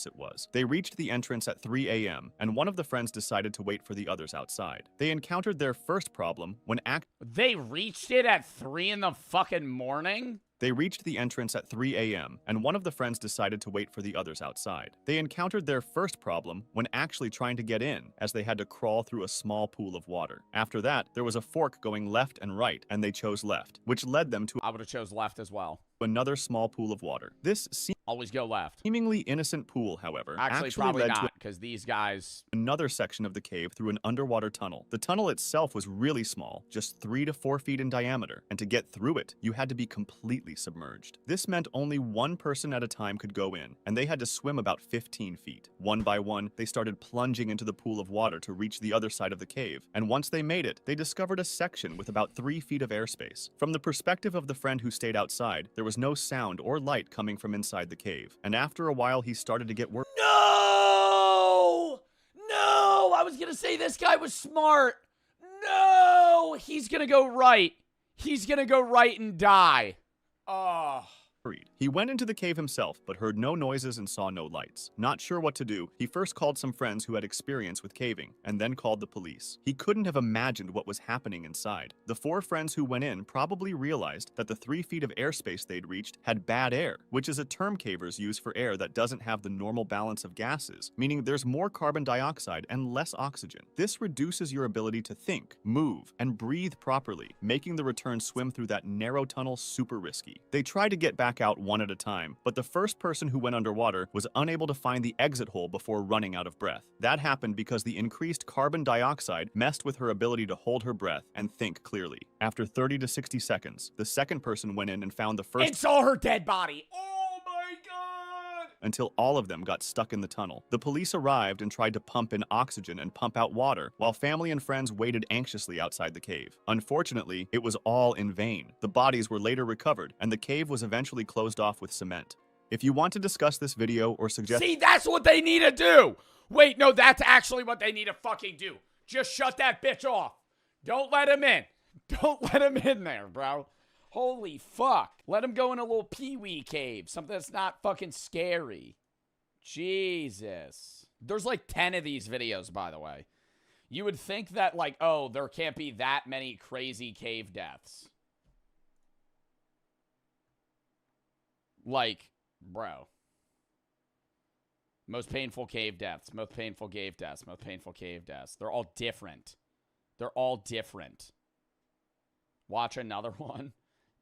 It was. They reached the entrance at 3 a.m., and one of the friends decided to wait for the others outside. They encountered their first problem when They reached it at 3 in the fucking morning? They reached the entrance at 3 a.m., and one of the friends decided to wait for the others outside. They encountered their first problem when actually trying to get in, as they had to crawl through a small pool of water. After that, there was a fork going left and right, and they chose left, which led them to I would have chose left as well. another small pool of water. This Always go left. seemingly innocent pool, however, Actually probably led to not, because these guys... another section of the cave through an underwater tunnel. The tunnel itself was really small, just 3 to 4 feet in diameter, and to get through it, you had to be completely submerged. This meant only one person at a time could go in, and they had to swim about 15 feet. One by one, they started plunging into the pool of water to reach the other side of the cave, and once they made it, they discovered a section with about 3 feet of airspace. From the perspective of the friend who stayed outside, there was no sound or light coming from inside the cave, and after a while he started to get worried. No! No! I was gonna say this guy was smart. No! He's gonna go right. He's gonna go right and die. Oh. He went into the cave himself, but heard no noises and saw no lights. Not sure what to do, he first called some friends who had experience with caving, and then called the police. He couldn't have imagined what was happening inside. The 4 friends who went in probably realized that the 3 feet of airspace they'd reached had bad air, which is a term cavers use for air that doesn't have the normal balance of gases, meaning there's more carbon dioxide and less oxygen. This reduces your ability to think, move, and breathe properly, making the return swim through that narrow tunnel super risky. They tried to get back out one at a time, but the first person who went underwater was unable to find the exit hole before running out of breath. That happened because the increased carbon dioxide messed with her ability to hold her breath and think clearly. After 30 to 60 seconds, the second person went in and found the first And saw her dead body. Oh my god! until all of them got stuck in the tunnel. The police arrived and tried to pump in oxygen and pump out water, while family and friends waited anxiously outside the cave. Unfortunately, it was all in vain. The bodies were later recovered, and the cave was eventually closed off with cement. If you want to discuss this video or suggest— See, that's what they need to do. Wait, no, that's actually what they need to fucking do. Just shut that bitch off. Don't let him in. Don't let him in there, bro. Holy fuck. Let him go in a little pee-wee cave. Something that's not fucking scary. Jesus. There's like 10 of these videos, by the way. You would think that, like, oh, there can't be that many crazy cave deaths. Like, bro. Most painful cave deaths. Most painful cave deaths. Most painful cave deaths. They're all different. They're all different. Watch another one.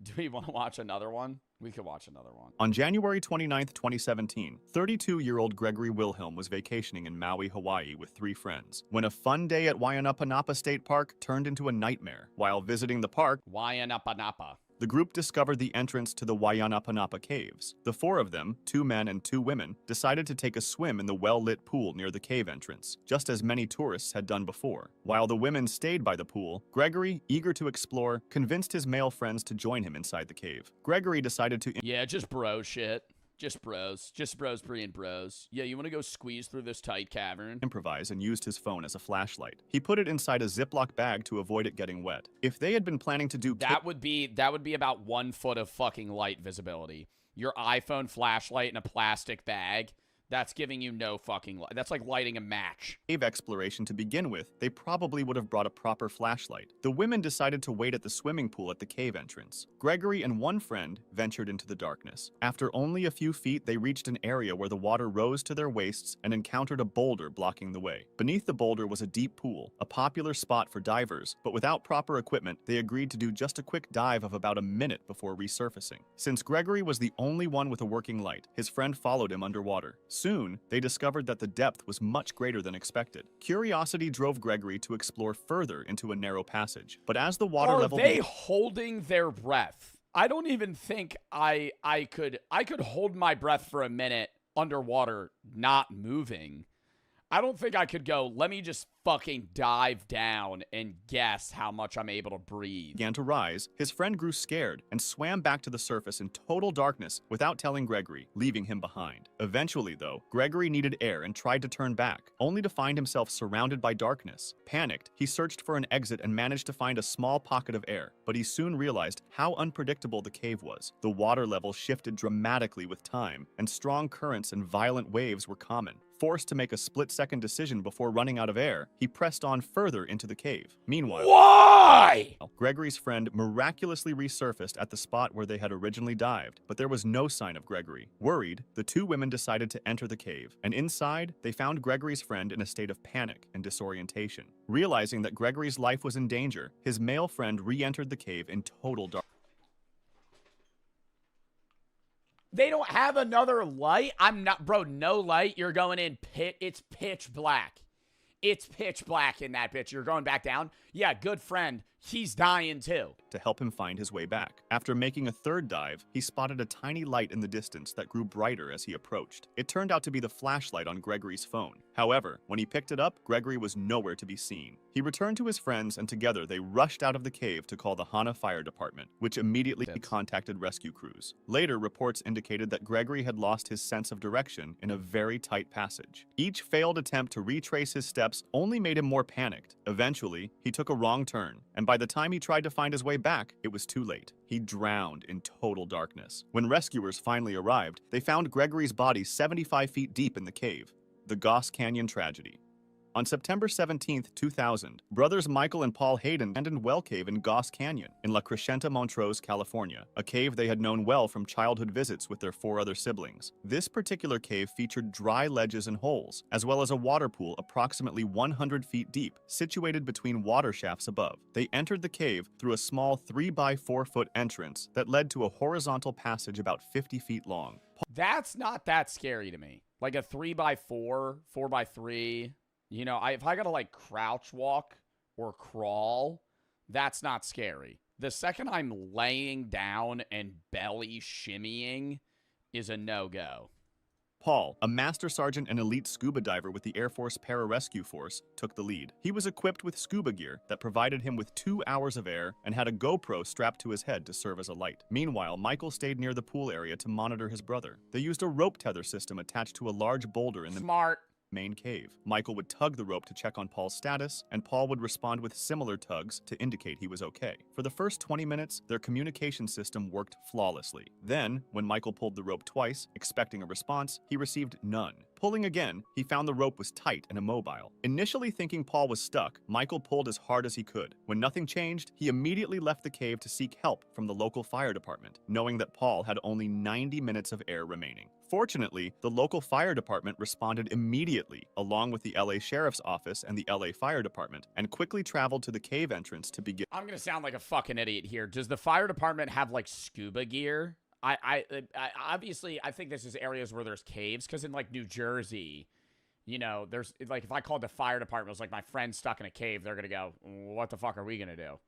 Do we want to watch another one? We could watch another one. On January 29, 2017, 32-year-old Gregory Wilhelm was vacationing in Maui, Hawaii with 3 friends when a fun day at Waianapanapa State Park turned into a nightmare. While visiting the park, Waianapanapa. The group discovered the entrance to the Waianapanapa caves. The 4 of them, 2 men and 2 women, decided to take a swim in the well-lit pool near the cave entrance, just as many tourists had done before. While the women stayed by the pool, Gregory, eager to explore, convinced his male friends to join him inside the cave. Gregory decided to... Yeah, just bro shit. Just bros being bros. Yeah, you want to go squeeze through this tight cavern? Improvise and used his phone as a flashlight. He put it inside a Ziploc bag to avoid it getting wet. If they had been planning to do... That would be about 1 foot of fucking light visibility. Your iPhone flashlight in a plastic bag. That's giving you no fucking light. That's like lighting a match. Cave exploration to begin with, they probably would have brought a proper flashlight. The women decided to wait at the swimming pool at the cave entrance. Gregory and 1 friend ventured into the darkness. After only a few feet, they reached an area where the water rose to their waists and encountered a boulder blocking the way. Beneath the boulder was a deep pool, a popular spot for divers, but without proper equipment, they agreed to do just a quick dive of about a minute before resurfacing. Since Gregory was the only one with a working light, his friend followed him underwater. Soon, they discovered that the depth was much greater than expected. Curiosity drove Gregory to explore further into a narrow passage, but as the water level... Are they holding their breath? I don't even think I could hold my breath for a minute underwater, not moving. I don't think I could go, let me just fucking dive down and guess how much I'm able to breathe. Began to rise, his friend grew scared and swam back to the surface in total darkness without telling Gregory, leaving him behind. Eventually, though, Gregory needed air and tried to turn back, only to find himself surrounded by darkness. Panicked, he searched for an exit and managed to find a small pocket of air, but he soon realized how unpredictable the cave was. The water level shifted dramatically with time, and strong currents and violent waves were common. Forced to make a split-second decision before running out of air, he pressed on further into the cave. Meanwhile, why? Gregory's friend miraculously resurfaced at the spot where they had originally dived, but there was no sign of Gregory. Worried, the 2 women decided to enter the cave, and inside, they found Gregory's friend in a state of panic and disorientation. Realizing that Gregory's life was in danger, his male friend re-entered the cave in total darkness. They don't have another light? I'm not, bro, no light. You're going in it's pitch black. It's pitch black in that bitch. You're going back down? Yeah, good friend. He's dying too. To help him find his way back. After making a 3rd dive, he spotted a tiny light in the distance that grew brighter as he approached. It turned out to be the flashlight on Gregory's phone. However, when he picked it up, Gregory was nowhere to be seen. He returned to his friends, and together they rushed out of the cave to call the Hana Fire Department, which immediately contacted rescue crews. Later, reports indicated that Gregory had lost his sense of direction in a very tight passage. Each failed attempt to retrace his steps only made him more panicked. Eventually, he took a wrong turn, and by the time he tried to find his way back, it was too late. He drowned in total darkness. When rescuers finally arrived, they found Gregory's body 75 feet deep in the cave. The Goss Canyon tragedy. On September 17, 2000, brothers Michael and Paul Hayden abandoned well cave in Goss Canyon in La Crescenta, Montrose, California, a cave they had known well from childhood visits with their 4 other siblings. This particular cave featured dry ledges and holes, as well as a water pool approximately 100 feet deep, situated between water shafts above. They entered the cave through a small 3-by-4-foot entrance that led to a horizontal passage about 50 feet long. That's not that scary to me. Like a 3-by-4, 4-by-3... You know, if I gotta, like, crouch walk or crawl, that's not scary. The second I'm laying down and belly shimmying is a no-go. Paul, a master sergeant and elite scuba diver with the Air Force Pararescue Force, took the lead. He was equipped with scuba gear that provided him with 2 hours of air and had a GoPro strapped to his head to serve as a light. Meanwhile, Michael stayed near the pool area to monitor his brother. They used a rope tether system attached to a large boulder in the main cave. Michael would tug the rope to check on Paul's status, and Paul would respond with similar tugs to indicate he was okay. For the first 20 minutes, their communication system worked flawlessly. Then, when Michael pulled the rope twice, expecting a response, he received none. Pulling again, he found the rope was tight and immobile. Initially thinking Paul was stuck, Michael pulled as hard as he could. When nothing changed, he immediately left the cave to seek help from the local fire department, knowing that Paul had only 90 minutes of air remaining. Fortunately, the local fire department responded immediately, along with the LA Sheriff's Office and the LA Fire Department, and quickly traveled to the cave entrance to begin. I'm gonna sound like a fucking idiot here. Does the fire department have like scuba gear? I obviously I think this is areas where there's caves, because in like New Jersey, you know, there's like if I called the fire department, it was like my friend's stuck in a cave, they're gonna go, what the fuck are we gonna do?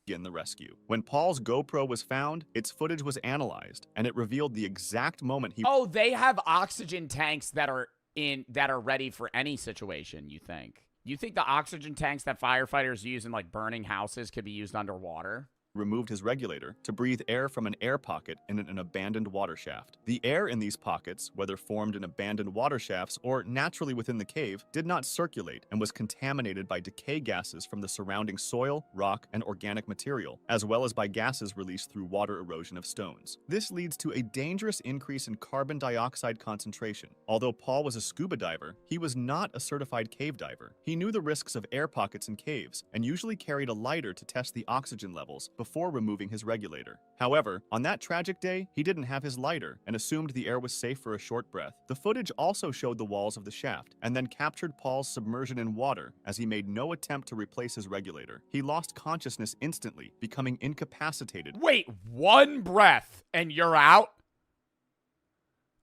In the rescue. When Paul's GoPro was found, its footage was analyzed, and it revealed the exact moment he— Oh, they have oxygen tanks that are ready for any situation, you think? You think the oxygen tanks that firefighters use in like burning houses could be used underwater? removed his regulator to breathe air from an air pocket in an abandoned water shaft. The air in these pockets, whether formed in abandoned water shafts or naturally within the cave, did not circulate and was contaminated by decay gases from the surrounding soil, rock, and organic material, as well as by gases released through water erosion of stones. This leads to a dangerous increase in carbon dioxide concentration. Although Paul was a scuba diver, he was not a certified cave diver. He knew the risks of air pockets in caves and usually carried a lighter to test the oxygen levels before removing his regulator. However, on that tragic day, he didn't have his lighter and assumed the air was safe for a short breath. The footage also showed the walls of the shaft and then captured Paul's submersion in water as he made no attempt to replace his regulator. He lost consciousness instantly, becoming incapacitated. Wait, one breath and you're out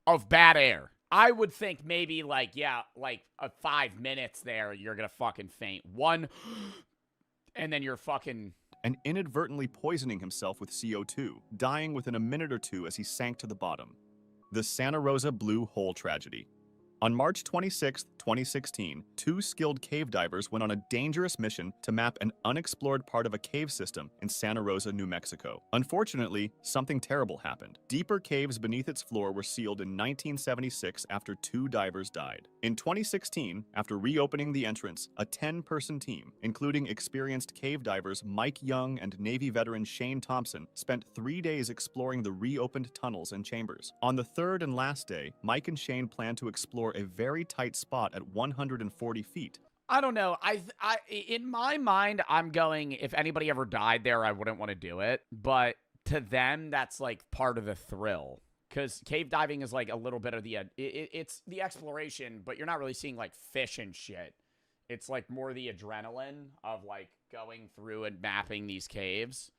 of bad air. I would think maybe like, yeah, like 5 minutes there, you're gonna fucking faint. One, and then you're fucking... And inadvertently poisoning himself with CO2, dying within a minute or two as he sank to the bottom. The Santa Rosa Blue Hole Tragedy. On March 26, 2016, 2 skilled cave divers went on a dangerous mission to map an unexplored part of a cave system in Santa Rosa, New Mexico. Unfortunately, something terrible happened. Deeper caves beneath its floor were sealed in 1976 after 2 divers died. In 2016, after reopening the entrance, a 10-person team, including experienced cave divers Mike Young and Navy veteran Shane Thompson, spent 3 days exploring the reopened tunnels and chambers. On the third and last day, Mike and Shane planned to explore a very tight spot at 140 feet. I don't know. In my mind, I'm going, if anybody ever died there, I wouldn't want to do it. But to them, that's like part of the thrill. Because cave diving is like a little bit of the, it's the exploration, but you're not really seeing like fish and shit. It's like more the adrenaline of like going through and mapping these caves.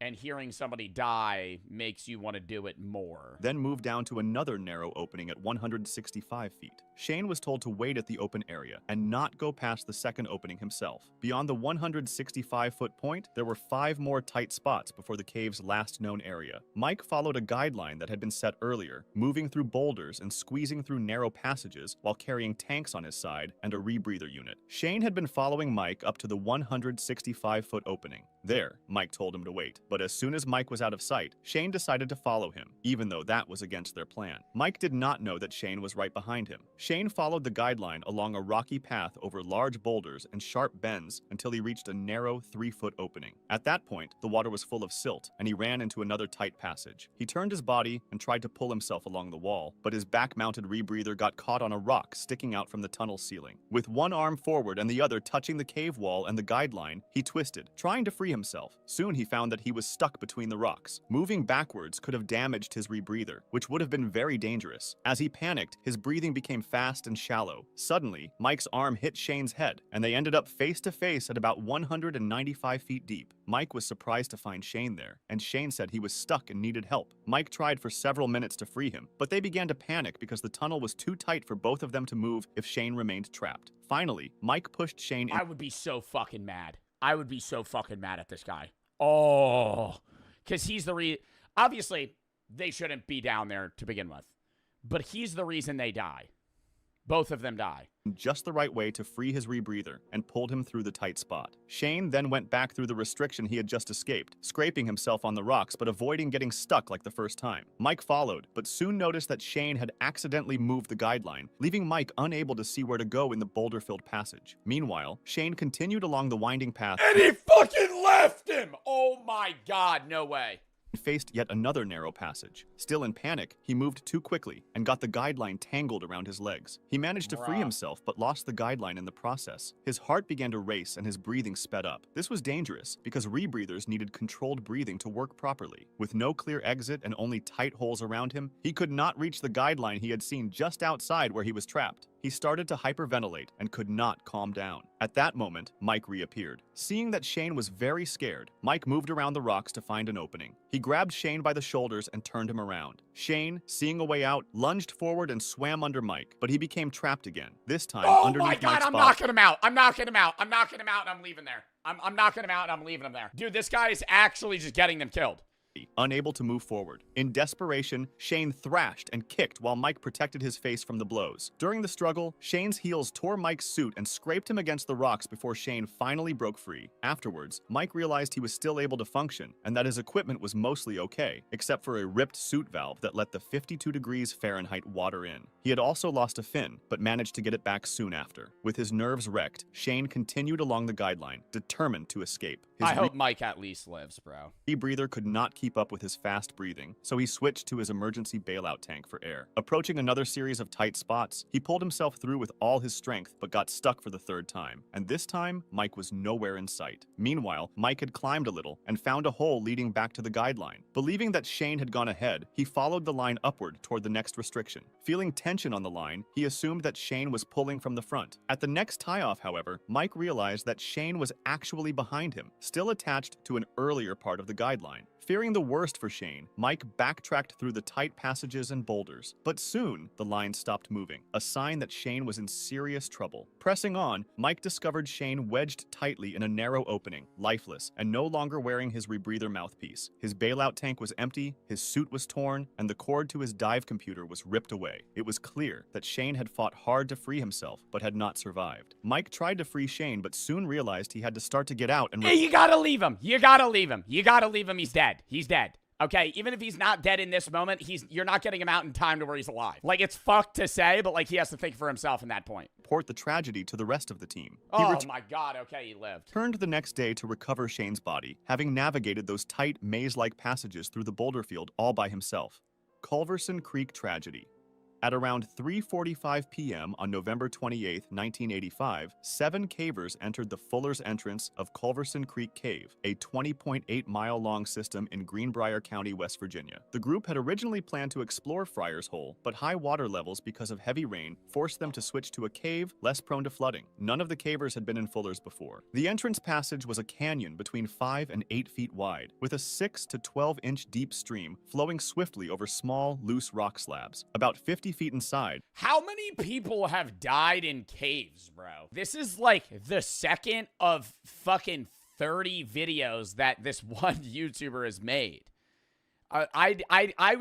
And hearing somebody die makes you want to do it more. Then moved down to another narrow opening at 165 feet. Shane was told to wait at the open area and not go past the second opening himself. Beyond the 165-foot point, there were 5 more tight spots before the cave's last known area. Mike followed a guideline that had been set earlier, moving through boulders and squeezing through narrow passages while carrying tanks on his side and a rebreather unit. Shane had been following Mike up to the 165-foot opening. There, Mike told him to wait. But as soon as Mike was out of sight, Shane decided to follow him, even though that was against their plan. Mike did not know that Shane was right behind him. Shane followed the guideline along a rocky path over large boulders and sharp bends until he reached a narrow 3-foot opening. At that point, the water was full of silt, and he ran into another tight passage. He turned his body and tried to pull himself along the wall, but his back-mounted rebreather got caught on a rock sticking out from the tunnel ceiling. With one arm forward and the other touching the cave wall and the guideline, he twisted, trying to free himself. Soon he found that he was stuck between the rocks. Moving backwards could have damaged his rebreather, which would have been very dangerous. As he panicked, his breathing became fast and shallow. Suddenly, Mike's arm hit Shane's head, and they ended up face to face at about 195 feet deep. Mike was surprised to find Shane there, and Shane said he was stuck and needed help. Mike tried for several minutes to free him, but they began to panic because the tunnel was too tight for both of them to move if Shane remained trapped. Finally, Mike pushed Shane in. I would be so fucking mad. I would be so fucking mad at this guy. Oh, because he's the obviously, they shouldn't be down there to begin with, but he's the reason they die. Both of them die. Just the right way to free his rebreather and pulled him through the tight spot. Shane then went back through the restriction he had just escaped, scraping himself on the rocks but avoiding getting stuck like the first time. Mike followed, but soon noticed that Shane had accidentally moved the guideline, leaving Mike unable to see where to go in the boulder-filled passage. Meanwhile, Shane continued along the winding path. And he fucking left him! Oh my god, no way. faced yet another narrow passage. Still in panic, he moved too quickly and got the guideline tangled around his legs. He managed to free himself but lost the guideline in the process. His heart began to race and his breathing sped up. This was dangerous because rebreathers needed controlled breathing to work properly. With no clear exit and only tight holes around him, he could not reach the guideline he had seen just outside where he was trapped. He started to hyperventilate and could not calm down. At that moment, Mike reappeared. Seeing that Shane was very scared, Mike moved around the rocks to find an opening. He grabbed Shane by the shoulders and turned him around. Shane, seeing a way out, lunged forward and swam under Mike, but he became trapped again. This time, underneath my God, Mike's I'm body. knocking him out. I'm knocking him out. I'm knocking him out and I'm leaving there. I'm knocking him out and I'm leaving him there. Dude, this guy is actually just getting them killed. Unable to move forward. In desperation, Shane thrashed and kicked while Mike protected his face from the blows. During the struggle, Shane's heels tore Mike's suit and scraped him against the rocks before Shane finally broke free. Afterwards, Mike realized he was still able to function and that his equipment was mostly okay, except for a ripped suit valve that let the 52 degrees Fahrenheit water in. He had also lost a fin, but managed to get it back soon after. With his nerves wrecked, Shane continued along the guideline, determined to escape. I hope Mike at least lives, bro. Rebreather could not keep up with his fast breathing, so he switched to his emergency bailout tank for air. Approaching another series of tight spots, he pulled himself through with all his strength, but got stuck for the third time. And this time, Mike was nowhere in sight. Meanwhile, Mike had climbed a little and found a hole leading back to the guideline. Believing that Shane had gone ahead, he followed the line upward toward the next restriction. Feeling tension on the line, he assumed that Shane was pulling from the front. At the next tie-off, however, Mike realized that Shane was actually behind him, still attached to an earlier part of the guideline. Fearing the worst for Shane, Mike backtracked through the tight passages and boulders. But soon, the line stopped moving, a sign that Shane was in serious trouble. Pressing on, Mike discovered Shane wedged tightly in a narrow opening, lifeless, and no longer wearing his rebreather mouthpiece. His bailout tank was empty, his suit was torn, and the cord to his dive computer was ripped away. It was clear that Shane had fought hard to free himself, but had not survived. Mike tried to free Shane, but soon realized he had to start to get out and— Hey, you gotta leave him. You gotta leave him. You gotta leave him. He's dead. He's dead. Okay, even if he's not dead in this moment, you're not getting him out in time to where he's alive. Like, it's fucked to say, but like he has to think for himself in that point. Report the tragedy to the rest of the team. Oh my God, okay, he lived. Turned the next day to recover Shane's body, having navigated those tight maze-like passages through the boulder field all by himself. Culverson Creek tragedy. At around 3:45 p.m. on November 28, 1985, 7 cavers entered the Fuller's entrance of Culverson Creek Cave, a 20.8-mile-long system in Greenbrier County, West Virginia. The group had originally planned to explore Friar's Hole, but high water levels because of heavy rain forced them to switch to a cave less prone to flooding. None of the cavers had been in Fuller's before. The entrance passage was a canyon between 5 and 8 feet wide, with a 6 to 12-inch deep stream flowing swiftly over small, loose rock slabs. About 50 feet inside. How many people have died in caves, bro? This is like the second of fucking 30 videos that this one YouTuber has made. I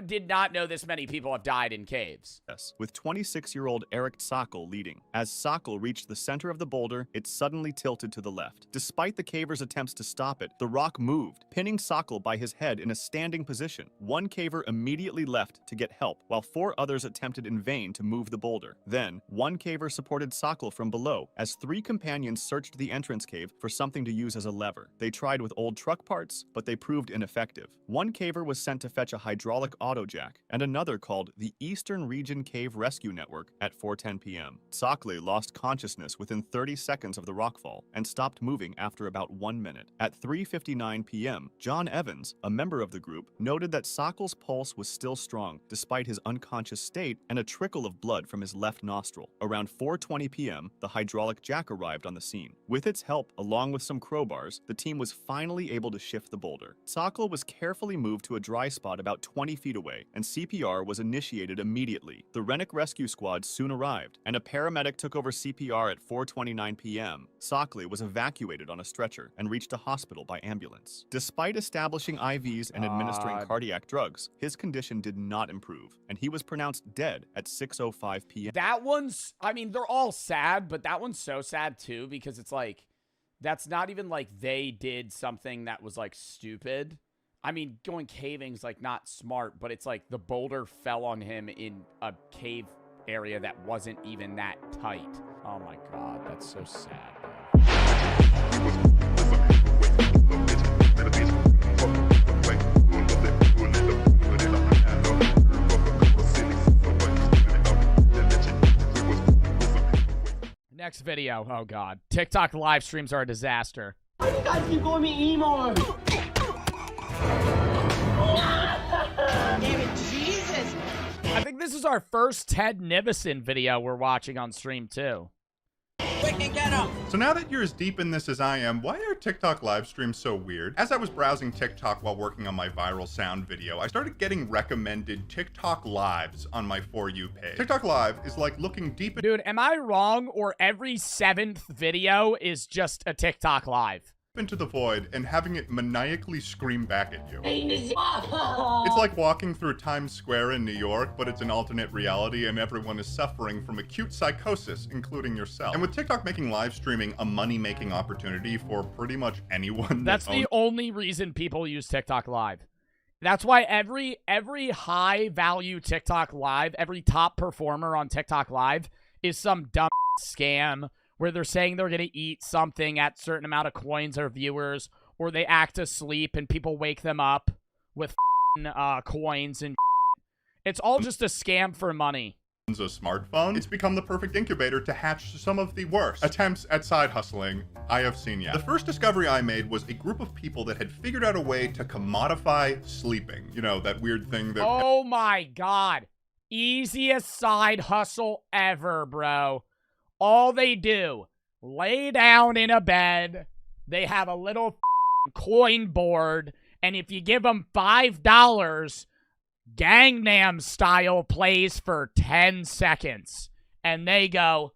did not know this many people have died in caves. Yes, with 26-year-old Eric Sokol leading. As Sokol reached the center of the boulder, it suddenly tilted to the left. Despite the cavers' attempts to stop it, the rock moved, pinning Sokol by his head in a standing position. One caver immediately left to get help, while 4 others attempted in vain to move the boulder. Then, one caver supported Sokol from below, as 3 companions searched the entrance cave for something to use as a lever. They tried with old truck parts, but they proved ineffective. One caver was sent to fetch a hydraulic auto jack, and another called the Eastern Region Cave Rescue Network at 4:10 p.m. Sokol lost consciousness within 30 seconds of the rockfall and stopped moving after about 1 minute. At 3:59 p.m., John Evans, a member of the group, noted that Sokol's pulse was still strong despite his unconscious state and a trickle of blood from his left nostril. Around 4:20 p.m., the hydraulic jack arrived on the scene. With its help, along with some crowbars, the team was finally able to shift the boulder. Sokol was carefully moved to a dry spot about 20 feet away, and CPR was initiated immediately. The Rennick Rescue Squad soon arrived, and a paramedic took over CPR at 4:29 p.m. Sokol was evacuated on a stretcher and reached a hospital by ambulance. Despite establishing IVs and administering cardiac drugs, his condition did not improve, and he was pronounced dead at 6:05 p.m. That one's, I mean, they're all sad, but that one's so sad too, because it's like, that's not even like they did something that was like stupid. I mean, going caving's like not smart, but it's like the boulder fell on him in a cave area that wasn't even that tight. Oh my God, that's so sad, bro. Next video. Oh, God. TikTok live streams are a disaster. Why do you guys keep calling me emo? Damn it, Jesus! I think this is our first Ted Nivison video we're watching on stream, too. Quick and get him! So now that you're as deep in this as I am, why are TikTok live streams so weird? As I was browsing TikTok while working on my viral sound video, I started getting recommended TikTok lives on my For You page. TikTok live is like looking deep in— Dude, am I wrong, or every 7th video is just a TikTok live? into the void and having it maniacally scream back at you. It's like walking through Times Square in New York, but it's an alternate reality and everyone is suffering from acute psychosis, including yourself. And with TikTok making live streaming a money-making opportunity for pretty much anyone That's the only reason people use TikTok live. That's why every high-value TikTok live, every top performer on TikTok live is some dumb scam where they're saying they're going to eat something at a certain amount of coins or viewers, or they act asleep and people wake them up with coins and it's all just a scam for money. A smartphone, it's become the perfect incubator to hatch some of the worst attempts at side hustling I have seen yet. The first discovery I made was a group of people that had figured out a way to commodify sleeping. You know, that weird thing that— Oh my God. Easiest side hustle ever, bro. All they do, lay down in a bed, they have a little coin board, and if you give them $5, Gangnam Style plays for 10 seconds. And they go,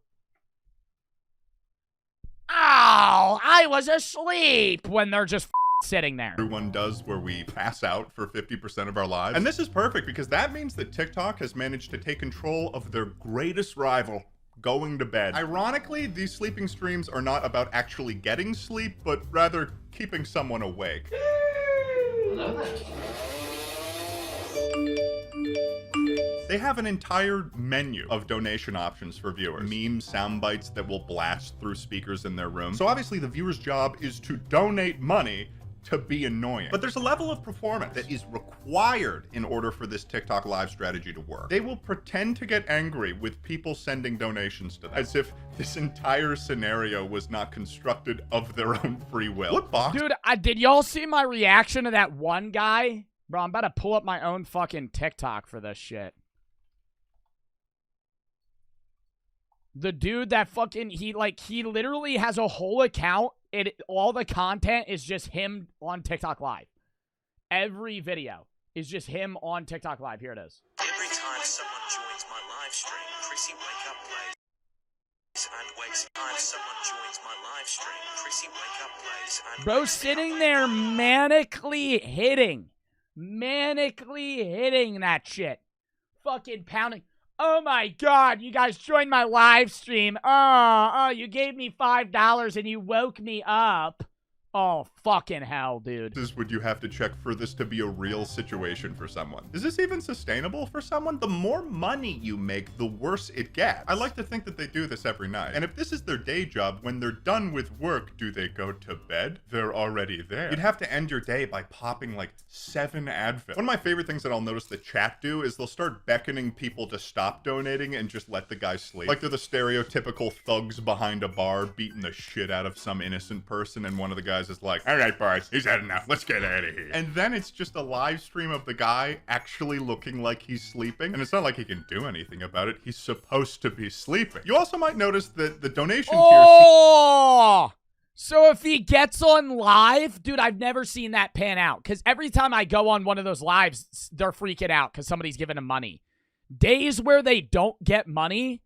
"Oh, I was asleep," when they're just sitting there. Everyone does, where we pass out for 50% of our lives. And this is perfect because that means that TikTok has managed to take control of their greatest rival, going to bed. Ironically, these sleeping streams are not about actually getting sleep, but rather keeping someone awake. Hello there. They have an entire menu of donation options for viewers. Meme sound bites that will blast through speakers in their room. So obviously the viewer's job is to donate money to be annoying. But there's a level of performance that is required in order for this TikTok live strategy to work. They will pretend to get angry with people sending donations to them, as if this entire scenario was not constructed of their own free will. What box? Dude, did y'all see my reaction to that one guy? Bro, I'm about to pull up my own fucking TikTok for this shit. The dude that fucking, he literally has a whole account. All the content is just him on TikTok Live. Every video is just him on TikTok Live. Here it is. Every time someone joins my live stream, Chrissy Wake Up plays and wakes. Time someone joins my live stream, Chrissy Wake Up plays and Bro sitting there manically hitting that shit. Fucking pounding. Oh my God, you guys joined my live stream. Oh, you gave me $5 and you woke me up. Oh, fucking hell, dude. Would you have to check for this to be a real situation for someone? Is this even sustainable for someone? The more money you make, the worse it gets. I like to think that they do this every night. And if this is their day job, when they're done with work, do they go to bed? They're already there. You'd have to end your day by popping like 7 Advil. One of my favorite things that I'll notice the chat do is they'll start beckoning people to stop donating and just let the guy sleep. Like they're the stereotypical thugs behind a bar beating the shit out of some innocent person, and one of the guys is like, "All right, boys, he's had enough. Let's get out of here." And then it's just a live stream of the guy actually looking like he's sleeping. And it's not like he can do anything about it. He's supposed to be sleeping. You also might notice that the donation tier... So if he gets on live, dude, I've never seen that pan out. Because every time I go on one of those lives, they're freaking out because somebody's giving them money. Days where they don't get money,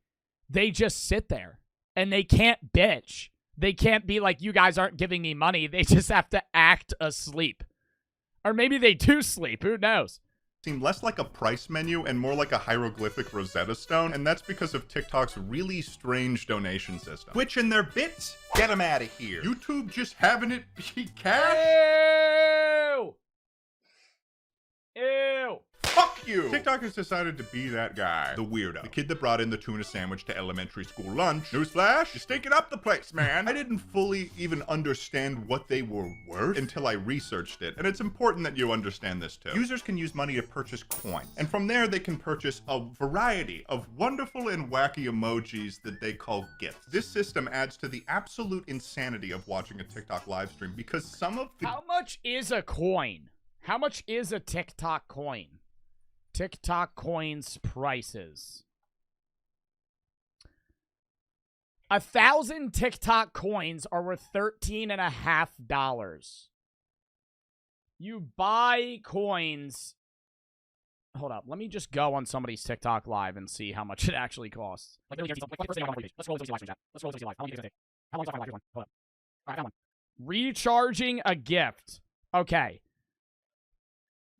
they just sit there. And they can't bitch. They can't be like, "You guys aren't giving me money." They just have to act asleep. Or maybe they do sleep. Who knows? Seem less like a price menu and more like a hieroglyphic Rosetta Stone, and that's because of TikTok's really strange donation system. Twitch and their bits? Get them out of here. YouTube just having it be cash? Ew! Ew! Fuck you. TikTok has decided to be that guy, the weirdo, the kid that brought in the tuna sandwich to elementary school lunch. Newsflash, you're stinking up the place, man. I didn't fully even understand what they were worth until I researched it, and it's important that you understand this too. Users can use money to purchase coins, and from there they can purchase a variety of wonderful and wacky emojis that they call gifts. This system adds to the absolute insanity of watching a TikTok live stream because some of the— How much is a coin? How much is a TikTok coin? TikTok coins prices. 1,000 TikTok coins are worth $13.50. You buy coins. Hold up. Let me just go on somebody's TikTok live and see how much it actually costs. Like, let's scroll to see live stream chat. Let's scroll to see live. How long do you think? How long is live? Here's one. Hold up. All right, got one. Recharging a gift. Okay.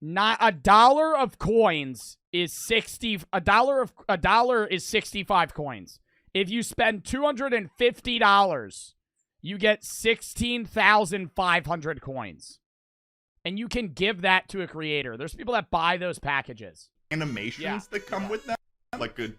Not $1 of coins is 60. A dollar is 65 coins. If you spend $250, you get 16,500 coins. And you can give that to a creator. There's people that buy those packages. Animations that come with that, like a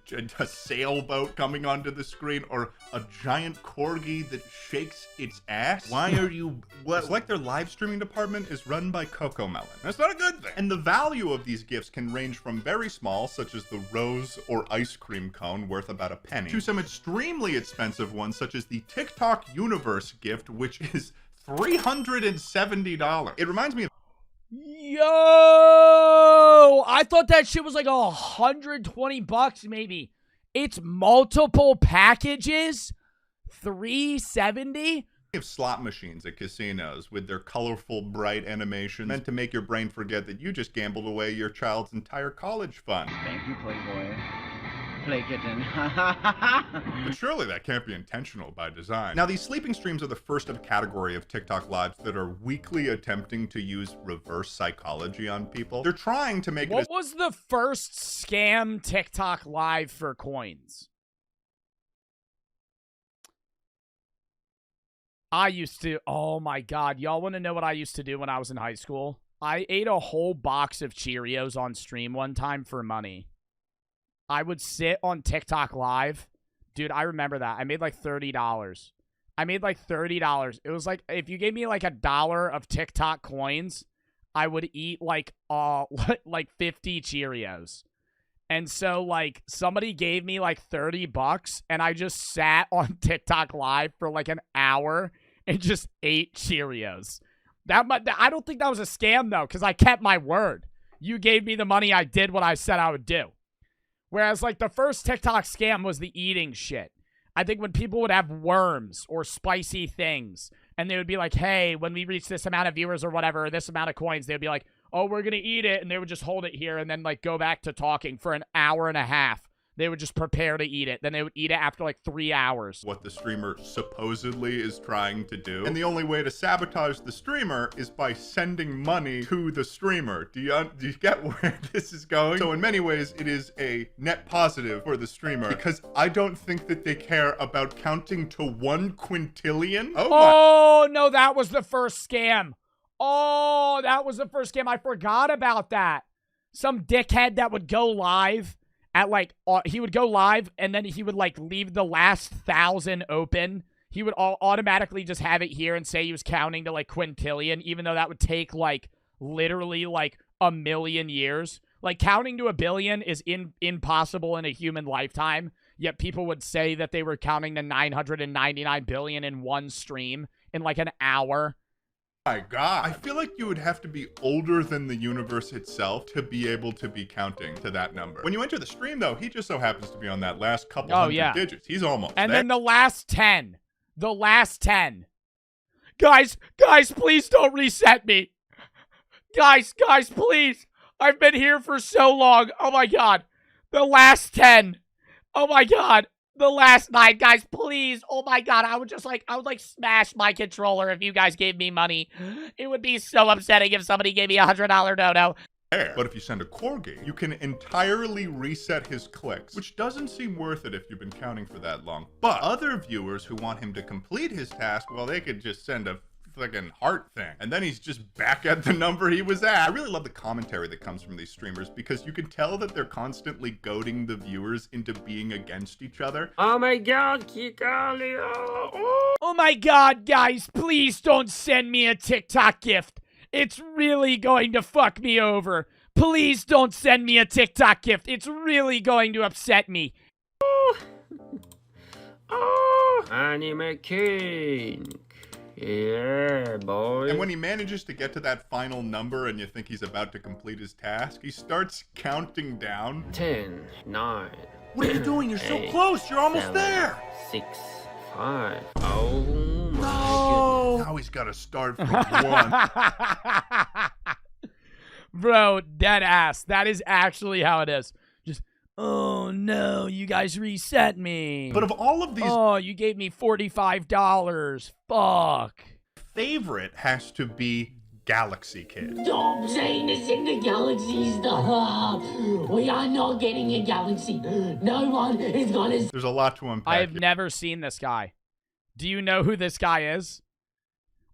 sailboat coming onto the screen or a giant corgi that shakes its ass. Why are you— It's like their live streaming department is run by Coco Melon. That's not a good thing. And the value of these gifts can range from very small, such as the rose or ice cream cone worth about a penny, to some extremely expensive ones, such as the TikTok Universe gift, which is $370. It reminds me of— Yo! I thought that shit was like $120 maybe. It's multiple packages? $370? of slot machines at casinos with their colorful, bright animations meant to make your brain forget that you just gambled away your child's entire college fund. Thank you, Playboy. Play kitten. But surely that can't be intentional by design. Now, these sleeping streams are the first of a category of TikTok lives that are weakly attempting to use reverse psychology on people. They're trying to make What was the first scam TikTok live for coins? I used to, oh my God. Y'all want to know what I used to do when I was in high school? I ate a whole box of Cheerios on stream one time for money. I would sit on TikTok live. Dude, I remember that. I made like $30. I made like $30. It was like, if you gave me like $1 of TikTok coins, I would eat like 50 Cheerios. And so like somebody gave me like $30 and I just sat on TikTok live for like an hour and just ate Cheerios. I don't think that was a scam though, because I kept my word. You gave me the money, I did what I said I would do. Whereas, like, the first TikTok scam was the eating shit. I think when people would have worms or spicy things, and they would be like, hey, when we reach this amount of viewers or whatever, or this amount of coins, they would be like, oh, we're going to eat it, and they would just hold it here and then, like, go back to talking for an hour and a half. They would just prepare to eat it. Then they would eat it after, like, 3 hours. What the streamer supposedly is trying to do. And the only way to sabotage the streamer is by sending money to the streamer. Do you get where this is going? So in many ways, it is a net positive for the streamer because I don't think that they care about counting to 1 quintillion. Oh, no, that was the first scam. Oh, that was the first scam. I forgot about that. Some dickhead that would go live at like, he would go live and then he would like leave the last 1,000 open. He would automatically just have it here and say he was counting to like quintillion, even though that would take like literally like 1,000,000 years. Like counting to 1 billion is impossible in a human lifetime. Yet people would say that they were counting to 999 billion in one stream in like an hour. My God, I feel like you would have to be older than the universe itself to be able to be counting to that number. When you enter the stream, though, he just so happens to be on that last couple hundred digits. He's almost And there. then the last 10. The last 10. Guys, please don't reset me. Guys, please. I've been here for so long. Oh, my God. The last 10. Oh, my God. The last 9, guys, please. Oh my God, I would smash my controller if you guys gave me money. It would be so upsetting if somebody gave me $100 dono. But if you send a corgi, you can entirely reset his clicks, which doesn't seem worth it if you've been counting for that long. But other viewers who want him to complete his task, well, they could just send a fucking heart thing. And then he's just back at the number he was at. I really love the commentary that comes from these streamers because you can tell that they're constantly goading the viewers into being against each other. Oh my god, Kikalia! Oh my god, guys, please don't send me a TikTok gift. It's really going to fuck me over. Please don't send me a TikTok gift. It's really going to upset me. Oh, Anime King. Yeah, boy. And when he manages to get to that final number and you think he's about to complete his task, he starts counting down. 10, 9. What are you doing? You're so 8, close. You're almost 7, there. 6, 5. Oh my No. Now he's got to start from 1. Bro, dead ass. That is actually how it is. Just, oh no, you guys reset me. But of all of these... Oh, you gave me $45. Fuck. Favorite has to be Galaxy Kid. Stop saying this in the galaxy's the hub. We are not getting a galaxy. No one is gonna... There's a lot to unpack. I have never seen this guy. Do you know who this guy is?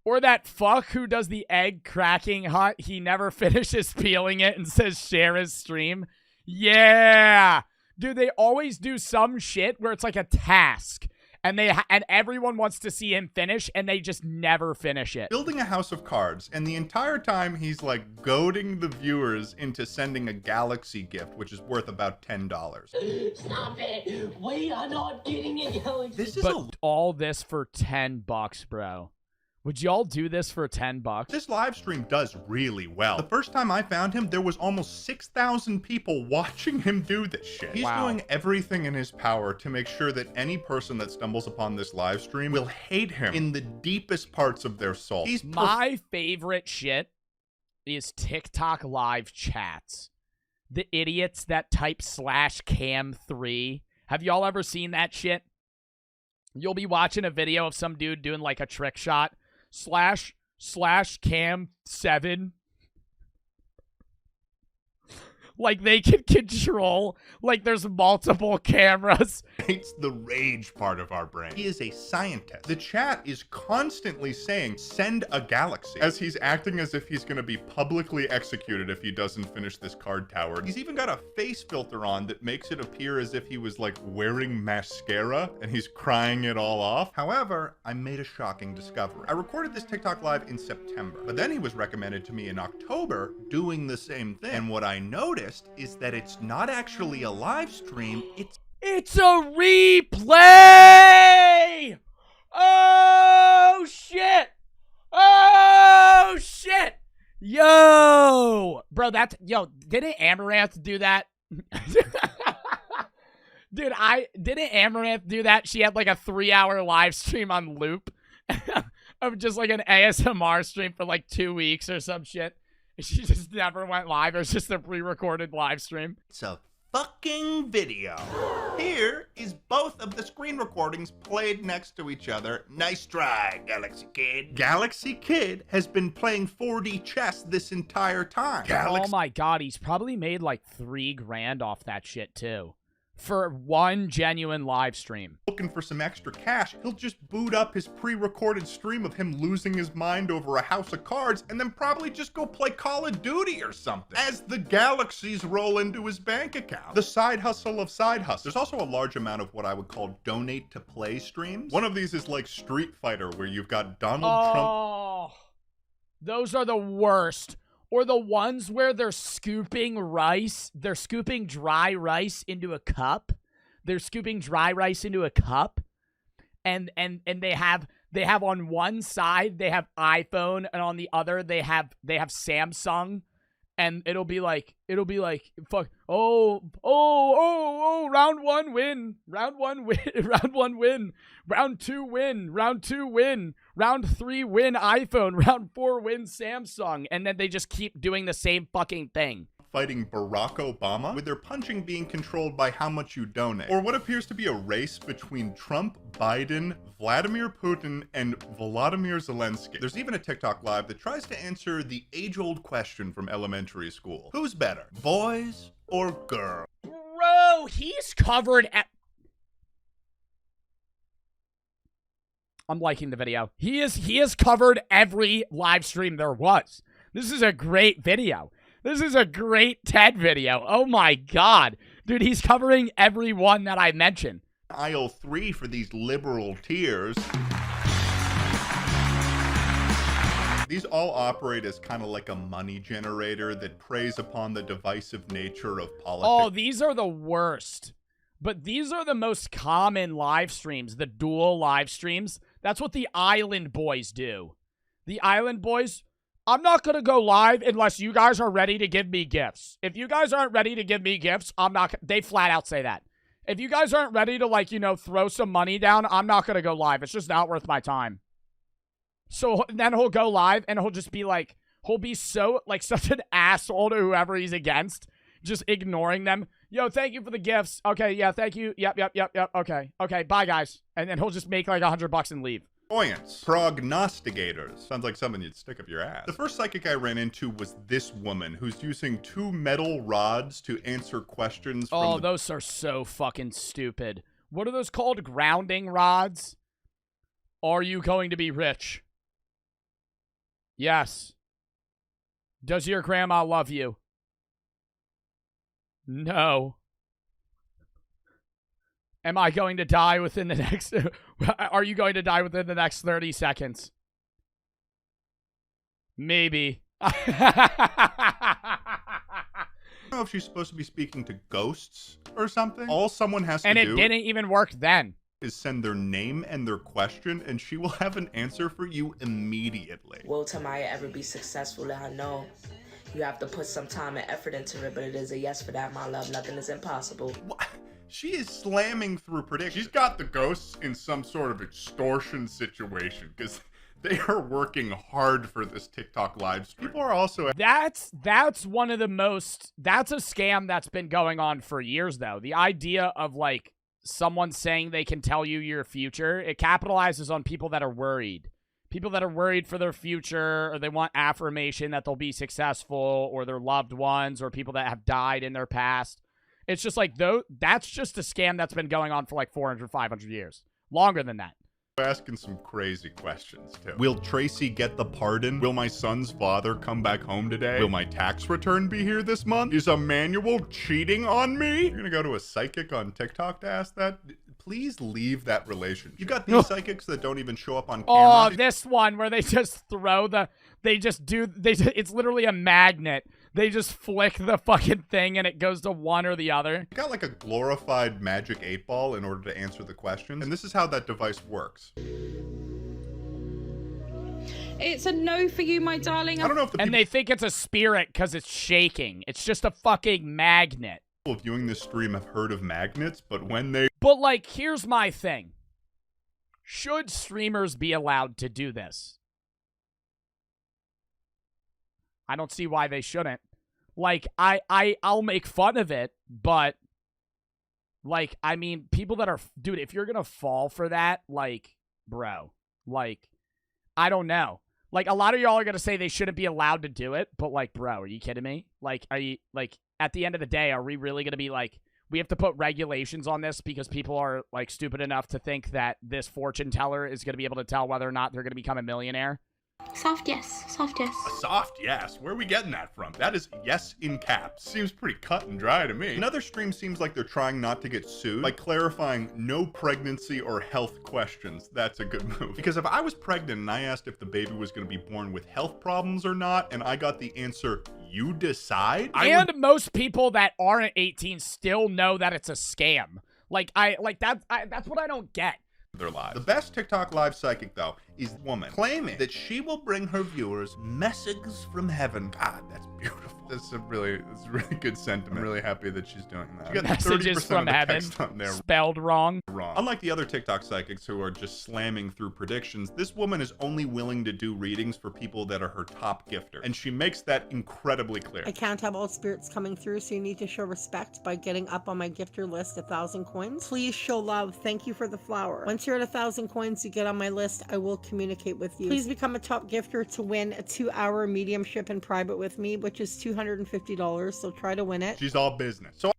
Or that fuck who does the egg cracking hunt. He never finishes peeling it and says share his stream. Yeah. Dude, they always do some shit where it's like a task. And and everyone wants to see him finish, and they just never finish it. Building a house of cards, and the entire time he's like goading the viewers into sending a Galaxy gift, which is worth about $10. Stop it. We are not getting a galaxy. This is all this for $10, bro. Would y'all do this for $10? This live stream does really well. The first time I found him, there was almost 6,000 people watching him do this shit. He's doing everything in his power to make sure that any person that stumbles upon this live stream will hate him in the deepest parts of their soul. My favorite shit is TikTok live chats. The idiots that type /cam3. Have y'all ever seen that shit? You'll be watching a video of some dude doing like a trick shot. /cam7. Like they can control, like there's multiple cameras. It's the rage part of our brain. He is a scientist. The chat is constantly saying, send a galaxy, as he's acting as if he's going to be publicly executed if he doesn't finish this card tower. He's even got a face filter on that makes it appear as if he was like wearing mascara and he's crying it all off. However, I made a shocking discovery. I recorded this TikTok live in September, but then he was recommended to me in October doing the same thing. And what I noticed is that it's not actually a live stream, It's a replay! Oh, shit! Oh, shit! Yo! Bro, didn't Amaranth do that? Dude, didn't Amaranth do that? She had like a 3-hour live stream on loop of just like an ASMR stream for like 2 weeks or some shit. She just never went live. It was just a pre-recorded live stream. It's a fucking video. Here is both of the screen recordings played next to each other. Nice try, Galaxy Kid. Galaxy Kid has been playing 4D chess this entire time. Oh my god, he's probably made like $3 grand off that shit too. For one genuine live stream. Looking for some extra cash, he'll just boot up his pre-recorded stream of him losing his mind over a house of cards and then probably just go play Call of Duty or something as the galaxies roll into his bank account. The side hustle of side hustles. There's also a large amount of what I would call donate to play streams. One of these is like Street Fighter, where you've got Donald Trump. Those are the worst. Or the ones where they're scooping rice. They're scooping dry rice into a cup. They're scooping dry rice into a cup. And they have on one side, they have iPhone, and on the other, they have Samsung. And it'll be like, fuck, round 1 win, round 1 win, round 1 win, round 2 win, round 2 win, round 3 win iPhone, round 4 win Samsung, and then they just keep doing the same fucking thing. Fighting Barack Obama, with their punching being controlled by how much you donate. Or what appears to be a race between Trump, Biden, Vladimir Putin, and Volodymyr Zelensky. There's even a TikTok live that tries to answer the age-old question from elementary school. Who's better, boys or girls? Bro, he's covered at... I'm liking the video. He has covered every live stream there was. This is a great video. This is a great TED video. Oh my God. Dude, he's covering every one that I mentioned. Aisle 3 for these liberal tears. These all operate as kind of like a money generator that preys upon the divisive nature of politics. Oh, these are the worst. But these are the most common live streams, the dual live streams. That's what the Island Boys do. The Island Boys, I'm not going to go live unless you guys are ready to give me gifts. If you guys aren't ready to give me gifts, I'm not. They flat out say that. If you guys aren't ready to, like, you know, throw some money down, I'm not going to go live. It's just not worth my time. So then he'll go live and he'll just be like, he'll be so, like, such an asshole to whoever he's against, just ignoring them. Yo, thank you for the gifts. Okay, yeah, thank you. Yep. Okay, bye, guys. And then he'll just make like $100 and leave. Clairvoyants, prognosticators. Sounds like something you'd stick up your ass. The first psychic I ran into was this woman who's using 2 metal rods to answer questions from Oh, those are so fucking stupid. What are those called? Grounding rods? Are you going to be rich? Yes. Does your grandma love you? No. Am I going to die within the next... Are you going to die within the next 30 seconds? Maybe. I don't know if she's supposed to be speaking to ghosts or something. All someone has to do... And it didn't even work then. ...is send their name and their question, and she will have an answer for you immediately. Will Tamaya ever be successful? Let her know. You have to put some time and effort into it, but it is a yes for that, my love. Nothing is impossible. What? She is slamming through predictions. She's got the ghosts in some sort of extortion situation, because they are working hard for this TikTok live stream. People are also... That's one of the most... That's a scam that's been going on for years, though. The idea of, like, someone saying they can tell you your future, it capitalizes on people that are worried. People that are worried for their future, or they want affirmation that they'll be successful, or their loved ones, or people that have died in their past. It's just like, that's just a scam that's been going on for like 400, 500 years. Longer than that. Asking some crazy questions, too. Will Tracy get the pardon? Will my son's father come back home today? Will my tax return be here this month? Is Emmanuel cheating on me? You're gonna go to a psychic on TikTok to ask that? Please leave that relationship. You got these psychics that don't even show up on camera. Oh, this one where they just throw the... It's literally a magnet. They just flick the fucking thing and it goes to one or the other. You got like a glorified magic 8-ball in order to answer the question. And this is how that device works. It's a no for you, my darling. I don't know if And they think it's a spirit because it's shaking. It's just a fucking magnet. People viewing this stream have heard of magnets, but when they... But, like, here's my thing. Should streamers be allowed to do this? I don't see why they shouldn't. Like, I'll make fun of it, but, like, I mean, people that are... Dude, if you're gonna fall for that, like, bro, like, I don't know. Like, a lot of y'all are gonna say they shouldn't be allowed to do it, but, like, bro, are you kidding me? Like, are you, like, at the end of the day, are we really gonna be, like, we have to put regulations on this because people are, like, stupid enough to think that this fortune teller is gonna be able to tell whether or not they're gonna become a millionaire? Soft yes. Soft yes. A soft yes? Where are we getting that from? That is yes in caps. Seems pretty cut and dry to me. Another stream seems like they're trying not to get sued by clarifying no pregnancy or health questions. That's a good move. Because if I was pregnant and I asked if the baby was going to be born with health problems or not, and I got the answer, you decide? And most people that aren't 18 still know that it's a scam. That's what I don't get. Their lives. The best TikTok live psychic, though, is the woman claiming that she will bring her viewers messages from heaven. God, that's beautiful. That's a really good sentiment. I'm really happy that she's doing that. She got Messages 30% from of the heaven, text on there spelled wrong. Unlike the other TikTok psychics who are just slamming through predictions, this woman is only willing to do readings for people that are her top gifter, and she makes that incredibly clear. I can't have all spirits coming through, so you need to show respect by getting up on my gifter list 1,000 coins. Please show love. Thank you for the flower. Once you're at 1,000 coins, you get on my list. I will communicate with you. Please become a top gifter to win a 2-hour mediumship in private with me, which is $250, so try to win it. She's all business. So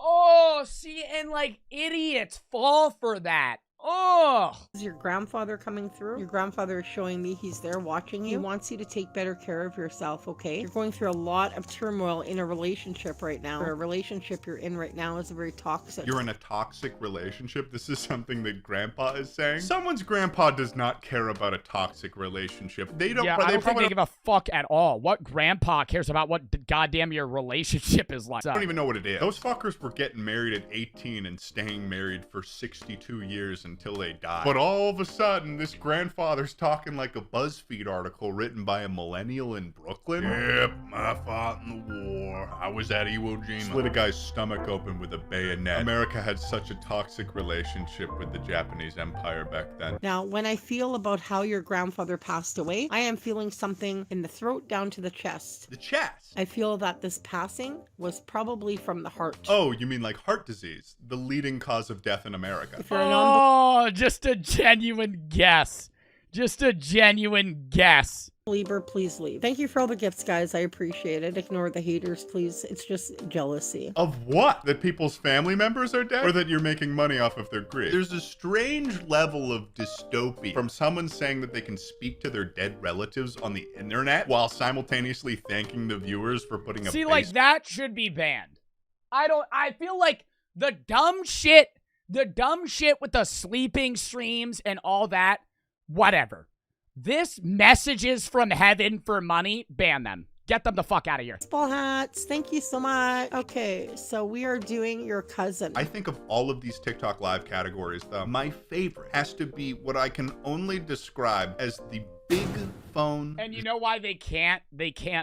Oh, see, and like idiots fall for that. Oh! Is your grandfather coming through? Your grandfather is showing me he's there watching you. He wants you to take better care of yourself, okay? You're going through a lot of turmoil in a relationship right now. Or a relationship you're in right now is very toxic. You're in a toxic relationship? This is something that grandpa is saying? Someone's grandpa does not care about a toxic relationship. They don't. Yeah, I don't think they give a fuck at all. What grandpa cares about what goddamn your relationship is like? I don't even know what it is. Those fuckers were getting married at 18 and staying married for 62 years until they died. But all of a sudden, this grandfather's talking like a BuzzFeed article written by a millennial in Brooklyn. Yep, I fought in the war. I was at Iwo Jima. Slit a guy's stomach open with a bayonet. America had such a toxic relationship with the Japanese Empire back then. Now, when I feel about how your grandfather passed away, I am feeling something in the throat down to the chest. The chest? I feel that this passing was probably from the heart. Oh, you mean like heart disease, the leading cause of death in America. If you're a Oh, just a genuine guess. Just a genuine guess. believer, please leave. Thank you for all the gifts, guys. I appreciate it. Ignore the haters, please. It's just jealousy. Of what? That people's family members are dead? Or that you're making money off of their grief? There's a strange level of dystopia from someone saying that they can speak to their dead relatives on the internet while simultaneously thanking the viewers for putting a See, like, that should be banned. I feel like the dumb shit with the sleeping streams and all that, whatever. This messages from heaven for money, ban them. Get them the fuck out of here. Baseball hats, thank you so much. Okay, so we are doing your cousin. I think of all of these TikTok live categories, though, my favorite has to be what I can only describe as the big phone. And you know why they can't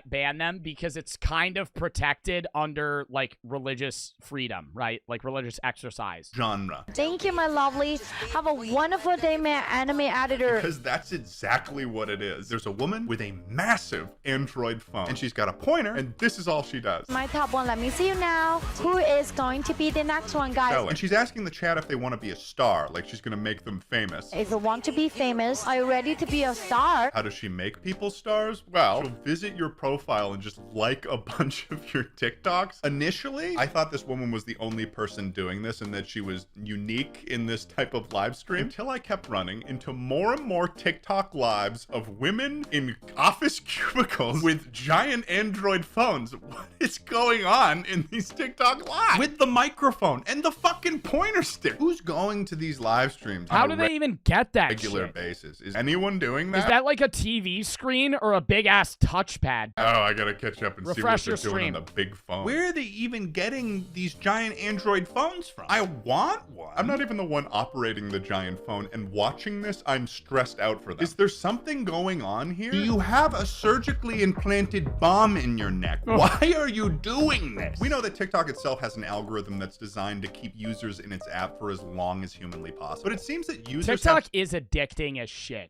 ban them? Because it's kind of protected under, like, religious freedom, right? Like, religious exercise. Genre. Thank you, my lovely. Have a wonderful day, my anime editor. Because that's exactly what it is. There's a woman with a massive Android phone, and she's got a pointer, and this is all she does. My top one, let me see you now. Who is going to be the next one, guys? And she's asking the chat if they want to be a star, like she's going to make them famous. If you want to be famous, are you ready to be a star? How does she make people stars? Well, she'll visit your profile and just like a bunch of your TikToks. Initially, I thought this woman was the only person doing this and that she was unique in this type of live stream until I kept running into more and more TikTok lives of women in office cubicles with giant Android phones. What is going on in these TikTok lives? With the microphone and the fucking pointer stick. Who's going to these live streams? How do they even get that regular shit? basis? Is anyone doing that? Is that like a TV screen or a big ass touchpad? Oh, I gotta catch up and Refresh see what they're doing on the big phone. Where are they even getting these giant Android phones from? I want one. I'm not even the one operating the giant phone, and watching this, I'm stressed out for them. Is there something going on here? Do you have a surgically implanted bomb in your neck? Why are you doing this? We know that TikTok itself has an algorithm that's designed to keep users in its app for as long as humanly possible. But it seems that users TikTok is addicting as shit.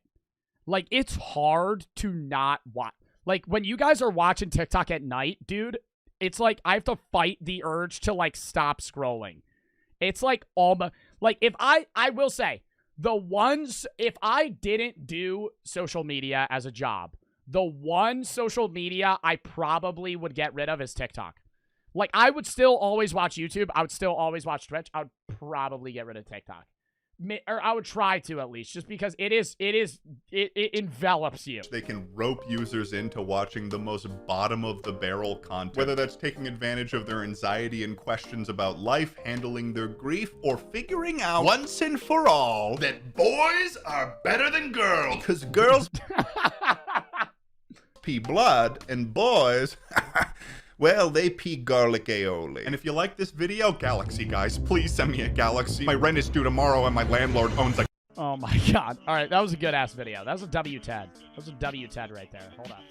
Like, it's hard to not watch. Like, when you guys are watching TikTok at night, dude, it's like I have to fight the urge to, like, stop scrolling. It's like almost, like, if I will say, if I didn't do social media as a job, the one social media I probably would get rid of is TikTok. Like, I would still always watch YouTube. I would still always watch Twitch. I would probably get rid of TikTok. Or I would try to, at least, just because it envelops you. They can rope users into watching the most bottom of the barrel content, whether that's taking advantage of their anxiety and questions about life, handling their grief, or figuring out once and for all that boys are better than girls. Because girls pee blood and boys well, they pee garlic aioli. And if you like this video, Galaxy guys, please send me a Galaxy. My rent is due tomorrow and my landlord owns a... Oh my god. All right, that was a good ass video. That was a W10. That was a W10 right there. Hold up.